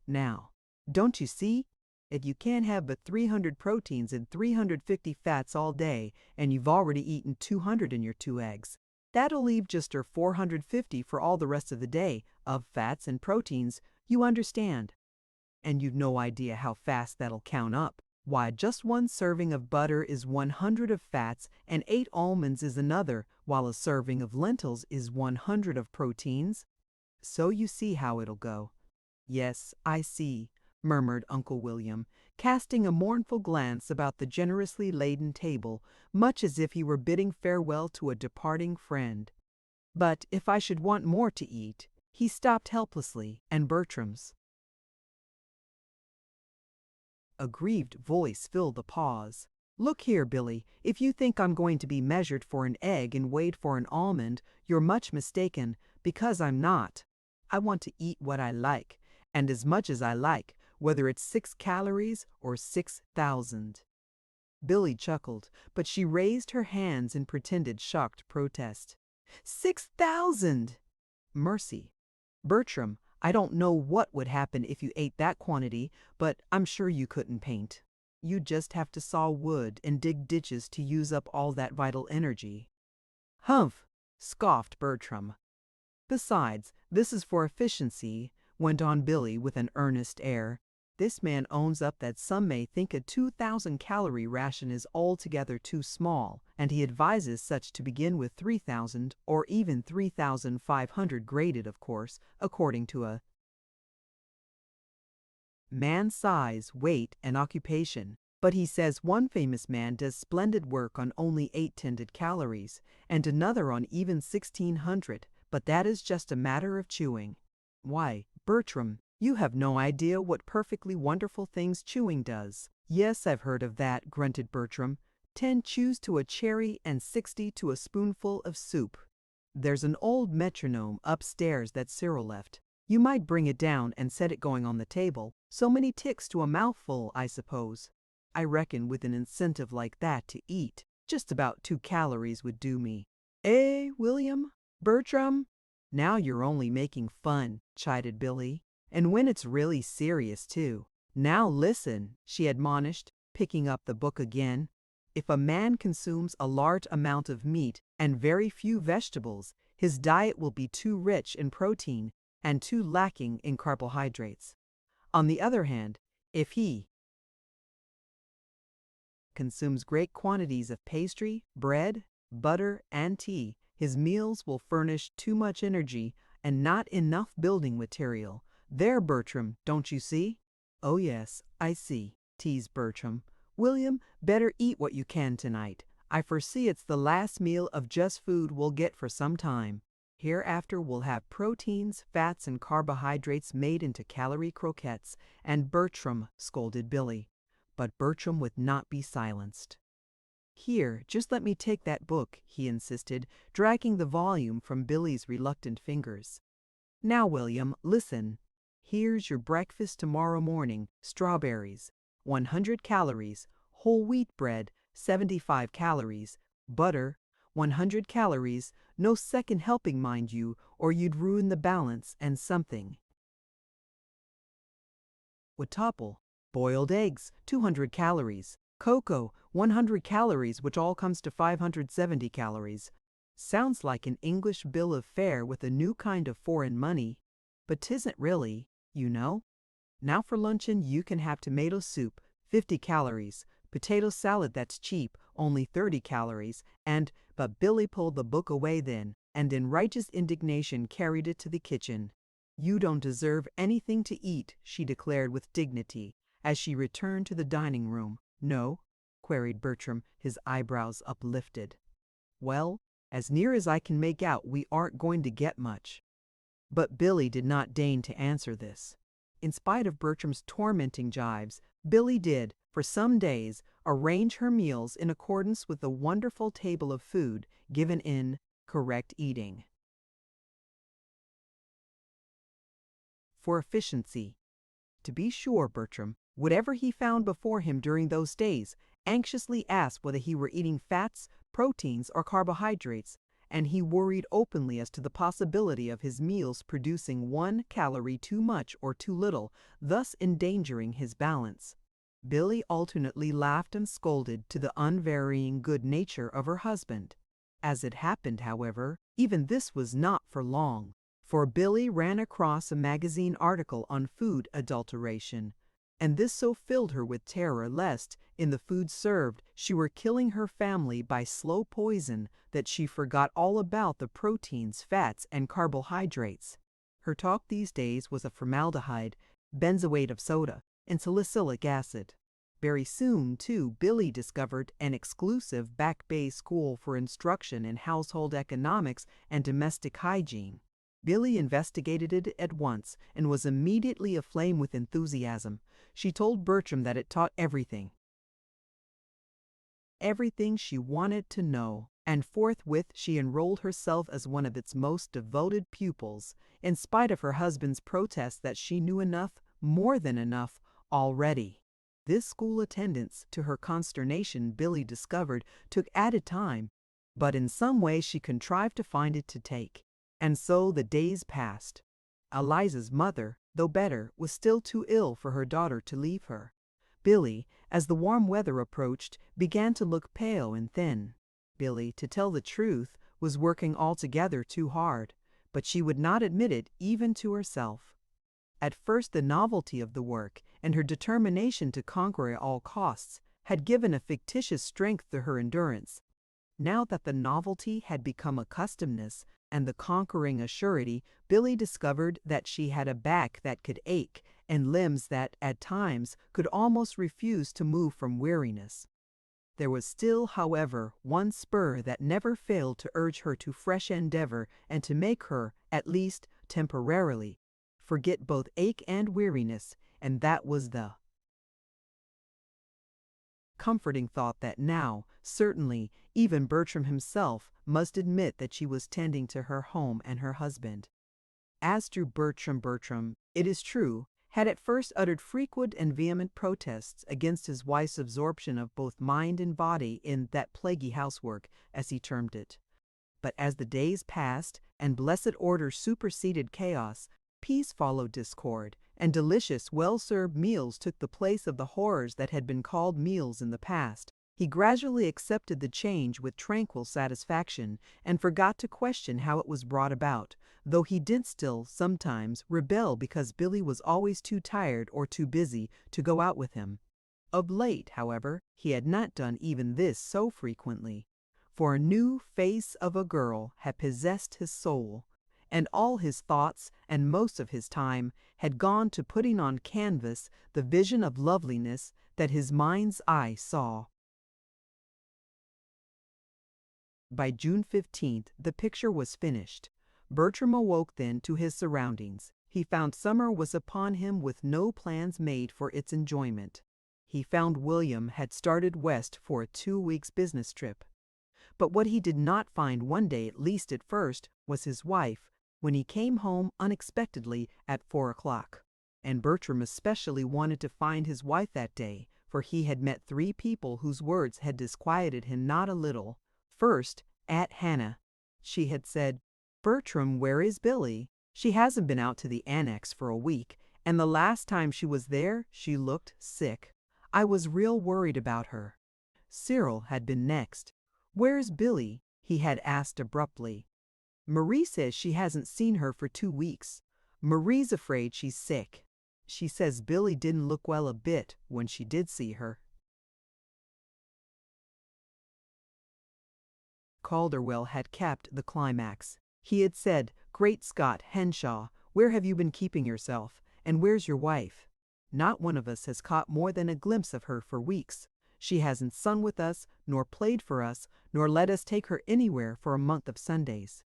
A: Now, don't you see? If you can't have but 300 proteins and 350 fats all day, and you've already eaten 200 in your 2 eggs, that'll leave just 450 for all the rest of the day, of fats and proteins, you understand. And you've no idea how fast that'll count up. Why, just 1 serving of butter is 100 of fats, and 8 almonds is another, while a serving of lentils is 100 of proteins. So you see how it'll go." "Yes, I see," murmured Uncle William, casting a mournful glance about the generously laden table, much as if he were bidding farewell to a departing friend. "But if I should want more to eat—" He stopped helplessly, and Bertram's A grieved voice filled the pause. Look here, Billy, if you think I'm going to be measured for an egg and weighed for an almond, you're much mistaken, because I'm not. I want to eat what I like, and as much as I like, whether it's 6 calories or 6,000. Billy chuckled, but she raised her hands in pretended shocked protest. 6,000! Mercy. Bertram, I don't know what would happen if you ate that quantity, but I'm sure you couldn't paint. You'd just have to saw wood and dig ditches to use up all that vital energy. Humph, scoffed Bertram. Besides, this is for efficiency, went on Billy with an earnest air. This man owns up that some may think a 2,000-calorie ration is altogether too small, and he advises such to begin with 3,000 or even 3,500 graded, of course, according to a man's size, weight, and occupation. But he says one famous man does splendid work on only 800 calories, and another on even 1,600, but that is just a matter of chewing. Why, Bertram, you have no idea what perfectly wonderful things chewing does. Yes, I've heard of that, grunted Bertram. 10 chews to a cherry and 60 to a spoonful of soup. There's an old metronome upstairs that Cyril left. You might bring it down and set it going on the table. So many ticks to a mouthful, I suppose. I reckon with an incentive like that to eat, just about 2 calories would do me. Eh, William? Bertram? Now you're only making fun, chided Billy. And when it's really serious, too. Now listen, she admonished, picking up the book again. If a man consumes a large amount of meat and very few vegetables, his diet will be too rich in protein and too lacking in carbohydrates. On the other hand, if he consumes great quantities of pastry, bread, butter, and tea, his meals will furnish too much energy and not enough building material. There, Bertram, don't you see? Oh yes, I see, teased Bertram. William, better eat what you can tonight. I foresee it's the last meal of just food we'll get for some time. Hereafter we'll have proteins, fats, and carbohydrates made into calorie croquettes, and Bertram, scolded Billy. But Bertram would not be silenced. Here, just let me take that book, he insisted, dragging the volume from Billy's reluctant fingers. Now, William, listen. Here's your breakfast tomorrow morning, strawberries, 100 calories, whole wheat bread, 75 calories, butter, 100 calories, no second helping, mind you, or you'd ruin the balance, and something would topple. Boiled eggs, 200 calories. Cocoa, 100 calories, which all comes to 570 calories. Sounds like an English bill of fare with a new kind of foreign money, but 'tisn't really, you know. Now for luncheon you can have tomato soup, 50 calories, potato salad that's cheap, only 30 calories, but Billy pulled the book away then, and in righteous indignation carried it to the kitchen. You don't deserve anything to eat, she declared with dignity, as she returned to the dining room. No? Queried Bertram, his eyebrows uplifted. Well, as near as I can make out, we aren't going to get much. But Billy did not deign to answer this. In spite of Bertram's tormenting jibes, Billy did, for some days, arrange her meals in accordance with the wonderful table of food given in Correct Eating. For efficiency. To be sure, Bertram, whatever he found before him during those days, anxiously asked whether he were eating fats, proteins, or carbohydrates, and he worried openly as to the possibility of his meals producing 1 calorie too much or too little, thus endangering his balance. Billy alternately laughed and scolded to the unvarying good nature of her husband. As it happened, however, even this was not for long, for Billy ran across a magazine article on food adulteration, and this so filled her with terror lest, in the food served, she were killing her family by slow poison that she forgot all about the proteins, fats, and carbohydrates. Her talk these days was of formaldehyde, benzoate of soda, and salicylic acid. Very soon, too, Billy discovered an exclusive Back Bay school for instruction in household economics and domestic hygiene. Billy investigated it at once and was immediately aflame with enthusiasm. She told Bertram that it taught everything she wanted to know, and forthwith she enrolled herself as one of its most devoted pupils, in spite of her husband's protests that she knew enough, more than enough, already. This school attendance, to her consternation, Billy discovered, took added time, but in some way she contrived to find it to take. And so the days passed. Eliza's mother, though better, was still too ill for her daughter to leave her. Billy, as the warm weather approached, began to look pale and thin. Billy, to tell the truth, was working altogether too hard, but she would not admit it even to herself. At first the novelty of the work and her determination to conquer at all costs had given a fictitious strength to her endurance. Now that the novelty had become a customness and the conquering a surety, Billy discovered that she had a back that could ache and limbs that, at times, could almost refuse to move from weariness. There was still, however, one spur that never failed to urge her to fresh endeavor and to make her, at least temporarily, forget both ache and weariness, and that was the comforting thought that now, certainly, even Bertram himself must admit that she was tending to her home and her husband. As to Bertram, it is true, had at first uttered frequent and vehement protests against his wife's absorption of both mind and body in that plaguey housework, as he termed it. But as the days passed, and blessed order superseded chaos, peace followed discord, and delicious, well-served meals took the place of the horrors that had been called meals in the past. He gradually accepted the change with tranquil satisfaction, and forgot to question how it was brought about, though he did still, sometimes, rebel because Billy was always too tired or too busy to go out with him. Of late, however, he had not done even this so frequently, for a new face of a girl had possessed his soul, and all his thoughts and most of his time had gone to putting on canvas the vision of loveliness that his mind's eye saw. By June 15th, the picture was finished. Bertram awoke then to his surroundings. He found summer was upon him with no plans made for its enjoyment. He found William had started west for a 2 weeks' business trip. But what he did not find one day, at least at first, was his wife, when he came home unexpectedly at 4 o'clock. And Bertram especially wanted to find his wife that day, for he had met 3 people whose words had disquieted him not a little. First, Aunt Hannah. She had said, "Bertram, where is Billy? She hasn't been out to the annex for a week, and the last time she was there, she looked sick. I was real worried about her." Cyril had been next. "Where's Billy?" he had asked abruptly. "Marie says she hasn't seen her for 2 weeks. Marie's afraid she's sick. She says Billy didn't look well a bit when she did see her." Calderwell had capped the climax. He had said, "Great Scott, Henshaw, where have you been keeping yourself? And where's your wife? Not one of us has caught more than a glimpse of her for weeks. She hasn't sung with us, nor played for us, nor let us take her anywhere for a month of Sundays.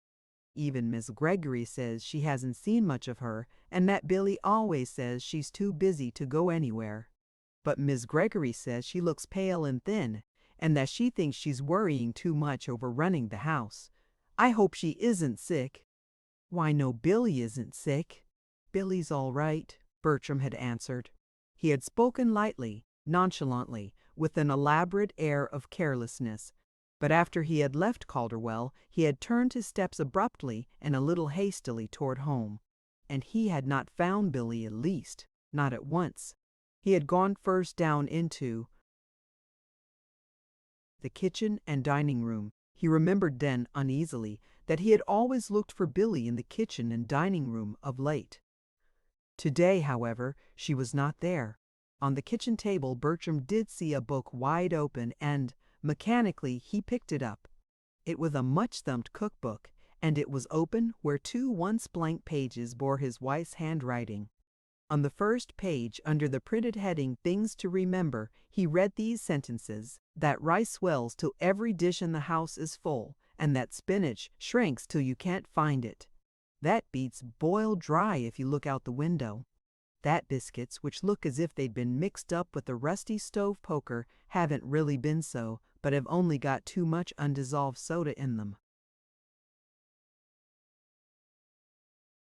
A: Even Miss Gregory says she hasn't seen much of her, and that Billy always says she's too busy to go anywhere. But Miss Gregory says she looks pale and thin, and that she thinks she's worrying too much over running the house. I hope she isn't sick." "Why, no, Billy isn't sick." "Billy's all right," Bertram had answered. He had spoken lightly, nonchalantly, with an elaborate air of carelessness. But after he had left Calderwell, he had turned his steps abruptly and a little hastily toward home. And he had not found Billy, at least, not at once. He had gone first down into the kitchen and dining room. He remembered then, uneasily, that he had always looked for Billy in the kitchen and dining room of late. Today, however, she was not there. On the kitchen table Bertram did see a book wide open, and, mechanically, he picked it up. It was a much-thumped cookbook, and it was open where 2 once-blank pages bore his wife's handwriting. On the first page, under the printed heading "Things to Remember," he read these sentences: "That rice swells till every dish in the house is full, and that spinach shrinks till you can't find it. That beats boiled dry if you look out the window. That biscuits, which look as if they'd been mixed up with a rusty stove poker, haven't really been so, but have only got too much undissolved soda in them.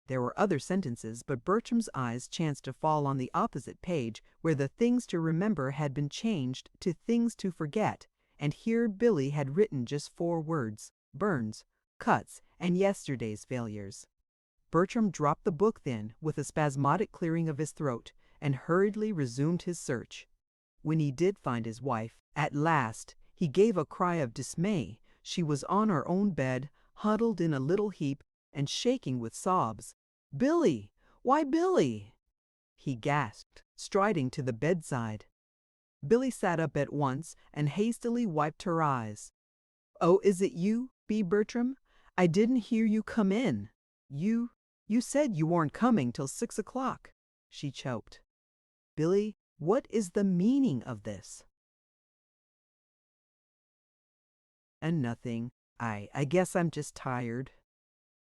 A: There were other sentences, but Bertram's eyes chanced to fall on the opposite page, where the things to remember had been changed to things to forget, and here Billy had written just 4 words: burns, cuts, and yesterday's failures. Bertram dropped the book then, with a spasmodic clearing of his throat, and hurriedly resumed his search. When he did find his wife, at last, he gave a cry of dismay. She was on her own bed, huddled in a little heap, and shaking with sobs. "Billy! Why, Billy!" he gasped, striding to the bedside. Billy sat up at once and hastily wiped her eyes. "Oh, is it you, B. Bertram? I didn't hear you come in. You said you weren't coming till 6 o'clock," she choked. "Billy, what is the meaning of this?" "And nothing. I guess I'm just tired."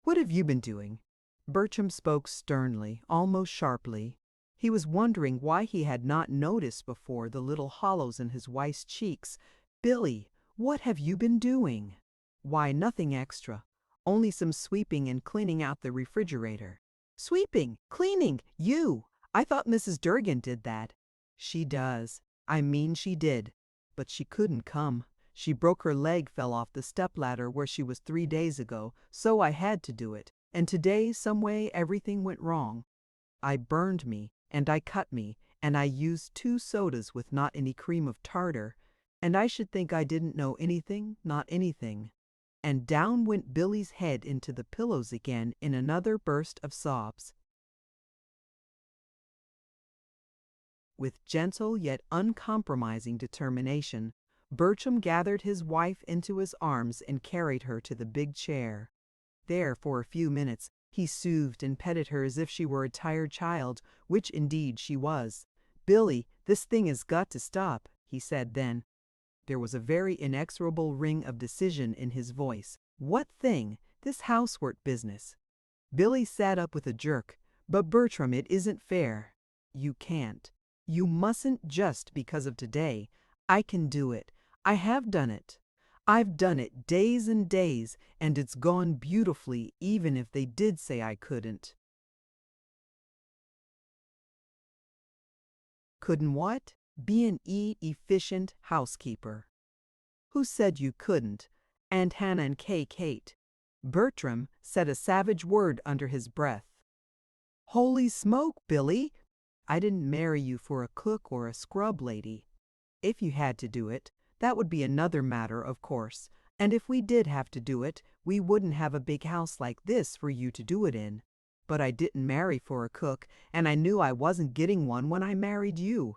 A: "What have you been doing?" Bertram spoke sternly, almost sharply. He was wondering why he had not noticed before the little hollows in his wife's cheeks. "Billy, what have you been doing?" "Why, nothing extra. Only some sweeping and cleaning out the refrigerator." "Sweeping! Cleaning! You! I thought Mrs. Durgin did that." "She does. I mean she did. But she couldn't come. She broke her leg, fell off the stepladder where she was 3 days ago, so I had to do it. And today, some way, everything went wrong. I burned me, and I cut me, and I used 2 sodas with not any cream of tartar, and I should think I didn't know anything, not anything." And down went Billy's head into the pillows again in another burst of sobs. With gentle yet uncompromising determination, Bertram gathered his wife into his arms and carried her to the big chair. There, for a few minutes, he soothed and petted her as if she were a tired child, which indeed she was. "Billy, this thing has got to stop," he said then. There was a very inexorable ring of decision in his voice. "What thing?" "This housework business." Billy sat up with a jerk. "But Bertram, it isn't fair." "You can't. You mustn't just because of today. I can do it. I have done it. I've done it days and days, and it's gone beautifully, even if they did say I couldn't." "Couldn't what?" "Be an efficient housekeeper." "Who said you couldn't?" "Aunt Hannah and Kate." Bertram said a savage word under his breath. "Holy smoke, Billy! I didn't marry you for a cook or a scrub lady. If you had to do it, that would be another matter, of course, and if we did have to do it, we wouldn't have a big house like this for you to do it in. But I didn't marry for a cook, and I knew I wasn't getting one when I married you."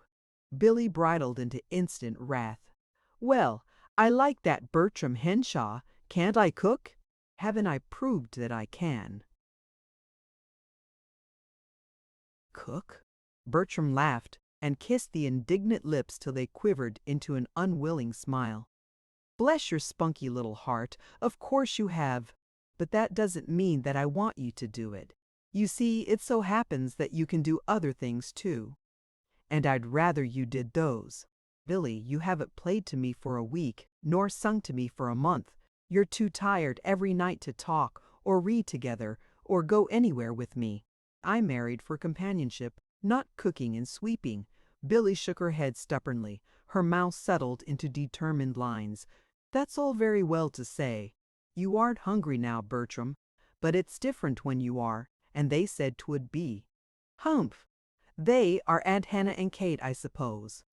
A: Billy bridled into instant wrath. "Well, I like that Bertram Henshaw. Can't I cook?" "Haven't I proved that I can?" "Cook?" Bertram laughed and kissed the indignant lips till they quivered into an unwilling smile. "Bless your spunky little heart, of course you have. But that doesn't mean that I want you to do it. You see, it so happens that you can do other things too. And I'd rather you did those. Billy, you haven't played to me for a week, nor sung to me for a month. You're too tired every night to talk, or read together, or go anywhere with me. I married for companionship, not cooking and sweeping." Billy shook her head stubbornly. Her mouth settled into determined lines. "That's all very well to say. You aren't hungry now, Bertram, but it's different when you are, and they said 'twould be." "Humph! They are Aunt Hannah and Kate, I suppose."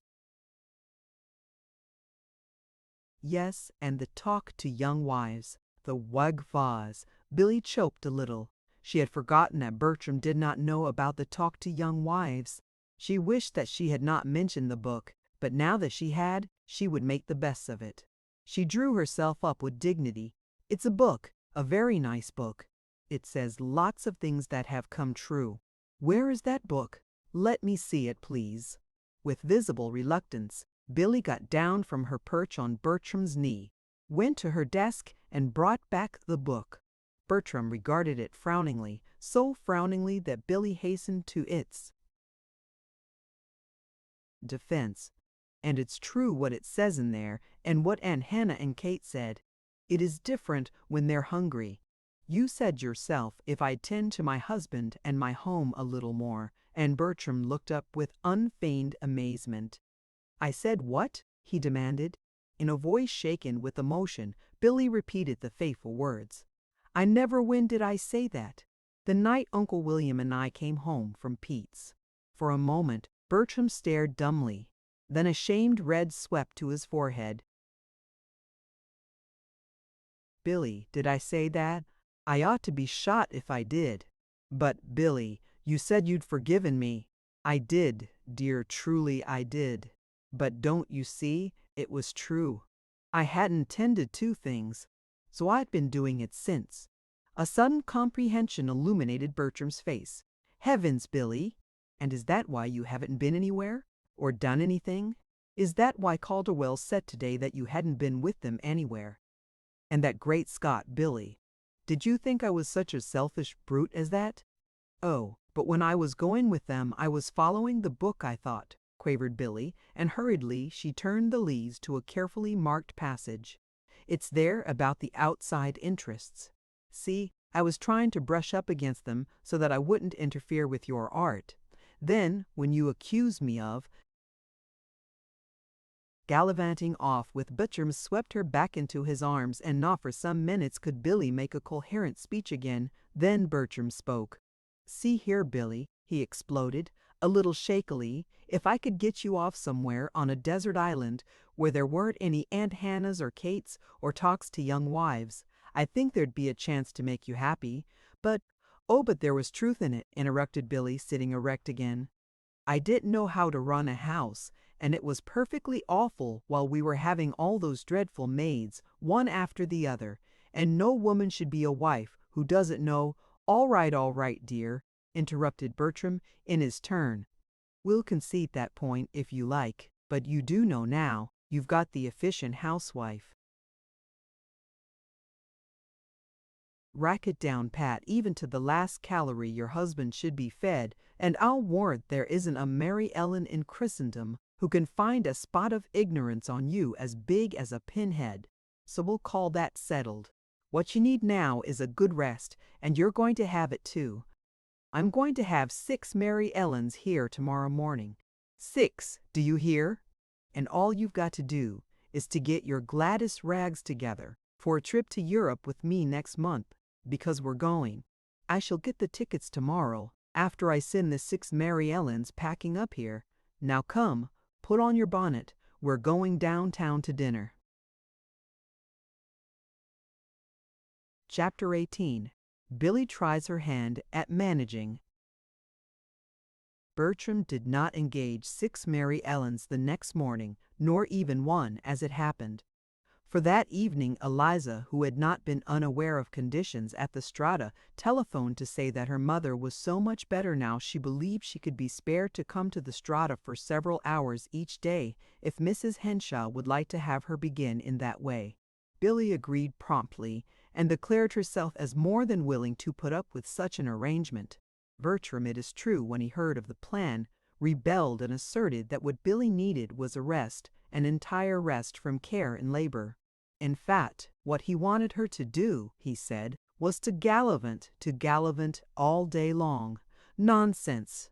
A: "Yes, and the talk to young wives, the wagfas." Billy choked a little. She had forgotten that Bertram did not know about the talk to young wives. She wished that she had not mentioned the book, but now that she had, she would make the best of it. She drew herself up with dignity. "It's a book, a very nice book. It says lots of things that have come true." "Where is that book? Let me see it, please." With visible reluctance, Billy got down from her perch on Bertram's knee, went to her desk, and brought back the book. Bertram regarded it frowningly, so frowningly that Billy hastened to its defense. And it's true what it says in there, and what Aunt Hannah and Kate said. It is different when they're hungry. You said yourself if I'd tend to my husband and my home a little more, and Bertram looked up with unfeigned amazement. I said what? He demanded. In a voice shaken with emotion, Billy repeated the fateful words. I never when did I say that? The night Uncle William and I came home from Pete's. For a moment, Bertram stared dumbly. Then a shamed red swept to his forehead. Billy, did I say that? I ought to be shot if I did. But, Billy, you said you'd forgiven me. I did, dear, truly I did. But don't you see, it was true. I hadn't tended to things, so I'd been doing it since. A sudden comprehension illuminated Bertram's face. Heavens, Billy! And is that why you haven't been anywhere? Or done anything? Is that why Calderwell said today that you hadn't been with them anywhere? And that great Scott, Billy, did you think I was such a selfish brute as that? Oh, but when I was going with them I was following the book, I thought, quavered Billy, and hurriedly she turned the leaves to a carefully marked passage. It's there about the outside interests. See, I was trying to brush up against them so that I wouldn't interfere with your art. Then, when you accuse me of gallivanting off with Bertram swept her back into his arms, and not for some minutes could Billy make a coherent speech again. Then Bertram spoke. See here, Billy, he exploded, a little shakily, if I could get you off somewhere on a desert island where there weren't any Aunt Hannahs or Kates or talks to young wives, I think there'd be a chance to make you happy. But, oh, but there was truth in it, interrupted Billy, sitting erect again. I didn't know how to run a house, and it was perfectly awful while we were having all those dreadful maids, one after the other, and no woman should be a wife who doesn't know. All right, dear, interrupted Bertram in his turn. We'll concede that point if you like, but you do know now, you've got the efficient housewife. Rack it down, Pat, even to the last calorie your husband should be fed, and I'll warrant there isn't a Mary Ellen in Christendom who can find a spot of ignorance on you as big as a pinhead. So we'll call that settled. What you need now is a good rest, and you're going to have it too. I'm going to have 6 Mary Ellens here tomorrow morning. 6, do you hear? And all you've got to do is to get your gladdest rags together for a trip to Europe with me next month, because we're going. I shall get the tickets tomorrow, after I send the 6 Mary Ellens packing up here. Now come, put on your bonnet. We're going downtown to dinner. Chapter 18. Billy tries her hand at managing. Bertram did not engage 6 Mary Ellens the next morning, nor even one, as it happened. For that evening Eliza, who had not been unaware of conditions at the Strata, telephoned to say that her mother was so much better now she believed she could be spared to come to the Strata for several hours each day if Mrs. Henshaw would like to have her begin in that way. Billy agreed promptly, and declared herself as more than willing to put up with such an arrangement. Bertram, it is true, when he heard of the plan, rebelled and asserted that what Billy needed was a rest, an entire rest from care and labor. In fact, what he wanted her to do, he said, was to gallivant all day long. Nonsense!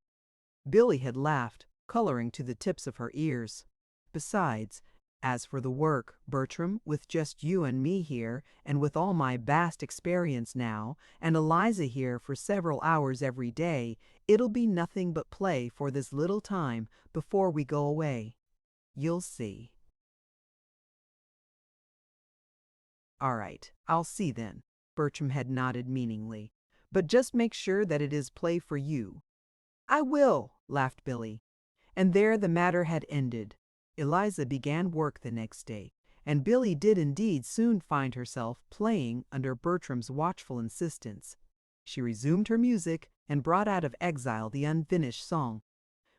A: Billy had laughed, coloring to the tips of her ears. Besides, as for the work, Bertram, with just you and me here, and with all my vast experience now, and Eliza here for several hours every day, it'll be nothing but play for this little time before we go away. You'll see. All right, I'll see then. Bertram had nodded meaningly. But just make sure that it is play for you. I will, laughed Billy. And there the matter had ended. Eliza began work the next day, and Billy did indeed soon find herself playing under Bertram's watchful insistence. She resumed her music and brought out of exile the unfinished song.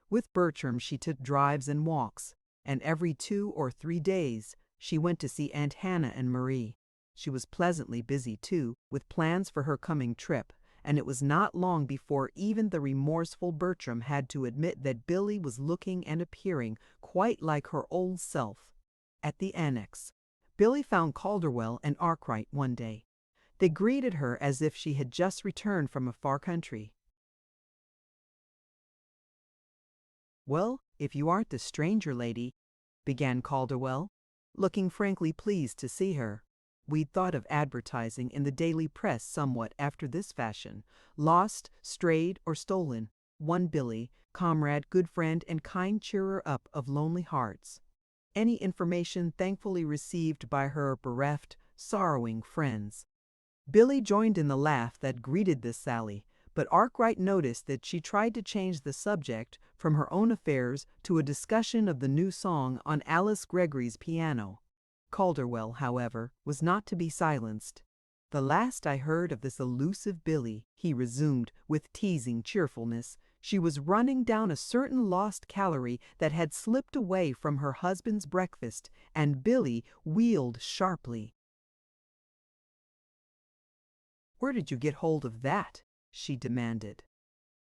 A: With Bertram she took drives and walks, and every 2 or 3 days she went to see Aunt Hannah and Marie. She was pleasantly busy, too, with plans for her coming trip, and it was not long before even the remorseful Bertram had to admit that Billy was looking and appearing quite like her old self. At the annex, Billy found Calderwell and Arkwright one day. They greeted her as if she had just returned from a far country. "Well, if you aren't the stranger lady," began Calderwell, looking frankly pleased to see her. "We'd thought of advertising in the daily press somewhat after this fashion: lost, strayed, or stolen. One Billy, comrade, good friend, and kind cheerer-up of lonely hearts. Any information thankfully received by her bereft, sorrowing friends." Billy joined in the laugh that greeted this sally, but Arkwright noticed that she tried to change the subject from her own affairs to a discussion of the new song on Alice Gregory's piano. Calderwell, however, was not to be silenced. "The last I heard of this elusive Billy," he resumed with teasing cheerfulness, "she was running down a certain lost calorie that had slipped away from her husband's breakfast, and Billy wheeled sharply. 'Where did you get hold of that?' she demanded.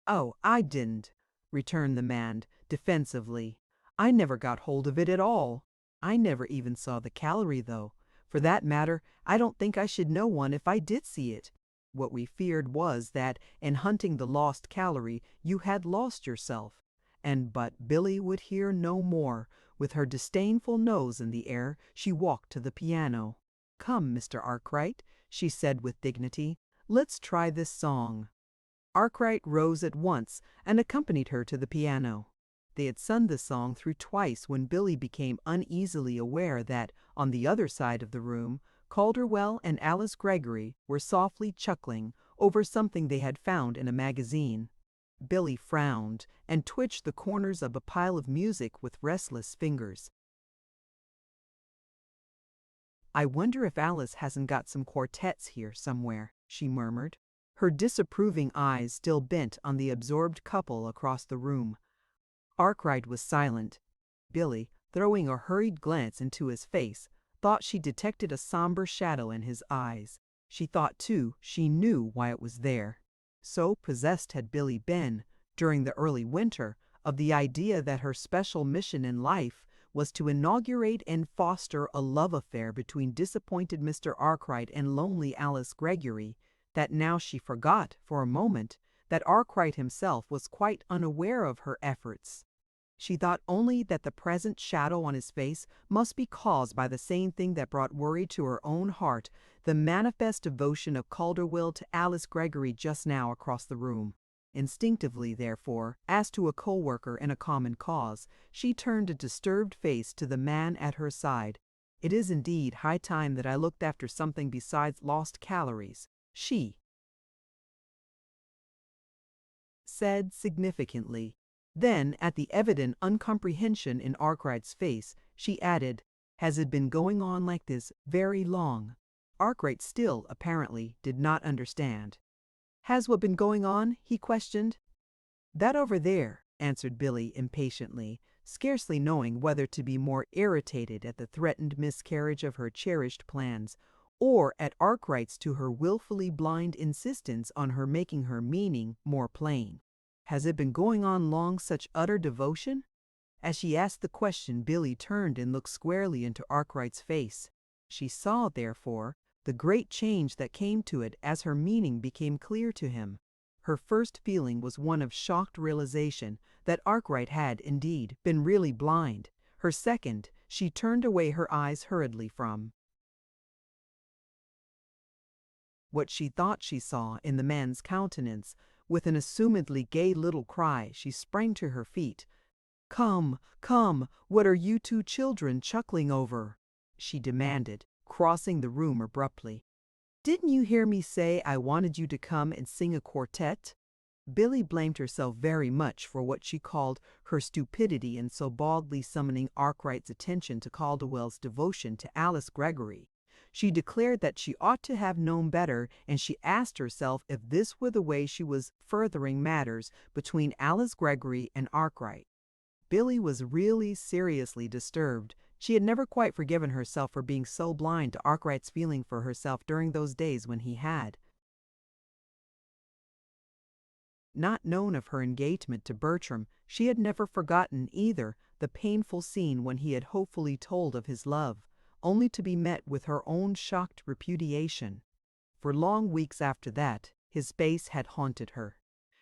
A: "Oh, I didn't," returned the man defensively. "I never got hold of it at all. I never even saw the calorie, though. For that matter, I don't think I should know one if I did see it. What we feared was that, in hunting the lost calorie, you had lost yourself." But Billy would hear no more. With her disdainful nose in the air, she walked to the piano. "Come, Mr. Arkwright," she said with dignity, "let's try this song." Arkwright rose at once and accompanied her to the piano. They had sung the song through twice when Billy became uneasily aware that, on the other side of the room, Calderwell and Alice Gregory were softly chuckling over something they had found in a magazine. Billy frowned and twitched the corners of a pile of music with restless fingers. "I wonder if Alice hasn't got some quartets here somewhere," she murmured, her disapproving eyes still bent on the absorbed couple across the room. Arkwright was silent. Billy, throwing a hurried glance into his face, thought she detected a somber shadow in his eyes. She thought, too, she knew why it was there. So possessed had Billy been, during the early winter, of the idea that her special mission in life was to inaugurate and foster a love affair between disappointed Mr. Arkwright and lonely Alice Gregory, that now she forgot, for a moment, that Arkwright himself was quite unaware of her efforts. She thought only that the present shadow on his face must be caused by the same thing that brought worry to her own heart, the manifest devotion of Calderwell to Alice Gregory just now across the room. Instinctively, therefore, as to a co-worker in a common cause, she turned a disturbed face to the man at her side. "It is indeed high time that I looked after something besides lost calories," she said significantly. Then, at the evident uncomprehension in Arkwright's face, she added, "Has it been going on like this very long?" Arkwright still, apparently, did not understand. "Has what been going on?" he questioned. "That over there," answered Billy impatiently, scarcely knowing whether to be more irritated at the threatened miscarriage of her cherished plans, or at Arkwright's to her willfully blind insistence on her making her meaning more plain. "Has it been going on long, such utter devotion?" As she asked the question, Billy turned and looked squarely into Arkwright's face. She saw, therefore, the great change that came to it as her meaning became clear to him. Her first feeling was one of shocked realization that Arkwright had, indeed, been really blind. Her second, she turned away her eyes hurriedly from what she thought she saw in the man's countenance. With an assumedly gay little cry, she sprang to her feet. "Come, come, what are you two children chuckling over?" she demanded, crossing the room abruptly. "Didn't you hear me say I wanted you to come and sing a quartet?" Billy blamed herself very much for what she called her stupidity in so baldly summoning Arkwright's attention to Calderwell's devotion to Alice Gregory. She declared that she ought to have known better, and she asked herself if this were the way she was furthering matters between Alice Gregory and Arkwright. Billy was really seriously disturbed, She had never quite forgiven herself for being so blind to Arkwright's feeling for herself during those days when he had not known of her engagement to Bertram. She had never forgotten, either, the painful scene when he had hopefully told of his love, only to be met with her own shocked repudiation. For long weeks after that, his face had haunted her.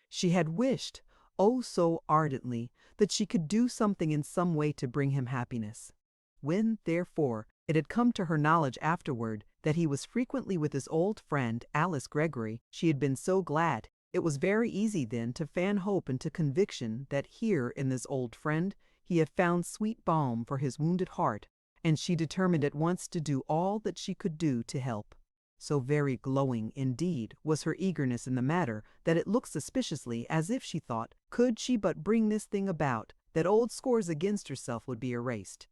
A: She had wished, oh so ardently, that she could do something in some way to bring him happiness. When, therefore, it had come to her knowledge afterward that he was frequently with his old friend Alice Gregory, she had been so glad. It was very easy then to fan hope into conviction that here in this old friend he had found sweet balm for his wounded heart, and she determined at once to do all that she could do to help. So very glowing, indeed, was her eagerness in the matter that it looked suspiciously as if she thought, could she but bring this thing about, that old scores against herself would be erased.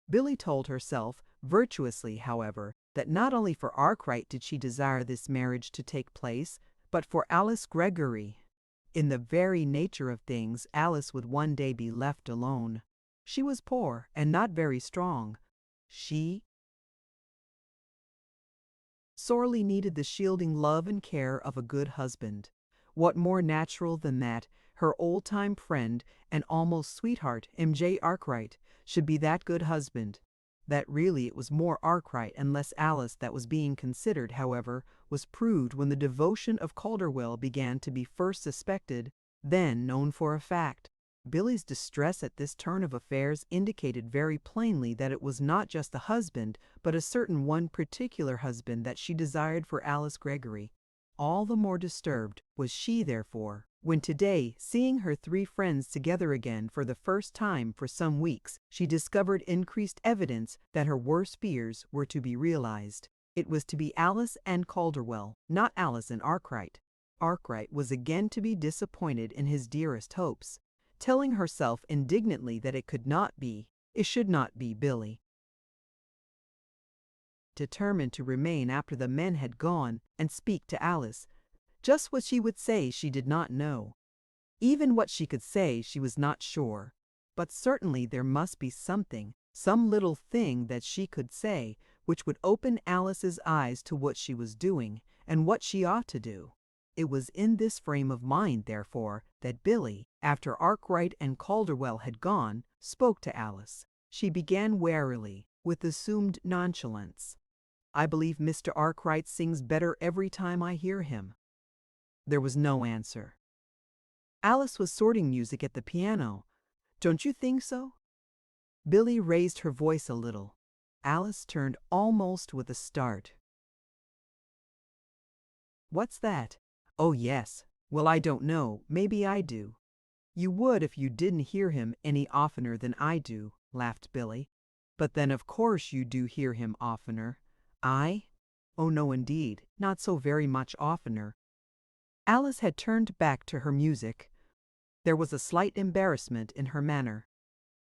A: Billy told herself, virtuously however, that not only for Arkwright did she desire this marriage to take place, but for Alice Gregory. In the very nature of things, Alice would one day be left alone. She was poor and not very strong. She sorely needed the shielding love and care of a good husband. What more natural than that her old-time friend and almost sweetheart, M.J. Arkwright, should be that good husband? That really it was more Arkwright and less Alice that was being considered, however, was proved when the devotion of Calderwell began to be first suspected, then known for a fact. Billy's distress at this turn of affairs indicated very plainly that it was not just the husband, but a certain one particular husband that she desired for Alice Gregory. All the more disturbed was she, therefore, when today, seeing her three friends together again for the first time for some weeks, she discovered increased evidence that her worst fears were to be realized. It was to be Alice and Calderwell, not Alice and Arkwright. Arkwright was again to be disappointed in his dearest hopes, telling herself indignantly that it could not be, it should not be Billy. Determined to remain after the men had gone and speak to Alice. Just what she would say she did not know. Even what she could say she was not sure. But certainly there must be something, some little thing that she could say, which would open Alice's eyes to what she was doing and what she ought to do. It was in this frame of mind, therefore, that Billy, after Arkwright and Calderwell had gone, spoke to Alice. She began warily, with assumed nonchalance. "I believe Mr. Arkwright sings better every time I hear him." There was no answer. Alice was sorting music at the piano. "Don't you think so?" Billy raised her voice a little. Alice turned almost with a start. "What's that?" "Oh, yes. Well, I don't know. Maybe I do." "You would if you didn't hear him any oftener than I do," laughed Billy. "But then of course you do hear him oftener." "I? Oh, no, indeed. Not so very much oftener." Alice had turned back to her music. There was a slight embarrassment in her manner.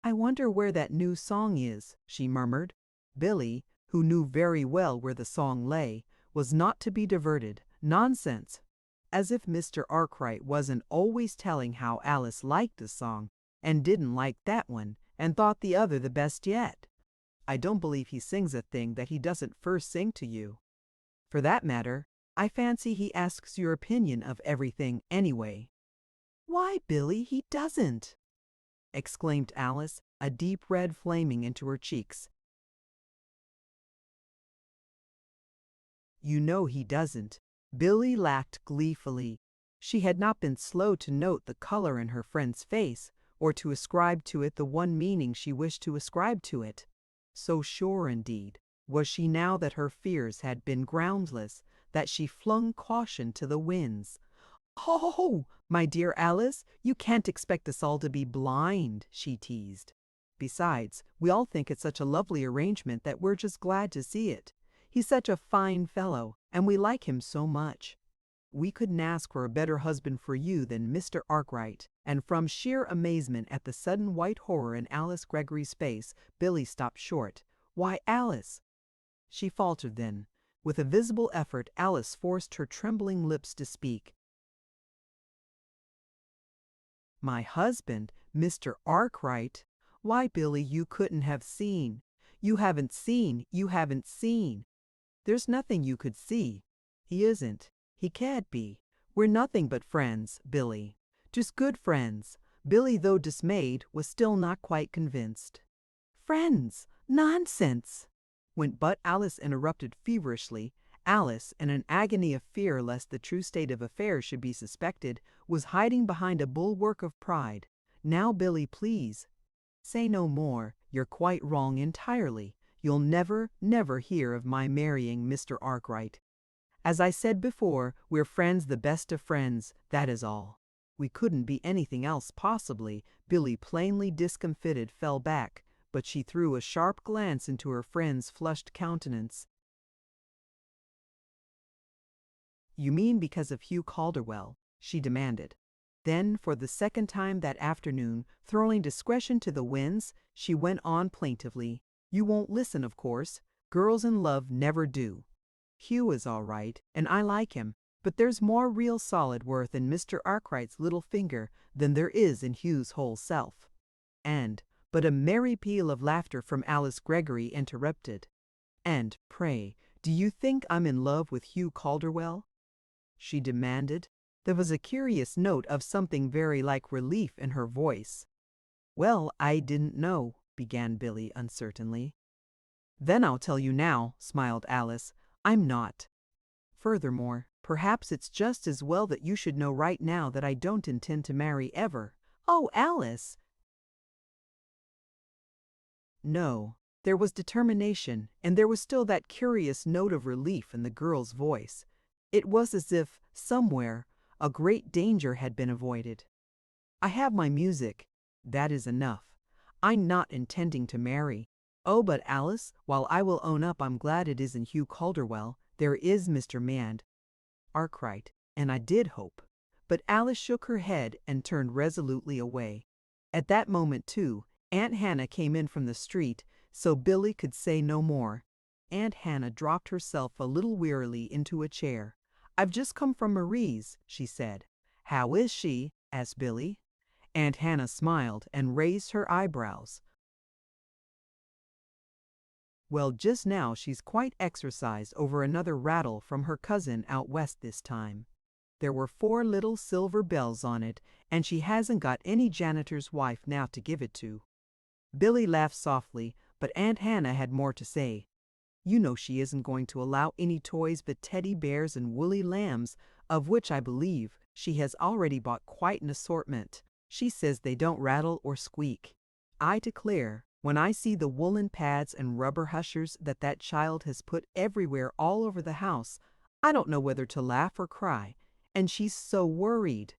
A: "I wonder where that new song is," she murmured. Billy, who knew very well where the song lay, was not to be diverted. Nonsense! As if Mr. Arkwright wasn't always telling how Alice liked the song, and didn't like that one, and thought the other the best yet. I don't believe he sings a thing that he doesn't first sing to you. For that matter, I fancy he asks your opinion of everything anyway." "Why, Billy, he doesn't!" exclaimed Alice, a deep red flaming into her cheeks. "You know he doesn't." Billy laughed gleefully. She had not been slow to note the color in her friend's face, or to ascribe to it the one meaning she wished to ascribe to it. So sure, indeed, was she now that her fears had been groundless, that she flung caution to the winds. "Oh, my dear Alice, you can't expect us all to be blind," she teased. "Besides, we all think it such a lovely arrangement that we're just glad to see it. He's such a fine fellow, and we like him so much. We couldn't ask for a better husband for you than Mr. Arkwright." And from sheer amazement at the sudden white horror in Alice Gregory's face, Billy stopped short. "Why, Alice!" she faltered then. With a visible effort, Alice forced her trembling lips to speak. "My husband, Mr. Arkwright? Why, Billy, you couldn't have seen. You haven't seen. You haven't seen. There's nothing you could see. He isn't. He can't be. We're nothing but friends, Billy. Just good friends. Billy, though dismayed, was still not quite convinced. Friends! Nonsense! But Alice interrupted feverishly. Alice, in an agony of fear lest the true state of affairs should be suspected, was hiding behind a bulwark of pride. Now, Billy, please. Say no more. You're quite wrong entirely. You'll never, never hear of my marrying Mr. Arkwright. As I said before, we're friends, the best of friends, that is all. We couldn't be anything else possibly. Billy, plainly discomfited, fell back, but she threw a sharp glance into her friend's flushed countenance. You mean because of Hugh Calderwell? She demanded. Then, for the second time that afternoon, throwing discretion to the winds, she went on plaintively. You won't listen, of course. Girls in love never do. Hugh is all right, and I like him, but there's more real solid worth in Mr. Arkwright's little finger than there is in Hugh's whole self. But a merry peal of laughter from Alice Greggory interrupted. And, pray, do you think I'm in love with Hugh Calderwell? She demanded. There was a curious note of something very like relief in her voice. Well, I didn't know, began Billy uncertainly. Then I'll tell you now, smiled Alice. I'm not. Furthermore, perhaps it's just as well that you should know right now that I don't intend to marry ever. Oh, Alice! No, there was determination, and there was still that curious note of relief in the girl's voice. It was as if, somewhere, a great danger had been avoided. I have my music. That is enough. I'm not intending to marry. Oh, but Alice, while I will own up I'm glad it isn't Hugh Calderwell, there is Mr. Arkwright, and I did hope. But Alice shook her head and turned resolutely away. At that moment, too, Aunt Hannah came in from the street, so Billy could say no more. Aunt Hannah dropped herself a little wearily into a chair. I've just come from Marie's, she said. How is she? Asked Billy. Aunt Hannah smiled and raised her eyebrows. Well, just now she's quite exercised over another rattle from her cousin out west this time. There were 4 little silver bells on it, and she hasn't got any janitor's wife now to give it to. Billy laughed softly, but Aunt Hannah had more to say. You know she isn't going to allow any toys but teddy bears and woolly lambs, of which I believe she has already bought quite an assortment. She says they don't rattle or squeak. I declare, when I see the woolen pads and rubber hushers that child has put everywhere all over the house, I don't know whether to laugh or cry, and she's so worried.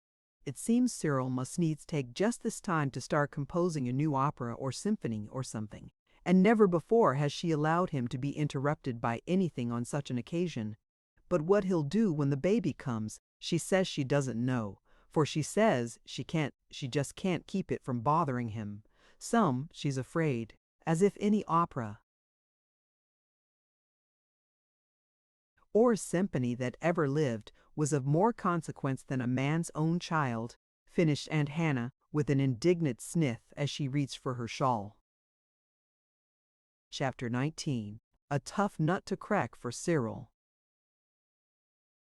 A: It seems Cyril must needs take just this time to start composing a new opera or symphony or something, and never before has she allowed him to be interrupted by anything on such an occasion. But what he'll do when the baby comes, she says she doesn't know, for she says she just can't keep it from bothering him. She's afraid, as if any opera or symphony that ever lived was of more consequence than a man's own child, finished Aunt Hannah with an indignant sniff as she reached for her shawl. Chapter 19. A tough nut to crack for Cyril.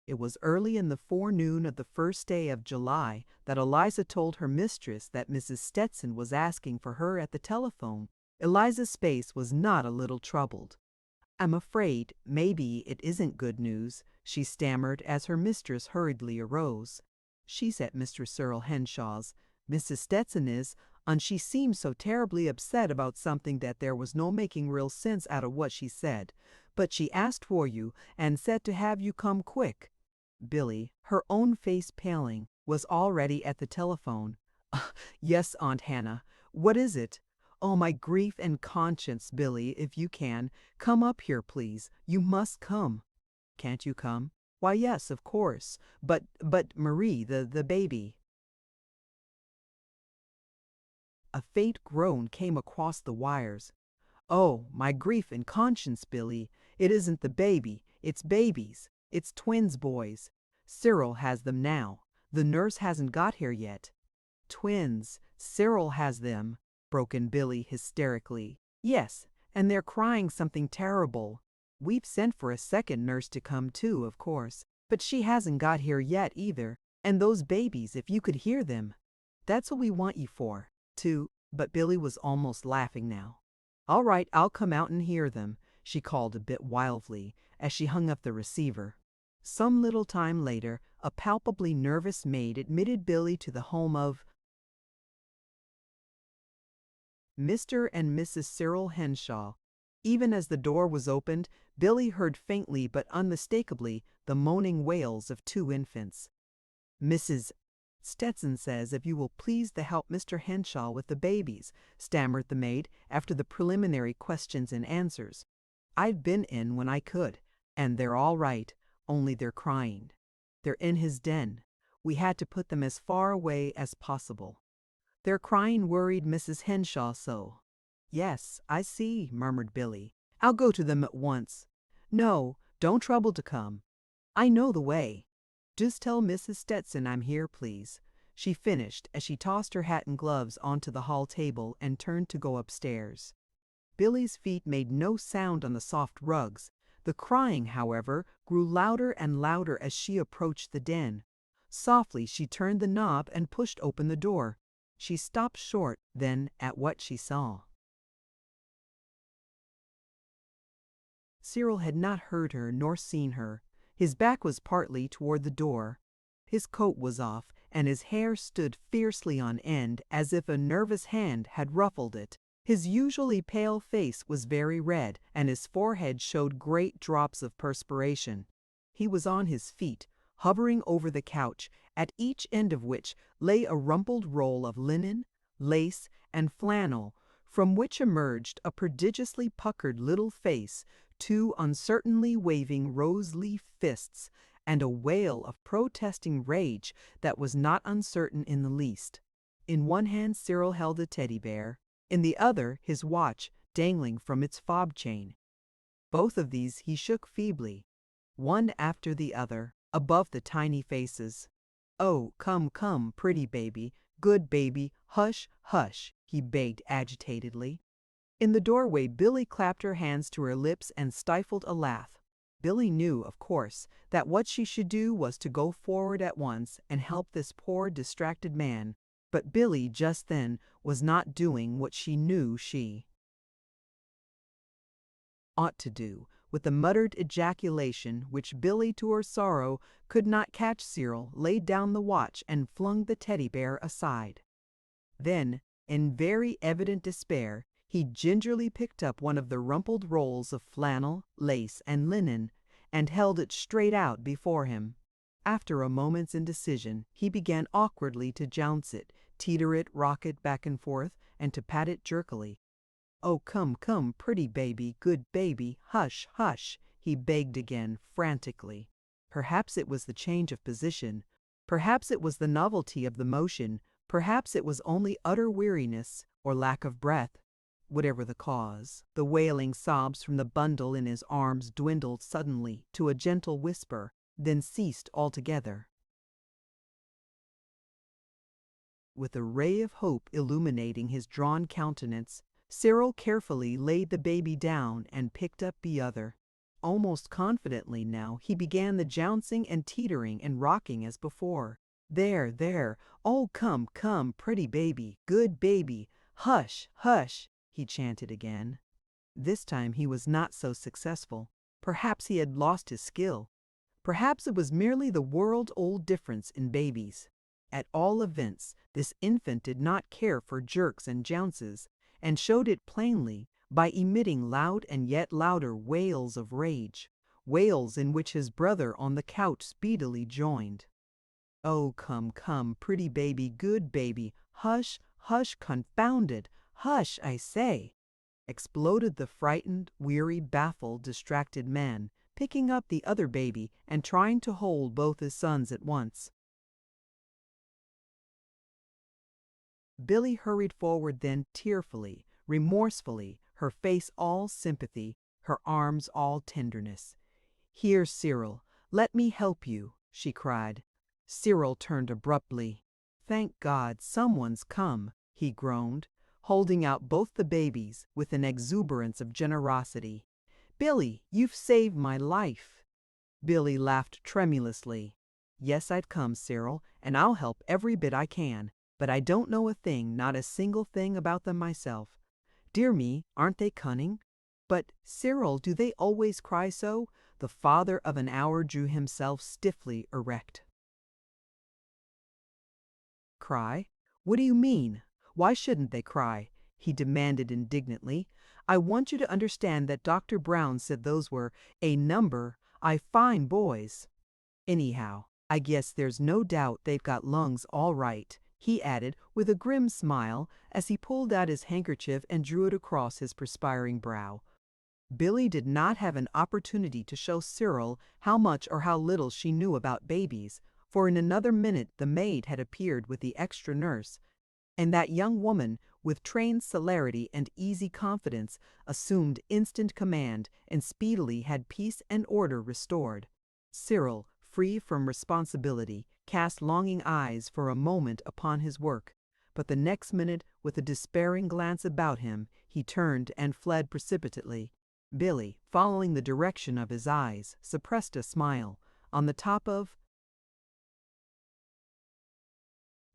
A: It was early in the forenoon of the first day of July that Eliza told her mistress that Mrs. Stetson was asking for her at the telephone. Eliza's face was not a little troubled. I'm afraid maybe it isn't good news, she stammered as her mistress hurriedly arose. She's at Mr. Cyril Henshaw's. Mrs. Stetson is, and she seemed so terribly upset about something that there was no making real sense out of what she said. But she asked for you and said to have you come quick. Billy, her own face paling, was already at the telephone. Yes, Aunt Hannah. What is it? Oh, my grief and conscience, Billy, if you can. Come up here, please. You must come. Can't you come? Why, yes, of course. But Marie, the baby. A faint groan came across the wires. Oh, my grief and conscience, Billy. It isn't the baby. It's babies. It's twins, boys. Cyril has them now. The nurse hasn't got here yet. Twins. Cyril has them, broke in Billy hysterically. Yes, and they're crying something terrible. We've sent for a second nurse to come too, of course, but she hasn't got here yet either. And those babies, if you could hear them. That's what we want you for, to—" But Billy was almost laughing now. "All right, I'll come out and hear them," she called a bit wildly as she hung up the receiver. Some little time later, a palpably nervous maid admitted Billy to the home of Mr. and Mrs. Cyril Henshaw. Even as the door was opened, Billy heard faintly but unmistakably the moaning wails of two infants. "Mrs. Stetson says if you will please to help Mr. Henshaw with the babies," stammered the maid after the preliminary questions and answers. "I've been in when I could, and they're all right, only they're crying. They're in his den. We had to put them as far away as possible. Their crying worried Mrs. Henshaw so." "Yes, I see," murmured Billy. "I'll go to them at once." "No, don't trouble to come. I know the way. Just tell Mrs. Stetson I'm here, please," she finished as she tossed her hat and gloves onto the hall table and turned to go upstairs. Billy's feet made no sound on the soft rugs. The crying, however, grew louder and louder as she approached the den. Softly she turned the knob and pushed open the door. She stopped short then at what she saw. Cyril had not heard her nor seen her. His back was partly toward the door. His coat was off, and his hair stood fiercely on end as if a nervous hand had ruffled it. His usually pale face was very red, and his forehead showed great drops of perspiration. He was on his feet, hovering over the couch, at each end of which lay a rumpled roll of linen, lace, and flannel, from which emerged a prodigiously puckered little face, two uncertainly waving rose-leaf fists, and a wail of protesting rage that was not uncertain in the least. In one hand Cyril held a teddy bear, in the other his watch dangling from its fob chain. Both of these he shook feebly, one after the other, above the tiny faces. "Oh, come, come, pretty baby, good baby, hush, hush," he begged agitatedly. In the doorway, Billy clapped her hands to her lips and stifled a laugh. Billy knew, of course, that what she should do was to go forward at once and help this poor, distracted man, but Billy just then was not doing what she knew she ought to do. With a muttered ejaculation, which Billy, to her sorrow, could not catch, Cyril laid down the watch and flung the teddy bear aside. Then, in very evident despair, he gingerly picked up one of the rumpled rolls of flannel, lace, and linen, and held it straight out before him. After a moment's indecision, he began awkwardly to jounce it, teeter it, rock it back and forth, and to pat it jerkily. "Oh, come, come, pretty baby, good baby, hush, hush," he begged again, frantically. Perhaps it was the change of position. Perhaps it was the novelty of the motion. Perhaps it was only utter weariness or lack of breath. Whatever the cause, the wailing sobs from the bundle in his arms dwindled suddenly to a gentle whisper, then ceased altogether. With a ray of hope illuminating his drawn countenance, Cyril carefully laid the baby down and picked up the other. Almost confidently now, he began the jouncing and teetering and rocking as before. "There, there, oh, come, come, pretty baby, good baby, hush, hush," he chanted again. This time he was not so successful. Perhaps he had lost his skill. Perhaps it was merely the world-old difference in babies. At all events, this infant did not care for jerks and jounces, and showed it plainly by emitting loud and yet louder wails of rage, wails in which his brother on the couch speedily joined. "Oh, come, come, pretty baby, good baby, hush, hush, confounded, hush, I say," exploded the frightened, weary, baffled, distracted man, picking up the other baby and trying to hold both his sons at once. Billy hurried forward then tearfully, remorsefully, her face all sympathy, her arms all tenderness. "Here, Cyril, let me help you," she cried. Cyril turned abruptly. "Thank God, someone's come," he groaned, holding out both the babies with an exuberance of generosity. "Billy, you've saved my life." Billy laughed tremulously. "Yes, I'd come, Cyril, and I'll help every bit I can, but I don't know a thing, not a single thing about them myself. Dear me, aren't they cunning? But, Cyril, do they always cry so?" The father of an hour drew himself stiffly erect. "Cry? What do you mean? Why shouldn't they cry?" he demanded indignantly. "I want you to understand that Dr. Brown said those were a number of fine boys. Anyhow, I guess there's no doubt they've got lungs all right," he added with a grim smile as he pulled out his handkerchief and drew it across his perspiring brow. Billy did not have an opportunity to show Cyril how much or how little she knew about babies, for in another minute the maid had appeared with the extra nurse, and that young woman, with trained celerity and easy confidence, assumed instant command and speedily had peace and order restored. Cyril, free from responsibility, cast longing eyes for a moment upon his work, but the next minute, with a despairing glance about him, he turned and fled precipitately. Billy, following the direction of his eyes, suppressed a smile. On the top of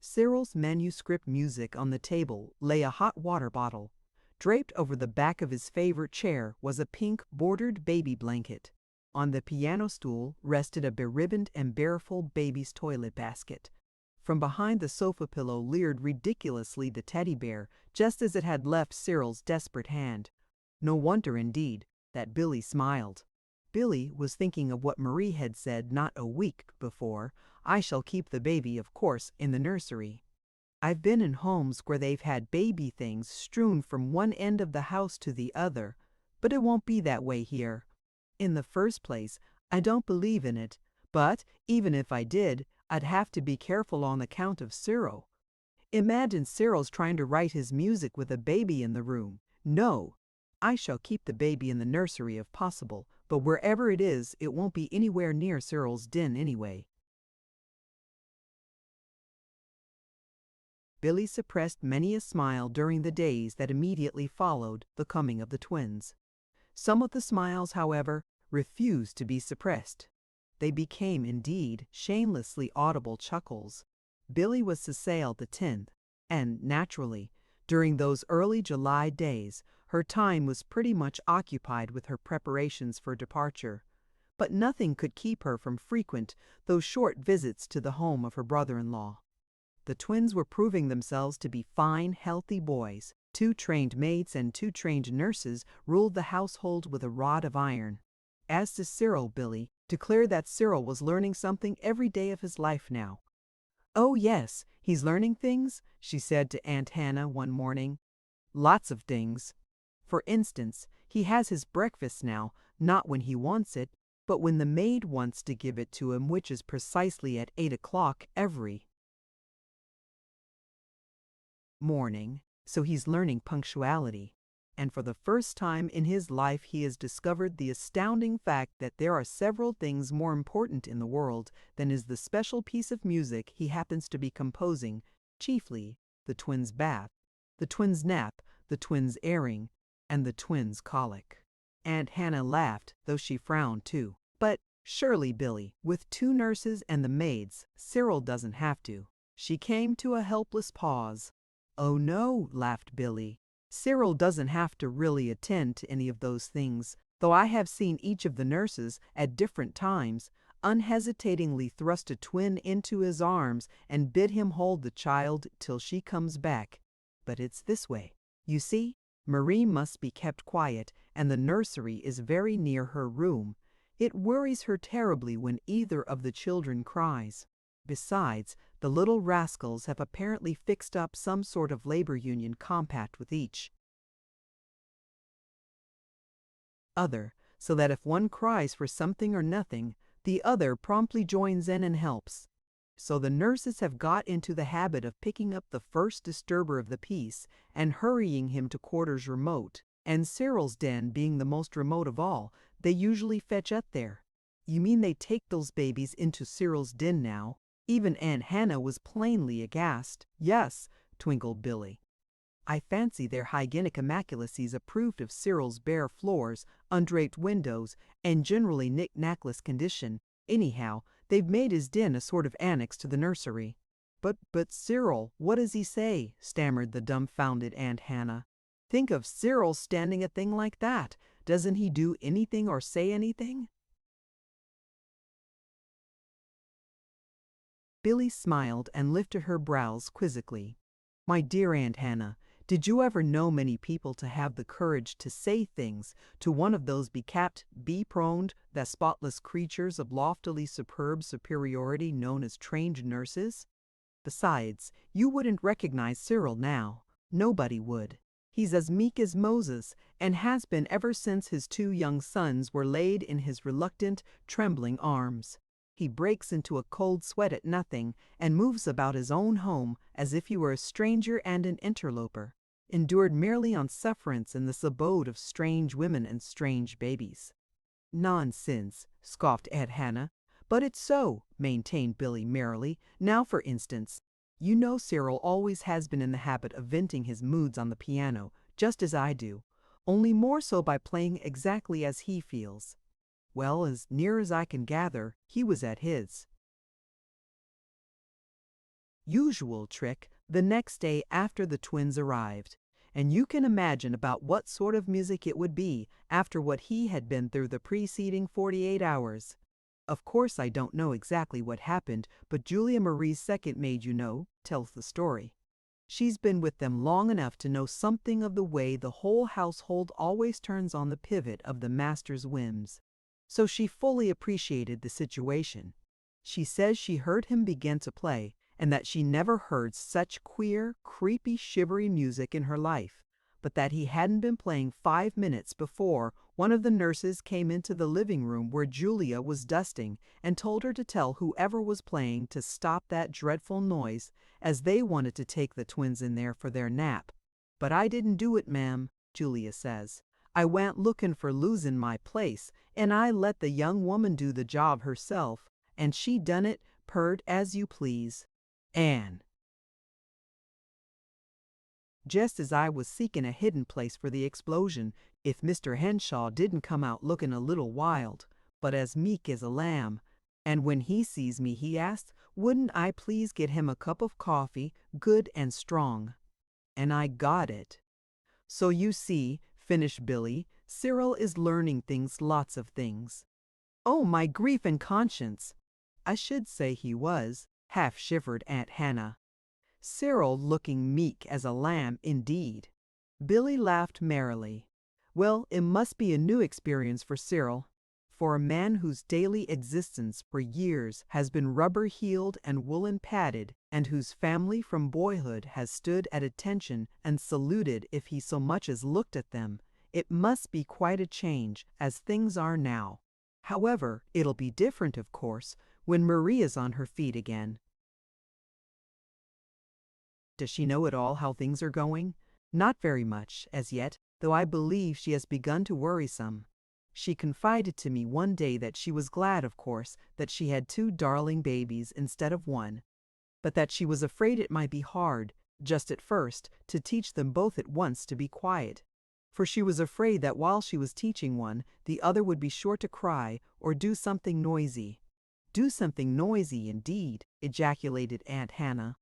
A: Cyril's manuscript music on the table lay a hot water bottle. Draped over the back of his favorite chair was a pink bordered baby blanket. On the piano stool rested a beribboned and bareful baby's toilet basket. From behind the sofa pillow leered ridiculously the teddy bear, just as it had left Cyril's desperate hand. No wonder, indeed, that Billy smiled. Billy was thinking of what Marie had said not a week before. "I shall keep the baby, of course, in the nursery. I've been in homes where they've had baby things strewn from one end of the house to the other, but it won't be that way here. In the first place, I don't believe in it, but even if I did, I'd have to be careful on account of Cyril. Imagine Cyril's trying to write his music with a baby in the room. No, I shall keep the baby in the nursery if possible, but wherever it is, it won't be anywhere near Cyril's den anyway." Billy suppressed many a smile during the days that immediately followed the coming of the twins. Some of the smiles, however, refused to be suppressed. They became, indeed, shamelessly audible chuckles. Billy was to sail the 10th, and, naturally, during those early July days, her time was pretty much occupied with her preparations for departure. But nothing could keep her from frequent, though short visits to the home of her brother-in-law. The twins were proving themselves to be fine, healthy boys. 2 trained maids and 2 trained nurses ruled the household with a rod of iron. As to Cyril, Billy declared that Cyril was learning something every day of his life now. "Oh, yes, he's learning things," she said to Aunt Hannah one morning. "Lots of things. For instance, he has his breakfast now, not when he wants it, but when the maid wants to give it to him, which is precisely at 8 o'clock every morning, so he's learning punctuality. And for the first time in his life he has discovered the astounding fact that there are several things more important in the world than is the special piece of music he happens to be composing, chiefly the twins' bath, the twins' nap, the twins' airing, and the twins' colic." Aunt Hannah laughed, though she frowned too. "But surely, Billy, with 2 nurses and the maids, Cyril doesn't have to." She came to a helpless pause. "Oh no," laughed Billy. "Cyril doesn't have to really attend to any of those things, though I have seen each of the nurses, at different times, unhesitatingly thrust a twin into his arms and bid him hold the child till she comes back. But it's this way. You see, Marie must be kept quiet, and the nursery is very near her room. It worries her terribly when either of the children cries. Besides, the little rascals have apparently fixed up some sort of labor union compact with each other, so that if one cries for something or nothing, the other promptly joins in and helps. So the nurses have got into the habit of picking up the first disturber of the peace and hurrying him to quarters remote, and Cyril's den being the most remote of all, they usually fetch up there." "You mean they take those babies into Cyril's den now?" Even Aunt Hannah was plainly aghast. "Yes," twinkled Billy. I fancy their hygienic immaculacies approved of Cyril's bare floors, undraped windows, and generally knick-knackless condition. Anyhow, they've made his den a sort of annex to the nursery. But Cyril, what does he say?" stammered the dumbfounded Aunt Hannah. "Think of Cyril standing a thing like that. Doesn't he do anything or say anything?" Billy smiled and lifted her brows quizzically. "My dear Aunt Hannah, did you ever know many people to have the courage to say things to one of those becapped, bee-proned, that spotless creatures of loftily superb superiority known as trained nurses? Besides, you wouldn't recognize Cyril now. Nobody would. He's as meek as Moses, and has been ever since his 2 young sons were laid in his reluctant, trembling arms. He breaks into a cold sweat at nothing, and moves about his own home as if he were a stranger and an interloper, endured merely on sufferance in this abode of strange women and strange babies." "Nonsense," scoffed Aunt Hannah. "But it's so," maintained Billy merrily. "Now, for instance, you know Cyril always has been in the habit of venting his moods on the piano, just as I do, only more so by playing exactly as he feels. Well, as near as I can gather, he was at his usual trick the next day after the twins arrived. And you can imagine about what sort of music it would be after what he had been through the preceding 48 hours. Of course I don't know exactly what happened, but Julia Marie's second maid, you know, tells the story. She's been with them long enough to know something of the way the whole household always turns on the pivot of the master's whims. So she fully appreciated the situation. She says she heard him begin to play, and that she never heard such queer, creepy, shivery music in her life, but that he hadn't been playing 5 minutes before one of the nurses came into the living room where Julia was dusting and told her to tell whoever was playing to stop that dreadful noise, as they wanted to take the twins in there for their nap. "But I didn't do it, ma'am," Julia says. "I went looking for losing my place, and I let the young woman do the job herself, and she done it pert as you please. Anne, just as I was seeking a hidden place for the explosion, if Mr. Henshaw didn't come out looking a little wild, but as meek as a lamb. And when he sees me, he asked, wouldn't I please get him a cup of coffee, good and strong. And I got it. So you see," finished Billy, "Cyril is learning things, lots of things." "Oh, my grief and conscience!" "I should say he was," half-shivered Aunt Hannah. "Cyril looking meek as a lamb, indeed." Billy laughed merrily. "Well, it must be a new experience for Cyril. For a man whose daily existence for years has been rubber-heeled and woolen-padded, and whose family from boyhood has stood at attention and saluted if he so much as looked at them, it must be quite a change, as things are now. However, it'll be different, of course, when Maria's on her feet again." "Does she know at all how things are going?" "Not very much, as yet, though I believe she has begun to worry some. She confided to me one day that she was glad, of course, that she had 2 darling babies instead of 1, but that she was afraid it might be hard, just at first, to teach them both at once to be quiet. For she was afraid that while she was teaching one, the other would be sure to cry or do something noisy." "Do something noisy, indeed," ejaculated Aunt Hannah.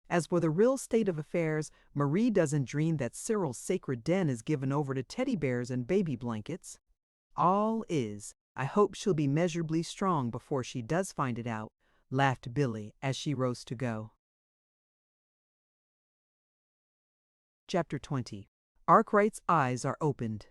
A: "As for the real state of affairs, Marie doesn't dream that Cyril's sacred den is given over to teddy bears and baby blankets." "All is. I hope she'll be measurably strong before she does find it out," laughed Billy as she rose to go. Chapter 20. Arkwright's Eyes Are Opened.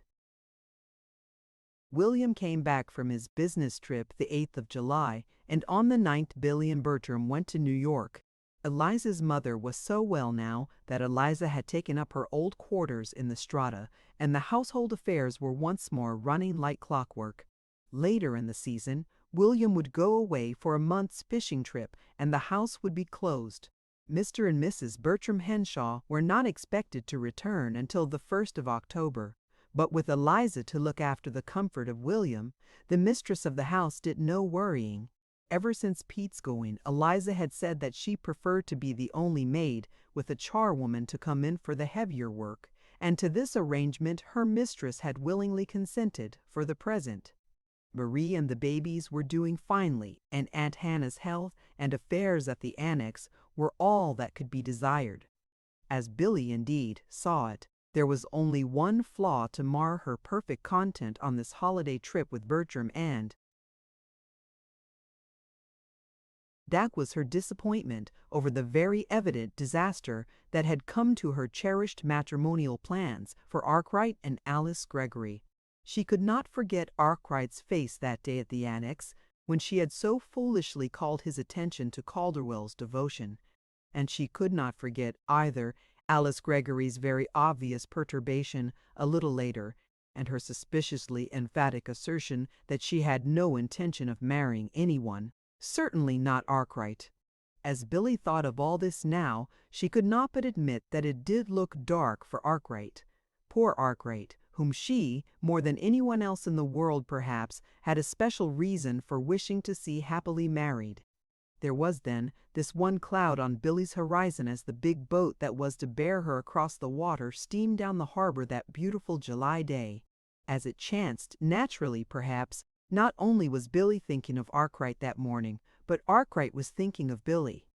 A: William came back from his business trip the 8th of July, and on the 9th Billy and Bertram went to New York. Eliza's mother was so well now that Eliza had taken up her old quarters in the Strata, and the household affairs were once more running like clockwork. Later in the season, William would go away for a month's fishing trip, and the house would be closed. Mr. and Mrs. Bertram Henshaw were not expected to return until the 1st of October, but with Eliza to look after the comfort of William, the mistress of the house did no worrying. Ever since Pete's going, Eliza had said that she preferred to be the only maid, with a charwoman to come in for the heavier work, and to this arrangement her mistress had willingly consented for the present. Marie and the babies were doing finely, and Aunt Hannah's health and affairs at the annex were all that could be desired. As Billy, indeed, saw it, there was only one flaw to mar her perfect content on this holiday trip with Bertram, and that was her disappointment over the very evident disaster that had come to her cherished matrimonial plans for Arkwright and Alice Gregory. She could not forget Arkwright's face that day at the annex, when she had so foolishly called his attention to Calderwell's devotion. And she could not forget, either, Alice Gregory's very obvious perturbation a little later, and her suspiciously emphatic assertion that she had no intention of marrying anyone, certainly not Arkwright. As Billy thought of all this now, she could not but admit that it did look dark for Arkwright. Poor Arkwright, whom she, more than anyone else in the world perhaps, had a special reason for wishing to see happily married. There was, then, this one cloud on Billy's horizon as the big boat that was to bear her across the water steamed down the harbor that beautiful July day. As it chanced, naturally perhaps, not only was Billy thinking of Arkwright that morning, but Arkwright was thinking of Billy.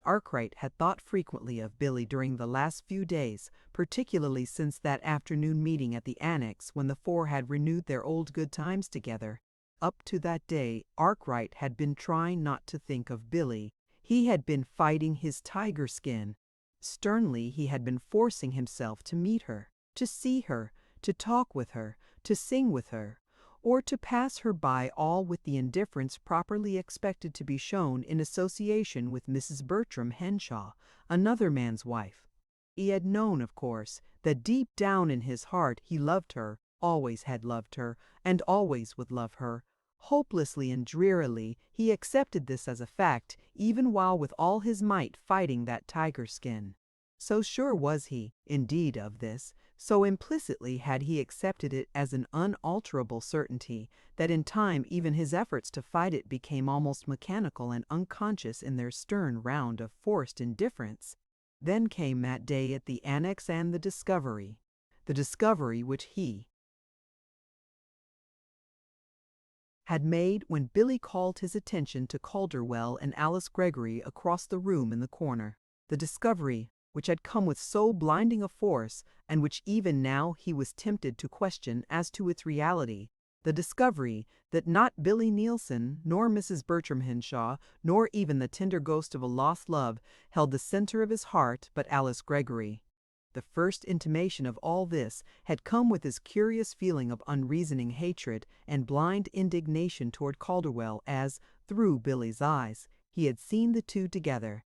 A: Arkwright had thought frequently of Billy during the last few days, particularly since that afternoon meeting at the annex when the four had renewed their old good times together. Up to that day, Arkwright had been trying not to think of Billy. He had been fighting his tiger skin. Sternly he had been forcing himself to meet her, to see her, to talk with her, to sing with her, or to pass her by, all with the indifference properly expected to be shown in association with Mrs. Bertram Henshaw, another man's wife. He had known, of course, that deep down in his heart he loved her, always had loved her, and always would love her. Hopelessly and drearily he accepted this as a fact, even while with all his might fighting that tiger skin. So sure was he, indeed, of this, so implicitly had he accepted it as an unalterable certainty, that in time even his efforts to fight it became almost mechanical and unconscious in their stern round of forced indifference. Then came that day at the annex and the discovery which he had made when Billy called his attention to Calderwell and Alice Gregory across the room in the corner. The discovery which had come with so blinding a force, and which even now he was tempted to question as to its reality. The discovery that not Billy Neilson, nor Mrs. Bertram Henshaw, nor even the tender ghost of a lost love held the center of his heart, but Alice Gregory. The first intimation of all this had come with his curious feeling of unreasoning hatred and blind indignation toward Calderwell as, through Billy's eyes, he had seen the two together.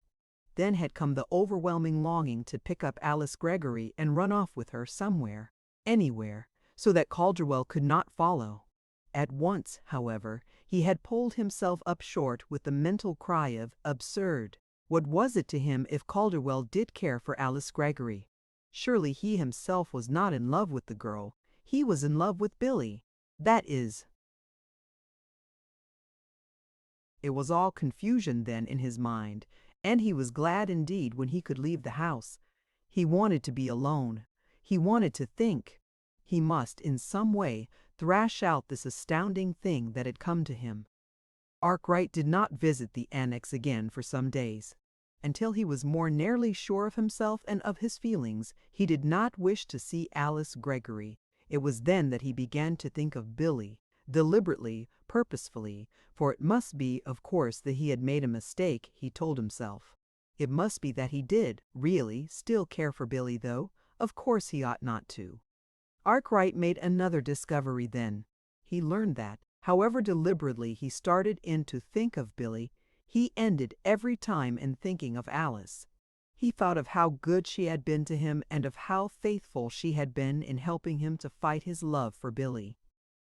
A: Then had come the overwhelming longing to pick up Alice Gregory and run off with her somewhere, anywhere, so that Calderwell could not follow. At once, however, he had pulled himself up short with the mental cry of absurd. What was it to him if Calderwell did care for Alice Gregory? Surely he himself was not in love with the girl. He was in love with Billy. That is. It was all confusion then in his mind, and he was glad indeed when he could leave the house. He wanted to be alone. He wanted to think. He must, in some way, thrash out this astounding thing that had come to him. Arkwright did not visit the annex again for some days. Until he was more nearly sure of himself and of his feelings, he did not wish to see Alice Gregory. It was then that he began to think of Billy, deliberately, purposefully, for it must be, of course, that he had made a mistake, he told himself. It must be that he did, really, still care for Billy, though, of course he ought not to. Arkwright made another discovery then. He learned that, however deliberately he started in to think of Billy, he ended every time in thinking of Alice. He thought of how good she had been to him and of how faithful she had been in helping him to fight his love for Billy.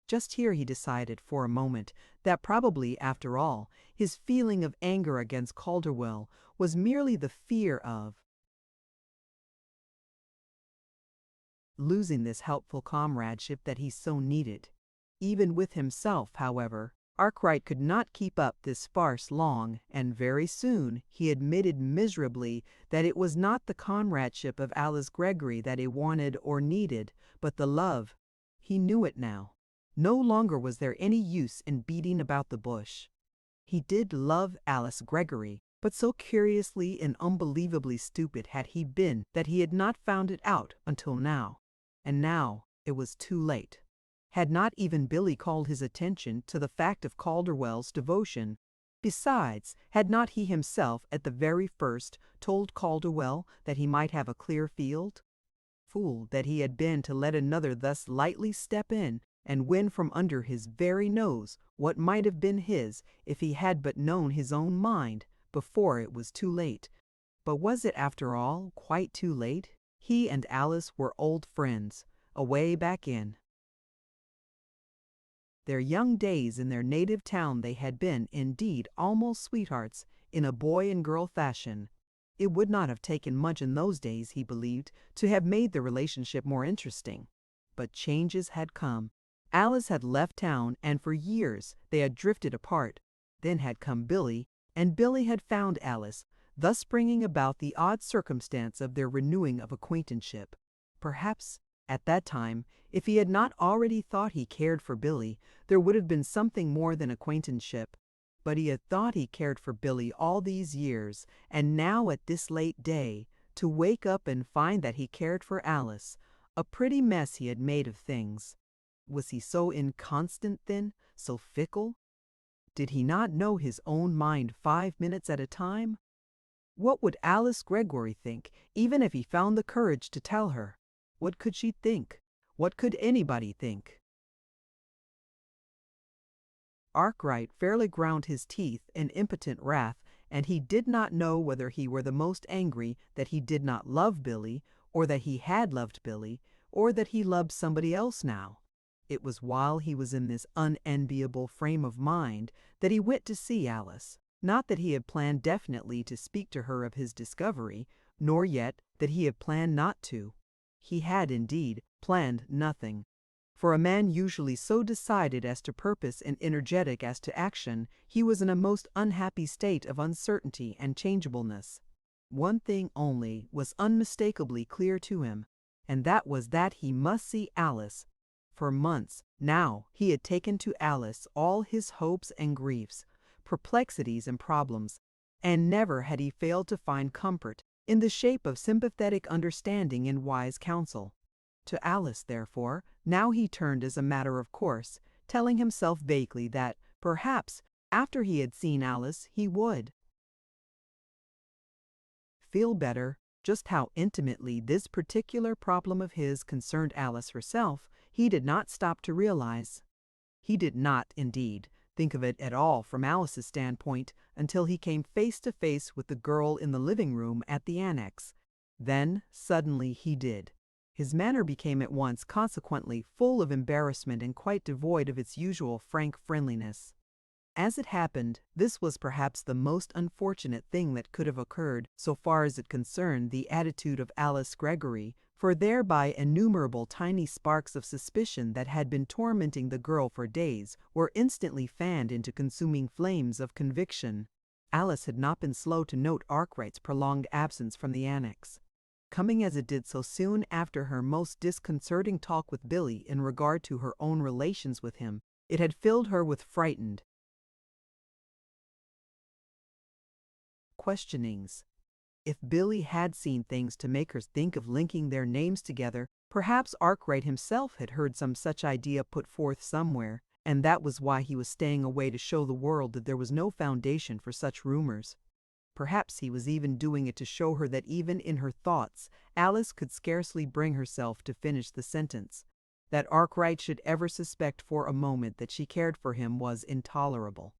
A: Just here he decided, for a moment, that probably, after all, his feeling of anger against Calderwell was merely the fear of losing this helpful comradeship that he so needed. Even with himself, however, Arkwright could not keep up this farce long, and very soon he admitted miserably that it was not the comradeship of Alice Gregory that he wanted or needed, but the love. He knew it now. No longer was there any use in beating about the bush. He did love Alice Gregory, but so curiously and unbelievably stupid had he been that he had not found it out until now. And now it was too late. Had not even Billy called his attention to the fact of Calderwell's devotion? Besides, had not he himself at the very first told Calderwell that he might have a clear field? Fool that he had been to let another thus lightly step in and win from under his very nose what might have been his if he had but known his own mind before it was too late. But was it after all quite too late? He and Alice were old friends, away back in their young days in their native town. They had been, indeed, almost sweethearts, in a boy and girl fashion. It would not have taken much in those days, he believed, to have made the relationship more interesting. But changes had come. Alice had left town, and for years they had drifted apart. Then had come Billy, and Billy had found Alice, thus bringing about the odd circumstance of their renewing of acquaintanceship. Perhaps, at that time, if he had not already thought he cared for Billy, there would have been something more than acquaintanceship. But he had thought he cared for Billy all these years, and now at this late day, to wake up and find that he cared for Alice, a pretty mess he had made of things. Was he so inconstant then, so fickle? Did he not know his own mind 5 minutes at a time? What would Alice Gregory think, even if he found the courage to tell her? What could she think? What could anybody think? Arkwright fairly ground his teeth in impotent wrath, and he did not know whether he were the most angry that he did not love Billy, or that he had loved Billy, or that he loved somebody else now. It was while he was in this unenviable frame of mind that he went to see Alice. Not that he had planned definitely to speak to her of his discovery, nor yet that he had planned not to. He had, indeed, planned nothing. For a man usually so decided as to purpose and energetic as to action, he was in a most unhappy state of uncertainty and changeableness. One thing only was unmistakably clear to him, and that was that he must see Alice. For months now he had taken to Alice all his hopes and griefs, perplexities and problems, and never had he failed to find comfort in the shape of sympathetic understanding and wise counsel. To Alice, therefore, now he turned as a matter of course, telling himself vaguely that, perhaps, after he had seen Alice, he would feel better. Just how intimately this particular problem of his concerned Alice herself, he did not stop to realize. He did not, indeed, think of it at all from Alice's standpoint until he came face to face with the girl in the living room at the annex. Then, suddenly, he did. His manner became at once consequently full of embarrassment and quite devoid of its usual frank friendliness. As it happened, this was perhaps the most unfortunate thing that could have occurred so far as it concerned the attitude of Alice Gregory, for thereby innumerable tiny sparks of suspicion that had been tormenting the girl for days were instantly fanned into consuming flames of conviction. Alice had not been slow to note Arkwright's prolonged absence from the annex. Coming as it did so soon after her most disconcerting talk with Billy in regard to her own relations with him, it had filled her with frightened questionings. If Billy had seen things to make her think of linking their names together, perhaps Arkwright himself had heard some such idea put forth somewhere, and that was why he was staying away to show the world that there was no foundation for such rumors. Perhaps he was even doing it to show her that even in her thoughts, Alice could scarcely bring herself to finish the sentence. That Arkwright should ever suspect for a moment that she cared for him was intolerable.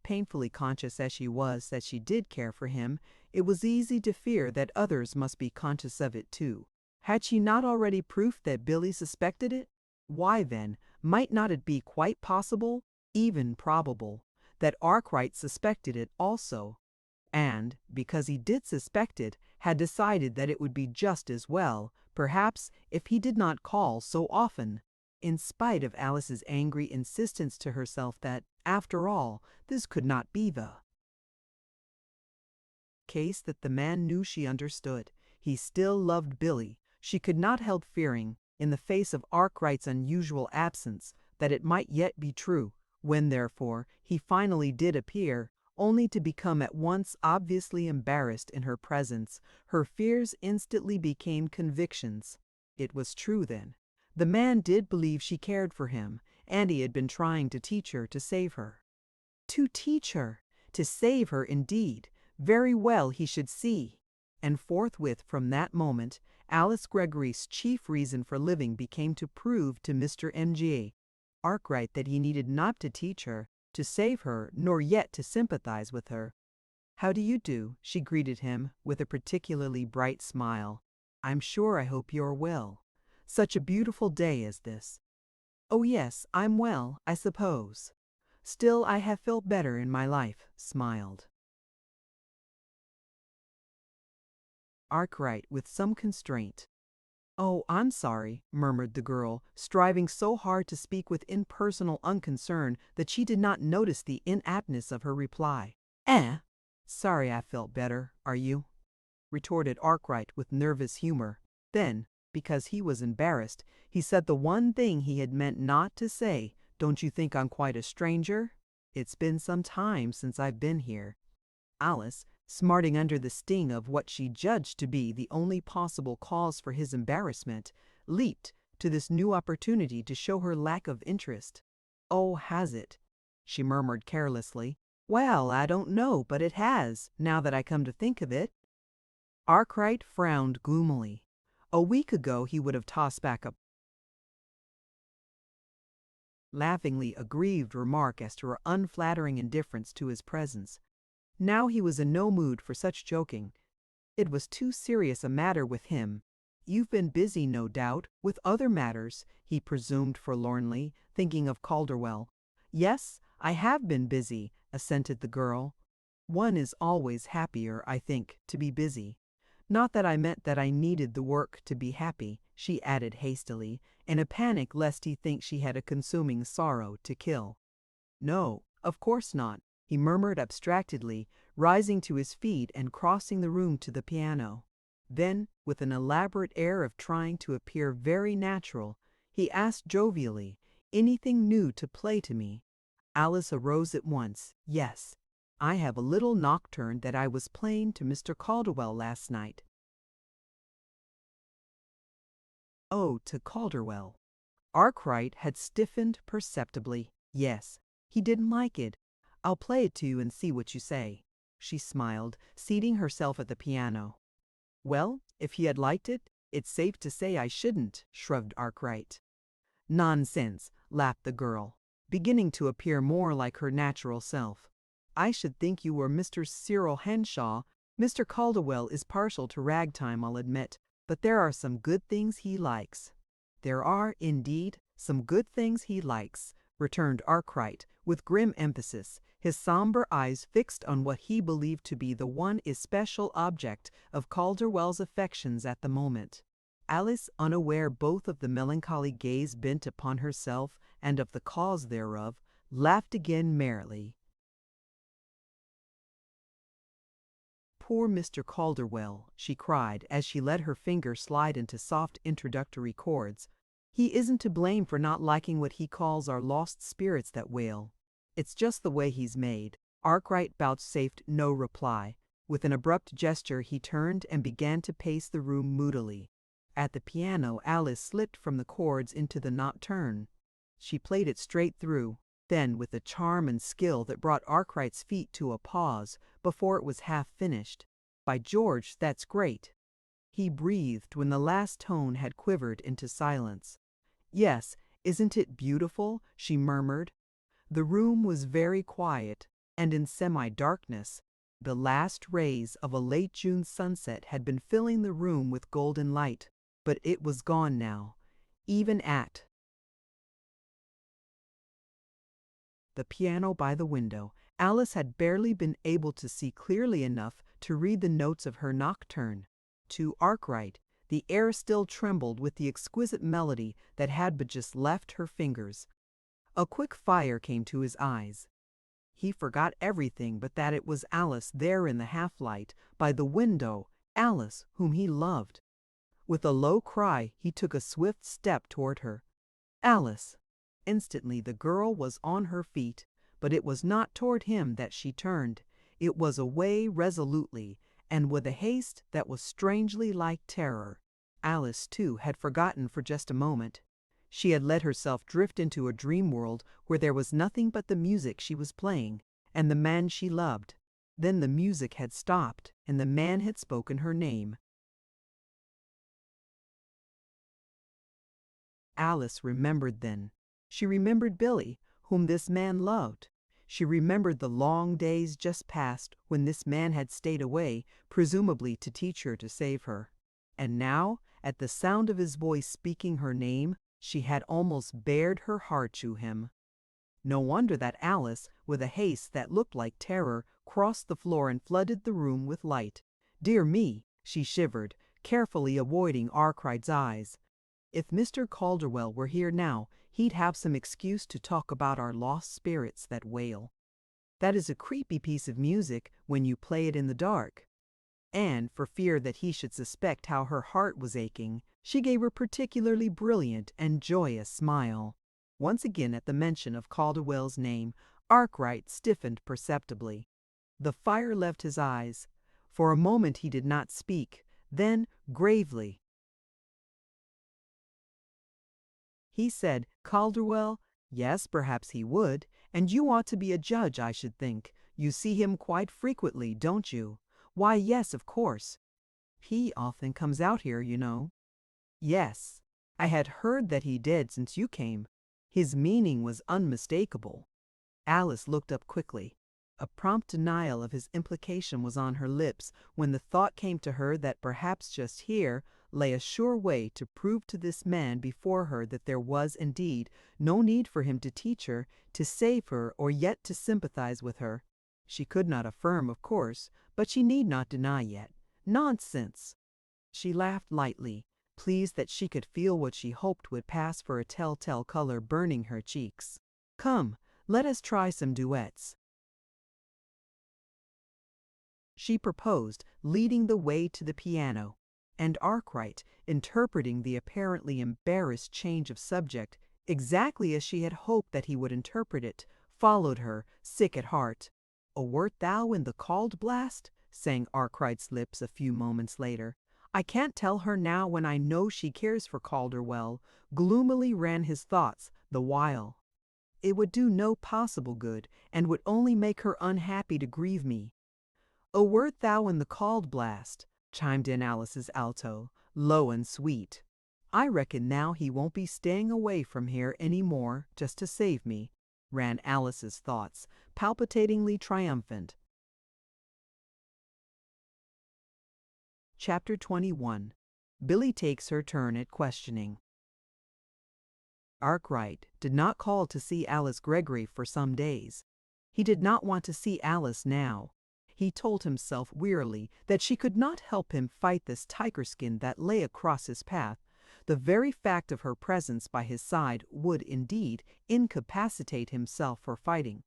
A: Painfully conscious as she was that she did care for him, it was easy to fear that others must be conscious of it too. Had she not already proof that Billy suspected it? Why, then, might not it be quite possible, even probable, that Arkwright suspected it also? And, because he did suspect it, had decided that it would be just as well, perhaps, if he did not call so often. in spite of Alice's angry insistence to herself that, after all, this could not be the case that the man knew she understood. He still loved Billy. She could not help fearing, in the face of Arkwright's unusual absence, that it might yet be true. When, therefore, he finally did appear, only to become at once obviously embarrassed in her presence, her fears instantly became convictions. It was true, then. The man did believe she cared for him, and he had been trying to teach her to save her. To teach her! To save her, indeed! Very well, he should see. And forthwith from that moment, Alice Greggory's chief reason for living became to prove to Mr. M.G. Arkwright that he needed not to teach her, to save her, nor yet to sympathize with her. "How do you do?" she greeted him, with a particularly bright smile. "I'm sure I hope you're well. Such a beautiful day as this." "Oh yes, I'm well, I suppose. Still, I have felt better in my life," smiled Arkwright with some constraint. "Oh, I'm sorry," murmured the girl, striving so hard to speak with impersonal unconcern that she did not notice the inaptness of her reply. Sorry I felt better, are you?" retorted Arkwright with nervous humor. Then, because he was embarrassed, he said the one thing he had meant not to say. "Don't you think I'm quite a stranger? It's been some time since I've been here." Alice, smarting under the sting of what she judged to be the only possible cause for his embarrassment, leaped to this new opportunity to show her lack of interest. "Oh, has it?" she murmured carelessly. "Well, I don't know, but it has, now that I come to think of it." Arkwright frowned gloomily. A week ago he would have tossed back a laughingly aggrieved remark as to her unflattering indifference to his presence. Now he was in no mood for such joking. It was too serious a matter with him. "You've been busy, no doubt, with other matters," he presumed forlornly, thinking of Calderwell. "Yes, I have been busy," assented the girl. "One is always happier, I think, to be busy. Not that I meant that I needed the work to be happy," she added hastily, in a panic lest he think she had a consuming sorrow to kill. "No, of course not," he murmured abstractedly, rising to his feet and crossing the room to the piano. Then, with an elaborate air of trying to appear very natural, he asked jovially, "Anything new to play to me?" Alice arose at once. "Yes, I have a little nocturne that I was playing to Mr. Calderwell last night." Oh, to Calderwell. Arkwright had stiffened perceptibly. Yes, he didn't like it. "I'll play it to you and see what you say." She smiled, seating herself at the piano. "Well, if he had liked it, it's safe to say I shouldn't," shrugged Arkwright. "Nonsense," laughed the girl, beginning to appear more like her natural self. "I should think you were Mr. Cyril Henshaw. Mr. Calderwell is partial to ragtime, I'll admit, but there are some good things he likes." "There are, indeed, some good things he likes," returned Arkwright, with grim emphasis, his somber eyes fixed on what he believed to be the one especial object of Calderwell's affections at the moment. Alice, unaware both of the melancholy gaze bent upon herself and of the cause thereof, laughed again merrily. "Poor Mr. Calderwell," she cried as she let her finger slide into soft introductory chords. "He isn't to blame for not liking what he calls our lost spirits that wail. It's just the way he's made." Arkwright vouchsafed no reply. With an abrupt gesture he turned and began to pace the room moodily. At the piano Alice slipped from the chords into the nocturne. She played it straight through, then with a charm and skill that brought Arkwright's feet to a pause before it was half finished. "By George, that's great!" he breathed when the last tone had quivered into silence. "Yes, isn't it beautiful?" she murmured. The room was very quiet, and in semi-darkness. The last rays of a late June sunset had been filling the room with golden light, but it was gone now, even at the piano by the window. Alice had barely been able to see clearly enough to read the notes of her nocturne. To Arkwright, The air still trembled with the exquisite melody that had but just left her fingers. A quick fire came to his eyes. He forgot everything but that it was Alice there in the half-light, by the window, Alice whom he loved. With a low cry, he took a swift step toward her. Alice! Instantly the girl was on her feet, but it was not toward him that she turned. It was away resolutely, and with a haste that was strangely like terror. Alice, too, had forgotten for just a moment. She had let herself drift into a dream world where there was nothing but the music she was playing, and the man she loved. Then the music had stopped, and the man had spoken her name. Alice remembered then. She remembered Billy, whom this man loved. She remembered the long days just past when this man had stayed away, presumably to teach her to save her. And now, at the sound of his voice speaking her name, she had almost bared her heart to him. No wonder that Alice, with a haste that looked like terror, crossed the floor and flooded the room with light. Dear me, she shivered, carefully avoiding Arkwright's eyes. If Mr. Calderwell were here now, he'd have some excuse to talk about our lost spirits that wail. That is a creepy piece of music when you play it in the dark. And, for fear that he should suspect how her heart was aching, she gave a particularly brilliant and joyous smile. Once again at the mention of Calderwell's name, Arkwright stiffened perceptibly. The fire left his eyes. For a moment he did not speak. Then, gravely, he said, "Calderwell? Yes, perhaps he would. And you ought to be a judge, I should think. You see him quite frequently, don't you?" "Why, yes, of course. He often comes out here, you know." "Yes. I had heard that he did since you came." His meaning was unmistakable. Alice looked up quickly. A prompt denial of his implication was on her lips when the thought came to her that perhaps just here lay a sure way to prove to this man before her that there was indeed no need for him to teach her, to save her, or yet to sympathize with her. She could not affirm, of course, but she need not deny yet. Nonsense! She laughed lightly, pleased that she could feel what she hoped would pass for a telltale color burning her cheeks. "Come, let us try some duets," she proposed, leading the way to the piano. And Arkwright, interpreting the apparently embarrassed change of subject exactly as she had hoped that he would interpret it, followed her, sick at heart. "O wert thou in the cauld blast?" sang Arkwright's lips a few moments later. "I can't tell her now when I know she cares for Calderwell," gloomily ran his thoughts the while. "It would do no possible good, and would only make her unhappy to grieve me." "O wert thou in the cauld blast?" chimed in Alice's alto, low and sweet. "I reckon now he won't be staying away from here any more just to save me," ran Alice's thoughts, palpitatingly triumphant. Chapter 21. Billy takes her turn at questioning. Arkwright did not call to see Alice Greggory for some days. He did not want to see Alice now. He told himself wearily that she could not help him fight this tiger skin that lay across his path. The very fact of her presence by his side would, indeed, incapacitate himself for fighting.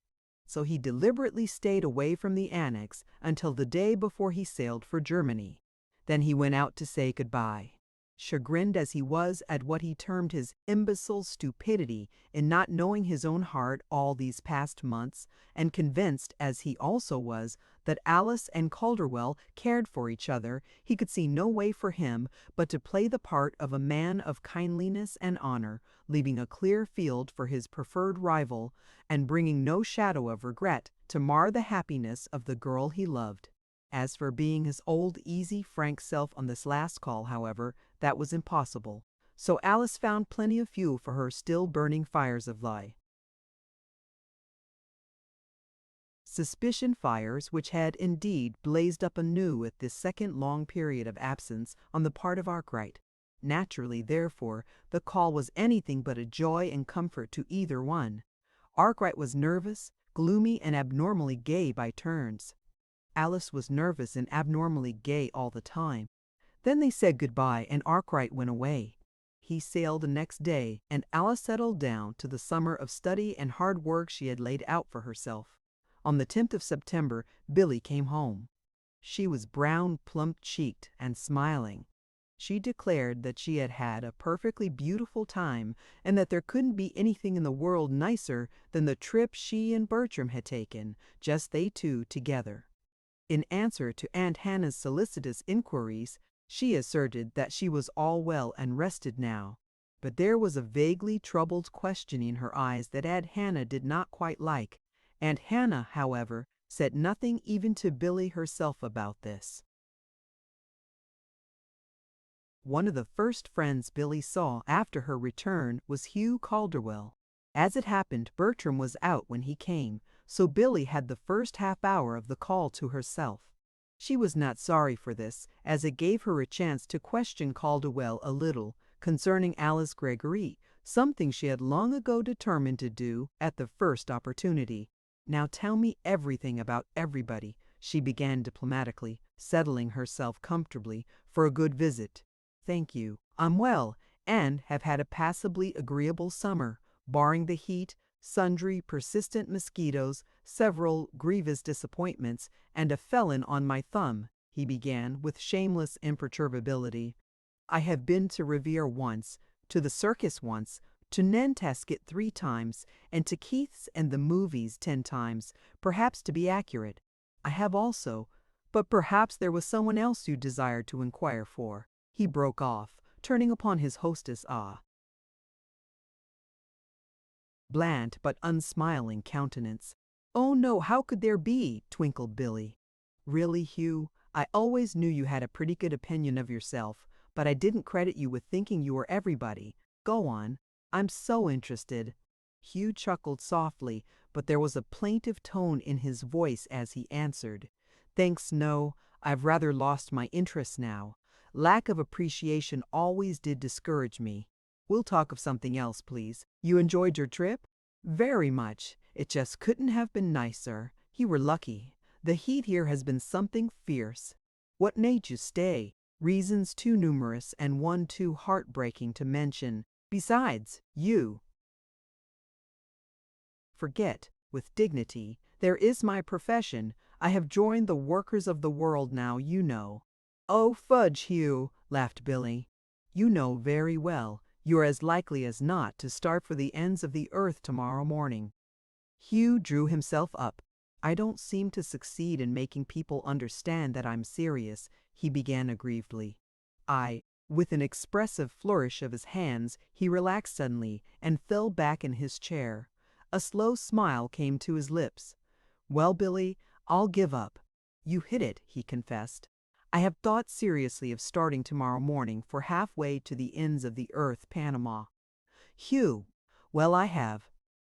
A: So he deliberately stayed away from the annex until the day before he sailed for Germany. Then he went out to say goodbye. Chagrined as he was at what he termed his imbecile stupidity in not knowing his own heart all these past months, and convinced, as he also was, that Alice and Calderwell cared for each other, he could see no way for him but to play the part of a man of kindliness and honor, leaving a clear field for his preferred rival, and bringing no shadow of regret to mar the happiness of the girl he loved. As for being his old, easy, frank self on this last call, however, that was impossible. So Alice found plenty of fuel for her still burning fires of lie. Suspicion fires which had indeed blazed up anew at this second long period of absence on the part of Arkwright. Naturally, therefore, the call was anything but a joy and comfort to either one. Arkwright was nervous, gloomy, and abnormally gay by turns. Alice was nervous and abnormally gay all the time. Then they said goodbye and Arkwright went away. He sailed the next day, and Alice settled down to the summer of study and hard work she had laid out for herself. On the 10th of September, Billy came home. She was brown, plump-cheeked, and smiling. She declared that she had had a perfectly beautiful time and that there couldn't be anything in the world nicer than the trip she and Bertram had taken, just they two together. In answer to Aunt Hannah's solicitous inquiries, she asserted that she was all well and rested now. But there was a vaguely troubled question in her eyes that Aunt Hannah did not quite like. Aunt Hannah, however, said nothing even to Billy herself about this. One of the first friends Billy saw after her return was Hugh Calderwell. As it happened, Bertram was out when he came, so Billy had the first half hour of the call to herself. She was not sorry for this, as it gave her a chance to question Calderwell a little concerning Alice Greggory, something she had long ago determined to do at the first opportunity. "Now tell me everything about everybody," she began diplomatically, settling herself comfortably for a good visit. "Thank you. I'm well, and have had a passably agreeable summer, barring the heat, sundry persistent mosquitoes, several grievous disappointments, and a felon on my thumb," he began with shameless imperturbability. "I have been to Revere once, to the circus once, to Nantasket 3 times, and to Keith's and the movies 10 times, perhaps to be accurate. I have also, but perhaps there was someone else you desired to inquire for," he broke off, turning upon his hostess bland but unsmiling countenance. "Oh no, how could there be?" twinkled Billy. "Really, Hugh, I always knew you had a pretty good opinion of yourself, but I didn't credit you with thinking you were everybody. Go on. I'm so interested." Hugh chuckled softly, but there was a plaintive tone in his voice as he answered, "Thanks, no. I've rather lost my interest now. Lack of appreciation always did discourage me. We'll talk of something else, please. You enjoyed your trip?" "Very much. It just couldn't have been nicer. You were lucky. The heat here has been something fierce." "What made you stay?" "Reasons too numerous and one too heartbreaking to mention. Besides, you forget, with dignity. There is my profession. I have joined the workers of the world now, you know." "Oh, fudge, Hugh," laughed Billy. "You know very well. You're as likely as not to start for the ends of the earth tomorrow morning." Hugh drew himself up. "I don't seem to succeed in making people understand that I'm serious," he began aggrievedly. With an expressive flourish of his hands, he relaxed suddenly and fell back in his chair. A slow smile came to his lips. "Well, Billy, I'll give up." "You hit it," he confessed. "I have thought seriously of starting tomorrow morning for halfway to the ends of the earth, Panama." "Hugh!" "Well, I have.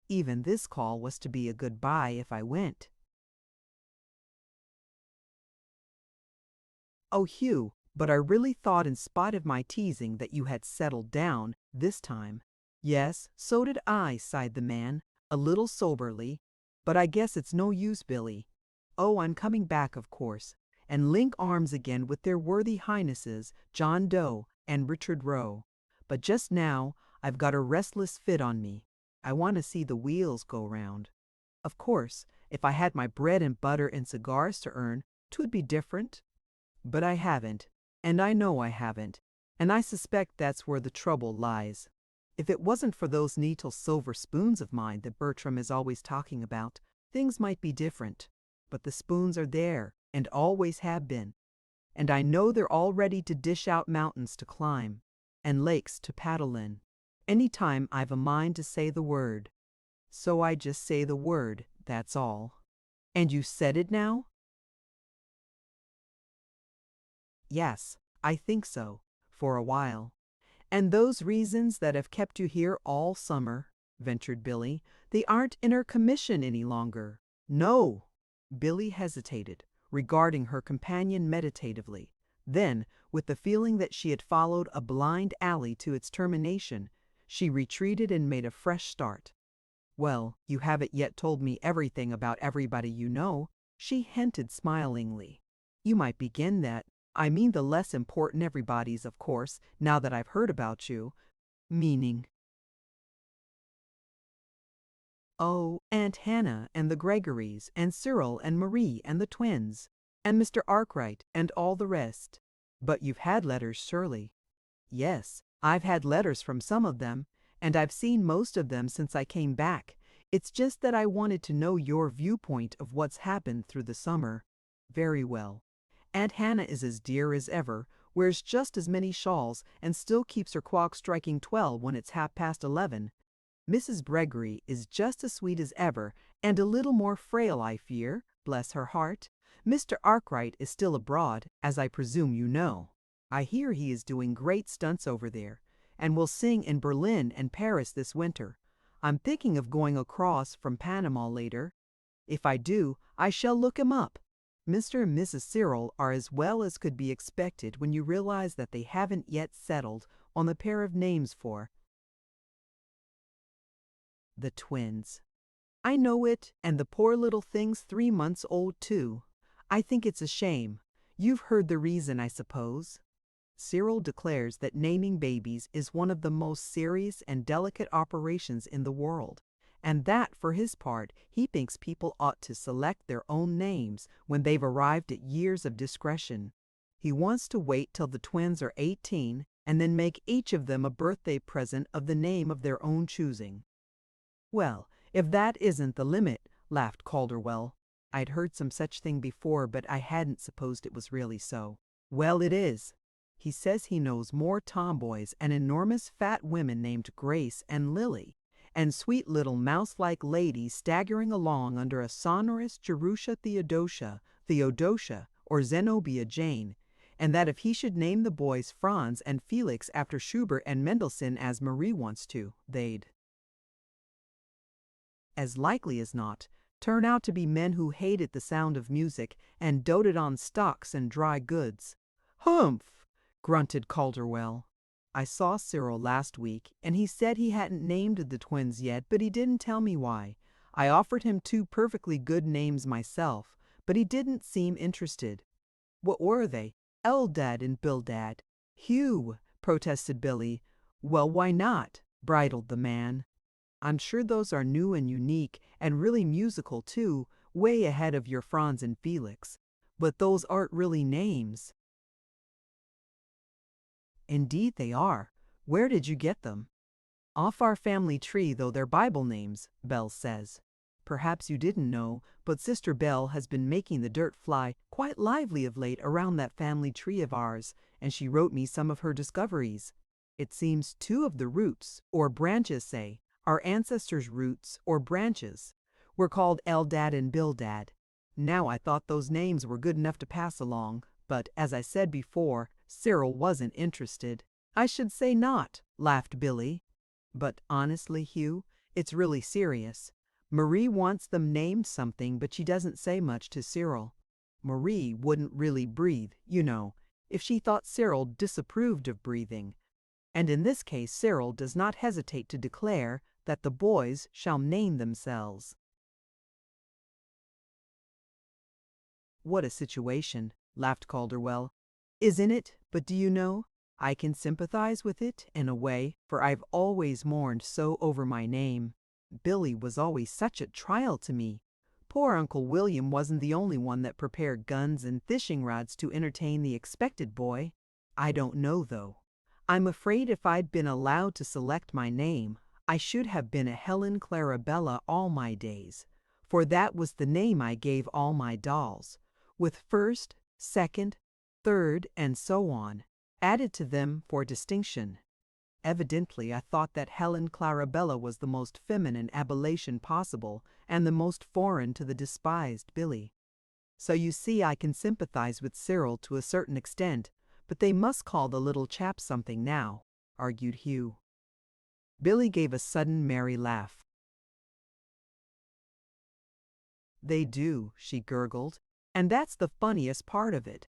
A: Even this call was to be a goodbye if I went." "Oh, Hugh, but I really thought in spite of my teasing that you had settled down this time." "Yes, so did I," sighed the man, a little soberly. "But I guess it's no use, Billy. Oh, I'm coming back, of course, and link arms again with their worthy highnesses, John Doe and Richard Roe. But just now I've got a restless fit on me. I want to see the wheels go round. Of course, if I had my bread and butter and cigars to earn, 'twould be different. But I haven't, and I know I haven't, and I suspect that's where the trouble lies. If it wasn't for those neatle silver spoons of mine that Bertram is always talking about, things might be different. But the spoons are there, and always have been. And I know they're all ready to dish out mountains to climb, and lakes to paddle in, any time I've a mind to say the word. So I just say the word, that's all." "And you said it now?" "Yes, I think so, for a while." "And those reasons that have kept you here all summer," ventured Billy, "they aren't in her commission any longer." "No." Billy hesitated, regarding her companion meditatively. Then, with the feeling that she had followed a blind alley to its termination, she retreated and made a fresh start. "Well, you haven't yet told me everything about everybody you know," she hinted smilingly. "You might begin that." I mean the less important everybody's, of course, now that I've heard about you. Meaning, oh, Aunt Hannah and the Gregorys and Cyril and Marie and the twins and Mr. Arkwright and all the rest. But you've had letters, surely. Yes, I've had letters from some of them, and I've seen most of them since I came back. It's just that I wanted to know your viewpoint of what's happened through the summer. Very well. Aunt Hannah is as dear as ever, wears just as many shawls, and still keeps her clock striking 12 when it's 11:30. Mrs. Gregory is just as sweet as ever, and a little more frail, I fear, bless her heart. Mr. Arkwright is still abroad, as I presume you know. I hear he is doing great stunts over there, and will sing in Berlin and Paris this winter. I'm thinking of going across from Panama later. If I do, I shall look him up. Mr. and Mrs. Cyril are as well as could be expected when you realize that they haven't yet settled on the pair of names for the twins. I know it, and the poor little thing's 3 months old too. I think it's a shame. You've heard the reason, I suppose. Cyril declares that naming babies is one of the most serious and delicate operations in the world, and that, for his part, he thinks people ought to select their own names when they've arrived at years of discretion. He wants to wait till the twins are 18 and then make each of them a birthday present of the name of their own choosing. Well, if that isn't the limit, laughed Calderwell. I'd heard some such thing before, but I hadn't supposed it was really so. Well, it is. He says he knows more tomboys and enormous fat women named Grace and Lily, and sweet little mouse-like ladies staggering along under a sonorous Jerusha Theodosia, or Zenobia Jane, and that if he should name the boys Franz and Felix after Schubert and Mendelssohn as Marie wants to, they'd, as likely as not, turn out to be men who hated the sound of music and doted on stocks and dry goods. Humph! Grunted Calderwell. I saw Cyril last week, and he said he hadn't named the twins yet, but he didn't tell me why. I offered him 2 perfectly good names myself, but he didn't seem interested. What were they? Eldad and Bildad. Hugh, protested Billy. Well, why not? Bridled the man. I'm sure those are new and unique, and really musical too, way ahead of your Franz and Felix. But those aren't really names. Indeed they are. Where did you get them? Off our family tree, though they're Bible names, Belle says. Perhaps you didn't know, but Sister Belle has been making the dirt fly quite lively of late around that family tree of ours, and she wrote me some of her discoveries. It seems 2 of the roots, or branches say, our ancestors' roots or branches were called Eldad and Bildad. Now I thought those names were good enough to pass along, but as I said before, Cyril wasn't interested. I should say not, laughed Billy. But honestly, Hugh, it's really serious. Marie wants them named something, but she doesn't say much to Cyril. Marie wouldn't really breathe, you know, if she thought Cyril disapproved of breathing. And in this case, Cyril does not hesitate to declare that the boys shall name themselves. What a situation, laughed Calderwell. Isn't it? But do you know, I can sympathize with it in a way, for I've always mourned so over my name. Billy was always such a trial to me. Poor Uncle William wasn't the only one that prepared guns and fishing rods to entertain the expected boy. I don't know, though. I'm afraid if I'd been allowed to select my name, I should have been a Helen Clarabella all my days, for that was the name I gave all my dolls, with first, second, third, and so on, added to them for distinction. Evidently, I thought that Helen Clarabella was the most feminine appellation possible and the most foreign to the despised Billy. So you see, I can sympathize with Cyril to a certain extent, but they must call the little chap something now, argued Hugh. Billy gave a sudden merry laugh. They do, she gurgled, and that's the funniest part of it.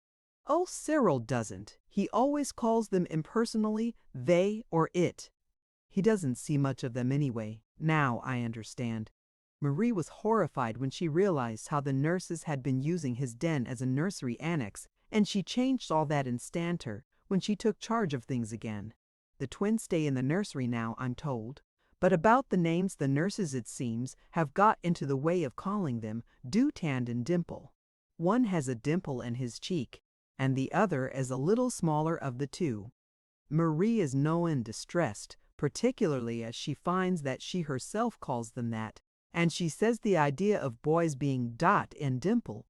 A: Oh, Cyril doesn't. He always calls them impersonally they or it. He doesn't see much of them anyway. Now I understand. Marie was horrified when she realized how the nurses had been using his den as a nursery annex, and she changed all that instanter when she took charge of things again. The twins stay in the nursery now, I'm told. But about the names, the nurses, it seems, have got into the way of calling them Dewtand and Dimple. One has a dimple in his cheek, and the other is a little smaller of the two. Marie is no end distressed, particularly as she finds that she herself calls them that, and she says the idea of boys being Dot and Dimple.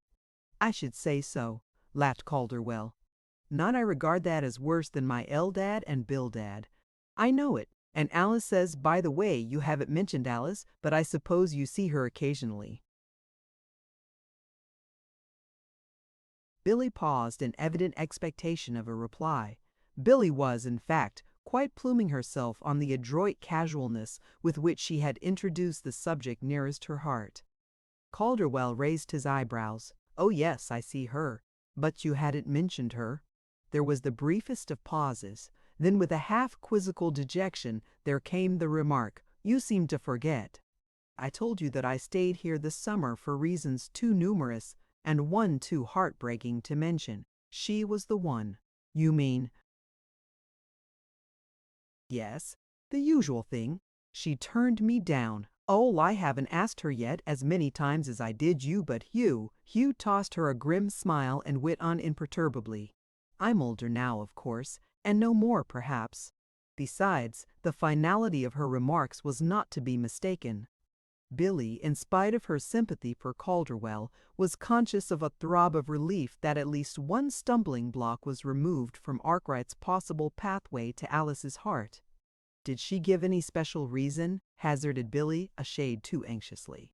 A: I should say so, laughed Calderwell. Not I regard that as worse than my Eldad and Bildad. I know it, and Alice says, by the way, you haven't mentioned Alice, but I suppose you see her occasionally. Billy paused in evident expectation of a reply. Billy was, in fact, quite pluming herself on the adroit casualness with which she had introduced the subject nearest her heart. Calderwell raised his eyebrows. "Oh yes, I see her. But you hadn't mentioned her." There was the briefest of pauses. Then with a half-quizzical dejection there came the remark, "You seem to forget. I told you that I stayed here this summer for reasons too numerous and one too heartbreaking to mention. She was the one." "You mean—" "Yes, the usual thing. She turned me down. Oh, I haven't asked her yet as many times as I did you, but Hugh tossed her a grim smile and went on imperturbably. "I'm older now, of course, and know more, perhaps." Besides, the finality of her remarks was not to be mistaken. Billy, in spite of her sympathy for Calderwell, was conscious of a throb of relief that at least one stumbling block was removed from Arkwright's possible pathway to Alice's heart. "Did she give any special reason?" hazarded Billy, a shade too anxiously.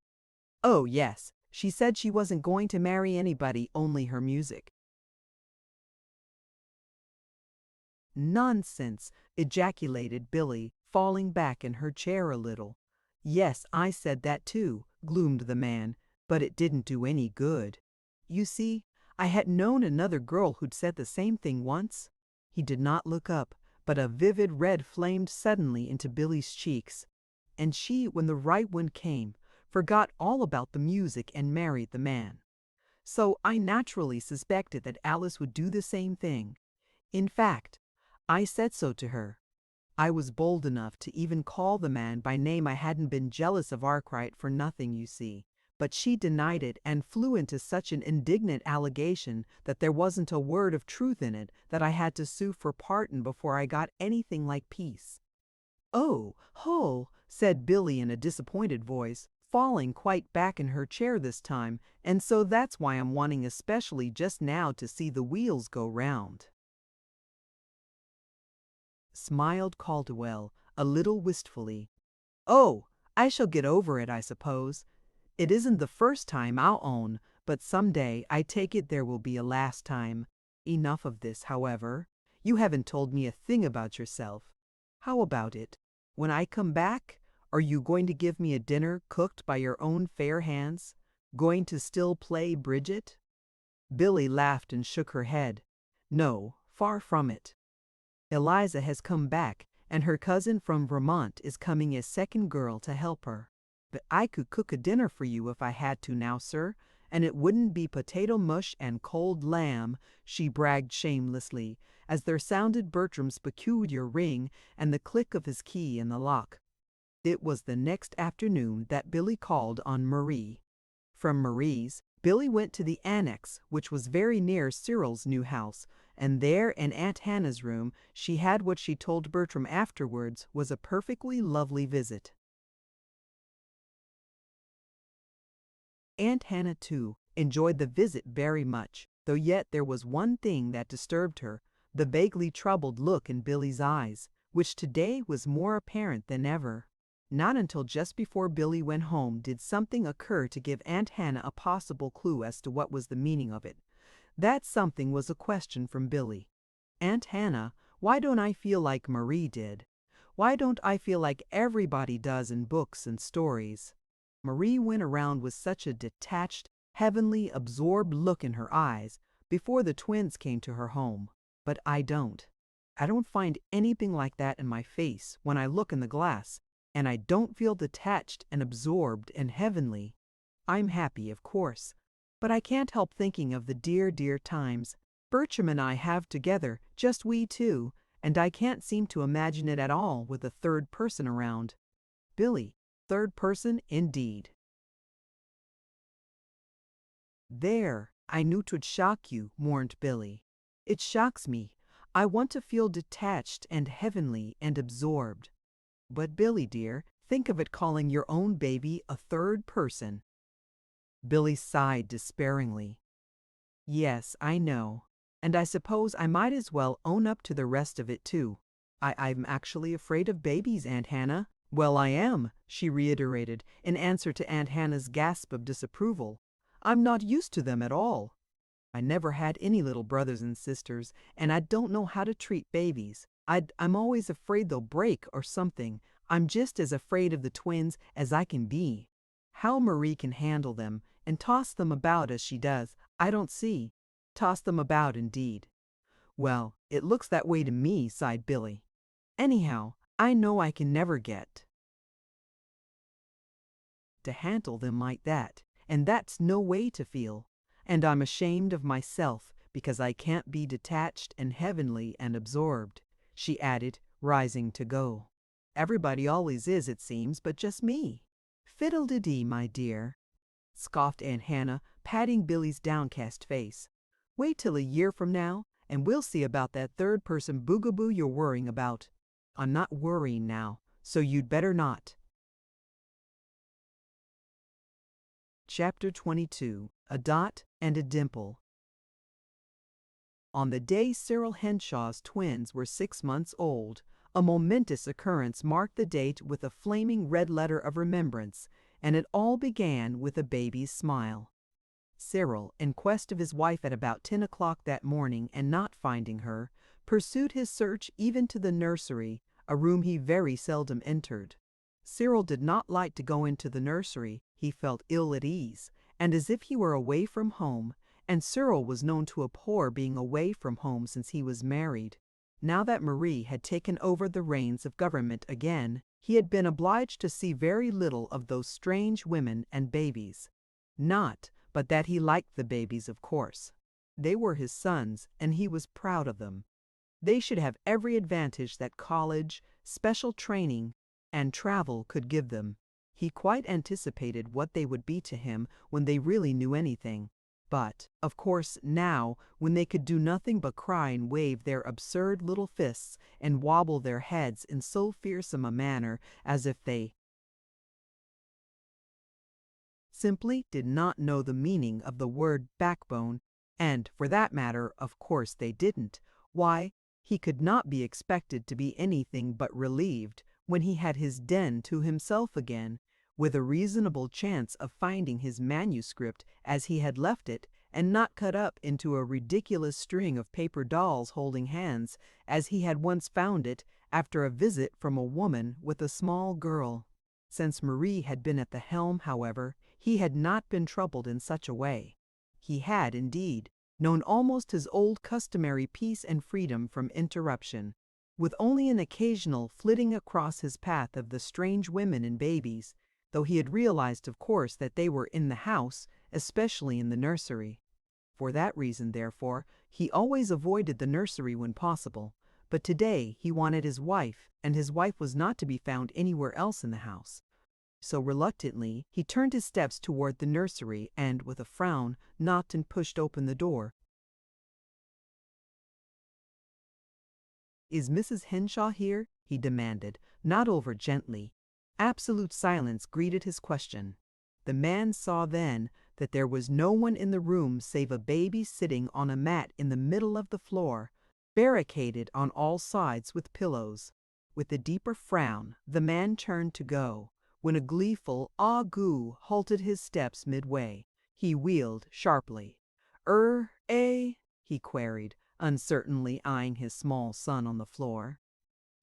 A: "Oh, yes. She said she wasn't going to marry anybody, only her music." "Nonsense!" ejaculated Billy, falling back in her chair a little. "Yes, I said that too," gloomed the man, "but it didn't do any good. You see, I had known another girl who'd said the same thing once." He did not look up, but a vivid red flamed suddenly into Billy's cheeks. "And she, when the right one came, forgot all about the music and married the man. So I naturally suspected that Alice would do the same thing. In fact, I said so to her. I was bold enough to even call the man by name. I hadn't been jealous of Arkwright for nothing, you see. But she denied it and flew into such an indignant allegation that there wasn't a word of truth in it that I had to sue for pardon before I got anything like peace." "Oh, ho!" said Billy in a disappointed voice, falling quite back in her chair this time, "and so that's why I'm wanting especially just now to see the wheels go round." Smiled Calderwell, a little wistfully. "Oh, I shall get over it, I suppose. It isn't the first time, I'll own, but some day I take it there will be a last time. Enough of this, however. You haven't told me a thing about yourself. How about it? When I come back, are you going to give me a dinner cooked by your own fair hands? Going to still play Bridget?" Billy laughed and shook her head. "No, far from it. Eliza has come back, and her cousin from Vermont is coming as second girl to help her. But I could cook a dinner for you if I had to now, sir, and it wouldn't be potato mush and cold lamb," she bragged shamelessly, as there sounded Bertram's peculiar ring and the click of his key in the lock. It was the next afternoon that Billy called on Marie. From Marie's, Billy went to the annex, which was very near Cyril's new house, and there in Aunt Hannah's room she had what she told Bertram afterwards was a perfectly lovely visit. Aunt Hannah, too, enjoyed the visit very much, though yet there was one thing that disturbed her, the vaguely troubled look in Billy's eyes, which today was more apparent than ever. Not until just before Billy went home did something occur to give Aunt Hannah a possible clue as to what was the meaning of it. That something was a question from Billy. "Aunt Hannah, why don't I feel like Marie did? Why don't I feel like everybody does in books and stories?" Marie went around with such a detached, heavenly, absorbed look in her eyes before the twins came to her home. "But I don't. I don't find anything like that in my face when I look in the glass, and I don't feel detached and absorbed and heavenly. I'm happy, of course, but I can't help thinking of the dear, dear times. Bertram and I have together, just we two, and I can't seem to imagine it at all with a third person around. Billy, third person indeed. There, I knew 'twould shock you, mourned Billy. It shocks me. I want to feel detached and heavenly and absorbed. But Billy dear, think of it calling your own baby a third person. Billy sighed despairingly. Yes, I know. And I suppose I might as well own up to the rest of it too. I'm actually afraid of babies, Aunt Hannah. Well, I am, she reiterated, in answer to Aunt Hannah's gasp of disapproval. I'm not used to them at all. I never had any little brothers and sisters, and I don't know how to treat babies. I'm always afraid they'll break or something. I'm just as afraid of the twins as I can be. How Marie can handle them and toss them about as she does, I don't see. Toss them about, indeed. Well, it looks that way to me, sighed Billy. Anyhow, I know I can never get to handle them like that, and that's no way to feel. And I'm ashamed of myself because I can't be detached and heavenly and absorbed, she added, rising to go. Everybody always is, it seems, but just me. Fiddle-de-dee, my dear, scoffed Aunt Hannah, patting Billy's downcast face. Wait till a year from now, and we'll see about that third-person boogaboo you're worrying about. I'm not worrying now, so you'd better not. Chapter 22. A Dot and a Dimple. On the day Cyril Henshaw's twins were 6 months old, a momentous occurrence marked the date with a flaming red letter of remembrance, and it all began with a baby's smile. Cyril, in quest of his wife at about 10 o'clock that morning and not finding her, pursued his search even to the nursery, a room he very seldom entered. Cyril did not like to go into the nursery. He felt ill at ease, and as if he were away from home, and Cyril was known to abhor being away from home since he was married. Now that Marie had taken over the reins of government again, he had been obliged to see very little of those strange women and babies. Not but that he liked the babies, of course. They were his sons, and he was proud of them. They should have every advantage that college, special training, and travel could give them. He quite anticipated what they would be to him when they really knew anything. But, of course, now, when they could do nothing but cry and wave their absurd little fists and wobble their heads in so fearsome a manner as if they simply did not know the meaning of the word backbone, and, for that matter, of course they didn't, why, he could not be expected to be anything but relieved when he had his den to himself again, with a reasonable chance of finding his manuscript as he had left it, and not cut up into a ridiculous string of paper dolls holding hands, as he had once found it after a visit from a woman with a small girl. Since Marie had been at the helm, however, he had not been troubled in such a way. He had, indeed, known almost his old customary peace and freedom from interruption, with only an occasional flitting across his path of the strange women and babies, though he had realized, of course, that they were in the house, especially in the nursery. For that reason, therefore, he always avoided the nursery when possible. But today he wanted his wife, and his wife was not to be found anywhere else in the house. So reluctantly, he turned his steps toward the nursery and, with a frown, knocked and pushed open the door. "Is Mrs. Henshaw here?" he demanded, not over gently. Absolute silence greeted his question. The man saw then that there was no one in the room save a baby sitting on a mat in the middle of the floor, barricaded on all sides with pillows. With a deeper frown, the man turned to go, when a gleeful "ah-goo" halted his steps midway. He wheeled sharply. He queried, uncertainly eyeing his small son on the floor.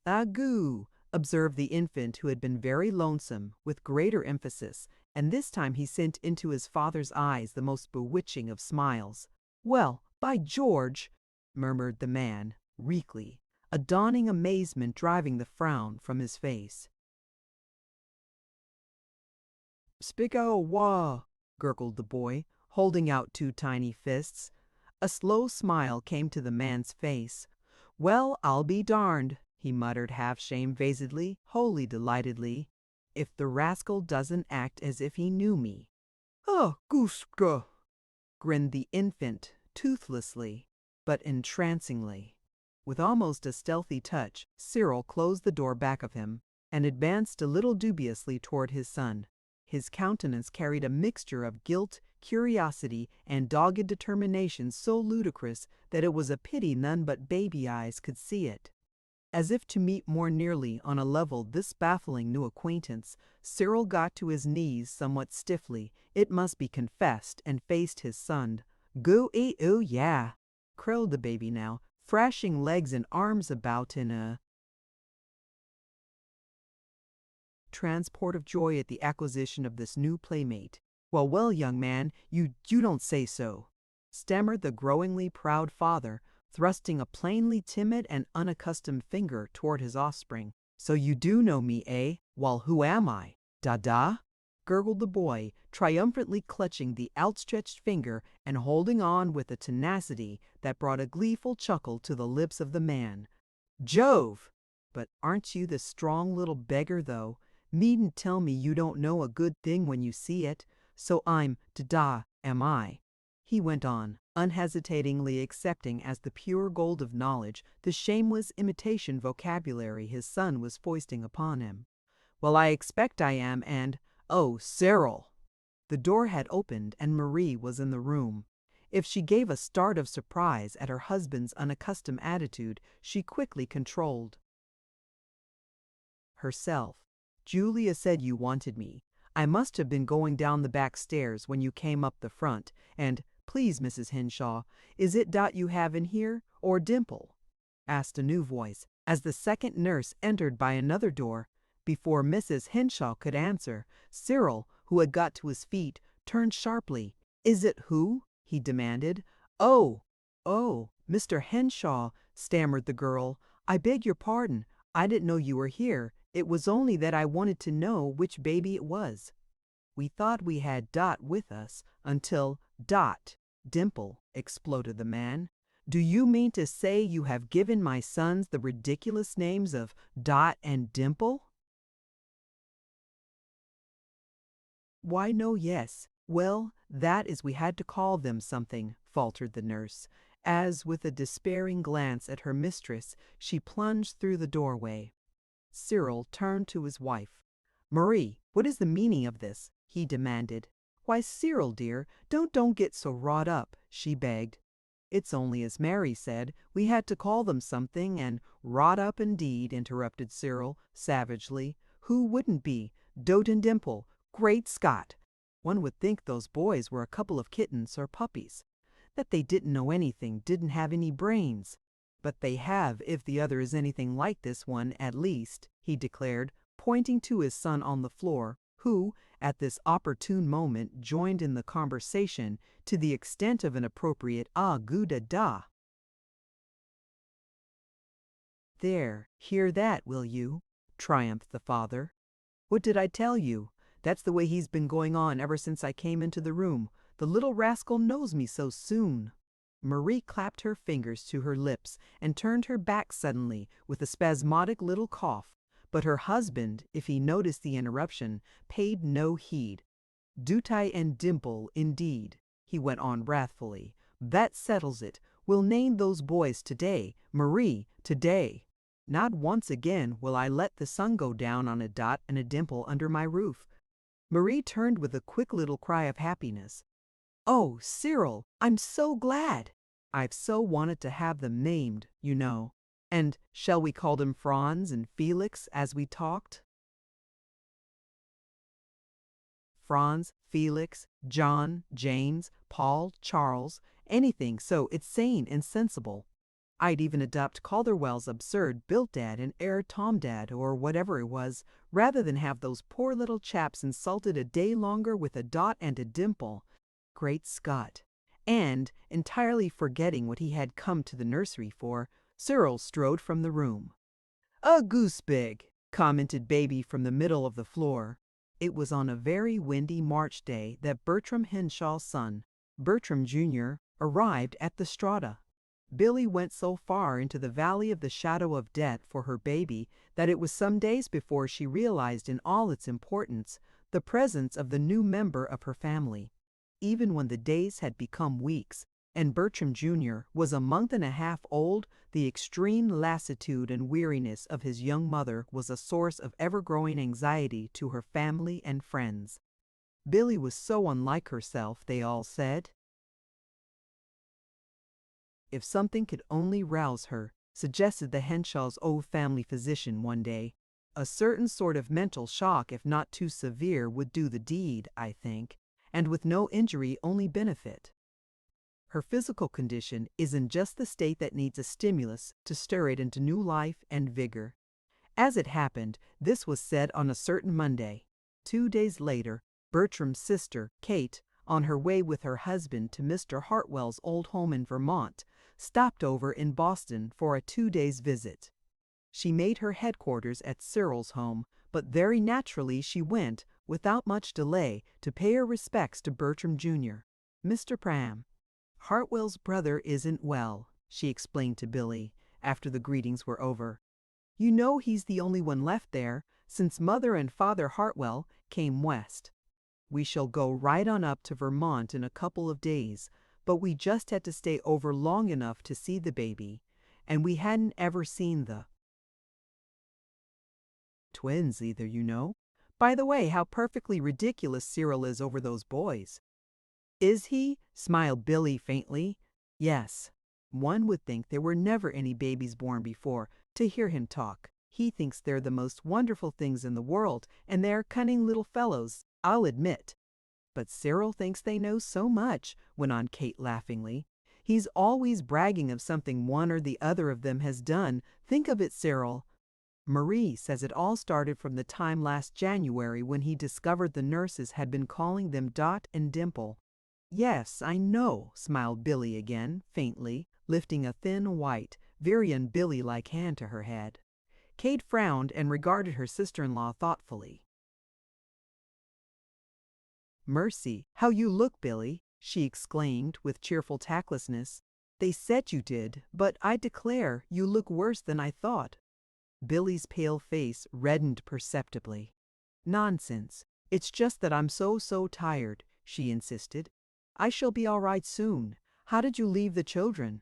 A: "Ah-goo," observed the infant, who had been very lonesome, with greater emphasis, and this time he sent into his father's eyes the most bewitching of smiles. "Well, by George," murmured the man, weakly, a dawning amazement driving the frown from his face. "Speak out, wah," gurgled the boy, holding out two tiny fists. A slow smile came to the man's face. "Well, I'll be darned," he muttered half shamefacedly, wholly delightedly, "if the rascal doesn't act as if he knew me." "Oh, gooska!" grinned the infant, toothlessly, but entrancingly. With almost a stealthy touch, Cyril closed the door back of him and advanced a little dubiously toward his son. His countenance carried a mixture of guilt, curiosity, and dogged determination so ludicrous that it was a pity none but baby eyes could see it. As if to meet more nearly on a level this baffling new acquaintance, Cyril got to his knees somewhat stiffly, it must be confessed, and faced his son. "Goo-ee-oo, yeah," crowed the baby now, thrashing legs and arms about in a transport of joy at the acquisition of this new playmate. "Well, well, young man, you don't say so," stammered the growingly proud father, thrusting a plainly timid and unaccustomed finger toward his offspring. "So you do know me, eh? Well, who am I? Dada?" gurgled the boy, triumphantly clutching the outstretched finger and holding on with a tenacity that brought a gleeful chuckle to the lips of the man. "Jove! But aren't you the strong little beggar, though? Needn't tell me you don't know a good thing when you see it. So I'm Dada, am I?" he went on, unhesitatingly accepting as the pure gold of knowledge the shameless imitation vocabulary his son was foisting upon him. "Well, I expect I am, and oh, Cyril!" The door had opened and Marie was in the room. If she gave a start of surprise at her husband's unaccustomed attitude, she quickly controlled herself. "Julia said you wanted me. I must have been going down the back stairs when you came up the front, and please, Mrs. Henshaw, is it Dot you have in here, or Dimple?" asked a new voice, as the second nurse entered by another door. Before Mrs. Henshaw could answer, Cyril, who had got to his feet, turned sharply. "Is it who?" he demanded. "Oh, Mr. Henshaw," stammered the girl. "I beg your pardon. I didn't know you were here. It was only that I wanted to know which baby it was. We thought we had Dot with us until Dot, Dimple," exploded the man. "Do you mean to say you have given my sons the ridiculous names of Dot and Dimple?" "Why, no, yes. Well, that is we had to call them something," faltered the nurse, as with a despairing glance at her mistress, she plunged through the doorway. Cyril turned to his wife. "Marie, what is the meaning of this?" he demanded. "Why, Cyril, dear, don't get so wrought up," she begged. "It's only as Mary said, we had to call them something, and wrought up indeed," interrupted Cyril, savagely. "Who wouldn't be? Dot and Dimple. Great Scott! One would think those boys were a couple of kittens or puppies. That they didn't know anything, didn't have any brains. But they have, if the other is anything like this one, at least," he declared, pointing to his son on the floor, who, at this opportune moment, joined in the conversation to the extent of an appropriate "ah, goo da da." "There, hear that, will you?" triumphed the father. "What did I tell you? That's the way he's been going on ever since I came into the room. The little rascal knows me so soon." Marie clapped her fingers to her lips and turned her back suddenly with a spasmodic little cough, but her husband, if he noticed the interruption, paid no heed. "Dutai and Dimple, indeed," he went on wrathfully. "That settles it. We'll name those boys today, Marie, today. Not once again will I let the sun go down on a Dot and a Dimple under my roof." Marie turned with a quick little cry of happiness. "Oh, Cyril, I'm so glad. I've so wanted to have them named, you know. And shall we call them Franz and Felix as we talked?" Franz, Felix, John, James, Paul, Charles, anything so it's sane and sensible. I'd even adopt Calderwell's absurd Bildad and Herr Tomdad or whatever it was, rather than have those poor little chaps insulted a day longer with a Dot and a Dimple. Great Scott! And, entirely forgetting what he had come to the nursery for, Cyril strode from the room. "A goose big," commented Baby from the middle of the floor. It was on a very windy March day that Bertram Henshaw's son, Bertram Jr., arrived at the Strata. Billy went so far into the valley of the shadow of death for her baby that it was some days before she realized in all its importance the presence of the new member of her family. Even when the days had become weeks, and Bertram Jr. was a month and a half old, the extreme lassitude and weariness of his young mother was a source of ever-growing anxiety to her family and friends. Billy was so unlike herself, they all said. If something could only rouse her, suggested the Henshaw's old family physician one day. A certain sort of mental shock, if not too severe, would do the deed, I think, and with no injury, only benefit. Her physical condition is in just the state that needs a stimulus to stir it into new life and vigor. As it happened, this was said on a certain Monday. 2 days later, Bertram's sister, Kate, on her way with her husband to Mr. Hartwell's old home in Vermont, stopped over in Boston for a 2 days visit. She made her headquarters at Cyril's home, but very naturally she went, without much delay, to pay her respects to Bertram Jr. Mr. Pram. Hartwell's brother isn't well, she explained to Billy, after the greetings were over. You know he's the only one left there, since Mother and Father Hartwell came west. We shall go right on up to Vermont in a couple of days, but we just had to stay over long enough to see the baby, and we hadn't ever seen the twins either, you know. By the way, how perfectly ridiculous Cyril is over those boys. Is he? Smiled Billy faintly. Yes. One would think there were never any babies born before, to hear him talk. He thinks they're the most wonderful things in the world, and they're cunning little fellows, I'll admit. But Cyril thinks they know so much, went on Kate laughingly. He's always bragging of something one or the other of them has done. Think of it, Cyril. Marie says it all started from the time last January when he discovered the nurses had been calling them Dot and Dimple. Yes, I know, smiled Billy again, faintly, lifting a thin, white, very un-Billy-like hand to her head. Kate frowned and regarded her sister-in-law thoughtfully. Mercy, how you look, Billy, she exclaimed with cheerful tactlessness. They said you did, but I declare you look worse than I thought. Billy's pale face reddened perceptibly. Nonsense. It's just that I'm so tired, she insisted. I shall be all right soon. How did you leave the children?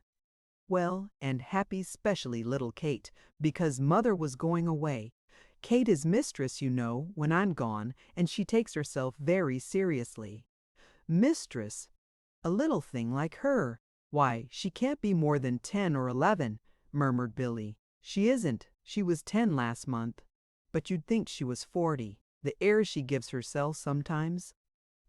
A: Well, and happy specially little Kate, because Mother was going away. Kate is mistress, you know, when I'm gone, and she takes herself very seriously. Mistress? A little thing like her. Why, she can't be more than 10 or 11, murmured Billy. She isn't. She was 10 last month. But you'd think she was 40. The airs she gives herself sometimes.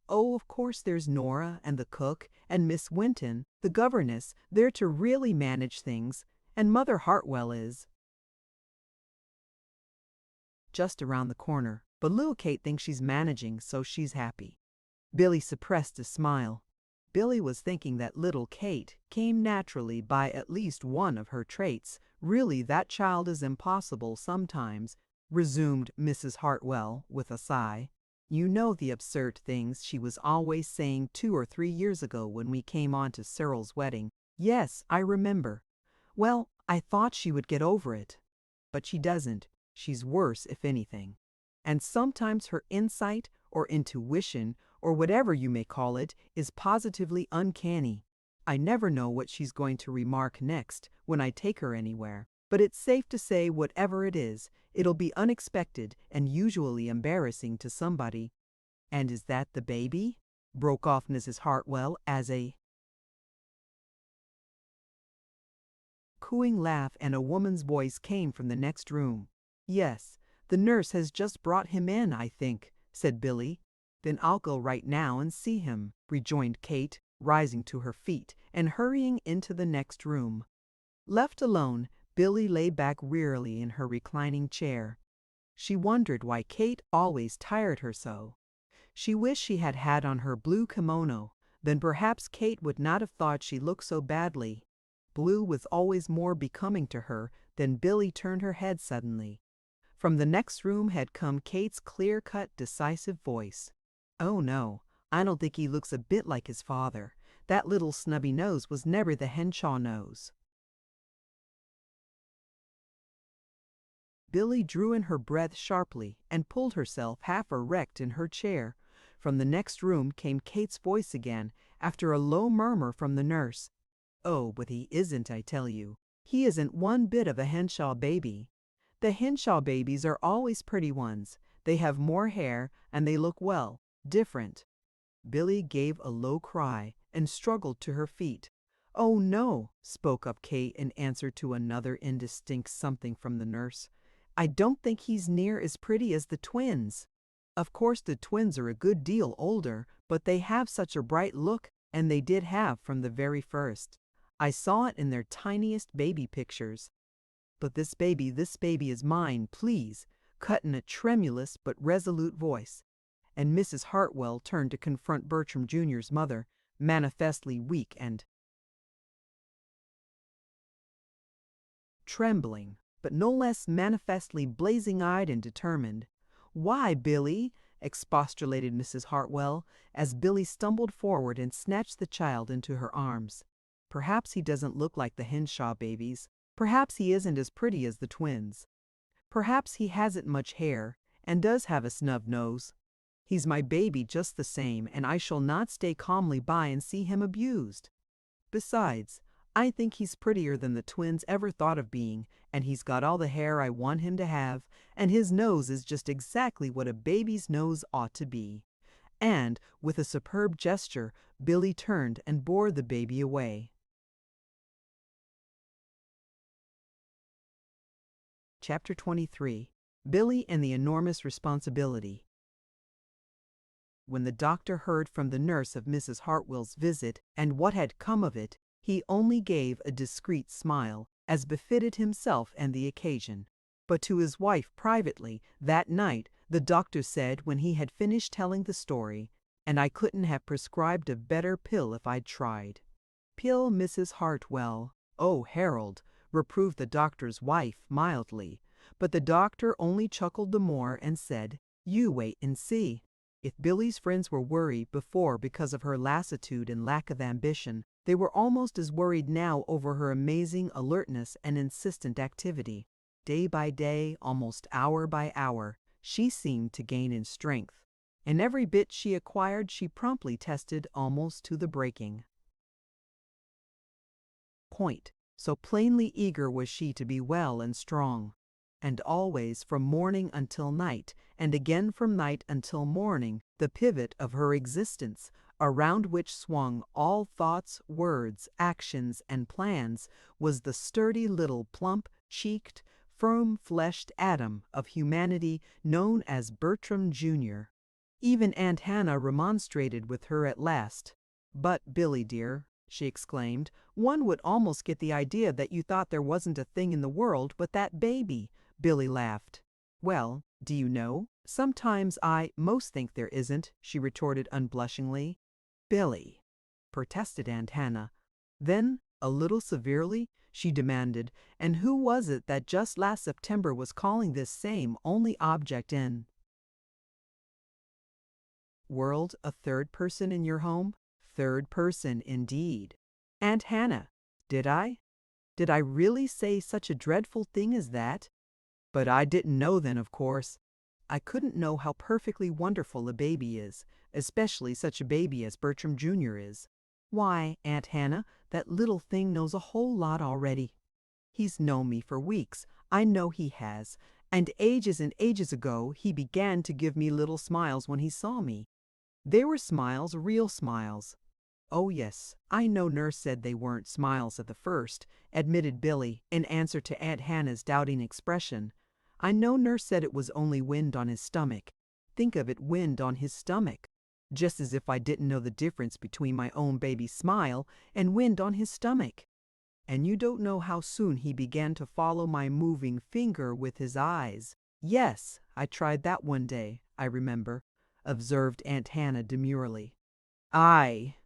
A: Oh, of course there's Nora and the cook and Miss Winton, the governess. They're to really manage things, and Mother Hartwell is just around the corner, but little Kate thinks she's managing, so she's happy. Billy suppressed a smile. Billy was thinking that little Kate came naturally by at least one of her traits. Really, that child is impossible sometimes, resumed Mrs. Hartwell with a sigh. You know the absurd things she was always saying 2 or 3 years ago when we came on to Cyril's wedding. Yes, I remember. Well, I thought she would get over it. But she doesn't. She's worse, if anything. And sometimes her insight or intuition, or whatever you may call it, is positively uncanny. I never know what she's going to remark next when I take her anywhere, but it's safe to say whatever it is, it'll be unexpected and usually embarrassing to somebody. And is that the baby? Broke off Mrs. Hartwell as a cooing laugh and a woman's voice came from the next room. Yes, the nurse has just brought him in, I think, said Billy. Then I'll go right now and see him, rejoined Kate, rising to her feet and hurrying into the next room. Left alone, Billy lay back wearily in her reclining chair. She wondered why Kate always tired her so. She wished she had had on her blue kimono, then perhaps Kate would not have thought she looked so badly. Blue was always more becoming to her. Then Billy turned her head suddenly. From the next room had come Kate's clear-cut, decisive voice. Oh no, I don't think he looks a bit like his father. That little snubby nose was never the Henshaw nose. Billy drew in her breath sharply and pulled herself half erect in her chair. From the next room came Kate's voice again, after a low murmur from the nurse. "Oh, but he isn't, I tell you. He isn't one bit of a Henshaw baby. The Henshaw babies are always pretty ones. They have more hair, and they look, well, different." Billy gave a low cry and struggled to her feet. "Oh, no," spoke up Kate in answer to another indistinct something from the nurse. "I don't think he's near as pretty as the twins. Of course the twins are a good deal older, but they have such a bright look, and they did have from the very first. I saw it in their tiniest baby pictures. But this baby is mine, please," cut in a tremulous but resolute voice. And Mrs. Hartwell turned to confront Bertram Jr.'s mother, manifestly weak and trembling, but no less manifestly blazing-eyed and determined. "Why, Billy?" expostulated Mrs. Hartwell, as Billy stumbled forward and snatched the child into her arms. "Perhaps he doesn't look like the Henshaw babies. Perhaps he isn't as pretty as the twins. Perhaps he hasn't much hair, and does have a snub nose. He's my baby just the same, and I shall not stay calmly by and see him abused. Besides, I think he's prettier than the twins ever thought of being, and he's got all the hair I want him to have, and his nose is just exactly what a baby's nose ought to be." And, with a superb gesture, Billy turned and bore the baby away. Chapter 23. Billy and the Enormous Responsibility. When the doctor heard from the nurse of Mrs. Hartwell's visit and what had come of it, he only gave a discreet smile, as befitted himself and the occasion. But to his wife privately, that night, the doctor said when he had finished telling the story, "And I couldn't have prescribed a better pill if I'd tried." "Pill, Mrs. Hartwell? Oh, Harold," reproved the doctor's wife mildly. But the doctor only chuckled the more and said, "You wait and see." If Billy's friends were worried before because of her lassitude and lack of ambition, they were almost as worried now over her amazing alertness and insistent activity. Day by day, almost hour by hour, she seemed to gain in strength, and every bit she acquired she promptly tested almost to the breaking point. So plainly eager was she to be well and strong. And always, from morning until night, and again from night until morning, the pivot of her existence, around which swung all thoughts, words, actions, and plans, was the sturdy little plump-cheeked, firm-fleshed atom of humanity known as Bertram Jr. Even Aunt Hannah remonstrated with her at last. "But, Billy dear," she exclaimed, "one would almost get the idea that you thought there wasn't a thing in the world but that baby." Billy laughed. "Well, do you know, sometimes I most think there isn't," she retorted unblushingly. "Billy," protested Aunt Hannah. Then, a little severely, she demanded, "And who was it that just last September was calling this same only object in world a third person in your home? Third person, indeed. Aunt Hannah, did I? Did I really say such a dreadful thing as that? But I didn't know then, of course. I couldn't know how perfectly wonderful a baby is, especially such a baby as Bertram Jr. is. Why, Aunt Hannah, that little thing knows a whole lot already. He's known me for weeks, I know he has, and ages ago he began to give me little smiles when he saw me. They were smiles, real smiles. Oh yes, I know Nurse said they weren't smiles at the first," admitted Billy, in answer to Aunt Hannah's doubting expression. "I know Nurse said it was only wind on his stomach. Think of it, wind on his stomach. Just as if I didn't know the difference between my own baby's smile and wind on his stomach. And you don't know how soon he began to follow my moving finger with his eyes." "Yes, I tried that one day, I remember," observed Aunt Hannah demurely. "I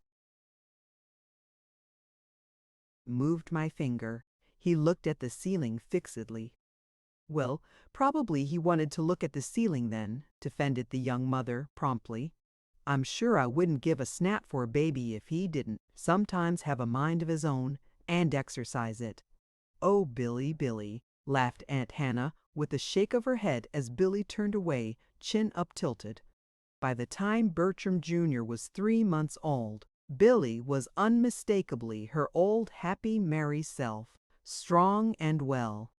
A: moved my finger." He looked at the ceiling fixedly. "Well, probably he wanted to look at the ceiling then," defended the young mother promptly. I'm sure I wouldn't give a snap for a baby if he didn't sometimes have a mind of his own and exercise it." "Oh, Billy, Billy," laughed Aunt Hannah with a shake of her head as Billy turned away, chin up-tilted. By the time Bertram Jr. was 3 months old, Billy was unmistakably her old happy merry self, strong and well.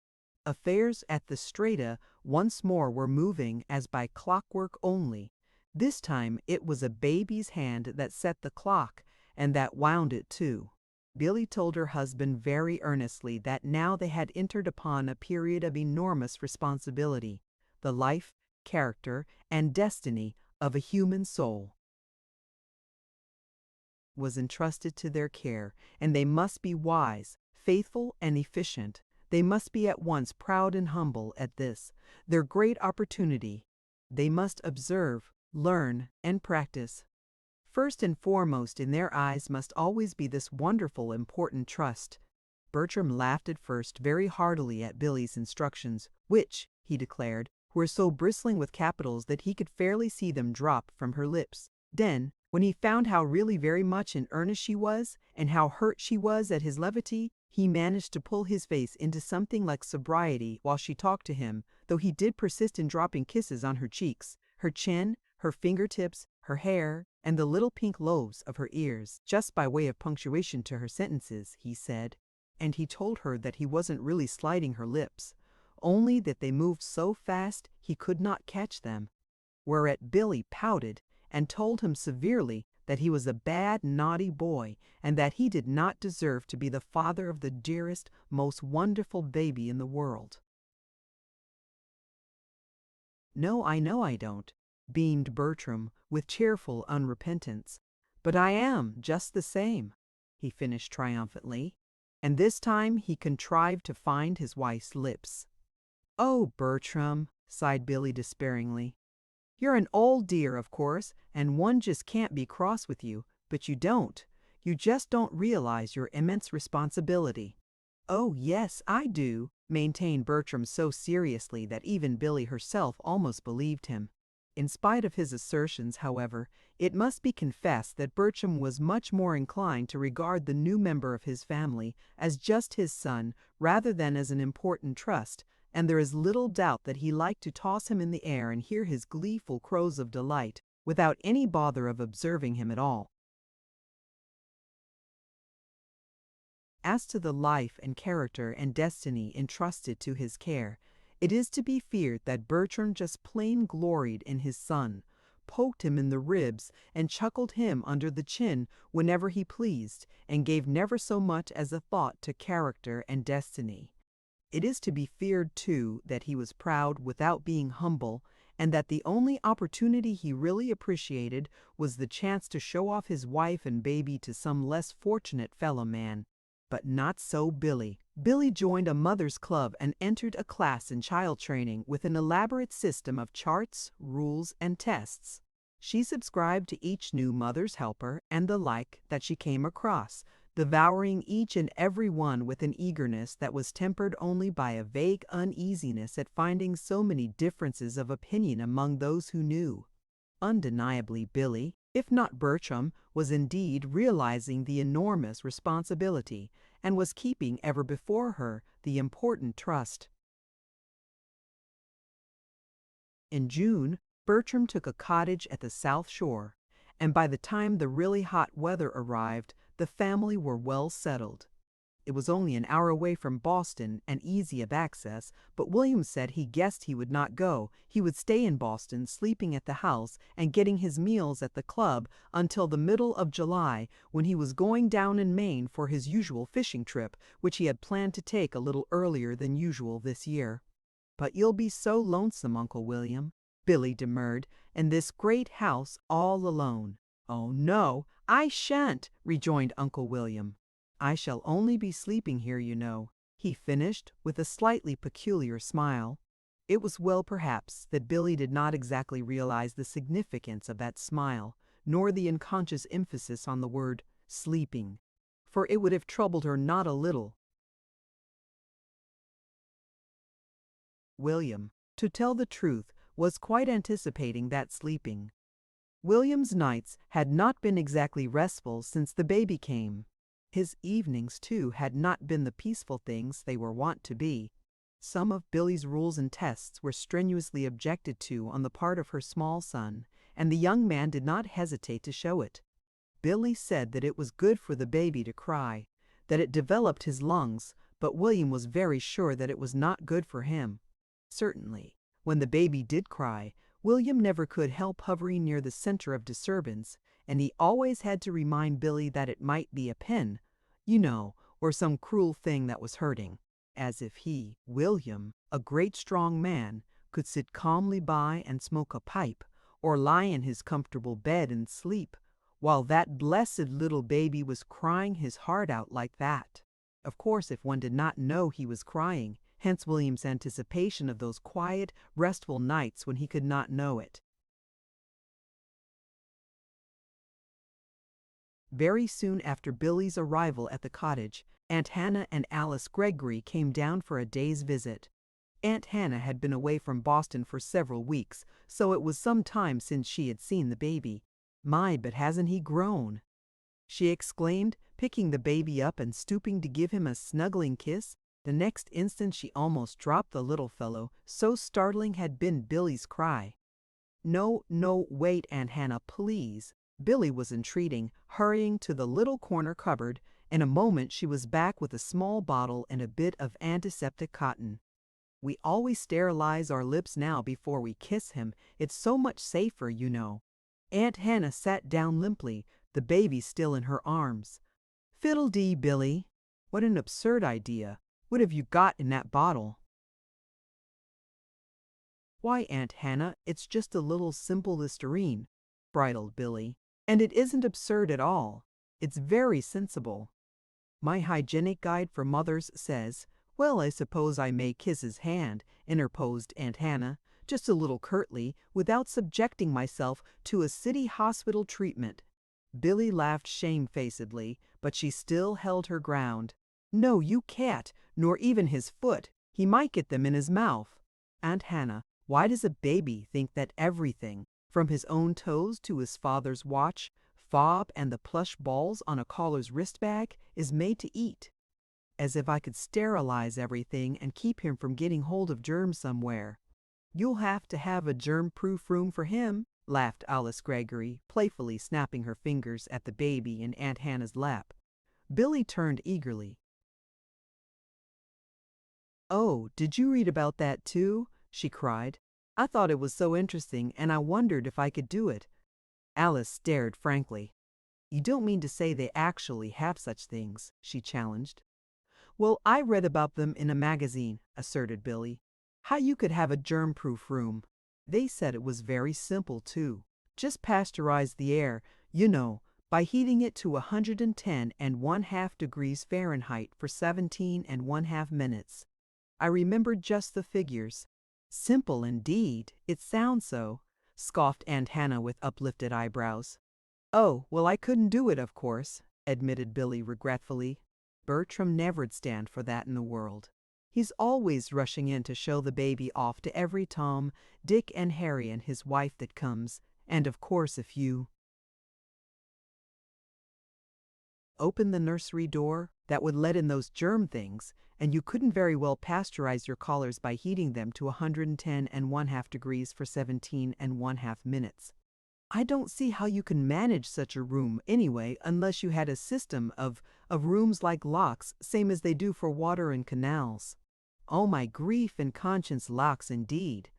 A: Affairs at the Strata once more were moving as by clockwork only. This time it was a baby's hand that set the clock, and that wound it too. Billy told her husband very earnestly that now they had entered upon a period of enormous responsibility. The life, character, and destiny of a human soul was entrusted to their care, and they must be wise, faithful, and efficient. They must be at once proud and humble at this, their great opportunity. They must observe, learn, and practice. First and foremost in their eyes must always be this wonderful, important trust. Bertram laughed at first very heartily at Billy's instructions, which, he declared, were so bristling with capitals that he could fairly see them drop from her lips. Then, when he found how really very much in earnest she was, and how hurt she was at his levity, he managed to pull his face into something like sobriety while she talked to him, though he did persist in dropping kisses on her cheeks, her chin, her fingertips, her hair, and the little pink lobes of her ears, just by way of punctuation to her sentences, he said. And he told her that he wasn't really sliding her lips, only that they moved so fast he could not catch them. Whereat Billy pouted and told him severely that he was a bad, naughty boy, and that he did not deserve to be the father of the dearest, most wonderful baby in the world. "No, I know I don't," beamed Bertram with cheerful unrepentance. "But I am, just the same," he finished triumphantly. And this time he contrived to find his wife's lips. "Oh, Bertram," sighed Billy despairingly. "You're an old dear, of course, and one just can't be cross with you, but you don't. You just don't realize your immense responsibility." "Oh, yes, I do," maintained Bertram so seriously that even Billy herself almost believed him. In spite of his assertions, however, it must be confessed that Bertram was much more inclined to regard the new member of his family as just his son rather than as an important trust, and there is little doubt that he liked to toss him in the air and hear his gleeful crows of delight without any bother of observing him at all. As to the life and character and destiny entrusted to his care, it is to be feared that Bertram just plain gloried in his son, poked him in the ribs, and chuckled him under the chin whenever he pleased, and gave never so much as a thought to character and destiny. It is to be feared, too, that he was proud without being humble, and that the only opportunity he really appreciated was the chance to show off his wife and baby to some less fortunate fellow man. But not so Billy. Billy joined a mother's club and entered a class in child training with an elaborate system of charts, rules, and tests. She subscribed to each new mother's helper and the like that she came across, devouring each and every one with an eagerness that was tempered only by a vague uneasiness at finding so many differences of opinion among those who knew. Undeniably, Billy, if not Bertram, was indeed realizing the enormous responsibility, and was keeping ever before her the important trust. In June, Bertram took a cottage at the South Shore, and by the time the really hot weather arrived, the family were well settled. It was only an hour away from Boston and easy of access, but William said he guessed he would not go. He would stay in Boston, sleeping at the house and getting his meals at the club until the middle of July, when he was going down in Maine for his usual fishing trip, which he had planned to take a little earlier than usual this year. "But you'll be so lonesome, Uncle William," Billy demurred, "in this great house all alone." "Oh, no, I shan't," rejoined Uncle William. "I shall only be sleeping here, you know," he finished with a slightly peculiar smile. It was well, perhaps, that Billy did not exactly realize the significance of that smile, nor the unconscious emphasis on the word sleeping, for it would have troubled her not a little. William, to tell the truth, was quite anticipating that sleeping. William's nights had not been exactly restful since the baby came. His evenings, too, had not been the peaceful things they were wont to be. Some of Billy's rules and tests were strenuously objected to on the part of her small son, and the young man did not hesitate to show it. Billy said that it was good for the baby to cry, that it developed his lungs, but William was very sure that it was not good for him. Certainly, when the baby did cry, William never could help hovering near the center of disturbance, and he always had to remind Billy that it might be a pin, or some cruel thing that was hurting. As if he, William, a great strong man, could sit calmly by and smoke a pipe, or lie in his comfortable bed and sleep, while that blessed little baby was crying his heart out like that. Of course, if one did not know he was crying, hence William's anticipation of those quiet, restful nights when he could not know it. Very soon after Billy's arrival at the cottage, Aunt Hannah and Alice Gregory came down for a day's visit. Aunt Hannah had been away from Boston for several weeks, so it was some time since she had seen the baby. "My, but hasn't he grown!" she exclaimed, picking the baby up and stooping to give him a snuggling kiss. The next instant she almost dropped the little fellow, so startling had been Billy's cry. "No, no, wait, Aunt Hannah, please," Billy was entreating, hurrying to the little corner cupboard. In a moment she was back with a small bottle and a bit of antiseptic cotton. "We always sterilize our lips now before we kiss him. It's so much safer, you know." Aunt Hannah sat down limply, the baby still in her arms. "Fiddle-dee, Billy. What an absurd idea. What have you got in that bottle?" "Why, Aunt Hannah, it's just a little simple Listerine," bridled Billy. "And it isn't absurd at all. It's very sensible. My hygienic guide for mothers says—" "Well, I suppose I may kiss his hand," interposed Aunt Hannah, just a little curtly, "without subjecting myself to a city hospital treatment." Billy laughed shamefacedly, but she still held her ground. "No, you can't, nor even his foot. He might get them in his mouth." "Aunt Hannah, why does a baby think that everything, from his own toes to his father's watch, fob, and the plush balls on a caller's wrist bag, is made to eat? As if I could sterilize everything and keep him from getting hold of germs somewhere." "You'll have to have a germ-proof room for him," laughed Alice Gregory, playfully snapping her fingers at the baby in Aunt Hannah's lap. Billy turned eagerly. "Oh, did you read about that too?" she cried. "I thought it was so interesting, and I wondered if I could do it." Alice stared frankly. "You don't mean to say they actually have such things?" she challenged. "Well, I read about them in a magazine," asserted Billy. "How you could have a germ-proof room. They said it was very simple, too. Just pasteurize the air, by heating it to 110½ degrees Fahrenheit for 17½ minutes. I remembered just the figures." "Simple indeed. It sounds so," scoffed Aunt Hannah with uplifted eyebrows. "Oh, well, I couldn't do it, of course," admitted Billy regretfully. "Bertram never'd stand for that in the world. He's always rushing in to show the baby off to every Tom, Dick, and Harry and his wife that comes. And of course if you open the nursery door, that would let in those germ things, and you couldn't very well pasteurize your collars by heating them to 110½ degrees for 17½ minutes. I don't see how you can manage such a room anyway, unless you had a system of rooms like locks, same as they do for water and canals." "Oh, my grief and conscience, locks indeed,"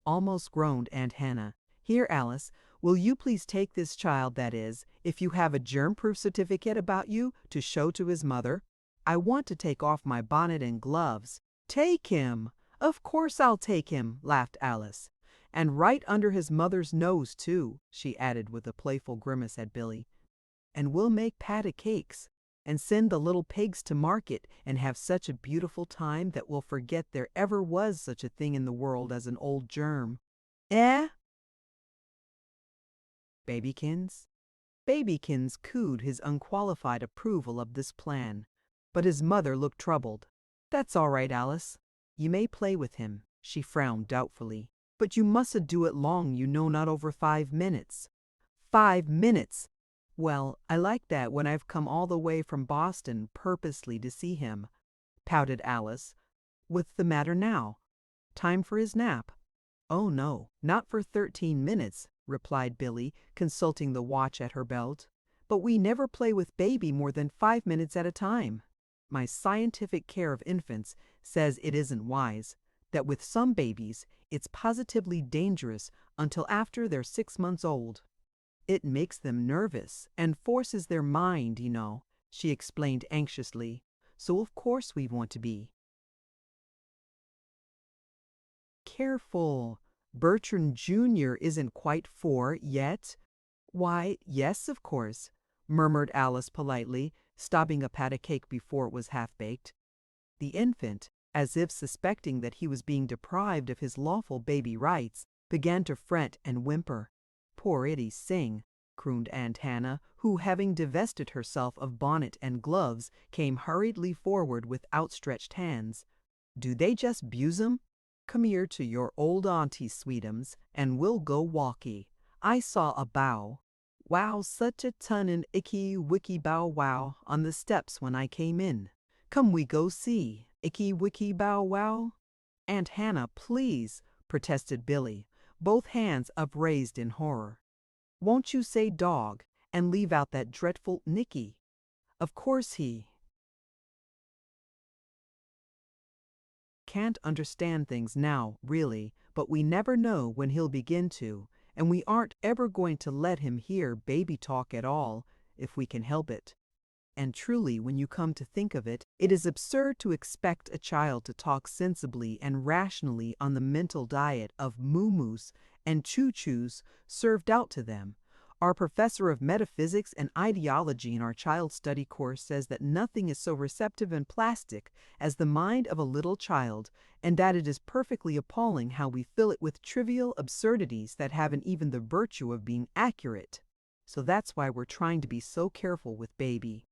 A: almost groaned Aunt Hannah. "Here, Alice, will you please take this child, that is, if you have a germ-proof certificate about you, to show to his mother? I want to take off my bonnet and gloves." "Take him! Of course I'll take him," laughed Alice. "And right under his mother's nose, too," she added with a playful grimace at Billy. "And we'll make patty cakes, and send the little pigs to market, and have such a beautiful time that we'll forget there ever was such a thing in the world as an old germ." "Eh?" "Babykins?" Babykins cooed his unqualified approval of this plan, but his mother looked troubled. "That's all right, Alice. You may play with him," she frowned doubtfully. "But you mustn't do it long, not over 5 minutes." 5 minutes! Well, I like that when I've come all the way from Boston purposely to see him, pouted Alice. What's the matter now? Time for his nap? Oh no, not for 13 minutes, replied Billy, consulting the watch at her belt. But we never play with baby more than 5 minutes at a time. My scientific care of infants says it isn't wise, that with some babies it's positively dangerous until after they're 6 months old. It makes them nervous and forces their mind, she explained anxiously. So of course we want to be. Careful. Bertrand Jr. isn't quite 4 yet. Why, yes, of course, murmured Alice politely, stopping a pat of cake before it was half-baked. The infant, as if suspecting that he was being deprived of his lawful baby rights, began to fret and whimper. Poor itty sing, crooned Aunt Hannah, who, having divested herself of bonnet and gloves, came hurriedly forward with outstretched hands. Do they just 'buse 'em? Come here to your old auntie, sweetums, and we'll go walkie. I saw a wow, such a ton and icky wicky bow wow on the steps when I came in. Come we go see, icky wicky bow wow. Aunt Hannah, please, protested Billy, both hands upraised in horror. Won't you say dog and leave out that dreadful Nicky? Of course he can't understand things now, really, but we never know when he'll begin to, and we aren't ever going to let him hear baby talk at all, if we can help it. And truly, when you come to think of it, it is absurd to expect a child to talk sensibly and rationally on the mental diet of moo-moos and choo-choos served out to them. Our professor of metaphysics and ideology in our child study course says that nothing is so receptive and plastic as the mind of a little child, and that it is perfectly appalling how we fill it with trivial absurdities that haven't even the virtue of being accurate. So that's why we're trying to be so careful with baby.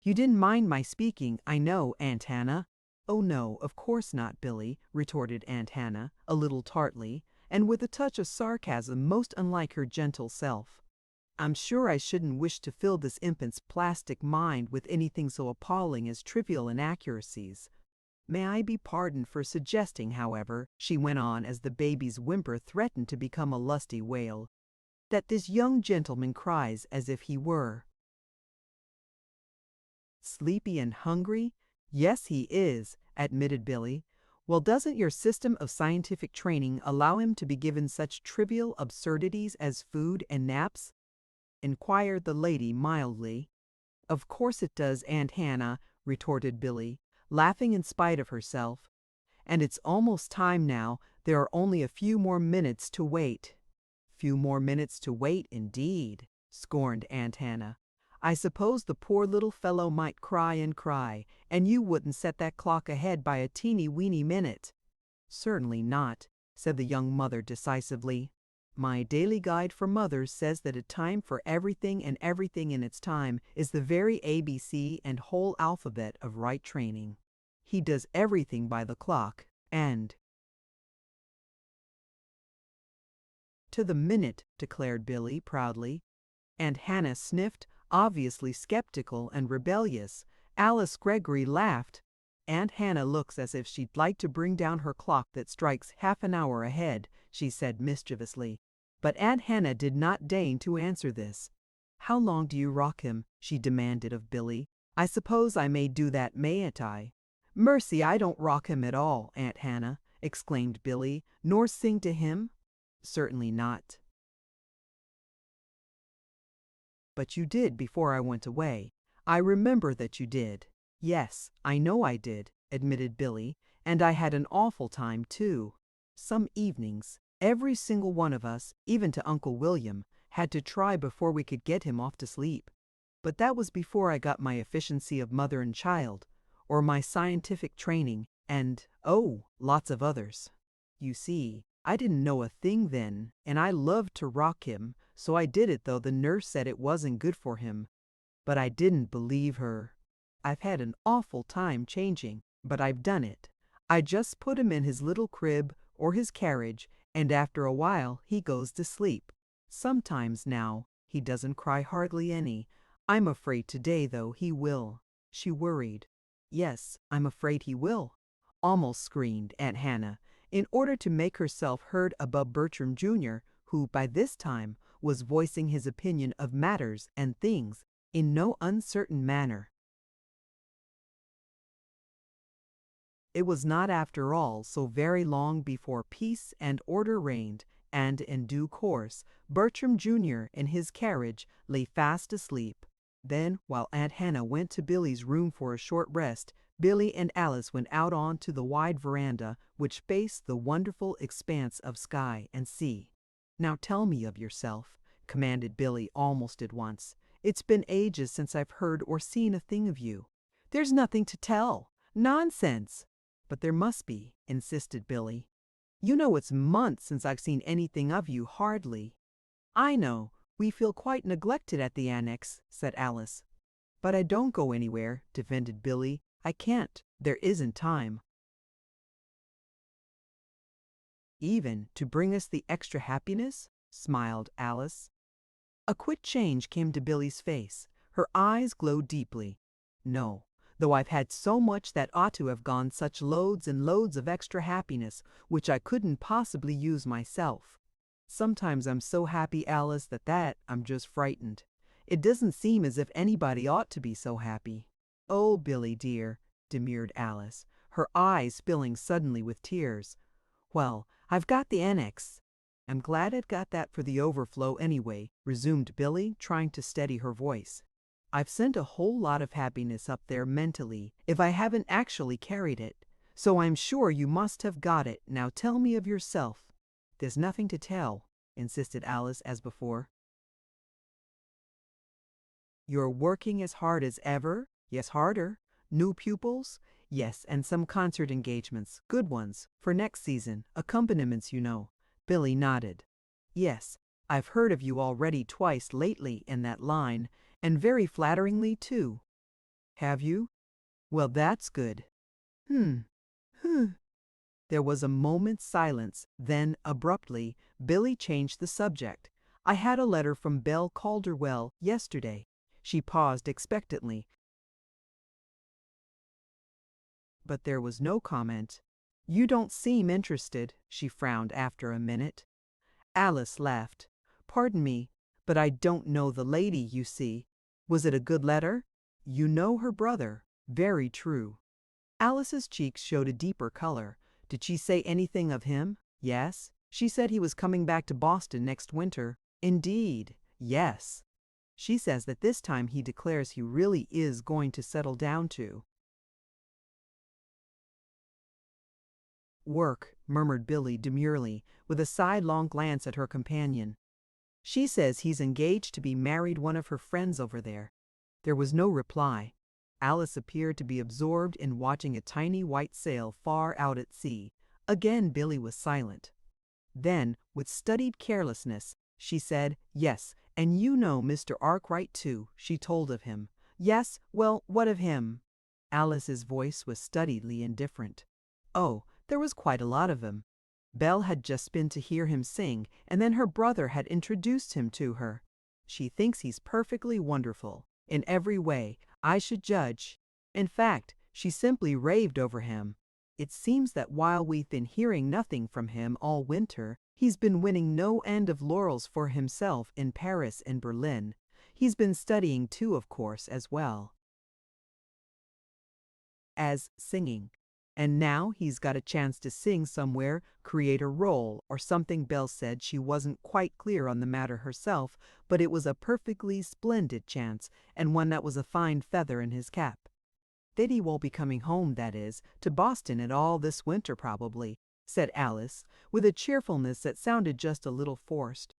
A: You didn't mind my speaking, I know, Aunt Hannah. Oh no, of course not, Billy, retorted Aunt Hannah, a little tartly, and with a touch of sarcasm most unlike her gentle self. I'm sure I shouldn't wish to fill this infant's plastic mind with anything so appalling as trivial inaccuracies. May I be pardoned for suggesting, however, she went on as the baby's whimper threatened to become a lusty wail, that this young gentleman cries as if he were sleepy and hungry? Yes, he is, admitted Billy. Well, doesn't your system of scientific training allow him to be given such trivial absurdities as food and naps? Inquired the lady mildly. Of course it does, Aunt Hannah, retorted Billy, laughing in spite of herself. And it's almost time now. There are only a few more minutes to wait. Few more minutes to wait, indeed, scorned Aunt Hannah. I suppose the poor little fellow might cry and cry, and you wouldn't set that clock ahead by a teeny-weeny minute. Certainly not, said the young mother decisively. My daily guide for mothers says that a time for everything and everything in its time is the very ABC and whole alphabet of right training. He does everything by the clock, and to the minute, declared Billy proudly. Aunt Hannah sniffed, obviously skeptical and rebellious. Alice Gregory laughed. Aunt Hannah looks as if she'd like to bring down her clock that strikes half an hour ahead, she said mischievously. But Aunt Hannah did not deign to answer this. How long do you rock him? She demanded of Billy. I suppose I may do that, mayn't I? Mercy, I don't rock him at all, Aunt Hannah, exclaimed Billy, nor sing to him? Certainly not. But you did before I went away. I remember that you did. Yes, I know I did, admitted Billy, and I had an awful time, too. Some evenings, every single one of us, even to Uncle William, had to try before we could get him off to sleep. But that was before I got my efficiency of mother and child, or my scientific training, and, oh, lots of others. You see, I didn't know a thing then, and I loved to rock him, so I did it though the nurse said it wasn't good for him. But I didn't believe her. I've had an awful time changing, but I've done it. I just put him in his little crib or his carriage, and after a while he goes to sleep. Sometimes now, He doesn't cry hardly any. I'm afraid today, though, he will." She worried. "Yes, I'm afraid he will," almost screamed Aunt Hannah, in order to make herself heard above Bertram Jr., who, by this time, was voicing his opinion of matters and things in no uncertain manner. It was not, after all, so very long before peace and order reigned, and in due course Bertram Jr. in his carriage lay fast asleep. Then, while Aunt Hannah went to Billy's room for a short rest, Billy and Alice went out on to the wide veranda which faced the wonderful expanse of sky and sea. "Now tell me of yourself," commanded Billy almost at once. "It's been ages since I've heard or seen a thing of you." "There's nothing to tell." "Nonsense!" "But there must be," insisted Billy. "You know it's months since I've seen anything of you, hardly." "I know. We feel quite neglected at the Annex," said Alice. "But I don't go anywhere," defended Billy. "I can't. There isn't time." "Even to bring us the extra happiness?" smiled Alice. A quick change came to Billy's face. Her eyes glowed deeply. "No, though I've had so much that ought to have gone such loads and loads of extra happiness, which I couldn't possibly use myself. Sometimes I'm so happy, Alice, that I'm just frightened. It doesn't seem as if anybody ought to be so happy." "Oh, Billy dear," demurred Alice, her eyes filling suddenly with tears. "Well, I've got the Annex." "I'm glad I'd got that for the overflow anyway," resumed Billy, trying to steady her voice. "I've sent a whole lot of happiness up there mentally, if I haven't actually carried it. So I'm sure you must have got it. Now tell me of yourself." "There's nothing to tell," insisted Alice as before. "You're working as hard as ever?" "Yes, harder." "New pupils?" "Yes, and some concert engagements, good ones, for next season, accompaniments, you know." Billy nodded. "Yes, I've heard of you already twice lately in that line, and very flatteringly, too." "Have you? Well, that's good." "Hmm. There was a moment's silence, then, abruptly, Billy changed the subject. "I had a letter from Belle Calderwell yesterday." She paused expectantly, but there was no comment. "You don't seem interested," she frowned after a minute. Alice laughed. "Pardon me, but I don't know the lady, you see. Was it a good letter?" "You know her brother." "Very true." Alice's cheeks showed a deeper color. "Did she say anything of him?" "Yes. She said he was coming back to Boston next winter." "Indeed." "Yes. She says that this time he declares he really is going to settle down to work," murmured Billy demurely, with a sidelong glance at her companion. "She says he's engaged to be married one of her friends over there." There was no reply. Alice appeared to be absorbed in watching a tiny white sail far out at sea. Again Billy was silent. Then, with studied carelessness, she said, "Yes, and you know Mr. Arkwright too," she told of him. "Yes, well, what of him?" Alice's voice was studiedly indifferent. "Oh, there was quite a lot of him. Belle had just been to hear him sing, and then her brother had introduced him to her. She thinks he's perfectly wonderful, in every way, I should judge. In fact, she simply raved over him. It seems that while we've been hearing nothing from him all winter, he's been winning no end of laurels for himself in Paris and Berlin. He's been studying too, of course, as well as singing. And now he's got a chance to sing somewhere, create a role, or something. Belle said she wasn't quite clear on the matter herself, but it was a perfectly splendid chance, and one that was a fine feather in his cap. That he won't be coming home, that is, to Boston at all this winter probably," said Alice, with a cheerfulness that sounded just a little forced.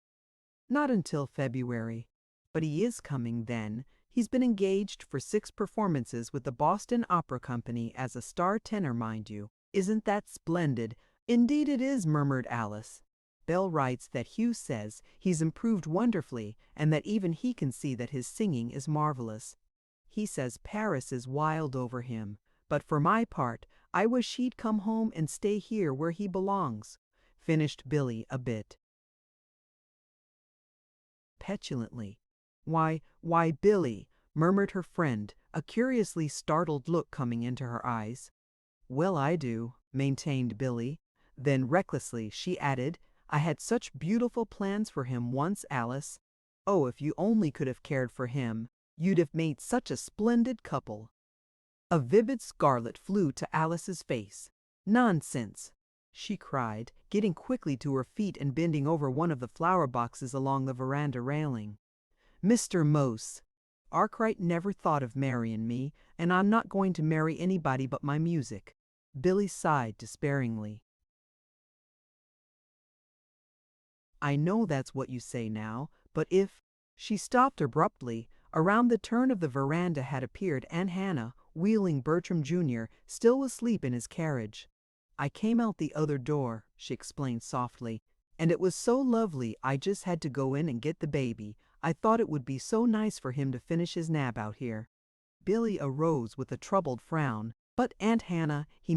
A: "Not until February. But he is coming then. He's been engaged for 6 performances with the Boston Opera Company as a star tenor, mind you. Isn't that splendid?" "Indeed it is," murmured Alice. "Belle writes that Hugh says he's improved wonderfully, and that even he can see that his singing is marvelous. He says Paris is wild over him, but for my part, I wish he'd come home and stay here where he belongs," finished Billy a bit petulantly. Why, Billy," murmured her friend, a curiously startled look coming into her eyes. "Well, I do," maintained Billy. Then recklessly she added, "I had such beautiful plans for him once, Alice. Oh, if you only could have cared for him, you'd have made such a splendid couple." A vivid scarlet flew to Alice's face. "Nonsense!" she cried, getting quickly to her feet and bending over one of the flower boxes along the veranda railing. "Mr. Mose, Arkwright never thought of marrying me, and I'm not going to marry anybody but my music." Billy sighed despairingly. "I know that's what you say now, but if—" She stopped abruptly. Around the turn of the veranda had appeared Aunt Hannah, wheeling Bertram Jr., still asleep in his carriage. "I came out the other door," she explained softly, "and it was so lovely I just had to go in and get the baby. I thought it would be so nice for him to finish his nap out here." Billy arose with a troubled frown. "But Aunt Hannah, he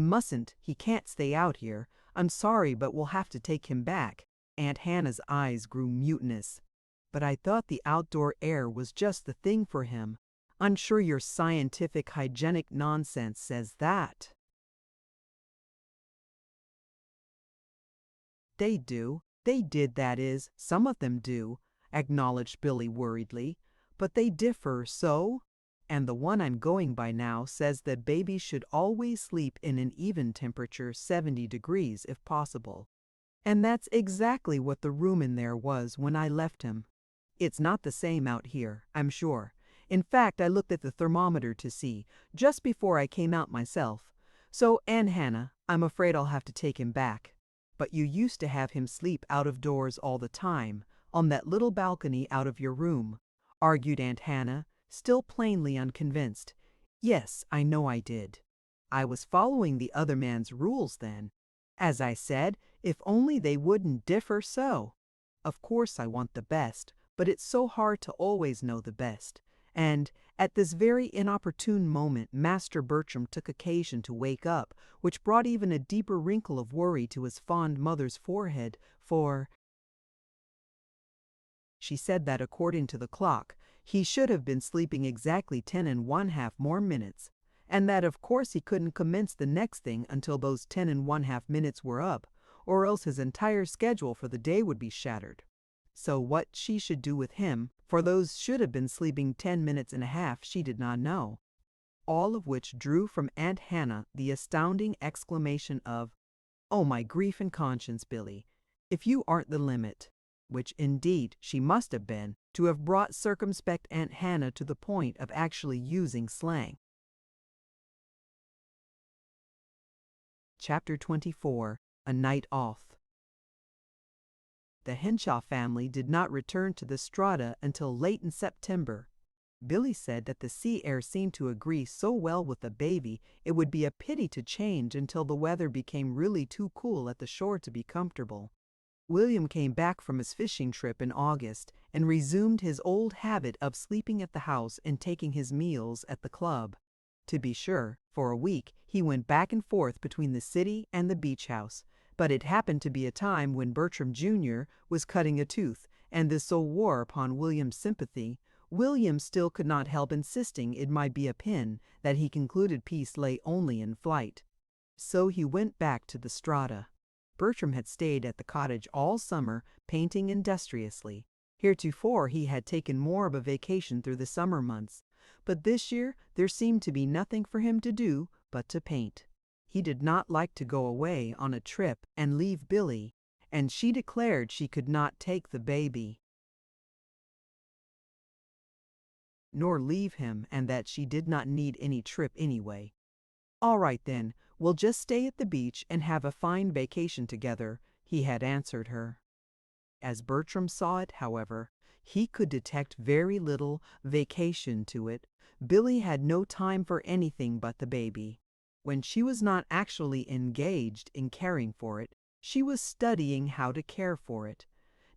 A: can't stay out here. I'm sorry, but we'll have to take him back." Aunt Hannah's eyes grew mutinous. "But I thought the outdoor air was just the thing for him. I'm sure your scientific hygienic nonsense says that." "They do. They did, that is, some of them do," acknowledged Billy worriedly. "But they differ so. And the one I'm going by now says that babies should always sleep in an even temperature, 70 degrees if possible. And that's exactly what the room in there was when I left him. It's not the same out here, I'm sure. In fact, I looked at the thermometer to see, just before I came out myself. So, Aunt Hannah, I'm afraid I'll have to take him back." "But you used to have him sleep out of doors all the time, on that little balcony out of your room," argued Aunt Hannah, still plainly unconvinced. "Yes, I know I did. I was following the other man's rules then. As I said, if only they wouldn't differ so. Of course I want the best, but it's so hard to always know the best. And at this very inopportune moment Master Bertram took occasion to wake up, which brought even a deeper wrinkle of worry to his fond mother's forehead, for she said that according to the clock, he should have been sleeping exactly 10½ more minutes, and that of course he couldn't commence the next thing until those 10½ minutes were up, or else his entire schedule for the day would be shattered. So what she should do with him, for those should have been sleeping 10 minutes and a half, she did not know. All of which drew from Aunt Hannah the astounding exclamation of, "Oh, my grief and conscience, Billy, if you aren't the limit," which indeed she must have been, to have brought circumspect Aunt Hannah to the point of actually using slang. Chapter 24. A Night Off. The Henshaw family did not return to the Strata until late in September. Billy said that the sea air seemed to agree so well with the baby it would be a pity to change until the weather became really too cool at the shore to be comfortable. William came back from his fishing trip in August and resumed his old habit of sleeping at the house and taking his meals at the club. To be sure, for a week he went back and forth between the city and the beach house, but it happened to be a time when Bertram Jr. was cutting a tooth, and this so wore upon William's sympathy. William still could not help insisting it might be a pin, that he concluded peace lay only in flight. So he went back to the Strata. Bertram had stayed at the cottage all summer, painting industriously. Heretofore he had taken more of a vacation through the summer months, but this year there seemed to be nothing for him to do but to paint. He did not like to go away on a trip and leave Billy, and she declared she could not take the baby, nor leave him, and that she did not need any trip anyway. "All right then, we'll just stay at the beach and have a fine vacation together," he had answered her. As Bertram saw it, however, he could detect very little vacation to it. Billy had no time for anything but the baby. When she was not actually engaged in caring for it, she was studying how to care for it.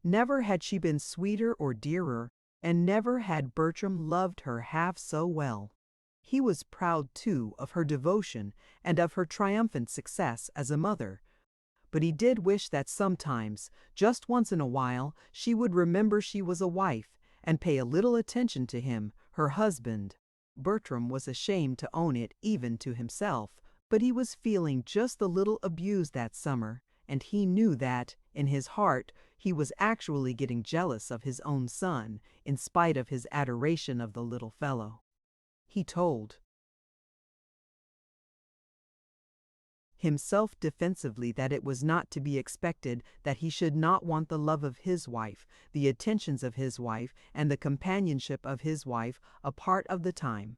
A: Never had she been sweeter or dearer, and never had Bertram loved her half so well. He was proud, too, of her devotion and of her triumphant success as a mother. But he did wish that sometimes, just once in a while, she would remember she was a wife, and pay a little attention to him, her husband. Bertram was ashamed to own it even to himself, but he was feeling just a little abused that summer, and he knew that, in his heart, he was actually getting jealous of his own son, in spite of his adoration of the little fellow. He told himself defensively that it was not to be expected that he should not want the love of his wife, the attentions of his wife, and the companionship of his wife a part of the time.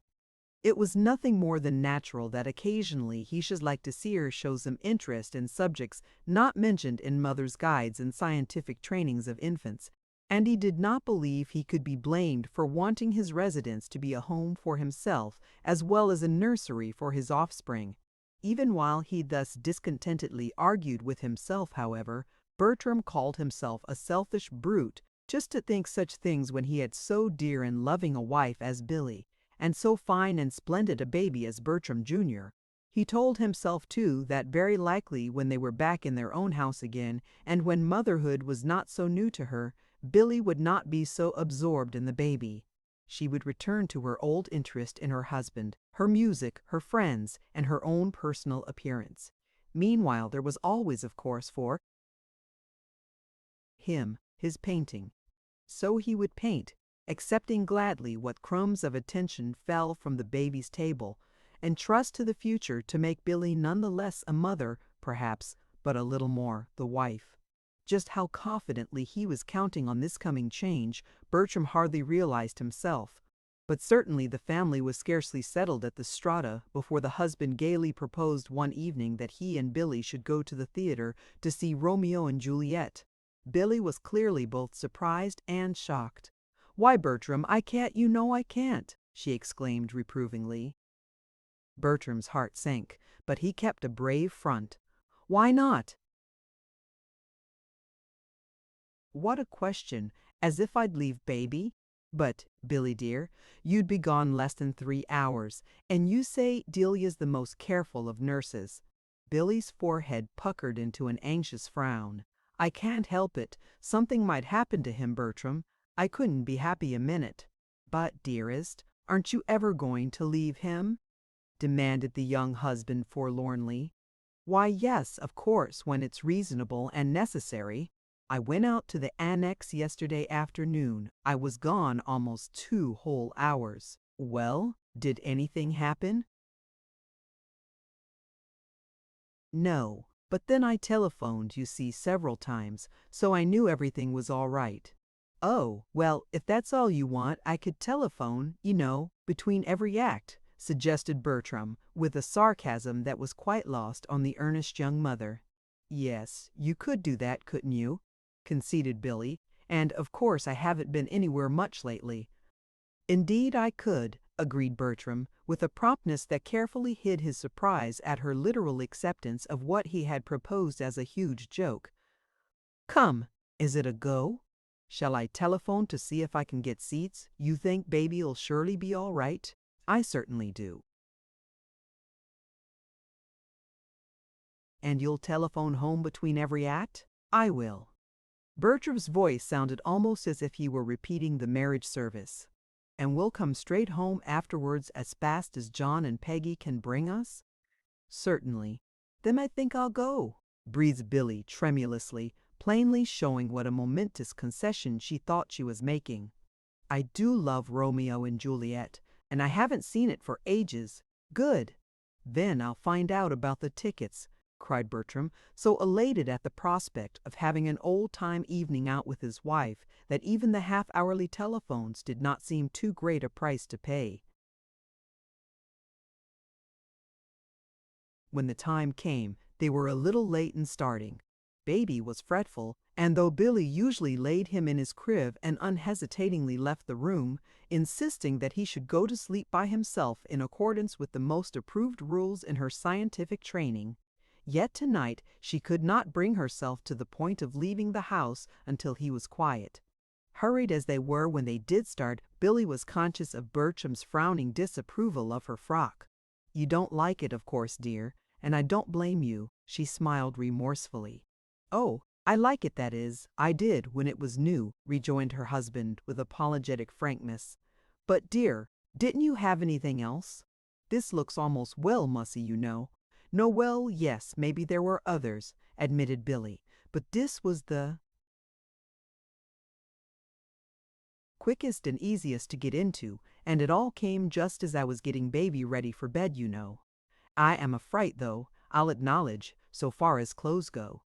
A: It was nothing more than natural that occasionally he should like to see her show some interest in subjects not mentioned in mothers' guides and scientific trainings of infants, and he did not believe he could be blamed for wanting his residence to be a home for himself as well as a nursery for his offspring. Even while he thus discontentedly argued with himself, however, Bertram called himself a selfish brute just to think such things when he had so dear and loving a wife as Billy, and so fine and splendid a baby as Bertram Jr. He told himself, too, that very likely when they were back in their own house again, and when motherhood was not so new to her, Billy would not be so absorbed in the baby. She would return to her old interest in her husband, her music, her friends, and her own personal appearance. Meanwhile, there was always, of course, for him, his painting. So he would paint, accepting gladly what crumbs of attention fell from the baby's table, and trust to the future to make Billy none the less a mother, perhaps, but a little more the wife. Just how confidently he was counting on this coming change, Bertram hardly realized himself. But certainly the family was scarcely settled at the Strata before the husband gaily proposed one evening that he and Billy should go to the theater to see Romeo and Juliet. Billy was clearly both surprised and shocked. "Why, Bertram, I can't, you know I can't," she exclaimed reprovingly. Bertram's heart sank, but he kept a brave front. "Why not?" What a question, as if I'd leave baby. But, Billy dear, you'd be gone less than 3 hours, and you say Delia's the most careful of nurses. Billy's forehead puckered into an anxious frown. "I can't help it. Something might happen to him, Bertram. I couldn't be happy a minute." "But, dearest, aren't you ever going to leave him?" demanded the young husband forlornly. "Why, yes, of course, when it's reasonable and necessary. I went out to the annex yesterday afternoon. I was gone almost 2 whole hours. Well, did anything happen?" "No, but then I telephoned, you see, several times, so I knew everything was all right." "Oh, well, if that's all you want, I could telephone, between every act," suggested Bertram, with a sarcasm that was quite lost on the earnest young mother. "Yes, you could do that, couldn't you?" conceded Billy, "and of course I haven't been anywhere much lately." "Indeed I could," agreed Bertram, with a promptness that carefully hid his surprise at her literal acceptance of what he had proposed as a huge joke. "Come, is it a go? Shall I telephone to see if I can get seats? You think baby'll surely be all right? I certainly do." "And you'll telephone home between every act?" "I will." Bertram's voice sounded almost as if he were repeating the marriage service. "And we'll come straight home afterwards as fast as John and Peggy can bring us?" "Certainly." "Then I think I'll go," breathed Billy tremulously, plainly showing what a momentous concession she thought she was making. "I do love Romeo and Juliet, and I haven't seen it for ages." "Good. Then I'll find out about the tickets," cried Bertram, so elated at the prospect of having an old-time evening out with his wife that even the half-hourly telephones did not seem too great a price to pay. When the time came, they were a little late in starting. Baby was fretful, and though Billy usually laid him in his crib and unhesitatingly left the room, insisting that he should go to sleep by himself in accordance with the most approved rules in her scientific training, yet tonight she could not bring herself to the point of leaving the house until he was quiet. Hurried as they were when they did start, Billy was conscious of Bertram's frowning disapproval of her frock. "You don't like it, of course, dear, and I don't blame you," she smiled remorsefully. "Oh, I like it, that is, I did when it was new, rejoined her husband with apologetic frankness. But, dear, didn't you have anything else? This looks almost well mussy, you know. No, well, yes, maybe there were others, admitted Billy, but this was the quickest and easiest to get into, and it all came just as I was getting baby ready for bed, you know. I am a fright, though, I'll acknowledge, so far as clothes go.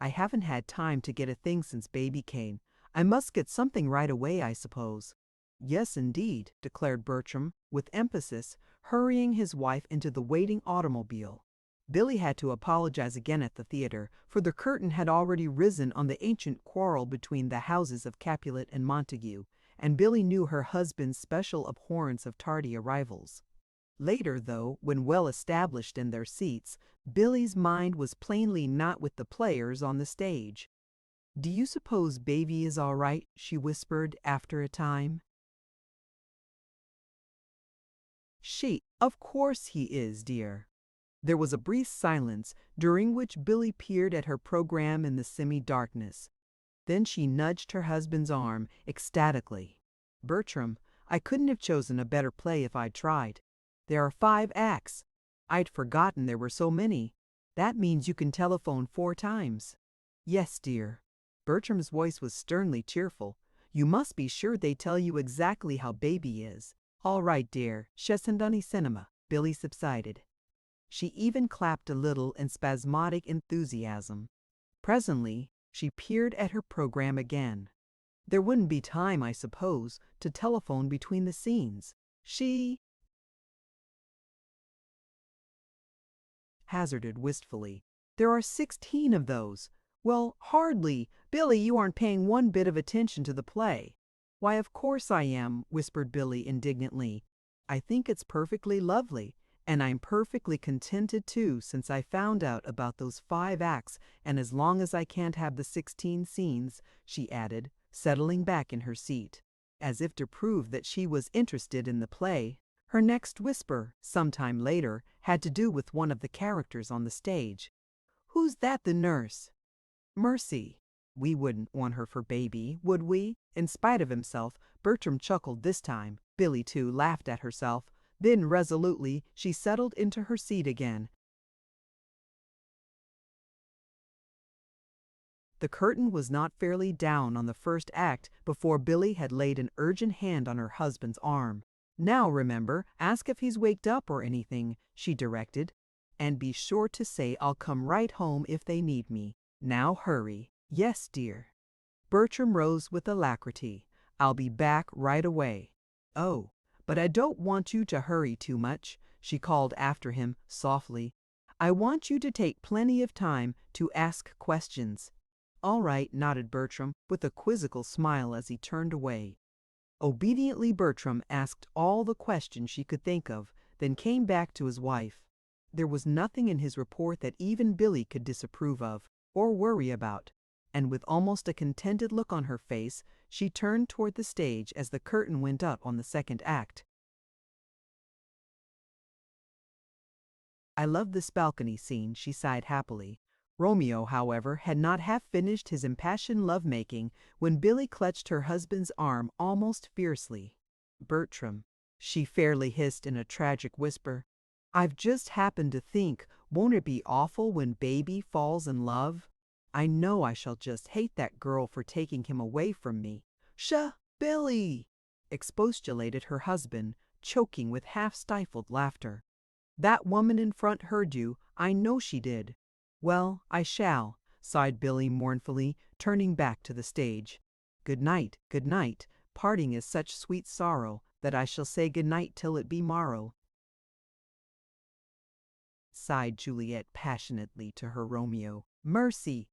A: I haven't had time to get a thing since baby came. I must get something right away, I suppose. Yes, indeed, declared Bertram, with emphasis, hurrying his wife into the waiting automobile. Billy had to apologize again at the theater, for the curtain had already risen on the ancient quarrel between the houses of Capulet and Montague, and Billy knew her husband's special abhorrence of tardy arrivals. Later, though, when well established in their seats, Billy's mind was plainly not with the players on the stage. "Do you suppose baby is all right?" she whispered after a time. Of course he is, dear." There was a brief silence, during which Billy peered at her program in the semi-darkness. Then she nudged her husband's arm ecstatically. "Bertram, I couldn't have chosen a better play if I'd tried. There are 5 acts. I'd forgotten there were so many. That means you can telephone 4 times." "Yes, dear." Bertram's voice was sternly cheerful. "You must be sure they tell you exactly how baby is." "All right, dear. Shesendani cinema." Billy subsided. She even clapped a little in spasmodic enthusiasm. Presently, she peered at her program again. "There wouldn't be time, I suppose, to telephone between the scenes." She hazarded wistfully. "There are 16 of those." "Well, hardly. Billy, you aren't paying one bit of attention to the play." "Why, of course I am," whispered Billy indignantly. "I think it's perfectly lovely, and I'm perfectly contented too, since I found out about those 5 acts, and as long as I can't have the 16 scenes," she added, settling back in her seat. As if to prove that she was interested in the play, her next whisper, some time later, had to do with one of the characters on the stage. "Who's that, the nurse?" "Mercy. We wouldn't want her for baby, would we?" In spite of himself, Bertram chuckled this time. Billy, too, laughed at herself. Then, resolutely, she settled into her seat again. The curtain was not fairly down on the first act before Billy had laid an urgent hand on her husband's arm. "Now, remember, ask if he's waked up or anything," she directed. "And be sure to say I'll come right home if they need me. Now hurry." "Yes, dear." Bertram rose with alacrity. "I'll be back right away." "Oh, but I don't want you to hurry too much," she called after him softly. "I want you to take plenty of time to ask questions." "All right," nodded Bertram, with a quizzical smile as he turned away. Obediently, Bertram asked all the questions she could think of, then came back to his wife. There was nothing in his report that even Billy could disapprove of, or worry about, and with almost a contented look on her face, she turned toward the stage as the curtain went up on the second act. "I love this balcony scene," she sighed happily. Romeo, however, had not half finished his impassioned love-making when Billy clutched her husband's arm almost fiercely. "Bertram," she fairly hissed in a tragic whisper, "I've just happened to think, won't it be awful when baby falls in love? I know I shall just hate that girl for taking him away from me." Billy!" expostulated her husband, choking with half-stifled laughter. "That woman in front heard you. I know she did." "Well, I shall," sighed Billy mournfully, turning back to the stage. Good night, parting is such sweet sorrow, that I shall say good night till it be morrow," sighed Juliet passionately to her Romeo. "Mercy!"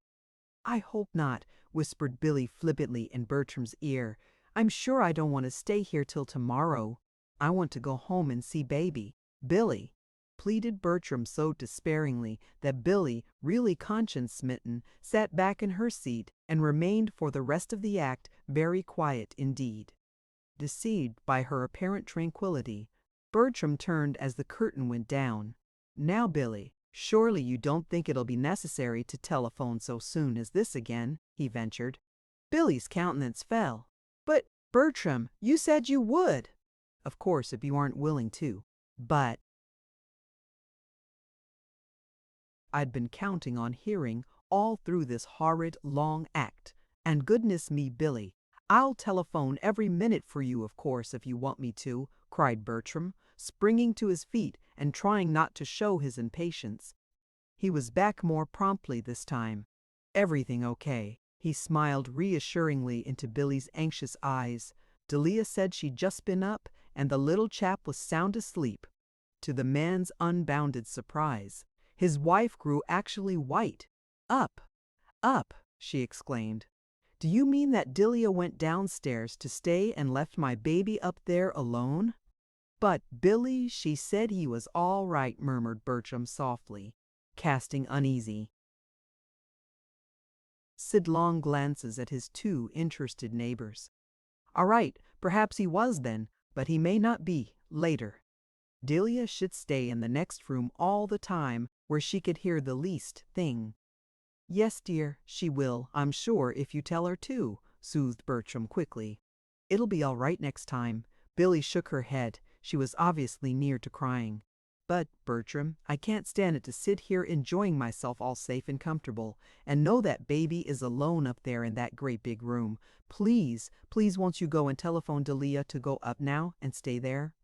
A: "I hope not," whispered Billy flippantly in Bertram's ear. "I'm sure I don't want to stay here till tomorrow. I want to go home and see baby." "Billy!" pleaded Bertram so despairingly that Billy, really conscience-smitten, sat back in her seat and remained for the rest of the act very quiet indeed. Deceived by her apparent tranquility, Bertram turned as the curtain went down. "Now, Billy," Surely you don't think it'll be necessary to telephone so soon as this again, he ventured. Billy's countenance fell. But, Bertram, you said you would. Of course, if you aren't willing to. But I'd been counting on hearing all through this horrid, long act. And goodness me, Billy, I'll telephone every minute for you, of course, if you want me to, cried Bertram, springing to his feet and trying not to show his impatience. He was back more promptly this time. Everything okay. He smiled reassuringly into Billy's anxious eyes. Delia said she'd just been up, and the little chap was sound asleep. To the man's unbounded surprise, his wife grew actually white. Up, up, she exclaimed. Do you mean that Delia went downstairs to stay and left my baby up there alone? But, Billy, she said he was all right, murmured Bertram softly, casting uneasy, sidelong glances at his two interested neighbors. All right, perhaps he was then, but he may not be, later. Delia should stay in the next room all the time, where she could hear the least thing. Yes, dear, she will, I'm sure, if you tell her to, soothed Bertram quickly. It'll be all right next time. Billy shook her head. She was obviously near to crying. But, Bertram, I can't stand it to sit here enjoying myself all safe and comfortable, and know that baby is alone up there in that great big room. Please, please won't you go and telephone Delia to go up now and stay there?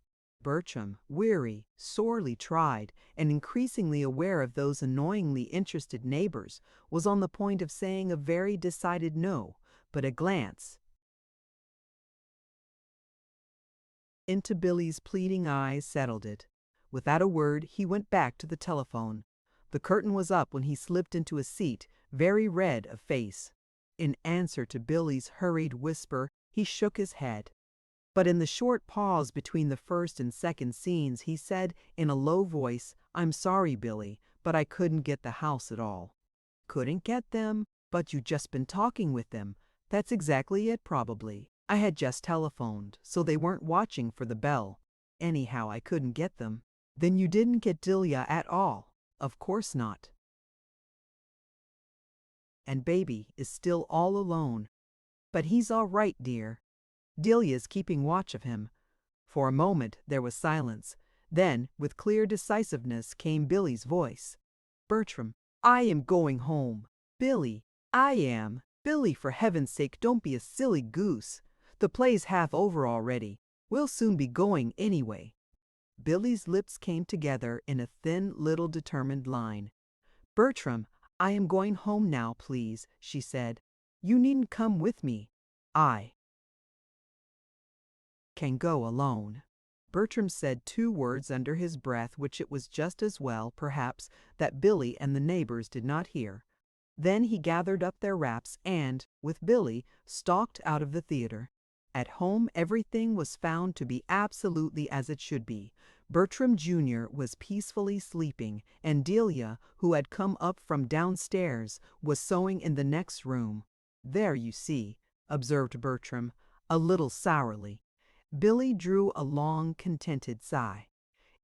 A: Bertram, weary, sorely tried, and increasingly aware of those annoyingly interested neighbors, was on the point of saying a very decided no, but a glance into Billy's pleading eyes settled it. Without a word, he went back to the telephone. The curtain was up when he slipped into a seat, very red of face. In answer to Billy's hurried whisper, he shook his head. But in the short pause between the first and second scenes, he said in a low voice, I'm sorry, Billy, but I couldn't get the house at all. Couldn't get them? But you'd just been talking with them. That's exactly it, probably. I had just telephoned, so they weren't watching for the bell. Anyhow, I couldn't get them. Then you didn't get Delia at all? Of course not. And baby is still all alone. But he's all right, dear. Delia's keeping watch of him. For a moment there was silence. Then, with clear decisiveness, came Billy's voice. Bertram, I am going home. Billy, I am. Billy, for heaven's sake, don't be a silly goose. The play's half over already. We'll soon be going anyway. Billy's lips came together in a thin little determined line. Bertram, I am going home now, please, she said. You needn't come with me. I can go alone. Bertram said two words under his breath which it was just as well, perhaps, that Billy and the neighbors did not hear. Then he gathered up their wraps and, with Billy, stalked out of the theater. At home everything was found to be absolutely as it should be. Bertram Jr. was peacefully sleeping, and Delia, who had come up from downstairs, was sewing in the next room. There you see, observed Bertram, a little sourly. Billy drew a long, contented sigh.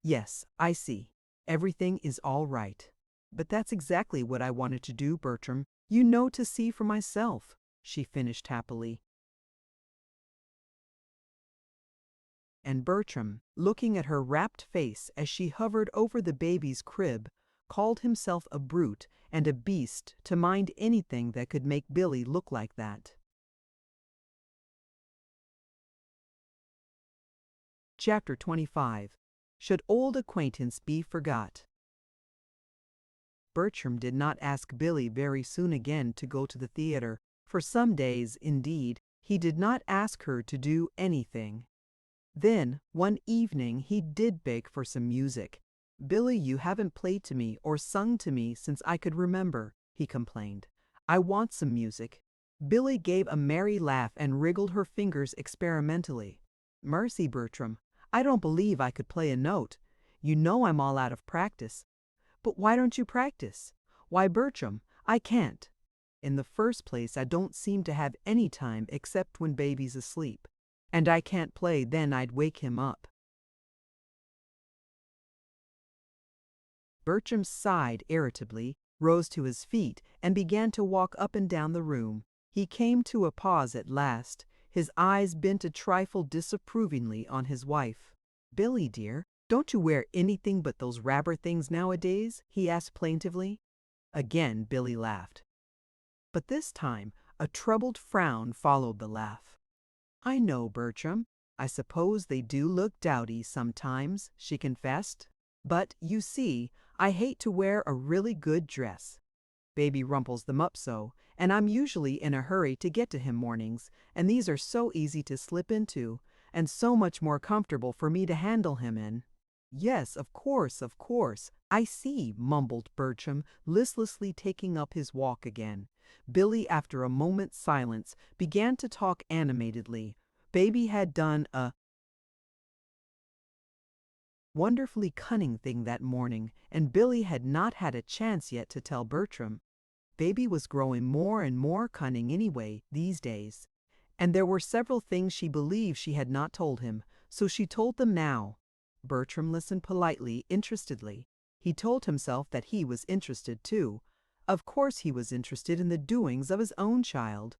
A: Yes, I see. Everything is all right. But that's exactly what I wanted to do, Bertram. You know, to see for myself, she finished happily. And Bertram, looking at her rapt face as she hovered over the baby's crib, called himself a brute and a beast to mind anything that could make Billy look like that. Chapter 25. Should Old Acquaintance Be Forgot? Bertram did not ask Billy very soon again to go to the theater. For some days, indeed, he did not ask her to do anything. Then, one evening, he did beg for some music. Billy, you haven't played to me or sung to me since I could remember, he complained. I want some music. Billy gave a merry laugh and wriggled her fingers experimentally. Mercy, Bertram, I don't believe I could play a note. You know I'm all out of practice. But why don't you practice? Why, Bertram, I can't. In the first place, I don't seem to have any time except when baby's asleep. And I can't play, then I'd wake him up. Bertram sighed irritably, rose to his feet, and began to walk up and down the room. He came to a pause at last, his eyes bent a trifle disapprovingly on his wife. "Billy, dear, don't you wear anything but those wrapper things nowadays?" he asked plaintively. Again Billy laughed. But this time a troubled frown followed the laugh. "I know, Bertram. I suppose they do look dowdy sometimes," she confessed. "But, you see, I hate to wear a really good dress. Baby rumples them up so, and I'm usually in a hurry to get to him mornings, and these are so easy to slip into, and so much more comfortable for me to handle him in." "Yes, of course, I see," mumbled Bertram, listlessly taking up his walk again. Billy, after a moment's silence, began to talk animatedly. Baby had done a wonderfully cunning thing that morning, and Billy had not had a chance yet to tell Bertram. Baby was growing more and more cunning anyway, these days. And there were several things she believed she had not told him, so she told them now. Bertram listened politely, interestedly. He told himself that he was interested too. Of course he was interested in the doings of his own child.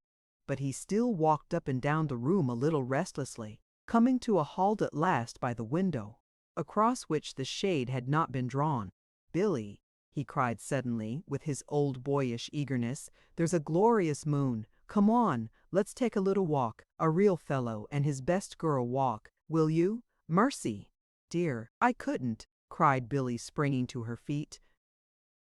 A: But he still walked up and down the room a little restlessly, coming to a halt at last by the window, across which the shade had not been drawn. "Billy," he cried suddenly, with his old boyish eagerness, "there's a glorious moon. Come on, let's take a little walk, a real fellow and his best girl walk, will you? Mercy! Dear, I couldn't," cried Billy, springing to her feet.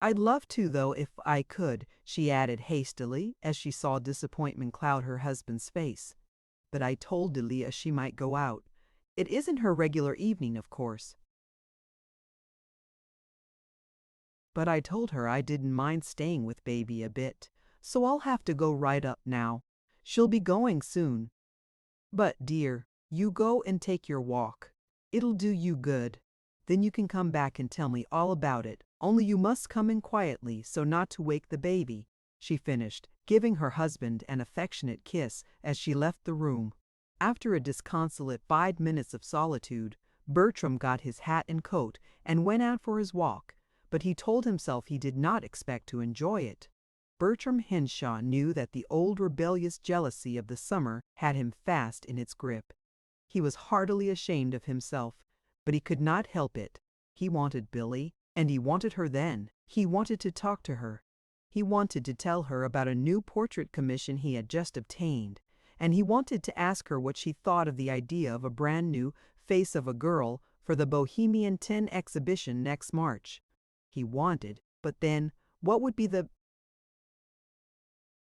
A: "I'd love to, though, if I could," she added hastily, as she saw disappointment cloud her husband's face. "But I told Delia she might go out. It isn't her regular evening, of course. But I told her I didn't mind staying with Baby a bit, so I'll have to go right up now. She'll be going soon. But, dear, you go and take your walk. It'll do you good. Then you can come back and tell me all about it, only you must come in quietly so not to wake the baby," she finished, giving her husband an affectionate kiss as she left the room. After a disconsolate 5 minutes of solitude, Bertram got his hat and coat and went out for his walk, but he told himself he did not expect to enjoy it. Bertram Henshaw knew that the old rebellious jealousy of the summer had him fast in its grip. He was heartily ashamed of himself, but he could not help it. He wanted Billy, and he wanted her then. He wanted to talk to her. He wanted to tell her about a new portrait commission he had just obtained, and he wanted to ask her what she thought of the idea of a brand new Face of a Girl for the Bohemian Tin exhibition next March. He wanted, but then, what would be the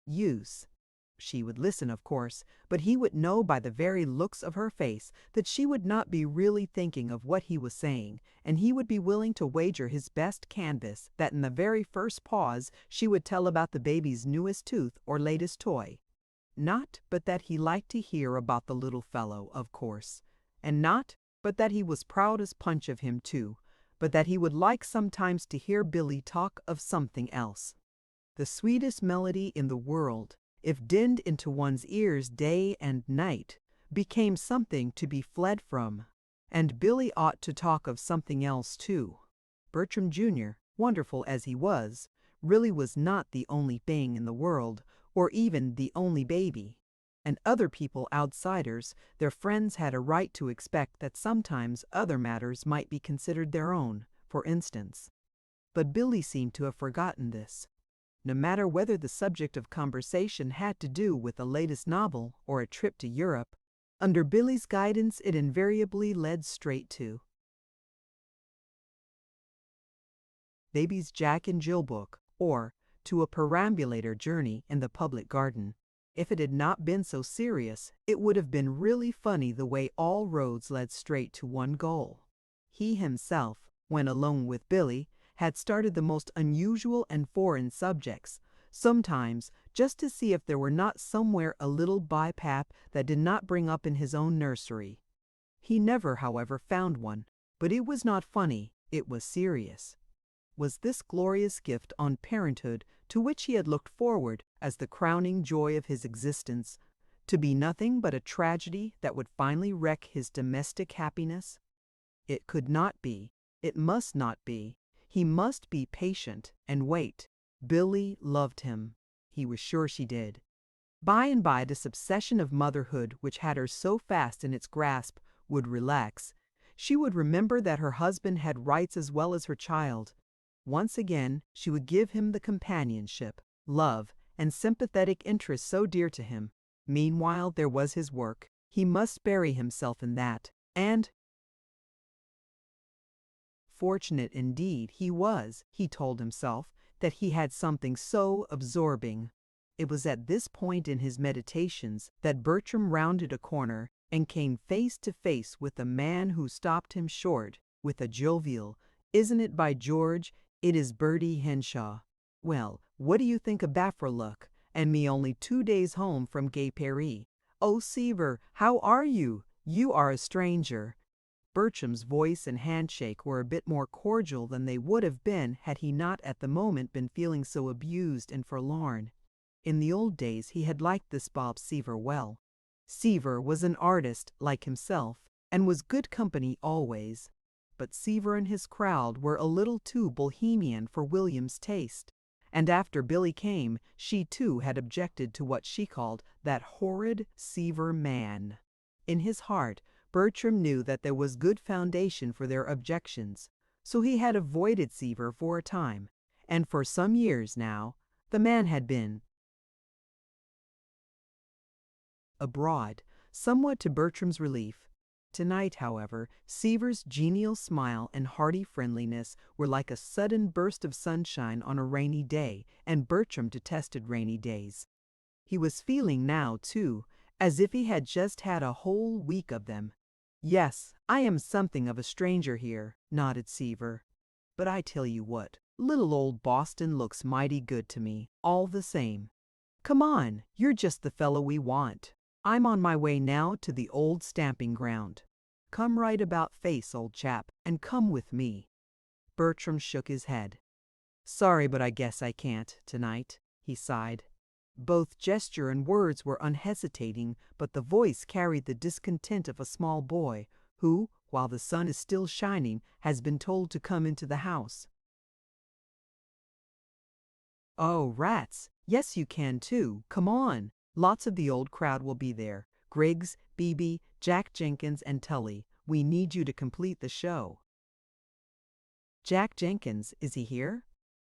A: use? She would listen, of course, but he would know by the very looks of her face that she would not be really thinking of what he was saying, and he would be willing to wager his best canvas that in the very first pause she would tell about the baby's newest tooth or latest toy. Not but that he liked to hear about the little fellow, of course, and not but that he was proud as punch of him too, but that he would like sometimes to hear Billy talk of something else. The sweetest melody in the world, if dinned into one's ears day and night, became something to be fled from. And Billy ought to talk of something else too. Bertram Jr., wonderful as he was, really was not the only thing in the world, or even the only baby. And other people outsiders, their friends had a right to expect that sometimes other matters might be considered their own, for instance. But Billy seemed to have forgotten this. No matter whether the subject of conversation had to do with the latest novel or a trip to Europe, under Billy's guidance it invariably led straight to Baby's Jack and Jill book, or to a perambulator journey in the public garden. If it had not been so serious, it would have been really funny the way all roads led straight to one goal. He himself, when alone with Billy, had started the most unusual and foreign subjects, sometimes just to see if there were not somewhere a little bypath that did not bring up in his own nursery. He never, however, found one, but it was not funny, it was serious. Was this glorious gift on parenthood, to which he had looked forward as the crowning joy of his existence, to be nothing but a tragedy that would finally wreck his domestic happiness? It could not be. It must not be. He must be patient and wait. Billy loved him. He was sure she did. By and by, this obsession of motherhood, which had her so fast in its grasp, would relax. She would remember that her husband had rights as well as her child. Once again, she would give him the companionship, love, and sympathetic interest so dear to him. Meanwhile, there was his work. He must bury himself in that. And fortunate indeed he was, he told himself, that he had something so absorbing. It was at this point in his meditations that Bertram rounded a corner and came face to face with a man who stopped him short with a jovial, "Isn't it, by George, it is Bertie Henshaw. Well, what do you think of that for luck? And me only 2 days home from Gay Paris. Oh, Seaver, how are you? You are a stranger." Bertram's voice and handshake were a bit more cordial than they would have been had he not at the moment been feeling so abused and forlorn. In the old days he had liked this Bob Seaver well. Seaver was an artist like himself, and was good company always. But Seaver and his crowd were a little too bohemian for William's taste. And after Billy came, she too had objected to what she called that horrid Seaver man. In his heart, Bertram knew that there was good foundation for their objections, so he had avoided Seaver for a time, and for some years now, the man had been abroad, somewhat to Bertram's relief. Tonight, however, Seaver's genial smile and hearty friendliness were like a sudden burst of sunshine on a rainy day, and Bertram detested rainy days. He was feeling now, too, as if he had just had a whole week of them. "Yes, I am something of a stranger here," nodded Seaver. "But I tell you what, little old Boston looks mighty good to me, all the same. Come on, you're just the fellow we want. I'm on my way now to the old stamping ground. Come right about face, old chap, and come with me." Bertram shook his head. "Sorry, but I guess I can't, tonight," he sighed. Both gesture and words were unhesitating, but the voice carried the discontent of a small boy who, while the sun is still shining, has been told to come into the house. "Oh, rats! Yes, you can too. Come on. Lots of the old crowd will be there. Griggs, Beebe, Jack Jenkins, and Tully. We need you to complete the show." "Jack Jenkins, is he here?"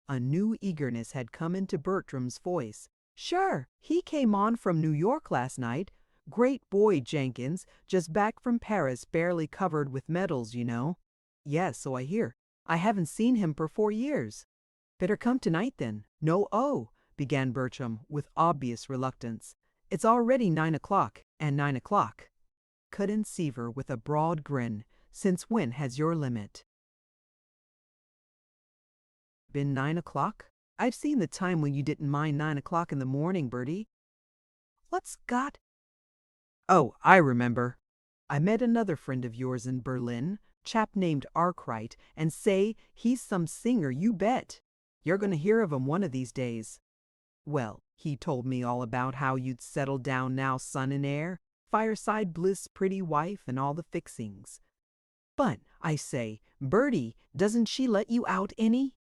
A: A new eagerness had come into Bertram's voice. "Sure, he came on from New York last night. Great boy, Jenkins, just back from Paris, barely covered with medals, you know." "Yes, so I hear. I haven't seen him for 4 years." "Better come tonight, then." "No, began Bertram with obvious reluctance. "It's already 9 o'clock, and 9 o'clock." Cut in Seaver with a broad grin. "Since when has your limit been 9 o'clock? I've seen the time when you didn't mind 9 o'clock in the morning, Bertie." "What's got—" "Oh, I remember. I met another friend of yours in Berlin, chap named Arkwright, and say, he's some singer, you bet. You're going to hear of him one of these days. Well, he told me all about how you'd settled down now, son and heir, fireside bliss, pretty wife, and all the fixings. But, I say, Bertie, doesn't she let you out any?"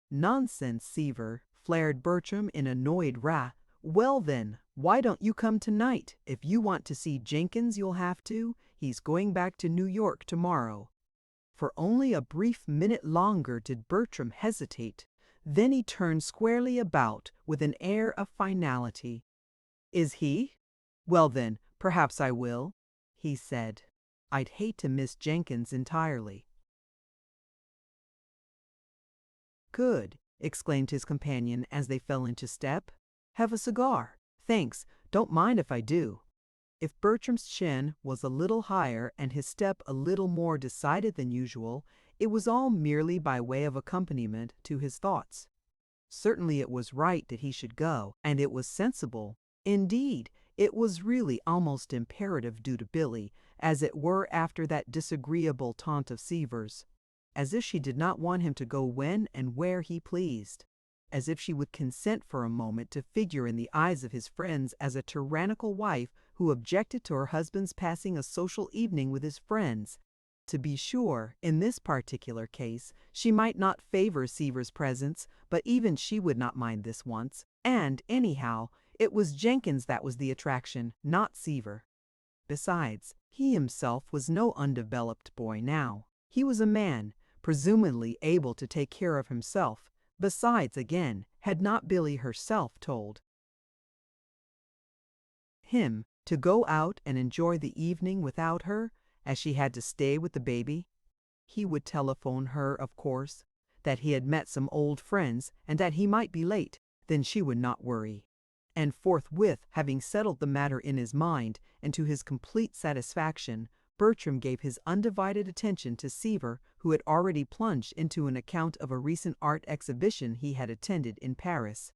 A: "Nonsense, Seaver," flared Bertram in annoyed wrath. "Well then, why don't you come tonight? If you want to see Jenkins, you'll have to. He's going back to New York tomorrow." For only a brief minute longer did Bertram hesitate. Then he turned squarely about with an air of finality. "Is he? Well then, perhaps I will," he said. "I'd hate to miss Jenkins entirely." "Good," exclaimed his companion as they fell into step. "Have a cigar?" "Thanks, don't mind if I do." If Bertram's chin was a little higher and his step a little more decided than usual, it was all merely by way of accompaniment to his thoughts. Certainly it was right that he should go, and it was sensible. Indeed, it was really almost imperative due to Billy, as it were after that disagreeable taunt of Seaver's. As if she did not want him to go when and where he pleased. As if she would consent for a moment to figure in the eyes of his friends as a tyrannical wife who objected to her husband's passing a social evening with his friends. To be sure, in this particular case, she might not favor Seaver's presence, but even she would not mind this once. And, anyhow, it was Jenkins that was the attraction, not Seaver. Besides, he himself was no undeveloped boy now. He was a man, presumably able to take care of himself. Besides, again, had not Billy herself told him to go out and enjoy the evening without her, as she had to stay with the baby? He would telephone her, of course, that he had met some old friends and that he might be late. Then she would not worry. And forthwith, having settled the matter in his mind, and to his complete satisfaction, Bertram gave his undivided attention to Seaver, who had already plunged into an account of a recent art exhibition he had attended in Paris.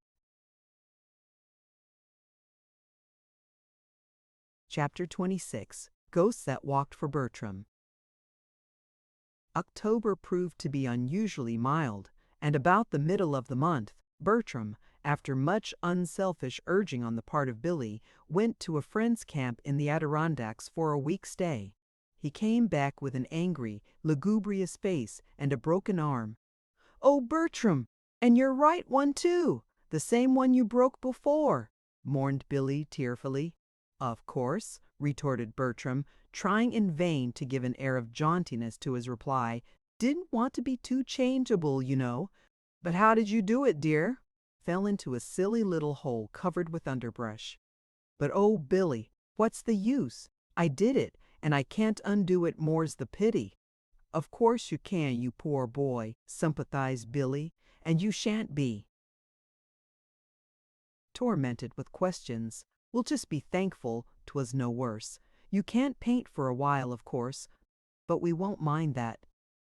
A: Chapter 26. Ghosts that Walked for Bertram. October proved to be unusually mild, and about the middle of the month, Bertram, after much unselfish urging on the part of Billy, went to a friend's camp in the Adirondacks for a week's stay. He came back with an angry, lugubrious face and a broken arm. "Oh, Bertram, and your right one too, the same one you broke before," mourned Billy tearfully. "Of course," retorted Bertram, trying in vain to give an air of jauntiness to his reply. "Didn't want to be too changeable, you know. But how did you do it, dear?" Fell into a silly little hole covered with underbrush. "But oh, Billy, what's the use? I did it, and I can't undo it, more's the pity." "Of course you can, you poor boy," sympathized Billy, "and you shan't be tormented with questions. We'll just be thankful 'twas no worse. You can't paint for a while, of course, but we won't mind that.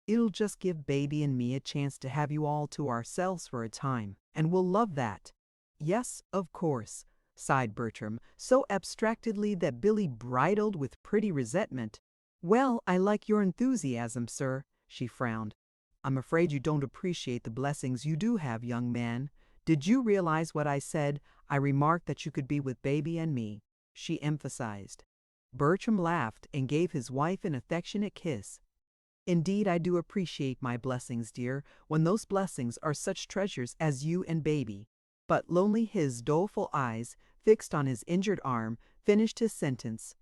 A: It'll just give Baby and me a chance to have you all to ourselves for a time, and we'll love that." "Yes, of course," sighed Bertram, so abstractedly that Billy bridled with pretty resentment. "Well, I like your enthusiasm, sir," she frowned. "I'm afraid you don't appreciate the blessings you do have, young man. Did you realize what I said? I remarked that you could be with Baby and me," she emphasized. Bertram laughed and gave his wife an affectionate kiss. "Indeed, I do appreciate my blessings, dear, when those blessings are such treasures as you and Baby." But lonely his doleful eyes, fixed on his injured arm, finished his sentence.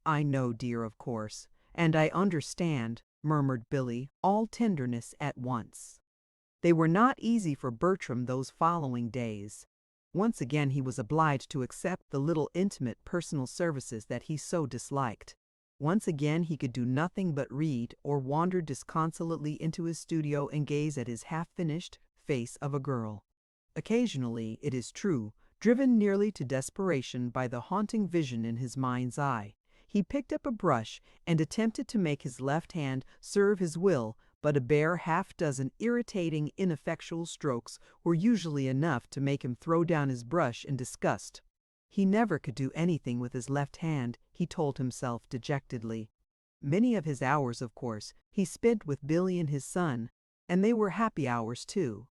A: "I know, dear, of course, and I understand," murmured Billy, all tenderness at once. They were not easy for Bertram those following days. Once again he was obliged to accept the little intimate personal services that he so disliked. Once again he could do nothing but read, or wander disconsolately into his studio and gaze at his half-finished face of a girl. Occasionally, it is true, driven nearly to desperation by the haunting vision in his mind's eye, he picked up a brush and attempted to make his left hand serve his will, but a bare half-dozen irritating, ineffectual strokes were usually enough to make him throw down his brush in disgust. He never could do anything with his left hand, he told himself dejectedly. Many of his hours, of course, he spent with Billy and his son, and they were happy hours too.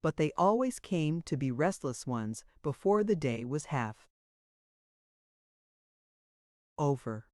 A: But they always came to be restless ones before the day was half over.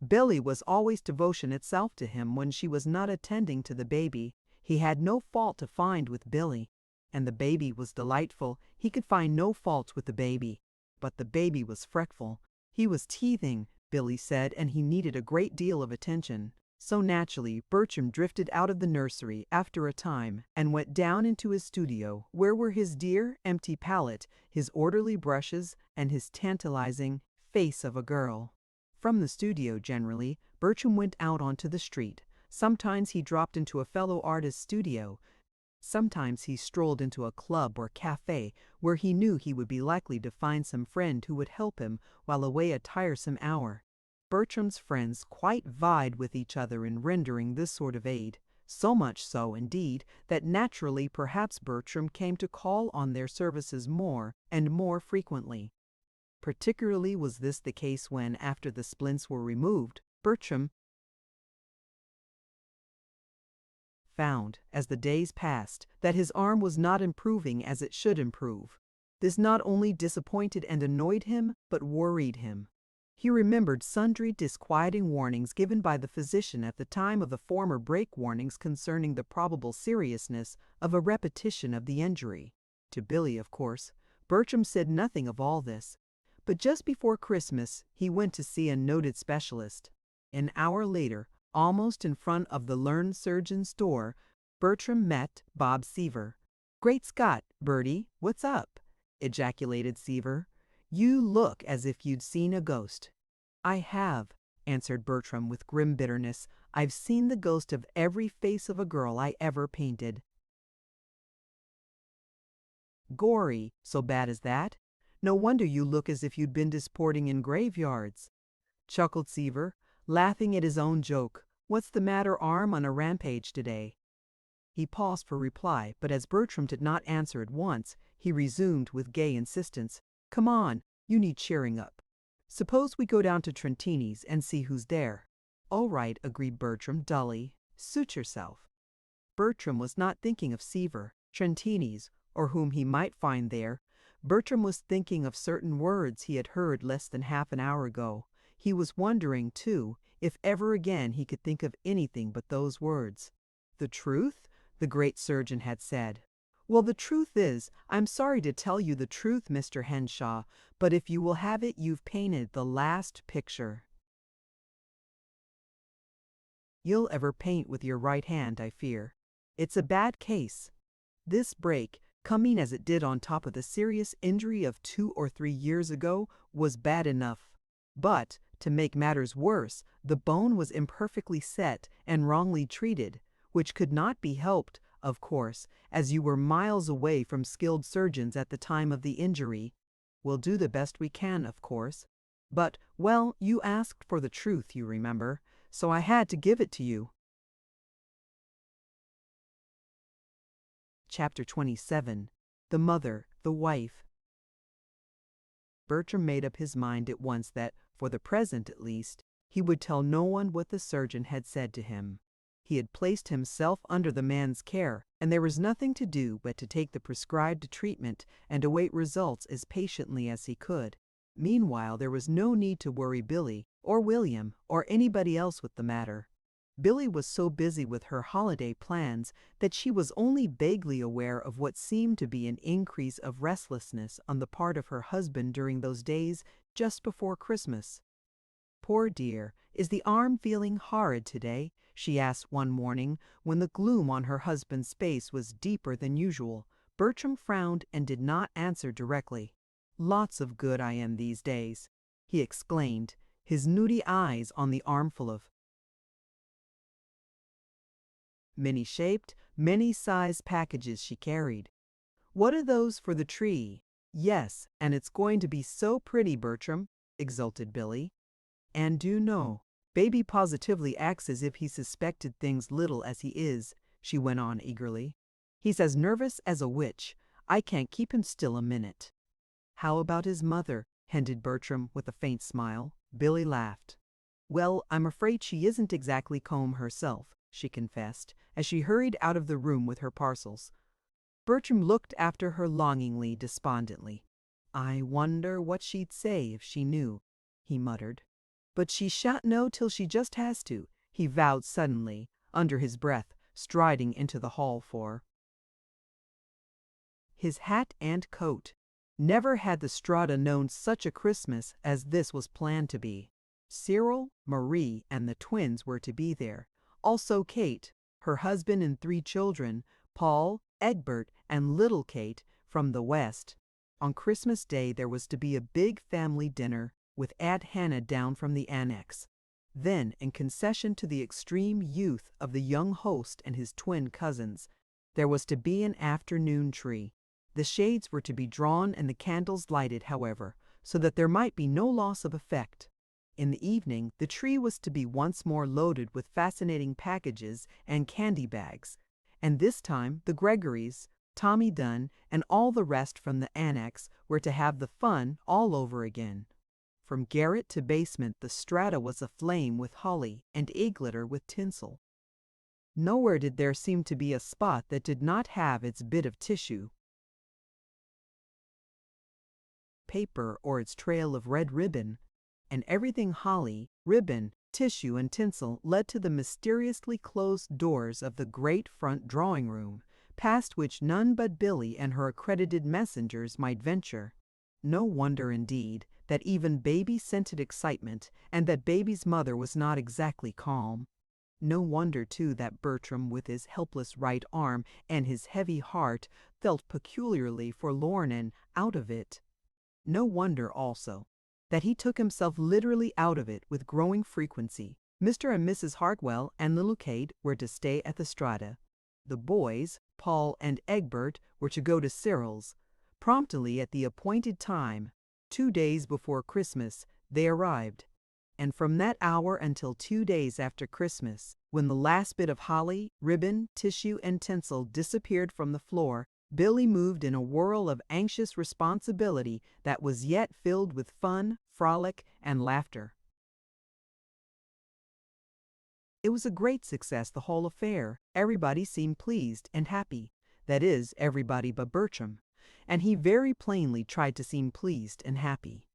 A: Billy was always devotion itself to him when she was not attending to the baby. He had no fault to find with Billy, and the baby was delightful. He could find no faults with the baby. But the baby was fretful. He was teething, Billy said, and he needed a great deal of attention. So naturally, Bertram drifted out of the nursery after a time and went down into his studio, where were his dear, empty palette, his orderly brushes, and his tantalizing face of a girl. From the studio, generally, Bertram went out onto the street. Sometimes he dropped into a fellow artist's studio. Sometimes he strolled into a club or cafe where he knew he would be likely to find some friend who would help him while away a tiresome hour. Bertram's friends quite vied with each other in rendering this sort of aid, so much so, indeed, that naturally perhaps Bertram came to call on their services more and more frequently. Particularly was this the case when, after the splints were removed, Bertram found, as the days passed, that his arm was not improving as it should improve. This not only disappointed and annoyed him, but worried him. He remembered sundry disquieting warnings given by the physician at the time of the former break warnings concerning the probable seriousness of a repetition of the injury. To Billy, of course, Bertram said nothing of all this. But just before Christmas, he went to see a noted specialist. An hour later, almost in front of the learned surgeon's door, Bertram met Bob Seaver. "Great Scott, Bertie, what's up?" ejaculated Seaver. "You look as if you'd seen a ghost." "I have," answered Bertram with grim bitterness. "I've seen the ghost of every face of a girl I ever painted." "Gory, so bad as that? No wonder you look as if you'd been disporting in graveyards," chuckled Seaver, laughing at his own joke. "What's the matter, arm on a rampage today?" He paused for reply, but as Bertram did not answer at once, he resumed with gay insistence. "Come on, you need cheering up. Suppose we go down to Trentini's and see who's there." "All right," agreed Bertram dully. "Suit yourself." Bertram was not thinking of Seaver, Trentini's, or whom he might find there. Bertram was thinking of certain words he had heard less than half an hour ago. He was wondering, too, if ever again he could think of anything but those words. "The truth?" the great surgeon had said. "Well, the truth is, I'm sorry to tell you the truth, Mr. Henshaw, but if you will have it, you've painted the last picture you'll ever paint with your right hand, I fear. It's a bad case. This break, coming as it did on top of the serious injury of 2 or 3 years ago, was bad enough. But, to make matters worse, the bone was imperfectly set and wrongly treated, which could not be helped, of course, as you were miles away from skilled surgeons at the time of the injury. We'll do the best we can, of course. But, well, you asked for the truth, you remember, so I had to give it to you." Chapter 27. The Mother, the Wife. Bertram made up his mind at once that, for the present at least, he would tell no one what the surgeon had said to him. He had placed himself under the man's care, and there was nothing to do but to take the prescribed treatment and await results as patiently as he could. Meanwhile, there was no need to worry Billy, or William, or anybody else with the matter. Billy was so busy with her holiday plans that she was only vaguely aware of what seemed to be an increase of restlessness on the part of her husband during those days just before Christmas. "Poor dear, is the arm feeling horrid today?" she asked one morning when the gloom on her husband's face was deeper than usual. Bertram frowned and did not answer directly. "Lots of good I am these days," he exclaimed, his nudie eyes on the armful of many-shaped, many-sized packages she carried. "What are those for the tree?" "Yes, and it's going to be so pretty, Bertram," exulted Billy. "And do know, Baby positively acts as if he suspected things little as he is," she went on eagerly. "He's as nervous as a witch. I can't keep him still a minute." "How about his mother?" hinted Bertram with a faint smile. Billy laughed. "Well, I'm afraid she isn't exactly calm herself," she confessed, as she hurried out of the room with her parcels. Bertram looked after her longingly, despondently. "I wonder what she'd say if she knew," he muttered. "But she shan't know till she just has to," he vowed suddenly, under his breath, striding into the hall for his hat and coat. Never had the Strata known such a Christmas as this was planned to be. Cyril, Marie, and the twins were to be there. Also Kate, her husband and 3 children, Paul, Egbert, and little Kate, from the West. On Christmas Day there was to be a big family dinner, with Aunt Hannah down from the annex. Then, in concession to the extreme youth of the young host and his twin cousins, there was to be an afternoon tree. The shades were to be drawn and the candles lighted, however, so that there might be no loss of effect. In the evening, the tree was to be once more loaded with fascinating packages and candy bags, and this time the Gregorys, Tommy Dunn, and all the rest from the annex were to have the fun all over again. From garret to basement, the Strata was aflame with holly and egg-glitter with tinsel. Nowhere did there seem to be a spot that did not have its bit of tissue, paper, or its trail of red ribbon. and everything holly, ribbon, tissue, and tinsel led to the mysteriously closed doors of the great front drawing room, past which none but Billy and her accredited messengers might venture. No wonder, indeed, that even Baby scented excitement, and that Baby's mother was not exactly calm. No wonder, too, that Bertram, with his helpless right arm and his heavy heart, felt peculiarly forlorn and out of it. No wonder, also, that he took himself literally out of it with growing frequency. Mr. and Mrs. Hartwell and little Kate were to stay at the Strata. The boys, Paul and Egbert, were to go to Cyril's. Promptly at the appointed time, 2 days before Christmas, they arrived. And from that hour until 2 days after Christmas, when the last bit of holly, ribbon, tissue, and tinsel disappeared from the floor, Billy moved in a whirl of anxious responsibility that was yet filled with fun, frolic, and laughter. It was a great success, the whole affair. Everybody seemed pleased and happy. That is, everybody but Bertram. And he very plainly tried to seem pleased and happy.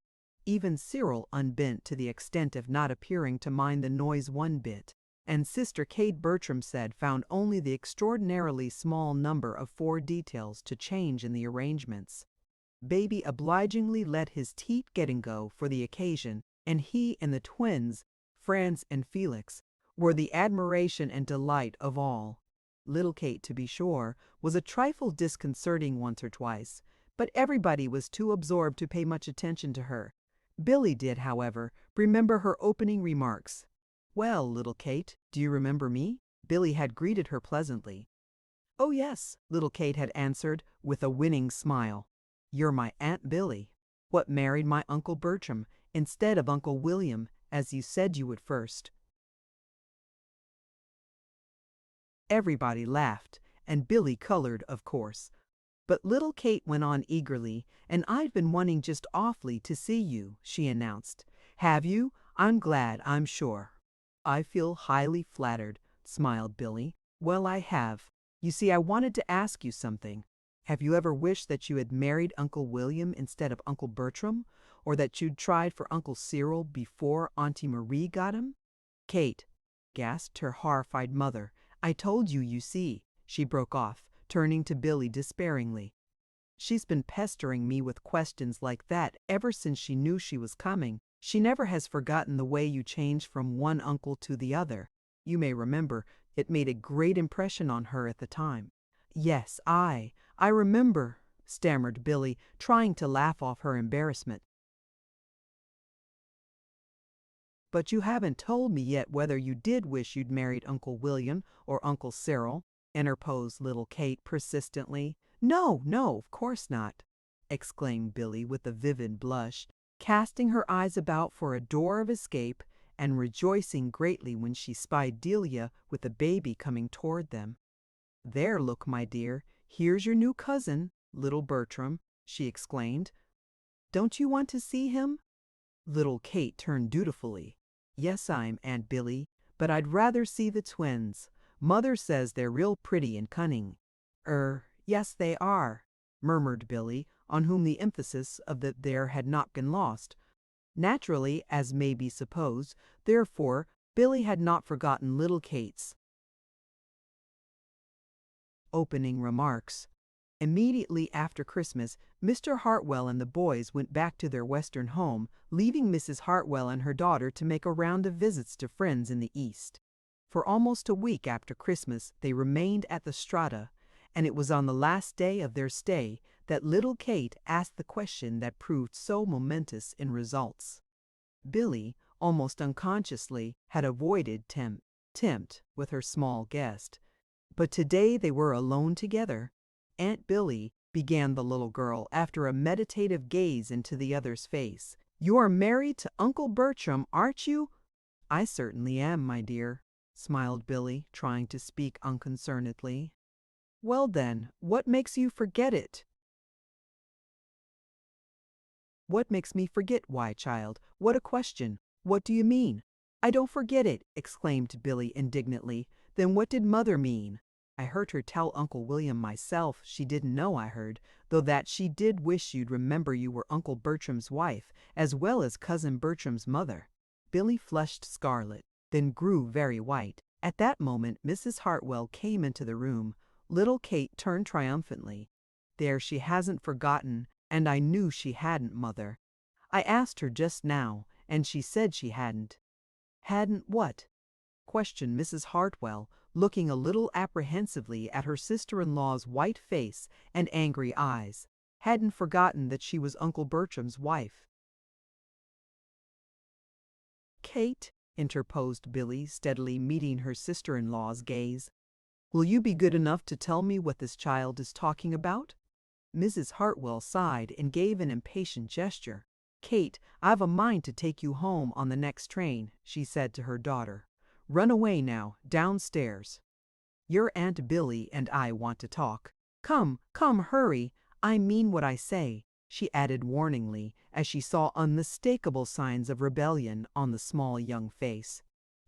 A: Even Cyril unbent to the extent of not appearing to mind the noise one bit, and Sister Kate, Bertram said, found only the extraordinarily small number of 4 details to change in the arrangements. Baby obligingly let his teeth get and go for the occasion, and he and the twins, Franz and Felix, were the admiration and delight of all. Little Kate, to be sure, was a trifle disconcerting once or twice, but everybody was too absorbed to pay much attention to her. Billy did, however, remember her opening remarks. "Well, little Kate, do you remember me?" Billy had greeted her pleasantly. "Oh, yes," little Kate had answered with a winning smile. "You're my Aunt Billy, what married my Uncle Bertram instead of Uncle William, as you said you would first." Everybody laughed, and Billy colored, of course. But little Kate went on eagerly, "And I've been wanting just awfully to see you," she announced. "Have you? I'm glad, I'm sure." "I feel highly flattered," smiled Billy. "Well, I have. You see, I wanted to ask you something. Have you ever wished that you had married Uncle William instead of Uncle Bertram, or that you'd tried for Uncle Cyril before Auntie Marie got him?" "Kate," gasped her horrified mother, "I told you, you see," she broke off, turning to Billy despairingly. "She's been pestering me with questions like that ever since she knew she was coming. She never has forgotten the way you changed from one uncle to the other. You may remember, it made a great impression on her at the time." "Yes, I remember," stammered Billy, trying to laugh off her embarrassment. "But you haven't told me yet whether you did wish you'd married Uncle William or Uncle Cyril," interposed little Kate persistently. "No, no, of course not," exclaimed Billy with a vivid blush, casting her eyes about for a door of escape and rejoicing greatly when she spied Delia with the baby coming toward them. "There, look, my dear, here's your new cousin, little Bertram," she exclaimed. "Don't you want to see him?" Little Kate turned dutifully. "Yes, I'm Aunt Billy, but I'd rather see the twins. Mother says they're real pretty and cunning." Yes, they are," murmured Billy, on whom the emphasis of the "there" had not been lost. Naturally, as may be supposed, therefore, Billy had not forgotten little Kate's opening remarks. Immediately after Christmas, Mr. Hartwell and the boys went back to their Western home, leaving Mrs. Hartwell and her daughter to make a round of visits to friends in the East. For almost a week after Christmas they remained at the Strata, and it was on the last day of their stay that little Kate asked the question that proved so momentous in results. Billy, almost unconsciously, had avoided tempt with her small guest. But today they were alone together. "Aunt Billy," began the little girl after a meditative gaze into the other's face, "you're married to Uncle Bertram, aren't you?" "I certainly am, my dear," smiled Billy, trying to speak unconcernedly. "Well then, what makes you forget it?" "What makes me forget? Why, child, what a question! What do you mean?" "I don't forget it," exclaimed Billy indignantly. "Then what did Mother mean?" I heard her tell Uncle William myself she didn't know I heard, though that she did wish you'd remember you were Uncle Bertram's wife, as well as Cousin Bertram's mother." Billy flushed scarlet, then grew very white. At that moment Mrs. Hartwell came into the room. Little Kate turned triumphantly. "There, she hasn't forgotten, and I knew she hadn't, Mother. I asked her just now, and she said she hadn't." "Hadn't what?" questioned Mrs. Hartwell, looking a little apprehensively at her sister-in-law's white face and angry eyes. "Hadn't forgotten that she was Uncle Bertram's wife." "Kate," interposed Billy, steadily meeting her sister-in-law's gaze, "will you be good enough to tell me what this child is talking about?" Mrs. Hartwell sighed and gave an impatient gesture. "Kate, I've a mind to take you home on the next train," she said to her daughter. "Run away now, downstairs. Your Aunt Billy and I want to talk. Come, come, hurry. I mean what I say," she added warningly, as she saw unmistakable signs of rebellion on the small young face.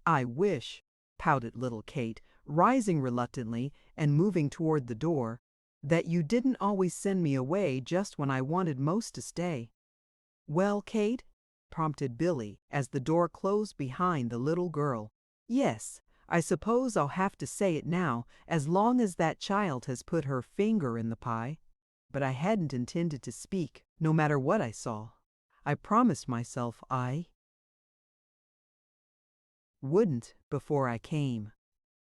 A: "I wish," pouted little Kate, rising reluctantly and moving toward the door, "that you didn't always send me away just when I wanted most to stay." "Well, Kate?" prompted Billy as the door closed behind the little girl. "Yes, I suppose I'll have to say it now, as long as that child has put her finger in the pie. But I hadn't intended to speak, no matter what I saw. I promised myself I wouldn't before I came.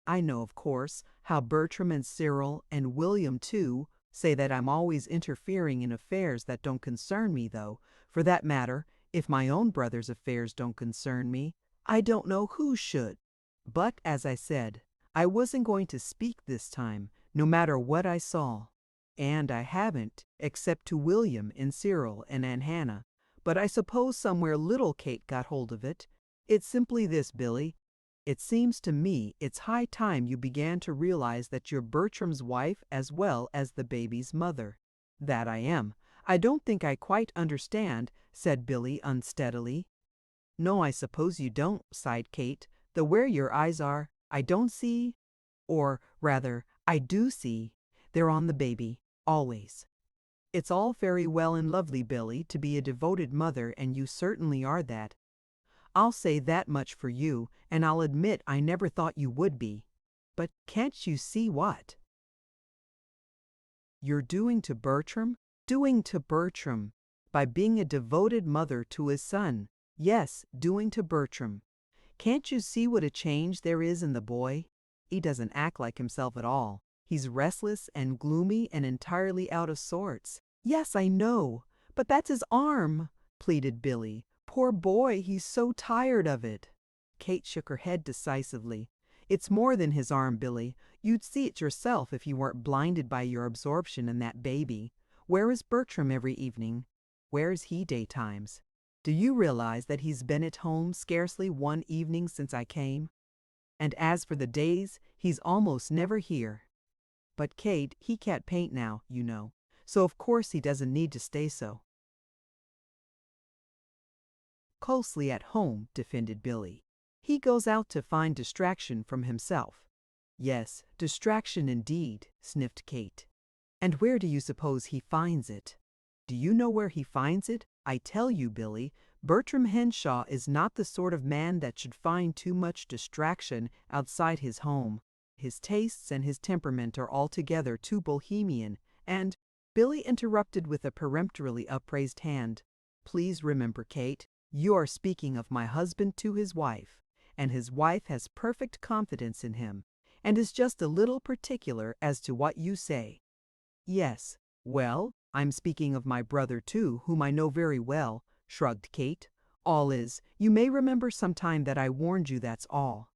A: I know, of course, how Bertram and Cyril and William, too, say that I'm always interfering in affairs that don't concern me, though, for that matter, if my own brother's affairs don't concern me, I don't know who should. But, as I said, I wasn't going to speak this time, no matter what I saw. And I haven't, except to William and Cyril and Aunt Hannah. But I suppose somewhere little Kate got hold of it. It's simply this, Billy. It seems to me it's high time you began to realize that you're Bertram's wife as well as the baby's mother." "That I am. I don't think I quite understand," said Billy unsteadily. "No, I suppose you don't," sighed Kate, "though where your eyes are, I don't see, or rather, I do see. They're on the baby, always. It's all very well and lovely, Billy, to be a devoted mother, and you certainly are that. I'll say that much for you, and I'll admit I never thought you would be. But can't you see what you're doing to Bertram? Doing to Bertram, by being a devoted mother to his son. Yes, doing to Bertram. Can't you see what a change there is in the boy? He doesn't act like himself at all. He's restless and gloomy and entirely out of sorts." "Yes, I know, but that's his arm," pleaded Billy. "Poor boy, he's so tired of it." Kate shook her head decisively. "It's more than his arm, Billy. You'd see it yourself if you weren't blinded by your absorption in that baby. Where is Bertram every evening? Where is he daytimes? Do you realize that he's been at home scarcely one evening since I came? And as for the days, he's almost never here. But Kate, he can't paint now, you know, so of course he doesn't need to stay so closely at home," defended Billy. "He goes out to find distraction from himself." "Yes, distraction indeed," sniffed Kate. "And where do you suppose he finds it?" "Do you know where he finds it? I tell you, Billy, Bertram Henshaw is not the sort of man that should find too much distraction outside his home. His tastes and his temperament are altogether too bohemian, and—" Billy interrupted with a peremptorily upraised hand. "Please remember, Kate, you are speaking of my husband to his wife, and his wife has perfect confidence in him, and is just a little particular as to what you say." "Yes, well, I'm speaking of my brother too, whom I know very well," shrugged Kate. "All is, you may remember sometime that I warned you, that's all.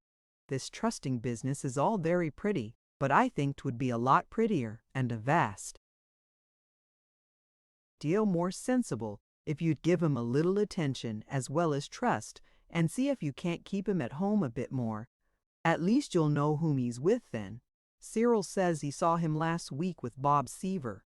A: This trusting business is all very pretty, but I think 'twould be a lot prettier, and a vast deal more sensible if you'd give him a little attention as well as trust, and see if you can't keep him at home a bit more. At least you'll know whom he's with then. Cyril says he saw him last week with Bob Seaver."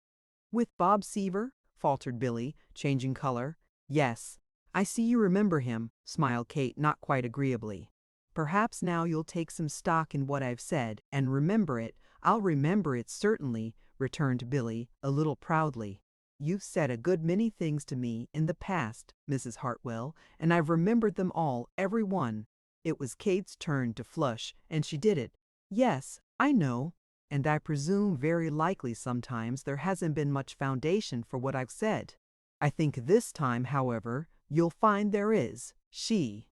A: "With Bob Seaver?" faltered Billy, changing color. "Yes, I see you remember him," smiled Kate, not quite agreeably. "Perhaps now you'll take some stock in what I've said, and remember it, "I'll remember it certainly," returned Billy, a little proudly. "You've said a good many things to me in the past, Mrs. Hartwell, and I've remembered them all, every one." It was Kate's turn to flush, and she did it. "Yes, I know. And I presume very likely sometimes there hasn't been much foundation for what I've said. I think this time, however, you'll find there is." She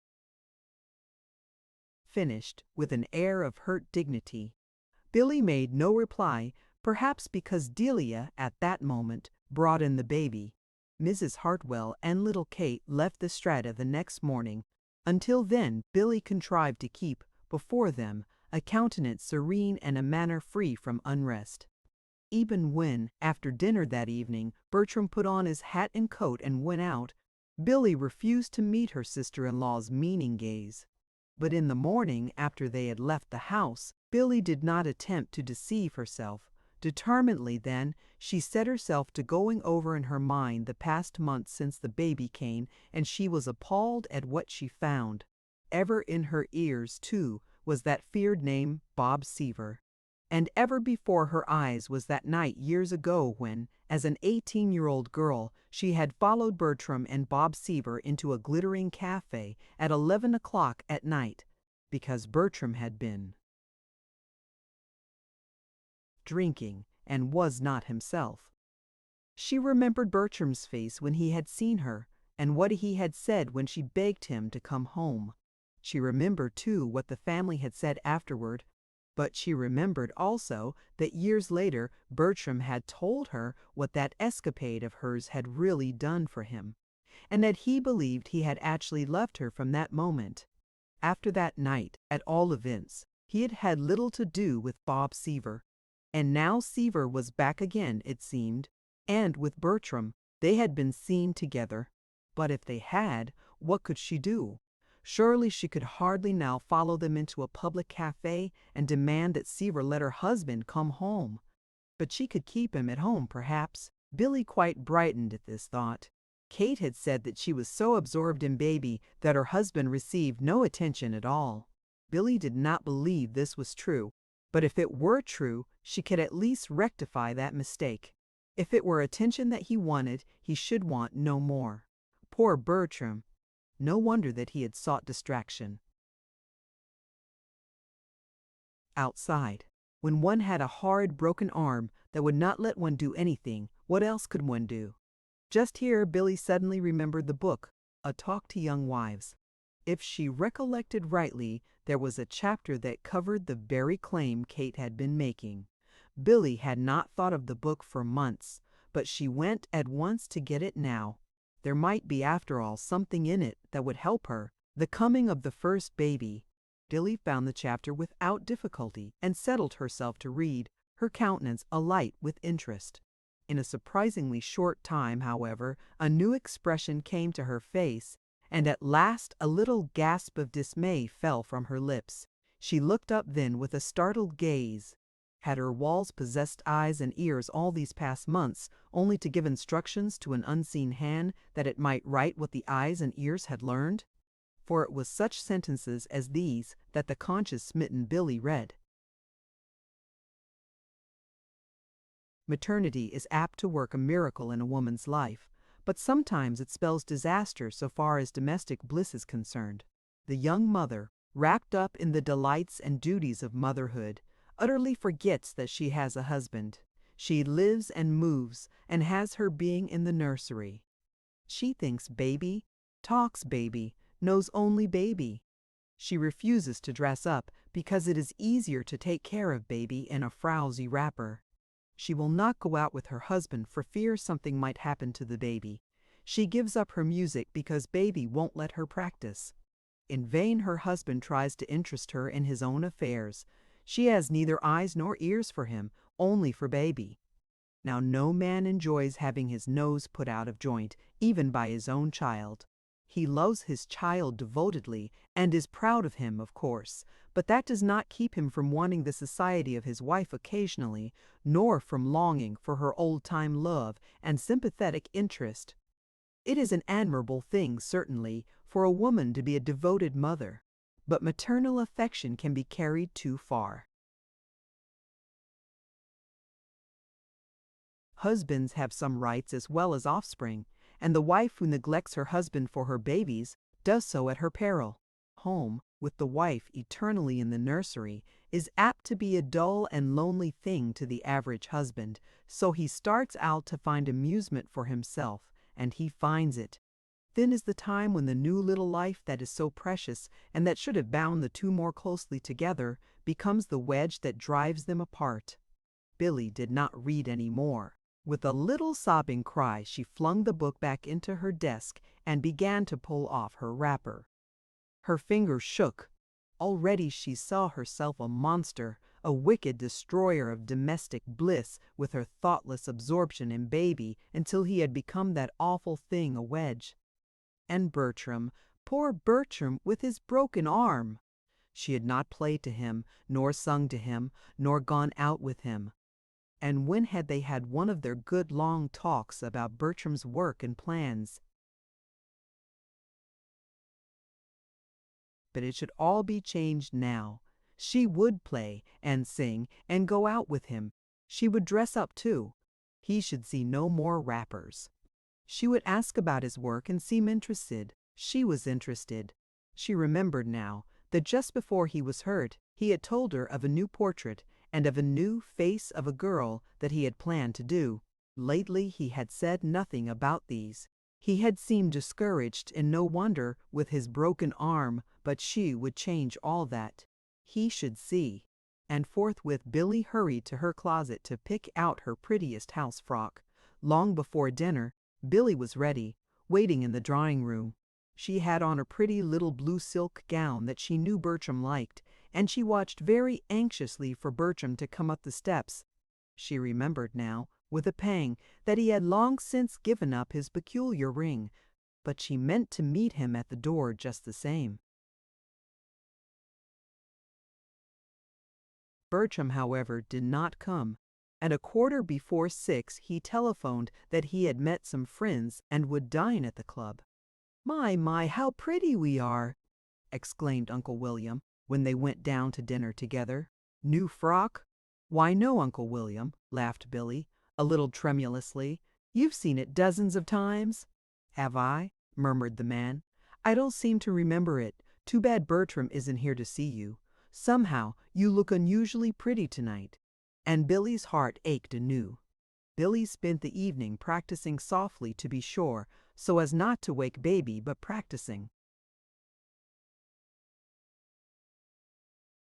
A: finished with an air of hurt dignity. Billy made no reply, perhaps because Delia, at that moment, brought in the baby. Mrs. Hartwell and little Kate left the Strata the next morning. Until then, Billy contrived to keep, before them, a countenance serene and a manner free from unrest. Even when, after dinner that evening, Bertram put on his hat and coat and went out, Billy refused to meet her sister-in-law's meaning gaze. But in the morning, after they had left the house, Billy did not attempt to deceive herself. Determinedly then, she set herself to going over in her mind the past months since the baby came, and she was appalled at what she found. Ever in her ears, too, was that feared name, Bob Seaver. And ever before her eyes was that night years ago when, as an 18-year-old girl, she had followed Bertram and Bob Seaver into a glittering cafe at 11 o'clock at night, because Bertram had been drinking and was not himself. She remembered Bertram's face when he had seen her, and what he had said when she begged him to come home. She remembered, too, what the family had said afterward. But she remembered also that years later Bertram had told her what that escapade of hers had really done for him, and that he believed he had actually loved her from that moment. After that night, at all events, he had had little to do with Bob Seaver. And now Seaver was back again, it seemed, and with Bertram they had been seen together. But if they had, what could she do? Surely she could hardly now follow them into a public cafe and demand that Seaver let her husband come home. But she could keep him at home, perhaps. Billy quite brightened at this thought. Kate had said that she was so absorbed in baby that her husband received no attention at all. Billy did not believe this was true, but if it were true, she could at least rectify that mistake. If it were attention that he wanted, he should want no more. Poor Bertram! No wonder that he had sought distraction. Outside, when one had a horrid broken arm that would not let one do anything, what else could one do? Just here Billy suddenly remembered the book, A Talk to Young Wives. If she recollected rightly, there was a chapter that covered the very claim Kate had been making. Billy had not thought of the book for months, but she went at once to get it now. There might be, after all, something in it that would help her. The coming of the first baby. Billy found the chapter without difficulty and settled herself to read, her countenance alight with interest. In a surprisingly short time, however, a new expression came to her face, and at last a little gasp of dismay fell from her lips. She looked up then with a startled gaze. Had her walls possessed eyes and ears all these past months, only to give instructions to an unseen hand that it might write what the eyes and ears had learned? For it was such sentences as these that the conscience-smitten Billy read. Maternity is apt to work a miracle in a woman's life, but sometimes it spells disaster so far as domestic bliss is concerned. The young mother, wrapped up in the delights and duties of motherhood, utterly forgets that she has a husband. She lives and moves and has her being in the nursery. She thinks baby, talks baby, knows only baby. She refuses to dress up because it is easier to take care of baby in a frowsy wrapper. She will not go out with her husband for fear something might happen to the baby. She gives up her music because baby won't let her practice. In vain her husband tries to interest her in his own affairs. She has neither eyes nor ears for him, only for baby. Now no man enjoys having his nose put out of joint, even by his own child. He loves his child devotedly and is proud of him, of course, but that does not keep him from wanting the society of his wife occasionally, nor from longing for her old-time love and sympathetic interest. It is an admirable thing, certainly, for a woman to be a devoted mother, but maternal affection can be carried too far. Husbands have some rights as well as offspring, and the wife who neglects her husband for her babies does so at her peril. Home, with the wife eternally in the nursery, is apt to be a dull and lonely thing to the average husband, so he starts out to find amusement for himself, and he finds it. Then is the time when the new little life that is so precious and that should have bound the two more closely together becomes the wedge that drives them apart. Billy did not read any more. With a little sobbing cry, she flung the book back into her desk and began to pull off her wrapper. Her fingers shook. Already she saw herself a monster, a wicked destroyer of domestic bliss with her thoughtless absorption in baby until he had become that awful thing, a wedge. And Bertram, poor Bertram with his broken arm! She had not played to him, nor sung to him, nor gone out with him. And when had they had one of their good long talks about Bertram's work and plans? But it should all be changed now. She would play and sing and go out with him. She would dress up too. He should see no more wrappers. She would ask about his work and seem interested. She was interested. She remembered now that just before he was hurt, he had told her of a new portrait and of a new face of a girl that he had planned to do. Lately he had said nothing about these. He had seemed discouraged, and no wonder, with his broken arm, but she would change all that. He should see. And forthwith Billy hurried to her closet to pick out her prettiest house frock. Long before dinner, Billy was ready, waiting in the drawing room. She had on a pretty little blue silk gown that she knew Bertram liked, and she watched very anxiously for Bertram to come up the steps. She remembered now, with a pang, that he had long since given up his peculiar ring, but she meant to meet him at the door just the same. Bertram, however, did not come. At 6:15 he telephoned that he had met some friends and would dine at the club. My, how pretty we are!" exclaimed Uncle William when they went down to dinner together. "New frock?" "Why, no, Uncle William," laughed Billy, a little tremulously. "You've seen it dozens of times." "Have I?" murmured the man. "I don't seem to remember it. Too bad Bertram isn't here to see you. Somehow, you look unusually pretty tonight." And Billy's heart ached anew. Billy spent the evening practicing softly, to be sure, so as not to wake baby, but practicing.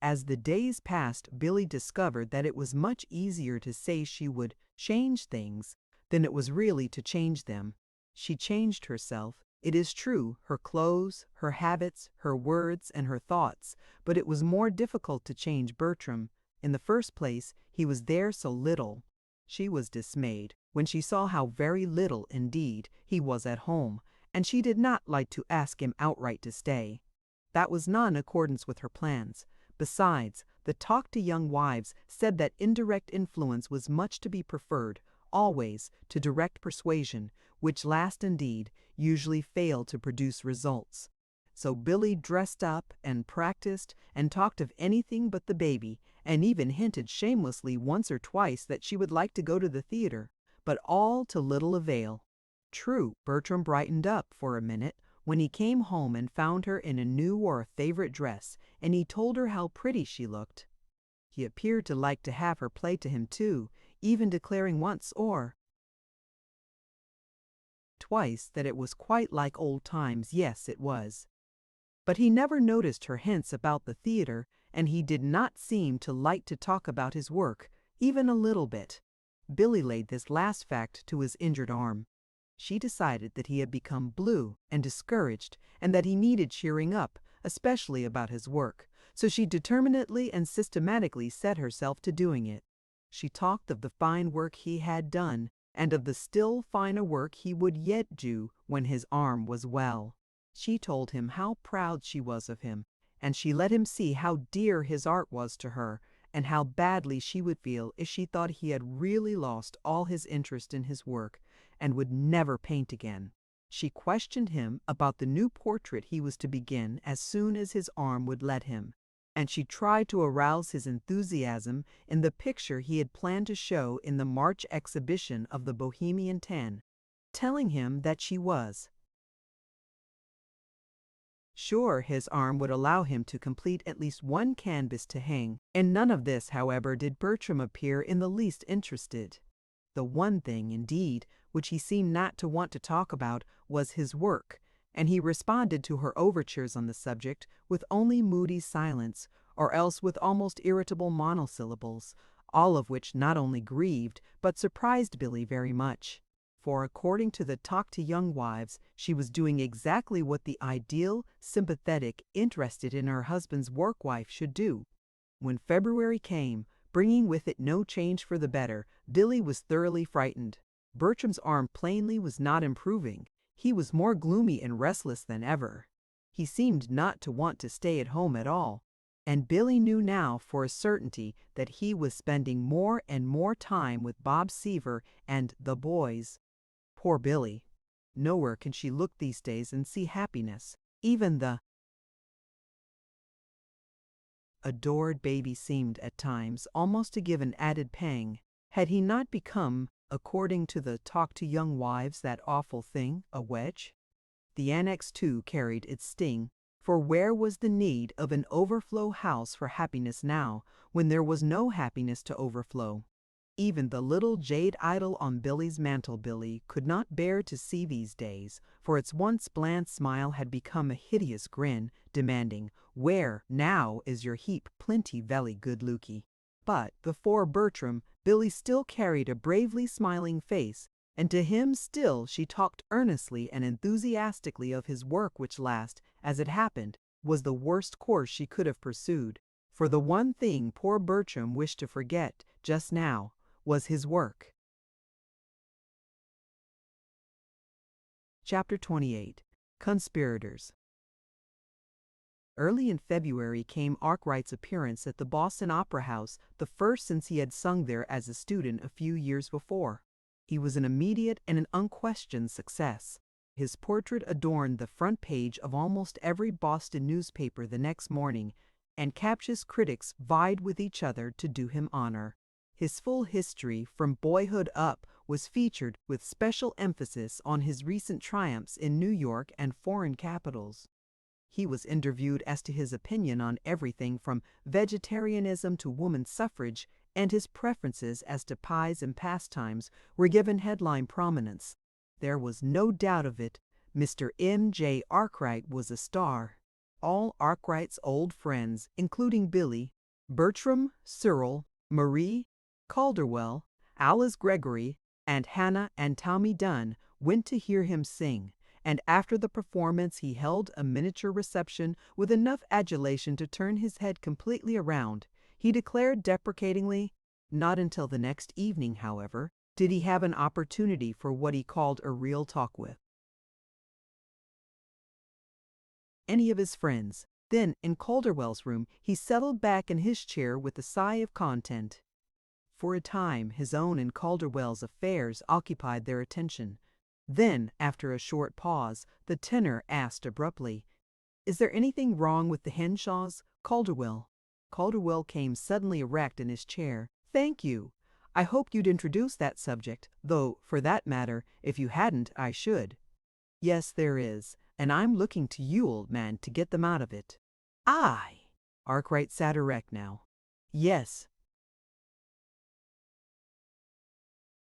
A: As the days passed, Billy discovered that it was much easier to say she would change things than it was really to change them. She changed herself, it is true, her clothes, her habits, her words, and her thoughts, but it was more difficult to change Bertram. In the first place, he was there so little. She was dismayed when she saw how very little, indeed, he was at home, and she did not like to ask him outright to stay. That was not in accordance with her plans. Besides, the talk to young wives said that indirect influence was much to be preferred, always, to direct persuasion, which last, indeed, usually failed to produce results. So Billy dressed up and practiced and talked of anything but the baby, and even hinted shamelessly once or twice that she would like to go to the theater, but all to little avail. True, Bertram brightened up for a minute when he came home and found her in a new or a favorite dress, and he told her how pretty she looked. He appeared to like to have her play to him too, even declaring once or twice that it was quite like old times. Yes, it was. But he never noticed her hints about the theater, and he did not seem to like to talk about his work, even a little bit. Billy laid this last fact to his injured arm. She decided that he had become blue and discouraged, and that he needed cheering up, especially about his work, so she determinedly and systematically set herself to doing it. She talked of the fine work he had done, and of the still finer work he would yet do when his arm was well. She told him how proud she was of him, and she let him see how dear his art was to her, and how badly she would feel if she thought he had really lost all his interest in his work, and would never paint again. She questioned him about the new portrait he was to begin as soon as his arm would let him, and she tried to arouse his enthusiasm in the picture he had planned to show in the March exhibition of the Bohemian 10, telling him that she was sure his arm would allow him to complete at least one canvas to hang. In none of this, however, did Bertram appear in the least interested. The one thing, indeed, which he seemed not to want to talk about was his work, and he responded to her overtures on the subject with only moody silence, or else with almost irritable monosyllables, all of which not only grieved but surprised Billy very much. For according to the Talk to Young Wives, she was doing exactly what the ideal, sympathetic, interested in her husband's work wife should do. When February came, bringing with it no change for the better, Billy was thoroughly frightened. Bertram's arm plainly was not improving. He was more gloomy and restless than ever. He seemed not to want to stay at home at all, and Billy knew now for a certainty that he was spending more and more time with Bob Seaver and the boys. Poor Billy. Nowhere can she look these days and see happiness. Even the adored baby seemed at times almost to give an added pang. Had he not become, according to the Talk to Young Wives, that awful thing, a wedge? The annex, too, carried its sting, for where was the need of an overflow house for happiness now, when there was no happiness to overflow? Even the little jade idol on Billy's mantel Billy could not bear to see these days, for its once bland smile had become a hideous grin, demanding, "Where, now, is your heap plenty velly good looky?" But before Bertram, Billy still carried a bravely smiling face, and to him still she talked earnestly and enthusiastically of his work, which last, as it happened, was the worst course she could have pursued. For the one thing poor Bertram wished to forget, just now, was his work. Chapter 28. Conspirators. Early in February came Arkwright's appearance at the Boston Opera House, the first since he had sung there as a student a few years before. He was an immediate and an unquestioned success. His portrait adorned the front page of almost every Boston newspaper the next morning, and captious critics vied with each other to do him honor. His full history from boyhood up was featured with special emphasis on his recent triumphs in New York and foreign capitals. He was interviewed as to his opinion on everything from vegetarianism to woman suffrage, and his preferences as to pies and pastimes were given headline prominence. There was no doubt of it, Mr. M.J. Arkwright was a star. All Arkwright's old friends, including Billy, Bertram, Cyril, Marie, Calderwell, Alice Gregory, and Hannah and Tommy Dunn, went to hear him sing, and after the performance he held a miniature reception with enough adulation to turn his head completely around. He declared deprecatingly, not until the next evening, however, did he have an opportunity for what he called a real talk with any of his friends. Then, in Calderwell's room, he settled back in his chair with a sigh of content. For a time, his own and Calderwell's affairs occupied their attention. Then, after a short pause, the tenor asked abruptly, "Is there anything wrong with the Henshaws, Calderwell?" Calderwell came suddenly erect in his chair. "Thank you. I hoped you'd introduce that subject, though, for that matter, if you hadn't, I should." "Yes, there is, and I'm looking to you, old man, to get them out of it." "I?" Arkwright sat erect now. "Yes."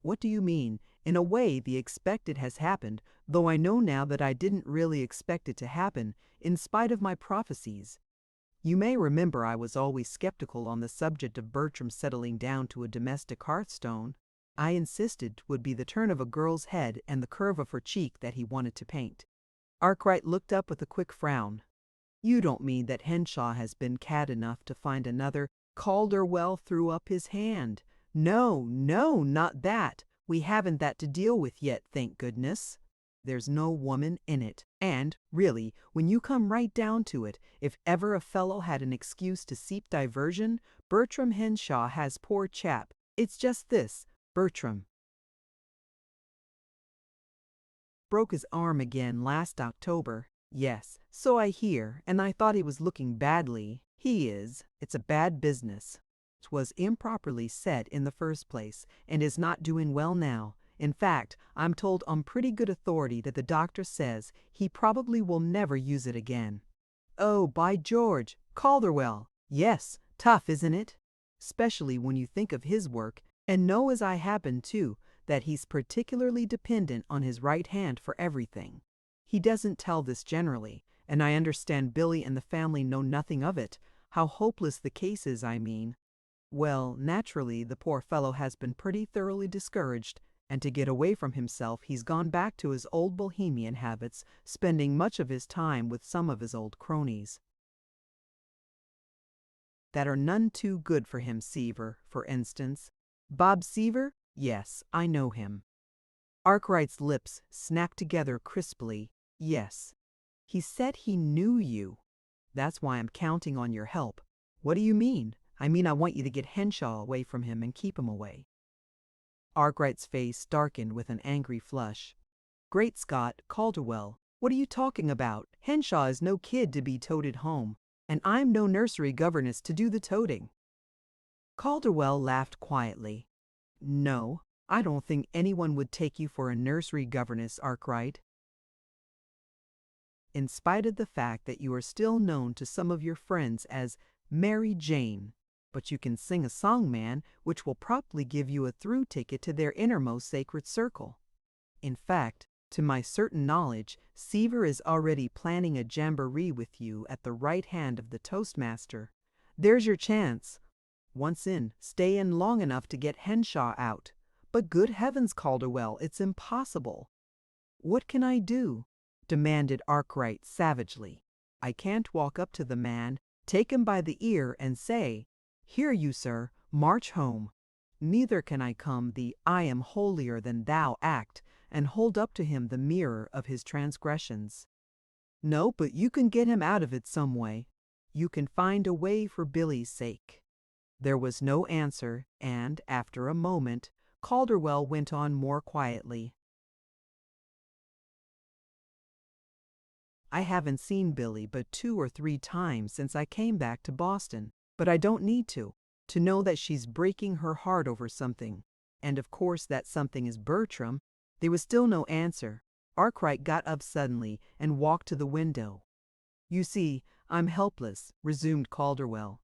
A: "What do you mean? In a way, the expected has happened, though I know now that I didn't really expect it to happen, in spite of my prophecies. You may remember I was always skeptical on the subject of Bertram settling down to a domestic hearthstone. I insisted 'twould be the turn of a girl's head and the curve of her cheek that he wanted to paint." Arkwright looked up with a quick frown. "You don't mean that Henshaw has been cad enough to find another—" Calderwell threw up his hand. "No, no, not that. We haven't that to deal with yet, thank goodness. There's no woman in it. And, really, when you come right down to it, if ever a fellow had an excuse to seek diversion, Bertram Henshaw has, poor chap. It's just this, Bertram broke his arm again last October. Yes, so I hear, and I thought he was looking badly. He is. It's a bad business. 'Twas improperly set in the first place, and is not doing well now. In fact, I'm told on pretty good authority that the doctor says he probably will never use it again. Oh, by George, Calderwell! Yes, tough, isn't it? Especially when you think of his work, and know as I happen to, that he's particularly dependent on his right hand for everything. He doesn't tell this generally, and I understand Billy and the family know nothing of it. How hopeless the case is, I mean. Well, naturally, the poor fellow has been pretty thoroughly discouraged, and to get away from himself he's gone back to his old bohemian habits, spending much of his time with some of his old cronies that are none too good for him. Seaver, for instance. Bob Seaver? Yes, I know him. Arkwright's lips snapped together crisply. Yes. He said he knew you. That's why I'm counting on your help. What do you mean? I mean I want you to get Henshaw away from him and keep him away. Arkwright's face darkened with an angry flush. Great Scott, Calderwell, what are you talking about? Henshaw is no kid to be toted home, and I'm no nursery governess to do the toting. Calderwell laughed quietly. No, I don't think anyone would take you for a nursery governess, Arkwright. In spite of the fact that you are still known to some of your friends as Mary Jane. But you can sing a song, man, which will probably give you a through ticket to their innermost sacred circle. In fact, to my certain knowledge, Seaver is already planning a jamboree with you at the right hand of the Toastmaster. There's your chance. Once in, stay in long enough to get Henshaw out. But good heavens, Calderwell, it's impossible. What can I do? Demanded Arkwright savagely. I can't walk up to the man, take him by the ear, and say, "Here you, sir, march home." Neither can I come the "I am holier than thou" act, and hold up to him the mirror of his transgressions. No, but you can get him out of it some way. You can find a way for Billy's sake. There was no answer, and, after a moment, Calderwell went on more quietly. I haven't seen Billy but 2 or 3 times since I came back to Boston, but I don't need to know that she's breaking her heart over something. And of course that something is Bertram. There was still no answer. Arkwright got up suddenly and walked to the window. You see, I'm helpless, resumed Calderwell.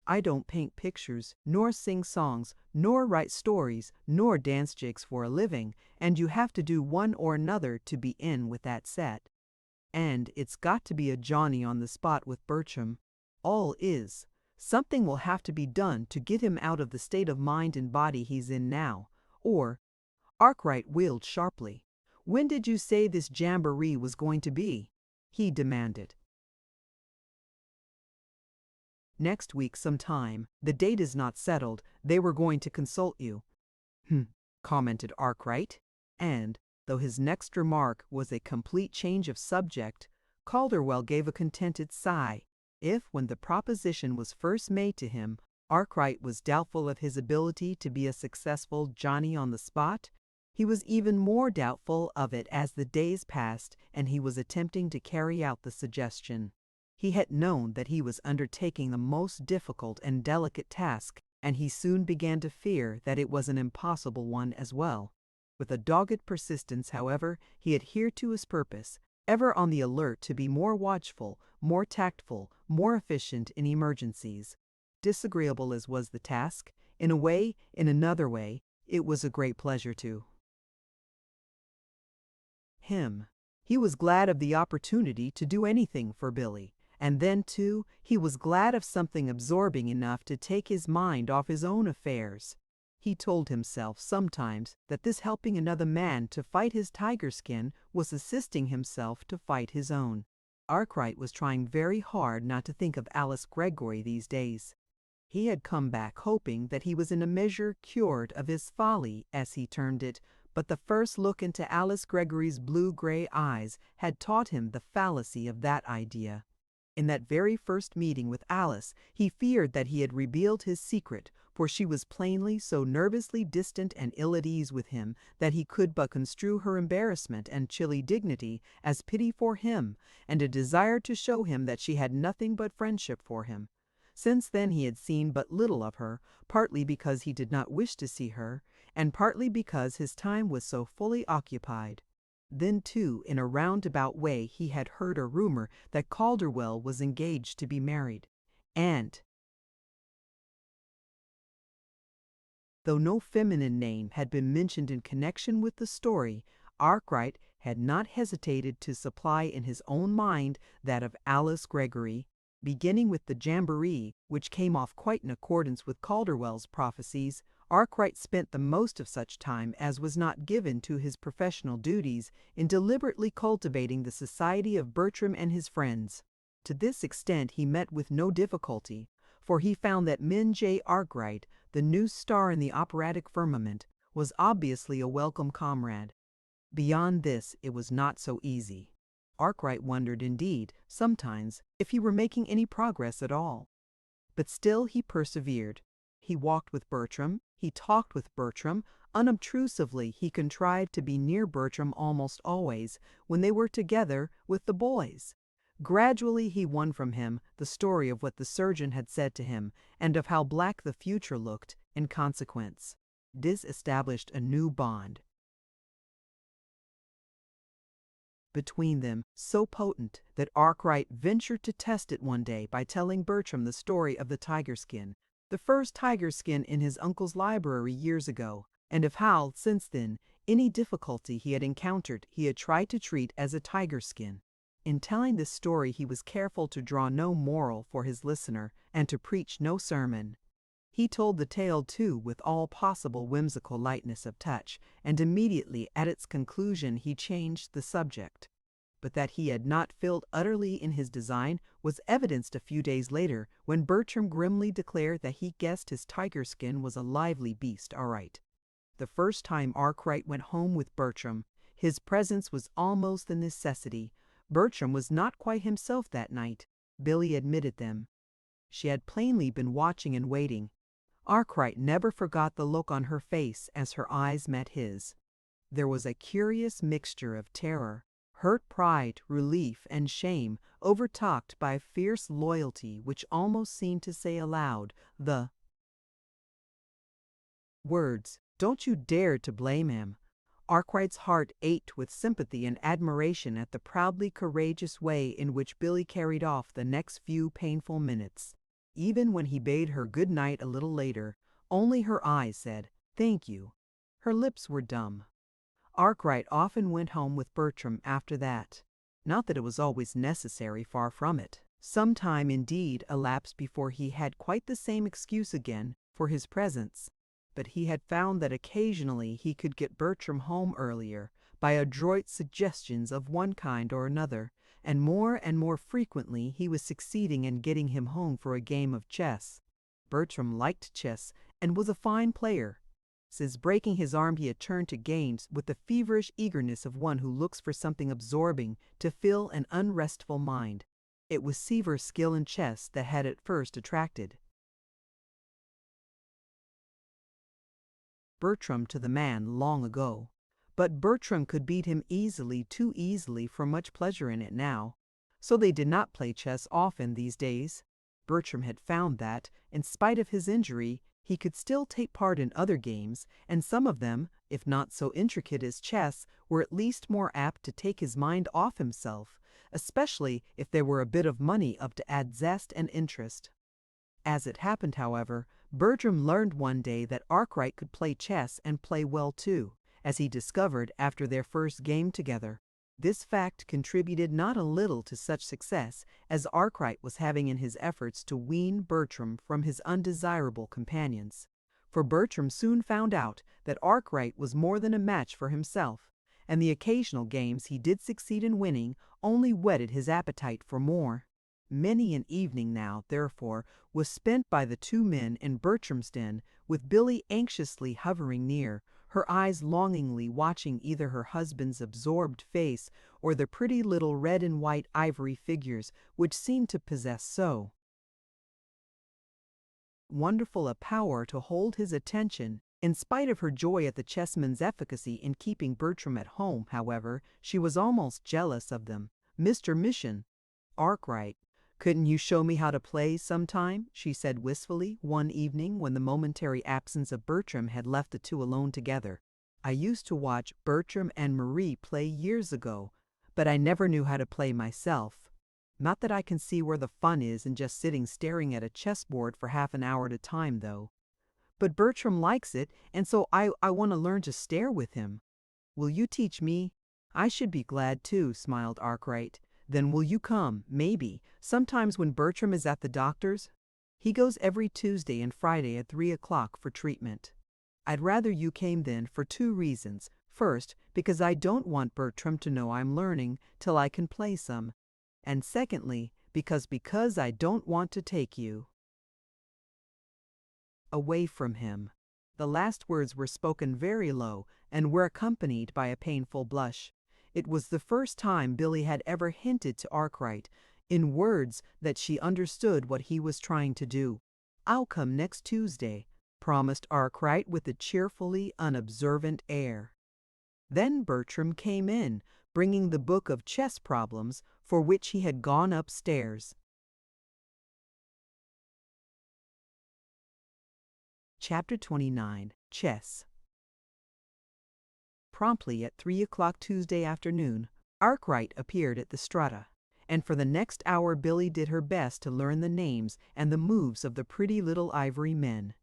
A: I don't paint pictures, nor sing songs, nor write stories, nor dance jigs for a living, and you have to do one or another to be in with that set. And it's got to be a Johnny on the spot with Bertram. All is. Something will have to be done to get him out of the state of mind and body he's in now. Or, Arkwright wheeled sharply. When did you say this jamboree was going to be? He demanded. Next week sometime. The date is not settled. They were going to consult you. Commented Arkwright. And, though his next remark was a complete change of subject, Calderwell gave a contented sigh. If, when the proposition was first made to him, Arkwright was doubtful of his ability to be a successful Johnny on the spot, he was even more doubtful of it as the days passed and he was attempting to carry out the suggestion. He had known that he was undertaking the most difficult and delicate task, and he soon began to fear that it was an impossible one as well. With a dogged persistence, however, he adhered to his purpose, ever on the alert to be more watchful, more tactful, more efficient in emergencies. Disagreeable as was the task, in a way, in another way, it was a great pleasure to him. He was glad of the opportunity to do anything for Billy, and then, too, he was glad of something absorbing enough to take his mind off his own affairs. He told himself sometimes that this helping another man to fight his tiger skin was assisting himself to fight his own. Arkwright was trying very hard not to think of Alice Gregory these days. He had come back hoping that he was in a measure cured of his folly, as he termed it, but the first look into Alice Gregory's blue-gray eyes had taught him the fallacy of that idea. In that very first meeting with Alice, he feared that he had revealed his secret, for she was plainly so nervously distant and ill at ease with him that he could but construe her embarrassment and chilly dignity as pity for him and a desire to show him that she had nothing but friendship for him. Since then he had seen but little of her, partly because he did not wish to see her, and partly because his time was so fully occupied. Then, too, in a roundabout way he had heard a rumor that Calderwell was engaged to be married. And, though no feminine name had been mentioned in connection with the story, Arkwright had not hesitated to supply in his own mind that of Alice Gregory, beginning with the jamboree, which came off quite in accordance with Calderwell's prophecies. Arkwright spent the most of such time as was not given to his professional duties in deliberately cultivating the society of Bertram and his friends. To this extent he met with no difficulty, for he found that Min J. Arkwright, the new star in the operatic firmament, was obviously a welcome comrade. Beyond this it was not so easy. Arkwright wondered, indeed, sometimes, if he were making any progress at all. But still he persevered. He walked with Bertram, he talked with Bertram, unobtrusively he contrived to be near Bertram almost always, when they were together with the boys. Gradually he won from him the story of what the surgeon had said to him, and of how black the future looked in consequence. This established a new bond between them, so potent that Arkwright ventured to test it one day by telling Bertram the story of the tiger skin, the first tiger skin in his uncle's library years ago, and of how, since then, any difficulty he had encountered he had tried to treat as a tiger skin. In telling this story he was careful to draw no moral for his listener and to preach no sermon. He told the tale, too, with all possible whimsical lightness of touch, and immediately at its conclusion he changed the subject. But that he had not failed utterly in his design was evidenced a few days later when Bertram grimly declared that he guessed his tiger skin was a lively beast, all right. The first time Arkwright went home with Bertram, his presence was almost a necessity. Bertram was not quite himself that night. Billy admitted them. She had plainly been watching and waiting. Arkwright never forgot the look on her face as her eyes met his. There was a curious mixture of terror, hurt pride, relief, and shame, overtopped by a fierce loyalty which almost seemed to say aloud the words, "Don't you dare to blame him." Arkwright's heart ached with sympathy and admiration at the proudly courageous way in which Billy carried off the next few painful minutes. Even when he bade her good night a little later, only her eyes said, "Thank you." Her lips were dumb. Arkwright often went home with Bertram after that. Not that it was always necessary, far from it. Some time, indeed, elapsed before he had quite the same excuse again for his presence. But he had found that occasionally he could get Bertram home earlier by adroit suggestions of one kind or another, and more frequently he was succeeding in getting him home for a game of chess. Bertram liked chess and was a fine player. Since breaking his arm he had turned to games with the feverish eagerness of one who looks for something absorbing to fill an unrestful mind. It was Seaver's skill in chess that had at first attracted Bertram to the man long ago. But Bertram could beat him easily, too easily for much pleasure in it now. So they did not play chess often these days. Bertram had found that, in spite of his injury, he could still take part in other games, and some of them, if not so intricate as chess, were at least more apt to take his mind off himself, especially if there were a bit of money up to add zest and interest. As it happened, however, Bertram learned one day that Arkwright could play chess and play well too, as he discovered after their first game together. This fact contributed not a little to such success as Arkwright was having in his efforts to wean Bertram from his undesirable companions. For Bertram soon found out that Arkwright was more than a match for himself, and the occasional games he did succeed in winning only whetted his appetite for more. Many an evening now, therefore, was spent by the two men in Bertram's den, with Billy anxiously hovering near, her eyes longingly watching either her husband's absorbed face or the pretty little red and white ivory figures which seemed to possess so wonderful a power to hold his attention. In spite of her joy at the chessmen's efficacy in keeping Bertram at home, however, she was almost jealous of them. Mr. Mission, Arkwright, couldn't you show me how to play sometime? She said wistfully one evening when the momentary absence of Bertram had left the two alone together. I used to watch Bertram and Marie play years ago, but I never knew how to play myself. Not that I can see where the fun is in just sitting staring at a chessboard for half an hour at a time, though. But Bertram likes it, and so I want to learn to stare with him. Will you teach me? I should be glad too, smiled Arkwright. Then will you come, maybe, sometimes when Bertram is at the doctor's? He goes every Tuesday and Friday at 3 o'clock for treatment. I'd rather you came then for two reasons. First, because I don't want Bertram to know I'm learning till I can play some. And secondly, because I don't want to take you away from him. The last words were spoken very low and were accompanied by a painful blush. It was the first time Billy had ever hinted to Arkwright, in words, that she understood what he was trying to do. I'll come next Tuesday, promised Arkwright with a cheerfully unobservant air. Then Bertram came in, bringing the book of chess problems for which he had gone upstairs. Chapter 29. Chess. Promptly at 3 o'clock Tuesday afternoon, Arkwright appeared at the Strata, and for the next hour Billy did her best to learn the names and the moves of the pretty little ivory men.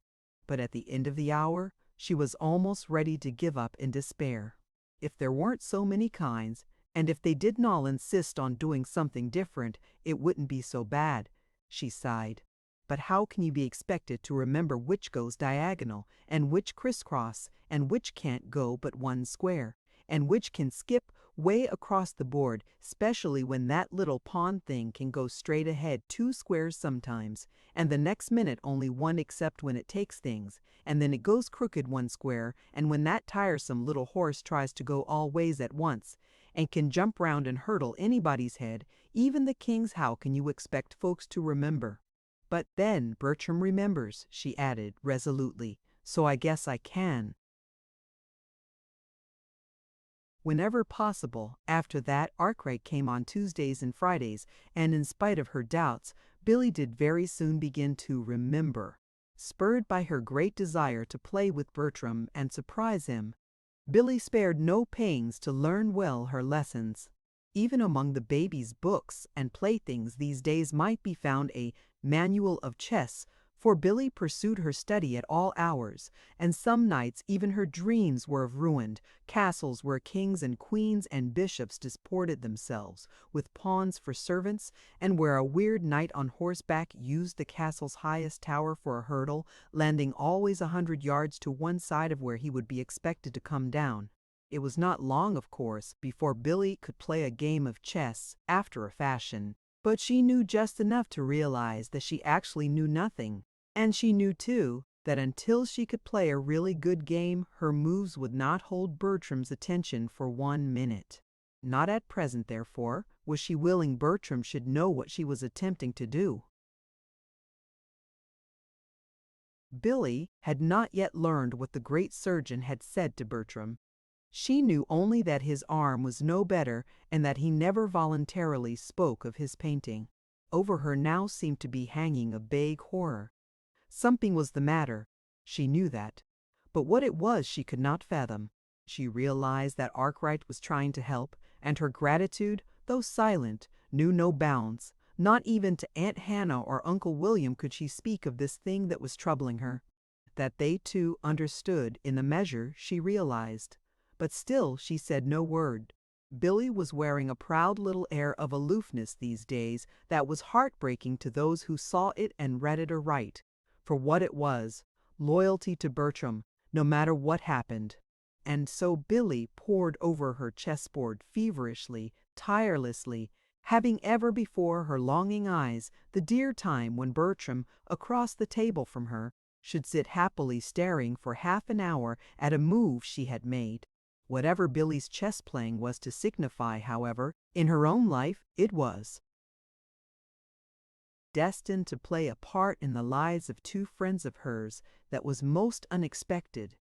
A: But at the end of the hour, she was almost ready to give up in despair. If there weren't so many kinds, and if they didn't all insist on doing something different, it wouldn't be so bad, she sighed. But how can you be expected to remember which goes diagonal, and which crisscross, and which can't go but one square, and which can skip way across the board, especially when that little pawn thing can go straight ahead 2 squares sometimes, and the next minute only one except when it takes things, and then it goes crooked 1 square, and when that tiresome little horse tries to go all ways at once, and can jump round and hurdle anybody's head, even the king's, how can you expect folks to remember? But then Bertram remembers, she added resolutely, so I guess I can. Whenever possible, after that, Arkwright came on Tuesdays and Fridays, and in spite of her doubts, Billy did very soon begin to remember. Spurred by her great desire to play with Bertram and surprise him, Billy spared no pains to learn well her lessons. Even among the baby's books and playthings these days might be found a manual of chess, for Billy pursued her study at all hours, and some nights even her dreams were of ruined castles where kings and queens and bishops disported themselves, with pawns for servants, and where a weird knight on horseback used the castle's highest tower for a hurdle, landing always 100 yards to one side of where he would be expected to come down. It was not long, of course, before Billy could play a game of chess, after a fashion, but she knew just enough to realize that she actually knew nothing. And she knew, too, that until she could play a really good game, her moves would not hold Bertram's attention for 1 minute. Not at present, therefore, was she willing Bertram should know what she was attempting to do. Billy had not yet learned what the great surgeon had said to Bertram. She knew only that his arm was no better and that he never voluntarily spoke of his painting. Over her now seemed to be hanging a vague horror. Something was the matter, she knew that, but what it was she could not fathom. She realized that Arkwright was trying to help, and her gratitude, though silent, knew no bounds. Not even to Aunt Hannah or Uncle William could she speak of this thing that was troubling her. That they too understood in the measure she realized. But still she said no word. Billy was wearing a proud little air of aloofness these days that was heartbreaking to those who saw it and read it aright. For what it was, loyalty to Bertram, no matter what happened. And so Billy pored over her chessboard feverishly, tirelessly, having ever before her longing eyes the dear time when Bertram, across the table from her, should sit happily staring for half an hour at a move she had made. Whatever Billy's chess-playing was to signify, however, in her own life it was. destined to play a part in the lives of two friends of hers that was most unexpected.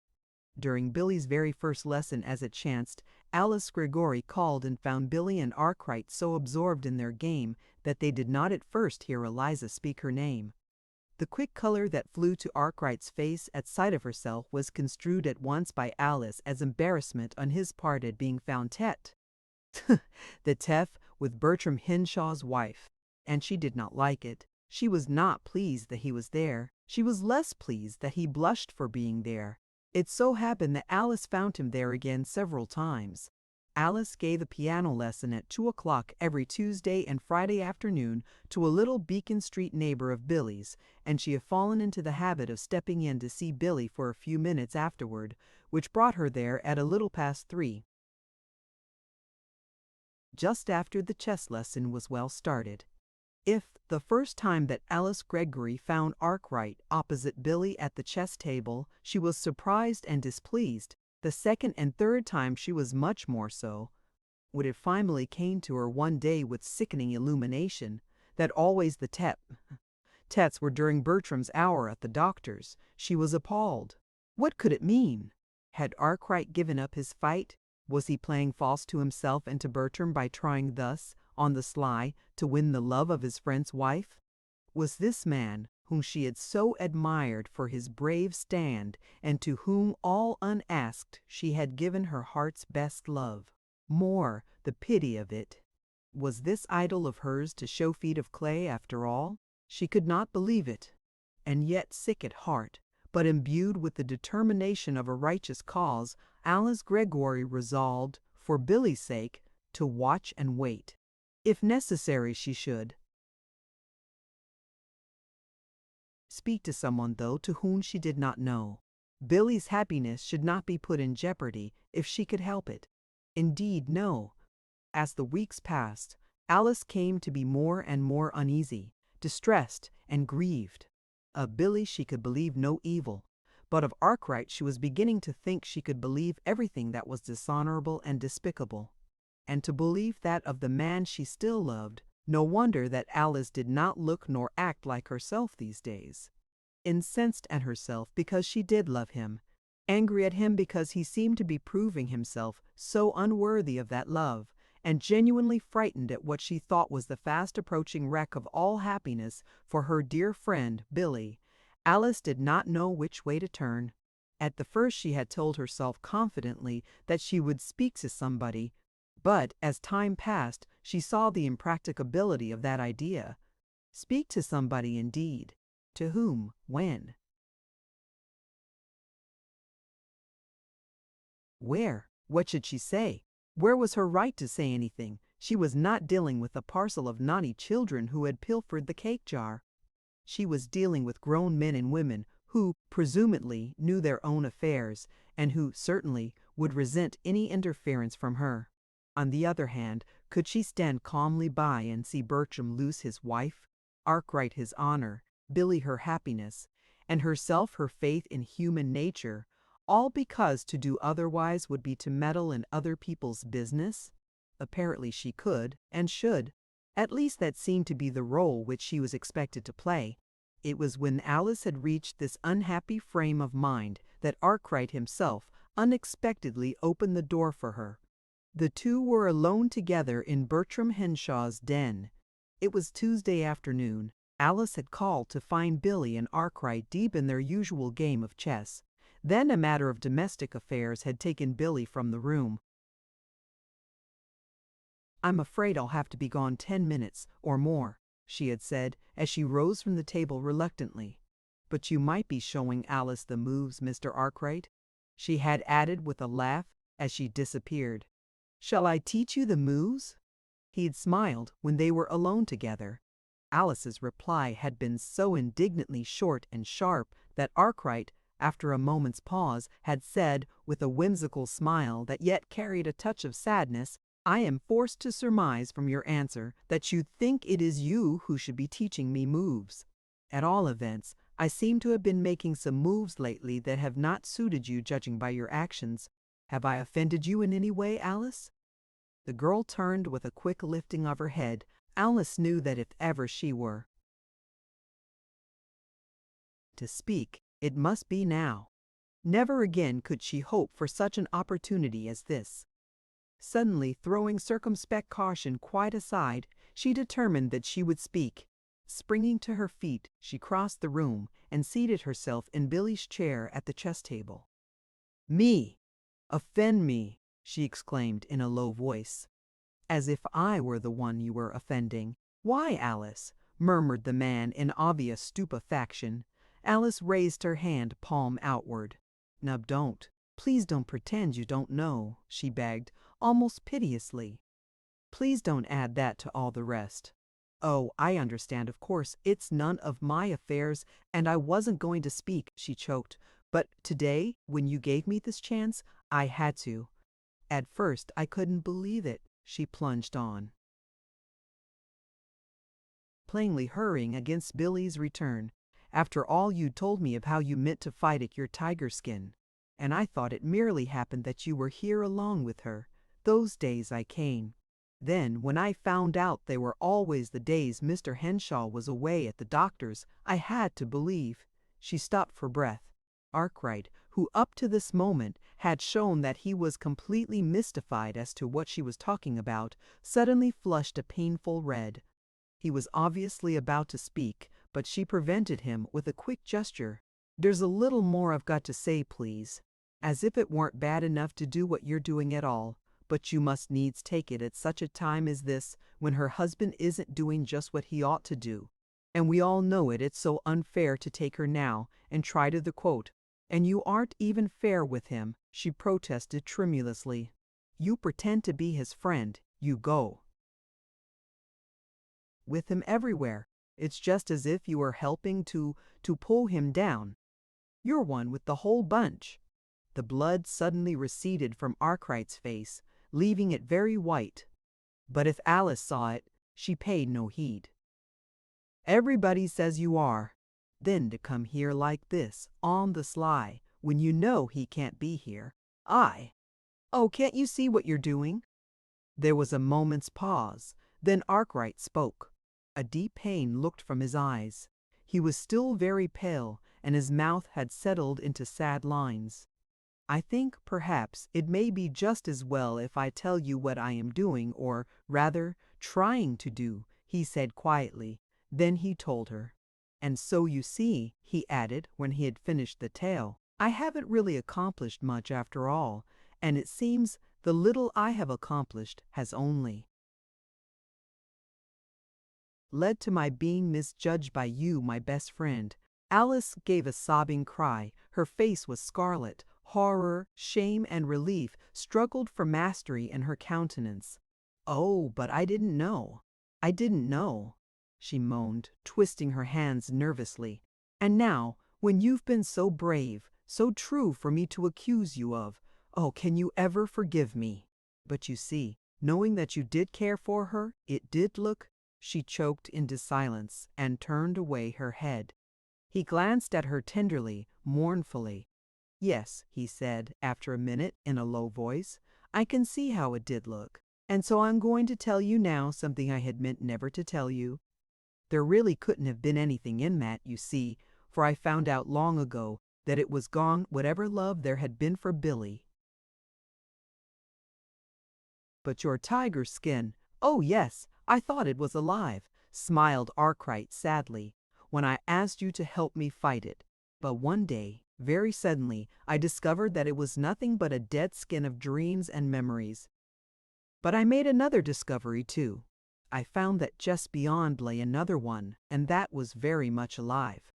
A: During Billy's very first lesson, as it chanced, Alice Gregory called and found Billy and Arkwright so absorbed in their game that they did not at first hear Eliza speak her name. The quick color that flew to Arkwright's face at sight of herself was construed at once by Alice as embarrassment on his part at being found the Tef with Bertram Henshaw's wife, and she did not like it. She was not pleased that he was there. She was less pleased that he blushed for being there. It so happened that Alice found him there again several times. Alice gave a piano lesson at 2 o'clock every Tuesday and Friday afternoon to a little Beacon Street neighbor of Billy's, and she had fallen into the habit of stepping in to see Billy for a few minutes afterward, which brought her there at a little past 3. Just after the chess lesson was well started. If the first time that Alice Gregory found Arkwright opposite Billy at the chess table she was surprised and displeased, the second and third time she was much more so. When it finally came to her one day with sickening illumination that always the tests were during Bertram's hour at the doctor's, she was appalled. What could it mean? Had Arkwright given up his fight? Was he playing false to himself and to Bertram by trying thus, on the sly, to win the love of his friend's wife? Was this man, whom she had so admired for his brave stand, and to whom all unasked she had given her heart's best love, more, the pity of it, was this idol of hers to show feet of clay after all? She could not believe it, and yet sick at heart, but imbued with the determination of a righteous cause, Alice Gregory resolved, for Billy's sake, to watch and wait. If necessary, she should speak to someone, though, to whom she did not know. Billy's happiness should not be put in jeopardy if she could help it. Indeed, no. As the weeks passed, Alice came to be more and more uneasy, distressed, and grieved. Of Billy she could believe no evil, but of Arkwright she was beginning to think she could believe everything that was dishonorable and despicable. And to believe that of the man she still loved, no wonder that Alice did not look nor act like herself these days. Incensed at herself because she did love him, angry at him because he seemed to be proving himself so unworthy of that love, and genuinely frightened at what she thought was the fast approaching wreck of all happiness for her dear friend Billy, Alice did not know which way to turn. At the first she had told herself confidently that she would speak to somebody, but as time passed she saw the impracticability of that idea. Speak to somebody indeed. To whom? When? Where? What should she say? Where was her right to say anything? She was not dealing with a parcel of naughty children who had pilfered the cake jar. She was dealing with grown men and women who, presumably, knew their own affairs, and who, certainly, would resent any interference from her. On the other hand, could she stand calmly by and see Bertram lose his wife, Arkwright his honor, Billy her happiness, and herself her faith in human nature, all because to do otherwise would be to meddle in other people's business? Apparently she could, and should. At least that seemed to be the role which she was expected to play. It was when Alice had reached this unhappy frame of mind that Arkwright himself unexpectedly opened the door for her. The two were alone together in Bertram Henshaw's den. It was Tuesday afternoon. Alice had called to find Billy and Arkwright deep in their usual game of chess. Then a matter of domestic affairs had taken Billy from the room. "I'm afraid I'll have to be gone 10 minutes or more," she had said as she rose from the table reluctantly. "But you might be showing Alice the moves, Mr. Arkwright," she had added with a laugh as she disappeared. "Shall I teach you the moves?" He had smiled when they were alone together. Alice's reply had been so indignantly short and sharp that Arkwright, after a moment's pause, had said, with a whimsical smile that yet carried a touch of sadness, "I am forced to surmise from your answer that you think it is you who should be teaching me moves. At all events, I seem to have been making some moves lately that have not suited you, judging by your actions. Have I offended you in any way, Alice?" The girl turned with a quick lifting of her head. Alice knew that if ever she were to speak, it must be now. Never again could she hope for such an opportunity as this. Suddenly throwing circumspect caution quite aside, she determined that she would speak. Springing to her feet, she crossed the room and seated herself in Billy's chair at the chess table. "Me! Offend me!" she exclaimed in a low voice. "As if I were the one you were offending. Why, Alice?" murmured the man in obvious stupefaction. Alice raised her hand, palm outward. "Now please don't pretend you don't know," she begged, almost piteously. "Please don't add that to all the rest. Oh, I understand, of course, it's none of my affairs, and I wasn't going to speak," she choked. "But today, when you gave me this chance, I had to. At first, I couldn't believe it," she plunged on, plainly hurrying against Billy's return. "After all you'd told me of how you meant to fight at your tiger skin. And I thought it merely happened that you were here along with her. Those days I came. Then, when I found out they were always the days Mr. Henshaw was away at the doctor's, I had to believe." She stopped for breath. Arkwright, who up to this moment had shown that he was completely mystified as to what she was talking about, suddenly flushed a painful red. He was obviously about to speak, but she prevented him with a quick gesture. "There's a little more I've got to say, please. As if it weren't bad enough to do what you're doing at all, but you must needs take it at such a time as this, when her husband isn't doing just what he ought to do. And we all know it. It's so unfair to take her now and try to the quote. And you aren't even fair with him," she protested tremulously. "You pretend to be his friend. You go with him everywhere. It's just as if you were helping to pull him down. You're one with the whole bunch." The blood suddenly receded from Arkwright's face, leaving it very white. But if Alice saw it, she paid no heed. "Everybody says you are. Then to come here like this, on the sly, when you know he can't be here. Oh, can't you see what you're doing?" There was a moment's pause. Then Arkwright spoke. A deep pain looked from his eyes. He was still very pale, and his mouth had settled into sad lines. "I think, perhaps, it may be just as well if I tell you what I am doing, or, rather, trying to do," he said quietly. Then he told her. "And so you see," he added when he had finished the tale, "I haven't really accomplished much after all, and it seems the little I have accomplished has only led to my being misjudged by you, my best friend." Alice gave a sobbing cry. Her face was scarlet. Horror, shame, and relief struggled for mastery in her countenance. "Oh, but I didn't know. I didn't know," she moaned, twisting her hands nervously. "And now, when you've been so brave, so true for me to accuse you of, oh, can you ever forgive me? But you see, knowing that you did care for her, it did look—" She choked into silence and turned away her head. He glanced at her tenderly, mournfully. "Yes," he said, after a minute, in a low voice, "I can see how it did look. And so I'm going to tell you now something I had meant never to tell you. There really couldn't have been anything in that, you see, for I found out long ago that it was gone, whatever love there had been for Billy. But your tiger skin, oh yes, I thought it was alive," smiled Arkwright sadly, "when I asked you to help me fight it. But one day, very suddenly, I discovered that it was nothing but a dead skin of dreams and memories. But I made another discovery too. I found that just beyond lay another one, and that was very much alive."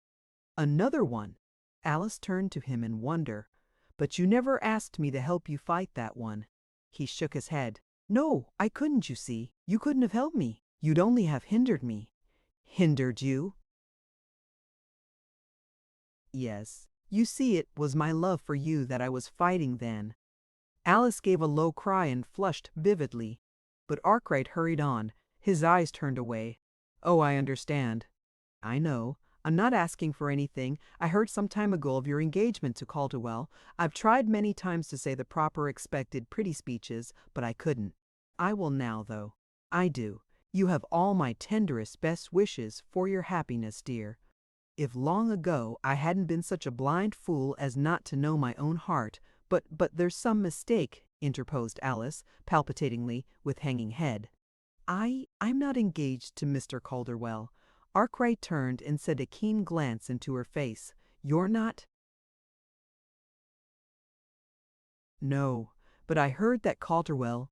A: "Another one?" Alice turned to him in wonder. "But you never asked me to help you fight that one." He shook his head. "No, I couldn't, you see. You couldn't have helped me. You'd only have hindered me." "Hindered you?" "Yes. You see, it was my love for you that I was fighting then." Alice gave a low cry and flushed vividly. But Arkwright hurried on. His eyes turned away. "Oh, I understand. I know. I'm not asking for anything. I heard some time ago of your engagement to Caldwell. I've tried many times to say the proper expected pretty speeches, but I couldn't. I will now, though. I do. You have all my tenderest, best wishes for your happiness, dear." If long ago I hadn't been such a blind fool as not to know my own heart, but there's some mistake, interposed Alice, palpitatingly, with hanging head. I'm not engaged to Mr. Calderwell. Arkwright turned and set a keen glance into her face. You're not? No, but I heard that Calderwell.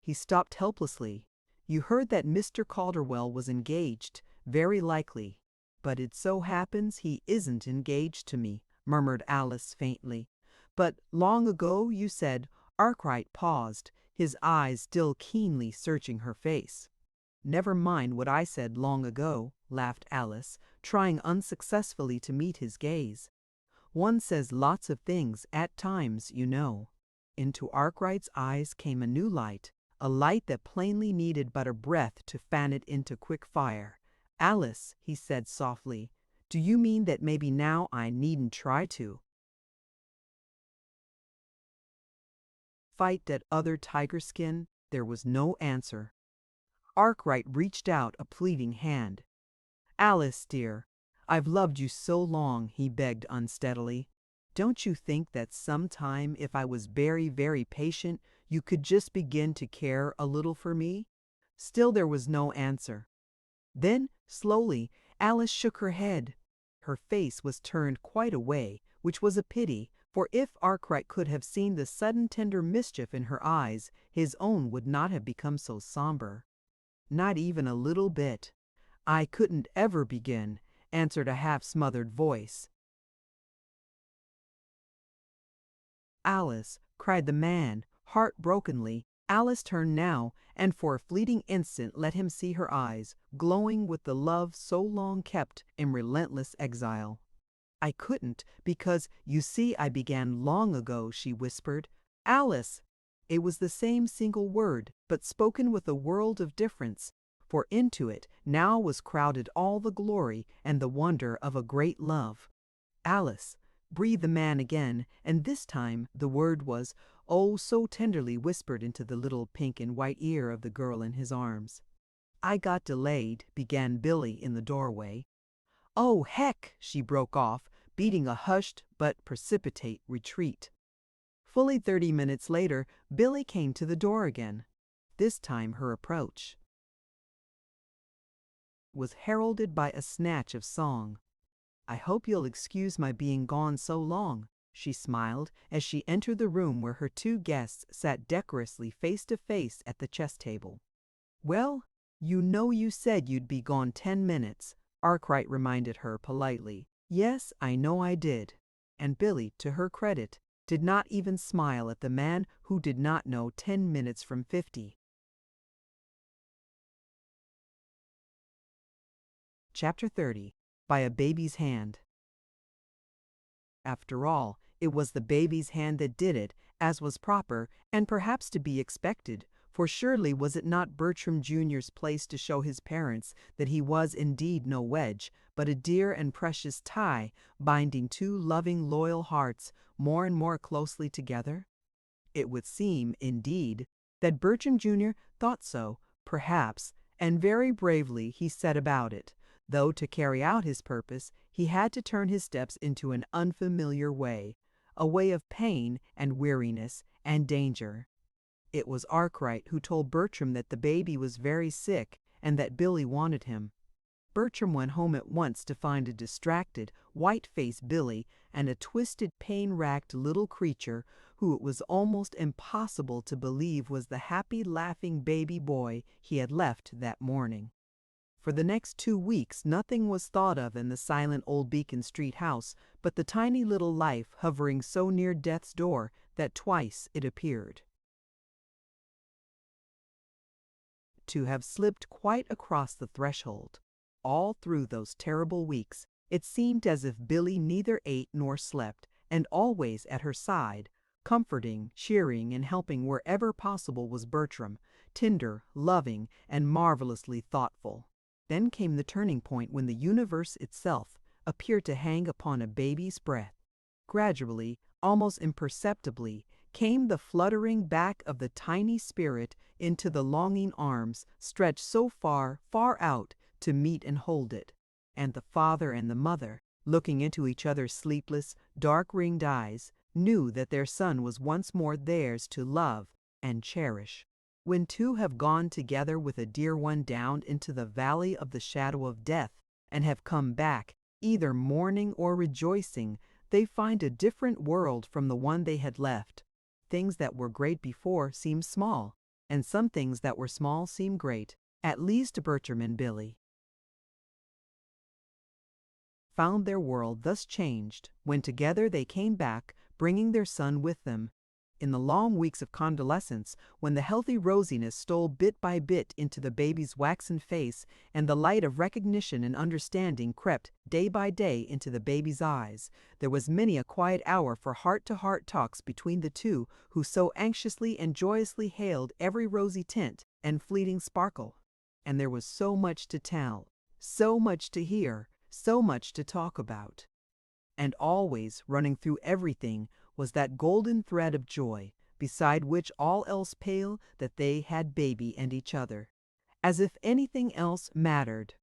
A: He stopped helplessly. You heard that Mr. Calderwell was engaged, very likely. But it so happens he isn't engaged to me, murmured Alice faintly. But long ago, you said. Arkwright paused, his eyes still keenly searching her face. Never mind what I said long ago, laughed Alice, trying unsuccessfully to meet his gaze. One says lots of things at times, you know. Into Arkwright's eyes came a new light, a light that plainly needed but a breath to fan it into quick fire. Alice, he said softly, do you mean that maybe now I needn't try to fight that other tiger skin? There was no answer. Arkwright reached out a pleading hand. Alice, dear, I've loved you so long, he begged unsteadily. Don't you think that sometime, if I was very, very patient, you could just begin to care a little for me? Still there was no answer. Then, slowly, Alice shook her head. Her face was turned quite away, which was a pity, for if Arkwright could have seen the sudden tender mischief in her eyes, his own would not have become so somber. Not even a little bit. I couldn't ever begin, answered a half-smothered voice. Alice, cried the man, heartbrokenly. Alice turned now, and for a fleeting instant let him see her eyes, glowing with the love so long kept in relentless exile. I couldn't, because, you see, I began long ago, she whispered. Alice! It was the same single word, but spoken with a world of difference, for into it now was crowded all the glory and the wonder of a great love. Alice! Breathed the man again, and this time the word was, oh, so tenderly whispered into the little pink and white ear of the girl in his arms. I got delayed, began Billy in the doorway. Oh, heck, she broke off, beating a hushed but precipitate retreat. Fully 30 minutes later, Billy came to the door again. This time her approach was heralded by a snatch of song. I hope you'll excuse my being gone so long, she smiled as she entered the room where her two guests sat decorously face to face at the chess table. Well, you know you said you'd be gone 10 minutes, Arkwright reminded her politely. Yes, I know I did. And Billy, to her credit, did not even smile at the man who did not know 10 minutes from 50. Chapter 30. By a Baby's Hand. After all, it was the baby's hand that did it, as was proper, and perhaps to be expected, for surely was it not Bertram Jr.'s place to show his parents that he was indeed no wedge, but a dear and precious tie, binding two loving, loyal hearts more and more closely together? It would seem, indeed, that Bertram Jr. thought so, perhaps, and very bravely he set about it, though to carry out his purpose he had to turn his steps into an unfamiliar way, a way of pain and weariness and danger. It was Arkwright who told Bertram that the baby was very sick and that Billy wanted him. Bertram went home at once to find a distracted, white-faced Billy and a twisted, pain-racked little creature who it was almost impossible to believe was the happy, laughing baby boy he had left that morning. For the next 2 weeks nothing was thought of in the silent old Beacon Street house but the tiny little life hovering so near death's door that twice it appeared to have slipped quite across the threshold. All through those terrible weeks, it seemed as if Billy neither ate nor slept, and always at her side, comforting, cheering, and helping wherever possible was Bertram, tender, loving, and marvelously thoughtful. Then came the turning point when the universe itself appeared to hang upon a baby's breath. Gradually, almost imperceptibly, came the fluttering back of the tiny spirit into the longing arms stretched so far, far out to meet and hold it. And the father and the mother, looking into each other's sleepless, dark-ringed eyes, knew that their son was once more theirs to love and cherish. When two have gone together with a dear one down into the valley of the shadow of death and have come back, either mourning or rejoicing, they find a different world from the one they had left. Things that were great before seem small, and some things that were small seem great. At least Bertram and Billy found their world thus changed when together they came back, bringing their son with them. In the long weeks of convalescence, when the healthy rosiness stole bit by bit into the baby's waxen face, and the light of recognition and understanding crept day by day into the baby's eyes, there was many a quiet hour for heart-to-heart talks between the two who so anxiously and joyously hailed every rosy tint and fleeting sparkle. And there was so much to tell, so much to hear, so much to talk about. And always running through everything was that golden thread of joy, beside which all else paled, that they had baby and each other. As if anything else mattered.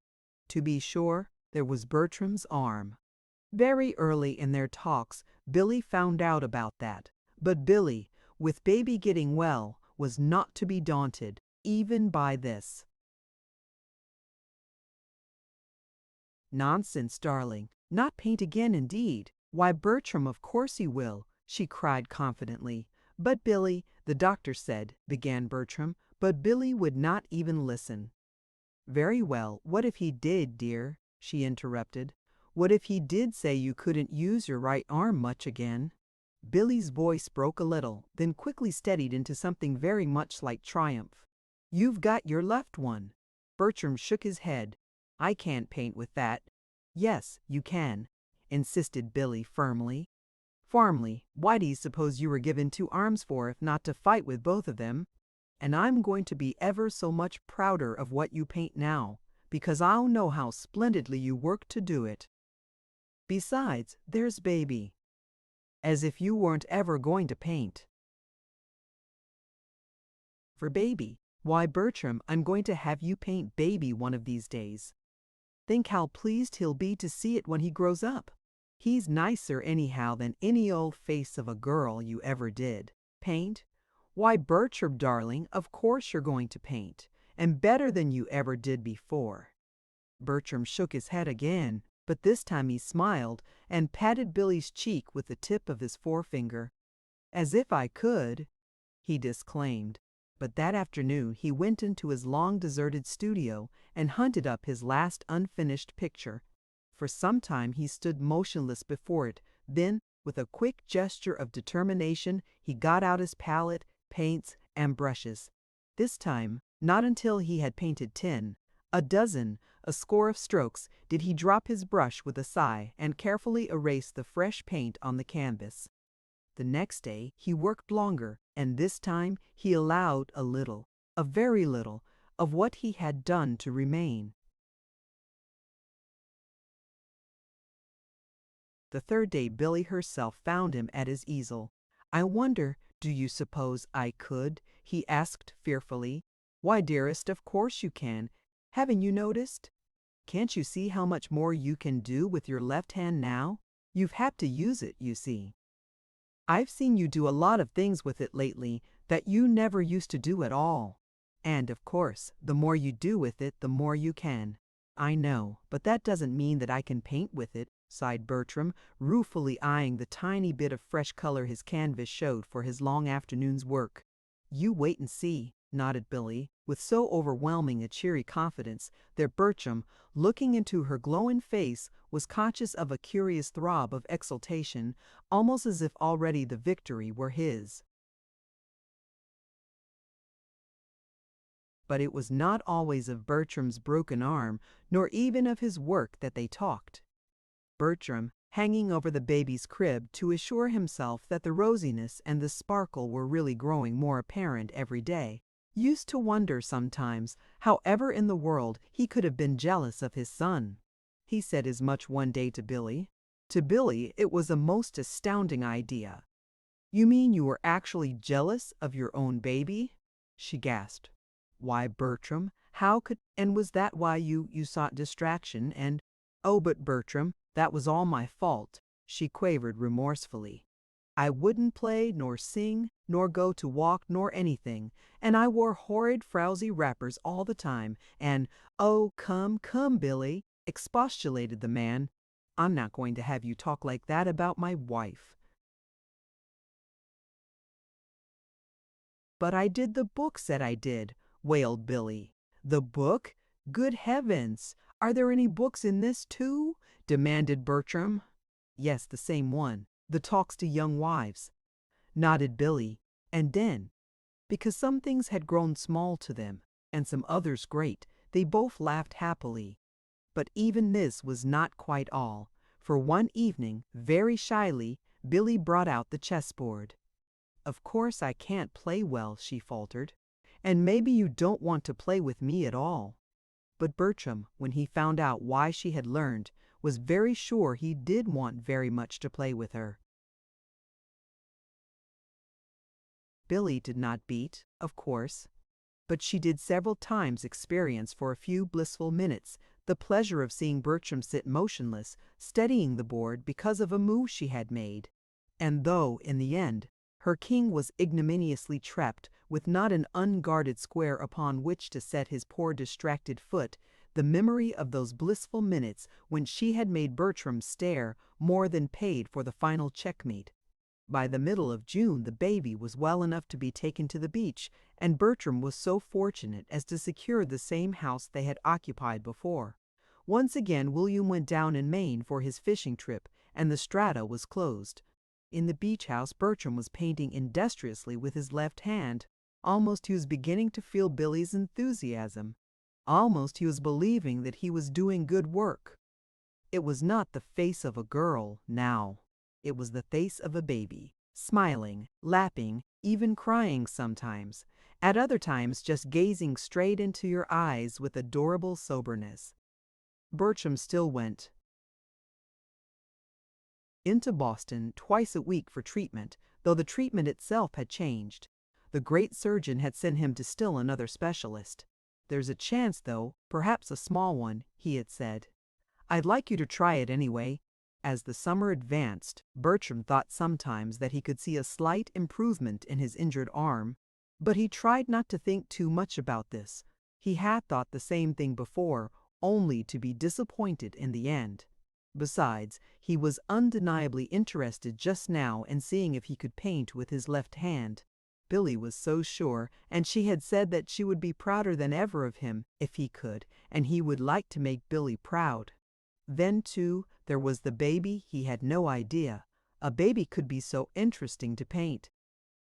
A: To be sure, there was Bertram's arm. Very early in their talks, Billy found out about that. But Billy, with baby getting well, was not to be daunted, even by this. "Nonsense, darling. Not paint again, indeed. Why, Bertram, of course he will," she cried confidently. "But Billy, the doctor said," began Bertram, but Billy would not even listen. "Very well, what if he did, dear?" she interrupted. "What if he did say you couldn't use your right arm much again?" Billy's voice broke a little, then quickly steadied into something very much like triumph. "You've got your left one." Bertram shook his head. "I can't paint with that." "Yes, you can," insisted Billy firmly. "Farmly, why do you suppose you were given two arms for if not to fight with both of them? And I'm going to be ever so much prouder of what you paint now, because I'll know how splendidly you worked to do it. Besides, there's baby. As if you weren't ever going to paint." "For baby? Why, Bertram, I'm going to have you paint baby one of these days. Think how pleased he'll be to see it when he grows up. He's nicer anyhow than any old face of a girl you ever did. Paint? Why, Bertram, darling, of course you're going to paint, and better than you ever did before." Bertram shook his head again, but this time he smiled and patted Billy's cheek with the tip of his forefinger. "As if I could," he disclaimed. But that afternoon he went into his long-deserted studio and hunted up his last unfinished picture. For some time he stood motionless before it, then, with a quick gesture of determination, he got out his palette, paints, and brushes. This time, not until he had painted 10, a dozen, a score of strokes, did he drop his brush with a sigh and carefully erase the fresh paint on the canvas. The next day he worked longer, and this time he allowed a little, a very little, of what he had done to remain. The third day Billy herself found him at his easel. "I wonder, do you suppose I could?" he asked fearfully. "Why, dearest, of course you can. Haven't you noticed? Can't you see how much more you can do with your left hand now? You've had to use it, you see. I've seen you do a lot of things with it lately that you never used to do at all. And, of course, the more you do with it, the more you can." "I know, but that doesn't mean that I can paint with it," sighed Bertram, ruefully eyeing the tiny bit of fresh color his canvas showed for his long afternoon's work. "You wait and see," nodded Billy, with so overwhelming a cheery confidence that Bertram, looking into her glowing face, was conscious of a curious throb of exultation, almost as if already the victory were his. But it was not always of Bertram's broken arm, nor even of his work that they talked. Bertram, hanging over the baby's crib to assure himself that the rosiness and the sparkle were really growing more apparent every day, used to wonder sometimes how ever in the world he could have been jealous of his son. He said as much one day to Billy. To Billy it was a most astounding idea. "You mean you were actually jealous of your own baby?" she gasped. "Why, Bertram, how could—and was that why you sought distraction and—" "Oh, but Bertram, That was all my fault, she quavered remorsefully. I wouldn't play, nor sing, nor go to walk, nor anything, and I wore horrid, frowsy wrappers all the time, and, oh, come, come, Billy, expostulated the man. I'm not going to have you talk like that about my wife. But I did, the book said I did, wailed Billy. The book? Good heavens! Are there any books in this too? Demanded Bertram. Yes, the same one, the Talks to Young Wives, nodded Billy, and then, because some things had grown small to them, and some others great, they both laughed happily. But even this was not quite all, for one evening, very shyly, Billy brought out the chessboard. Of course I can't play well, she faltered, and maybe you don't want to play with me at all. But Bertram, when he found out why she had learned, was very sure he did want very much to play with her. Billy did not beat, of course, but she did several times experience for a few blissful minutes the pleasure of seeing Bertram sit motionless, studying the board because of a move she had made. And though, in the end, her king was ignominiously trapped with not an unguarded square upon which to set his poor distracted foot, the memory of those blissful minutes when she had made Bertram stare more than paid for the final checkmate. By the middle of June the baby was well enough to be taken to the beach, and Bertram was so fortunate as to secure the same house they had occupied before. Once again William went down in Maine for his fishing trip, and the Strata was closed. In the beach house Bertram was painting industriously with his left hand. Almost he was beginning to feel Billy's enthusiasm. Almost he was believing that he was doing good work. It was not the face of a girl now. It was the face of a baby, smiling, laughing, even crying sometimes, at other times just gazing straight into your eyes with adorable soberness. Bertram still went into Boston twice a week for treatment, though the treatment itself had changed. The great surgeon had sent him to still another specialist. There's a chance, though, perhaps a small one, he had said. I'd like you to try it anyway. As the summer advanced, Bertram thought sometimes that he could see a slight improvement in his injured arm, but he tried not to think too much about this. He had thought the same thing before, only to be disappointed in the end. Besides, he was undeniably interested just now in seeing if he could paint with his left hand. Billy was so sure, and she had said that she would be prouder than ever of him if he could, and he would like to make Billy proud. Then, too, there was the baby. He had no idea a baby could be so interesting to paint.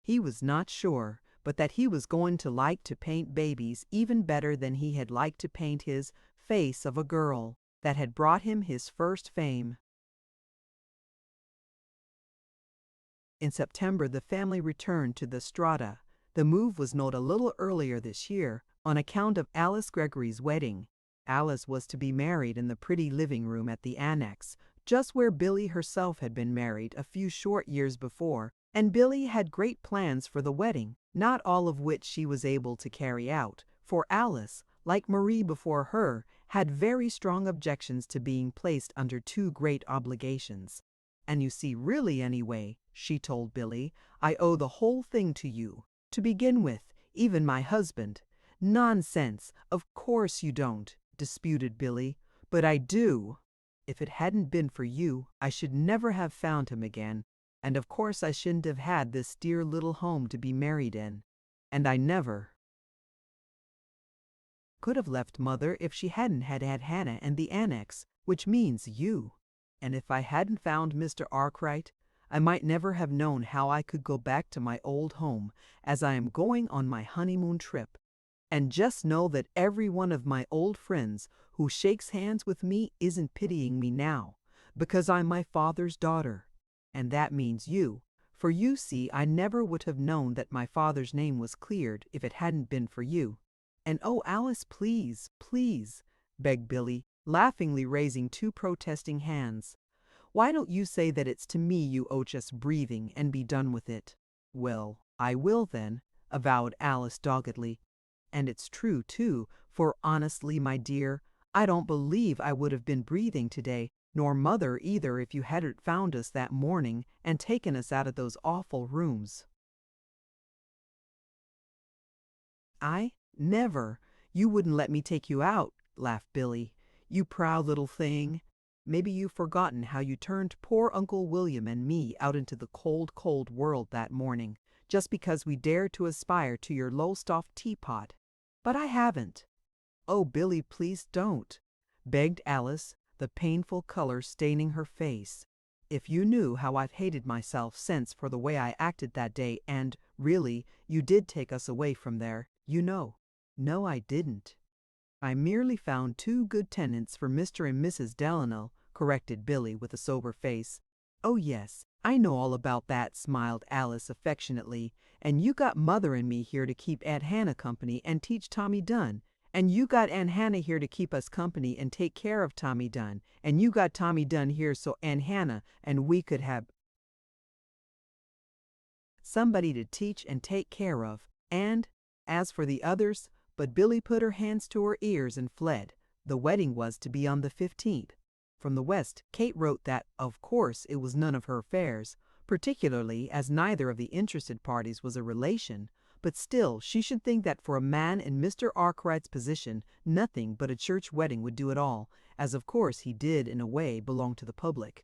A: He was not sure, but that he was going to like to paint babies even better than he had liked to paint his face of a girl that had brought him his first fame. In September, the family returned to the Strata. The move was not a little earlier this year on account of Alice Gregory's wedding. Alice was to be married in the pretty living room at the Annex, just where Billy herself had been married a few short years before, and Billy had great plans for the wedding, not all of which she was able to carry out, for Alice, like Marie before her, had very strong objections to being placed under too great obligations. And you see, really anyway, she told Billy, I owe the whole thing to you. To begin with, even my husband. Nonsense, of course you don't, disputed Billy, but I do. If it hadn't been for you, I should never have found him again, and of course I shouldn't have had this dear little home to be married in. And I never could have left Mother if she hadn't had Hannah and the Annex, which means you. And if I hadn't found Mr. Arkwright, I might never have known how I could go back to my old home as I am going on my honeymoon trip. And just know that every one of my old friends who shakes hands with me isn't pitying me now, because I'm my father's daughter. And that means you, for you see I never would have known that my father's name was cleared if it hadn't been for you. And oh, Alice, please, please, begged Billy, laughingly raising two protesting hands. Why don't you say that it's to me you owe just breathing and be done with it? Well, I will then, avowed Alice doggedly. And it's true, too, for honestly, my dear, I don't believe I would have been breathing today, nor Mother either, if you hadn't found us that morning and taken us out of those awful rooms." "I? Never. You wouldn't let me take you out," laughed Billy. "You proud little thing. Maybe you've forgotten how you turned poor Uncle William and me out into the cold, cold world that morning, just because we dared to aspire to your Lowestoft teapot. But I haven't." "Oh, Billy, please don't," begged Alice, the painful color staining her face. "If you knew how I've hated myself since for the way I acted that day, and, really, you did take us away from there, you know." "No, I didn't. I merely found two good tenants for Mr. and Mrs. Delano," corrected Billy with a sober face. "Oh, yes, I know all about that," smiled Alice affectionately. "And you got Mother and me here to keep Aunt Hannah company and teach Tommy Dunn. And you got Aunt Hannah here to keep us company and take care of Tommy Dunn. And you got Tommy Dunn here so Aunt Hannah and we could have somebody to teach and take care of. And, as for the others," but Billy put her hands to her ears and fled. The wedding was to be on the 15th. From the West, Kate wrote that, of course, it was none of her affairs, particularly as neither of the interested parties was a relation, but still she should think that for a man in Mr. Arkwright's position, nothing but a church wedding would do at all, as of course he did in a way belong to the public.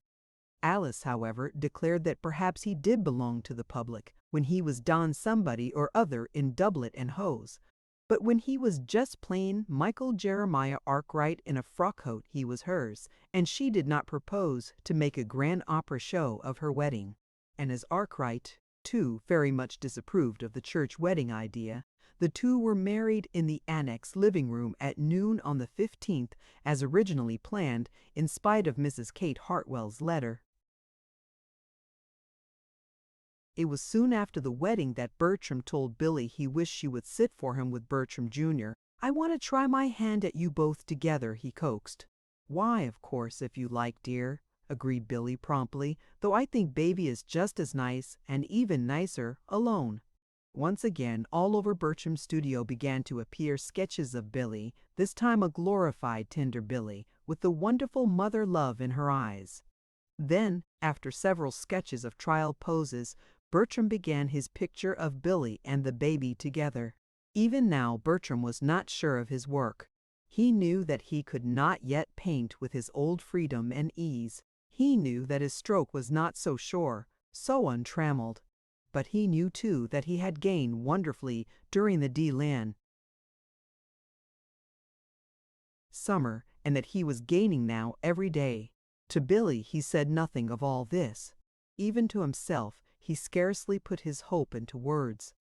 A: Alice, however, declared that perhaps he did belong to the public when he was Don somebody or other in doublet and hose. But when he was just plain Michael Jeremiah Arkwright in a frock coat, he was hers, and she did not propose to make a grand opera show of her wedding. And as Arkwright, too, very much disapproved of the church wedding idea, the two were married in the annex living room at noon on the 15th, as originally planned, in spite of Mrs. Kate Hartwell's letter. It was soon after the wedding that Bertram told Billy he wished she would sit for him with Bertram Jr. "I want to try my hand at you both together," he coaxed. "Why, of course, if you like, dear," agreed Billy promptly, "though I think Baby is just as nice, and even nicer, alone." Once again, all over Bertram's studio began to appear sketches of Billy, this time a glorified tender Billy, with the wonderful mother love in her eyes. Then, after several sketches of trial poses, Bertram began his picture of Billy and the baby together. Even now Bertram was not sure of his work. He knew that he could not yet paint with his old freedom and ease. He knew that his stroke was not so sure, so untrammeled. But he knew too that he had gained wonderfully during the Deland summer, and that he was gaining now every day. To Billy he said nothing of all this. Even to himself he scarcely put his hope into words.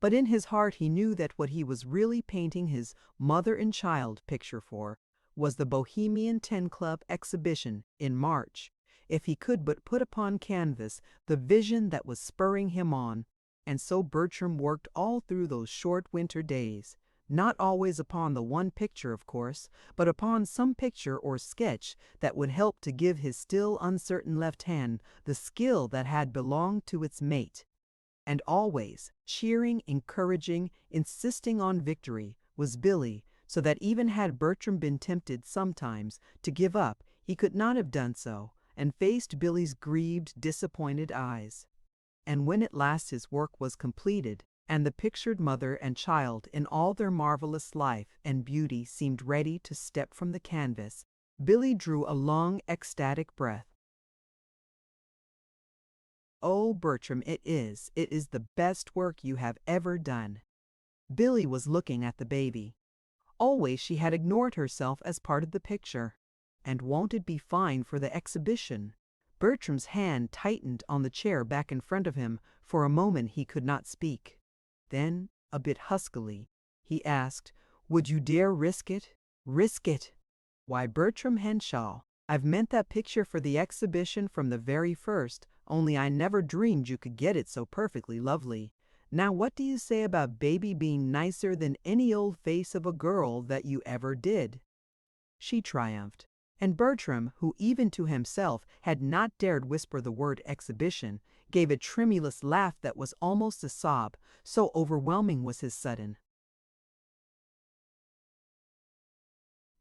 A: But in his heart he knew that what he was really painting his mother and child picture for was the Bohemian Ten Club exhibition in March. If he could but put upon canvas the vision that was spurring him on. And so Bertram worked all through those short winter days. Not always upon the one picture, of course, but upon some picture or sketch that would help to give his still uncertain left hand the skill that had belonged to its mate. And always, cheering, encouraging, insisting on victory, was Billy, so that even had Bertram been tempted sometimes to give up, he could not have done so, and faced Billy's grieved, disappointed eyes. And when at last his work was completed, and the pictured mother and child in all their marvelous life and beauty seemed ready to step from the canvas, Billy drew a long, ecstatic breath. "Oh, Bertram, it is the best work you have ever done." Billy was looking at the baby. Always she had ignored herself as part of the picture. And won't it be fine for the exhibition? Bertram's hand tightened on the chair back in front of him. For a moment he could not speak. Then, a bit huskily, he asked, "Would you dare risk it?" "Risk it? Why, Bertram Henshaw, I've meant that picture for the exhibition from the very first, only I never dreamed you could get it so perfectly lovely. Now what do you say about Baby being nicer than any old face of a girl that you ever did?" She triumphed. And Bertram, who even to himself had not dared whisper the word exhibition, gave a tremulous laugh that was almost a sob, so overwhelming was his sudden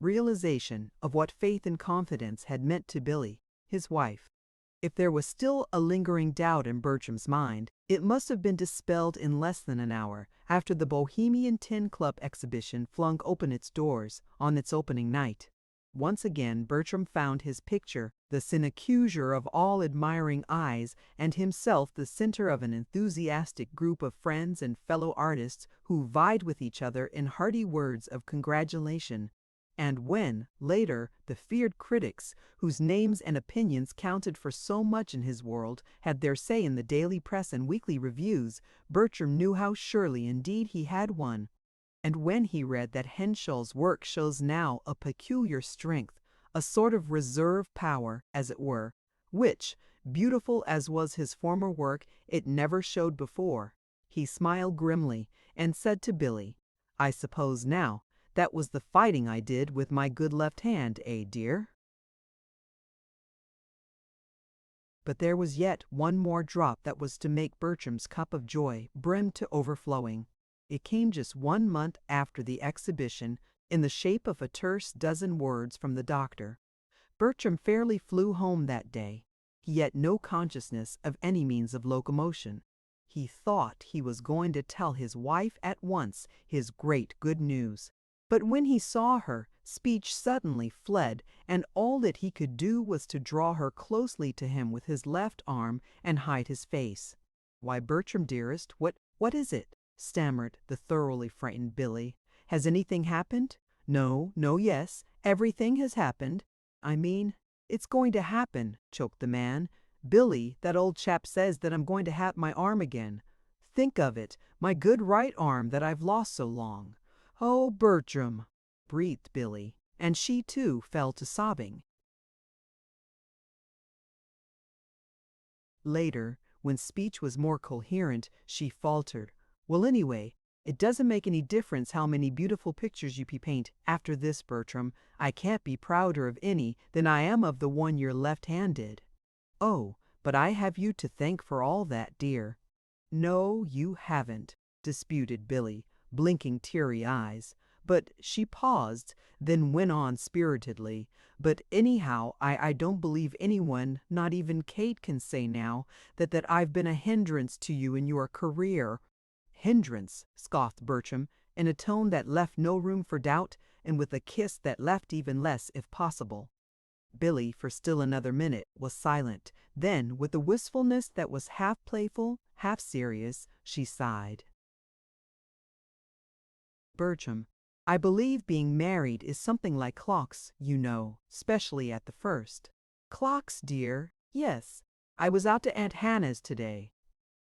A: realization of what faith and confidence had meant to Billy, his wife. If there was still a lingering doubt in Bertram's mind, it must have been dispelled in less than an hour after the Bohemian Tin Club exhibition flung open its doors on its opening night. Once again Bertram found his picture the sinecure of all admiring eyes, and himself the center of an enthusiastic group of friends and fellow artists who vied with each other in hearty words of congratulation. And when, later, the feared critics, whose names and opinions counted for so much in his world, had their say in the daily press and weekly reviews, Bertram knew how surely indeed he had won. And when he read that Henschel's work shows now a peculiar strength, a sort of reserve power, as it were, which, beautiful as was his former work, it never showed before, he smiled grimly and said to Billy, "I suppose now, that was the fighting I did with my good left hand, eh, dear?" But there was yet one more drop that was to make Bertram's cup of joy brim to overflowing. It came just 1 month after the exhibition, in the shape of a terse dozen words from the doctor. Bertram fairly flew home that day. He had no consciousness of any means of locomotion. He thought he was going to tell his wife at once his great good news. But when he saw her, speech suddenly fled, and all that he could do was to draw her closely to him with his left arm and hide his face. "Why, Bertram, dearest, what is it?" stammered the thoroughly frightened Billy. "Has anything happened?" "No, yes, everything has happened." "I mean, it's going to happen," choked the man. "Billy, that old chap says that I'm going to have my arm again. Think of it, my good right arm that I've lost so long." "Oh, Bertram," breathed Billy, and she too fell to sobbing. Later, when speech was more coherent, she faltered, "Well, anyway, it doesn't make any difference how many beautiful pictures you paint after this, Bertram. I can't be prouder of any than I am of the one your left hand did." "Oh, but I have you to thank for all that, dear." "No, you haven't," disputed Billy, blinking teary eyes. But she paused, then went on spiritedly, "But anyhow, I don't believe anyone, not even Kate, can say now that I've been a hindrance to you in your career." "Hindrance," scoffed Bertram, in a tone that left no room for doubt, and with a kiss that left even less if possible. Billy, for still another minute, was silent. Then, with a wistfulness that was half playful, half serious, she sighed. "Bertram, I believe being married is something like clocks, you know, especially at the first." "Clocks, dear? Yes. I was out to Aunt Hannah's today.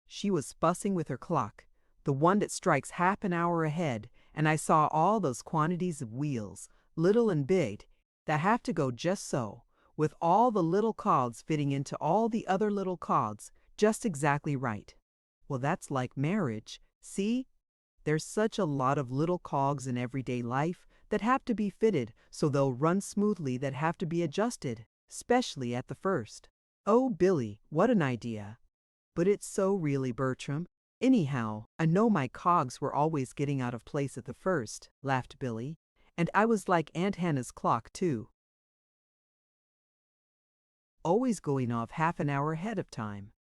A: She was fussing with her clock, the one that strikes half an hour ahead, and I saw all those quantities of wheels, little and big, that have to go just so, with all the little cogs fitting into all the other little cogs, just exactly right. Well, that's like marriage. See? There's such a lot of little cogs in everyday life that have to be fitted so they'll run smoothly, that have to be adjusted, especially at the first." "Oh, Billy, what an idea!" "But it's so really, Bertram. Anyhow, I know my cogs were always getting out of place at the first," laughed Billy. "And I was like Aunt Hannah's clock, too. Always going off half an hour ahead of time.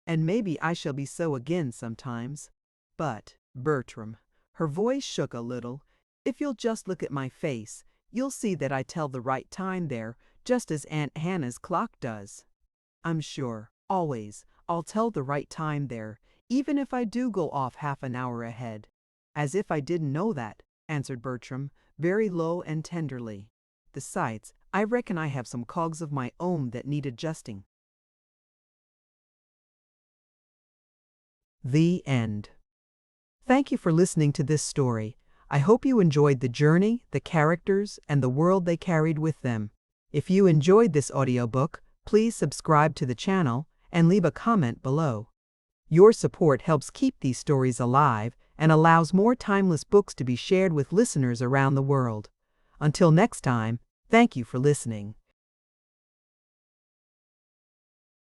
A: And maybe I shall be so again sometimes. But, Bertram," her voice shook a little, "if you'll just look at my face, you'll see that I tell the right time there, just as Aunt Hannah's clock does. I'm sure, always, I'll tell the right time there, even if I do go off half an hour ahead." "As if I didn't know that," answered Bertram, very low and tenderly. "Besides, I reckon I have some cogs of my own that need adjusting." The end. Thank you for listening to this story. I hope you enjoyed the journey, the characters, and the world they carried with them. If you enjoyed this audiobook, please subscribe to the channel and leave a comment below. Your support helps keep these stories alive and allows more timeless books to be shared with listeners around the world. Until next time, thank you for listening.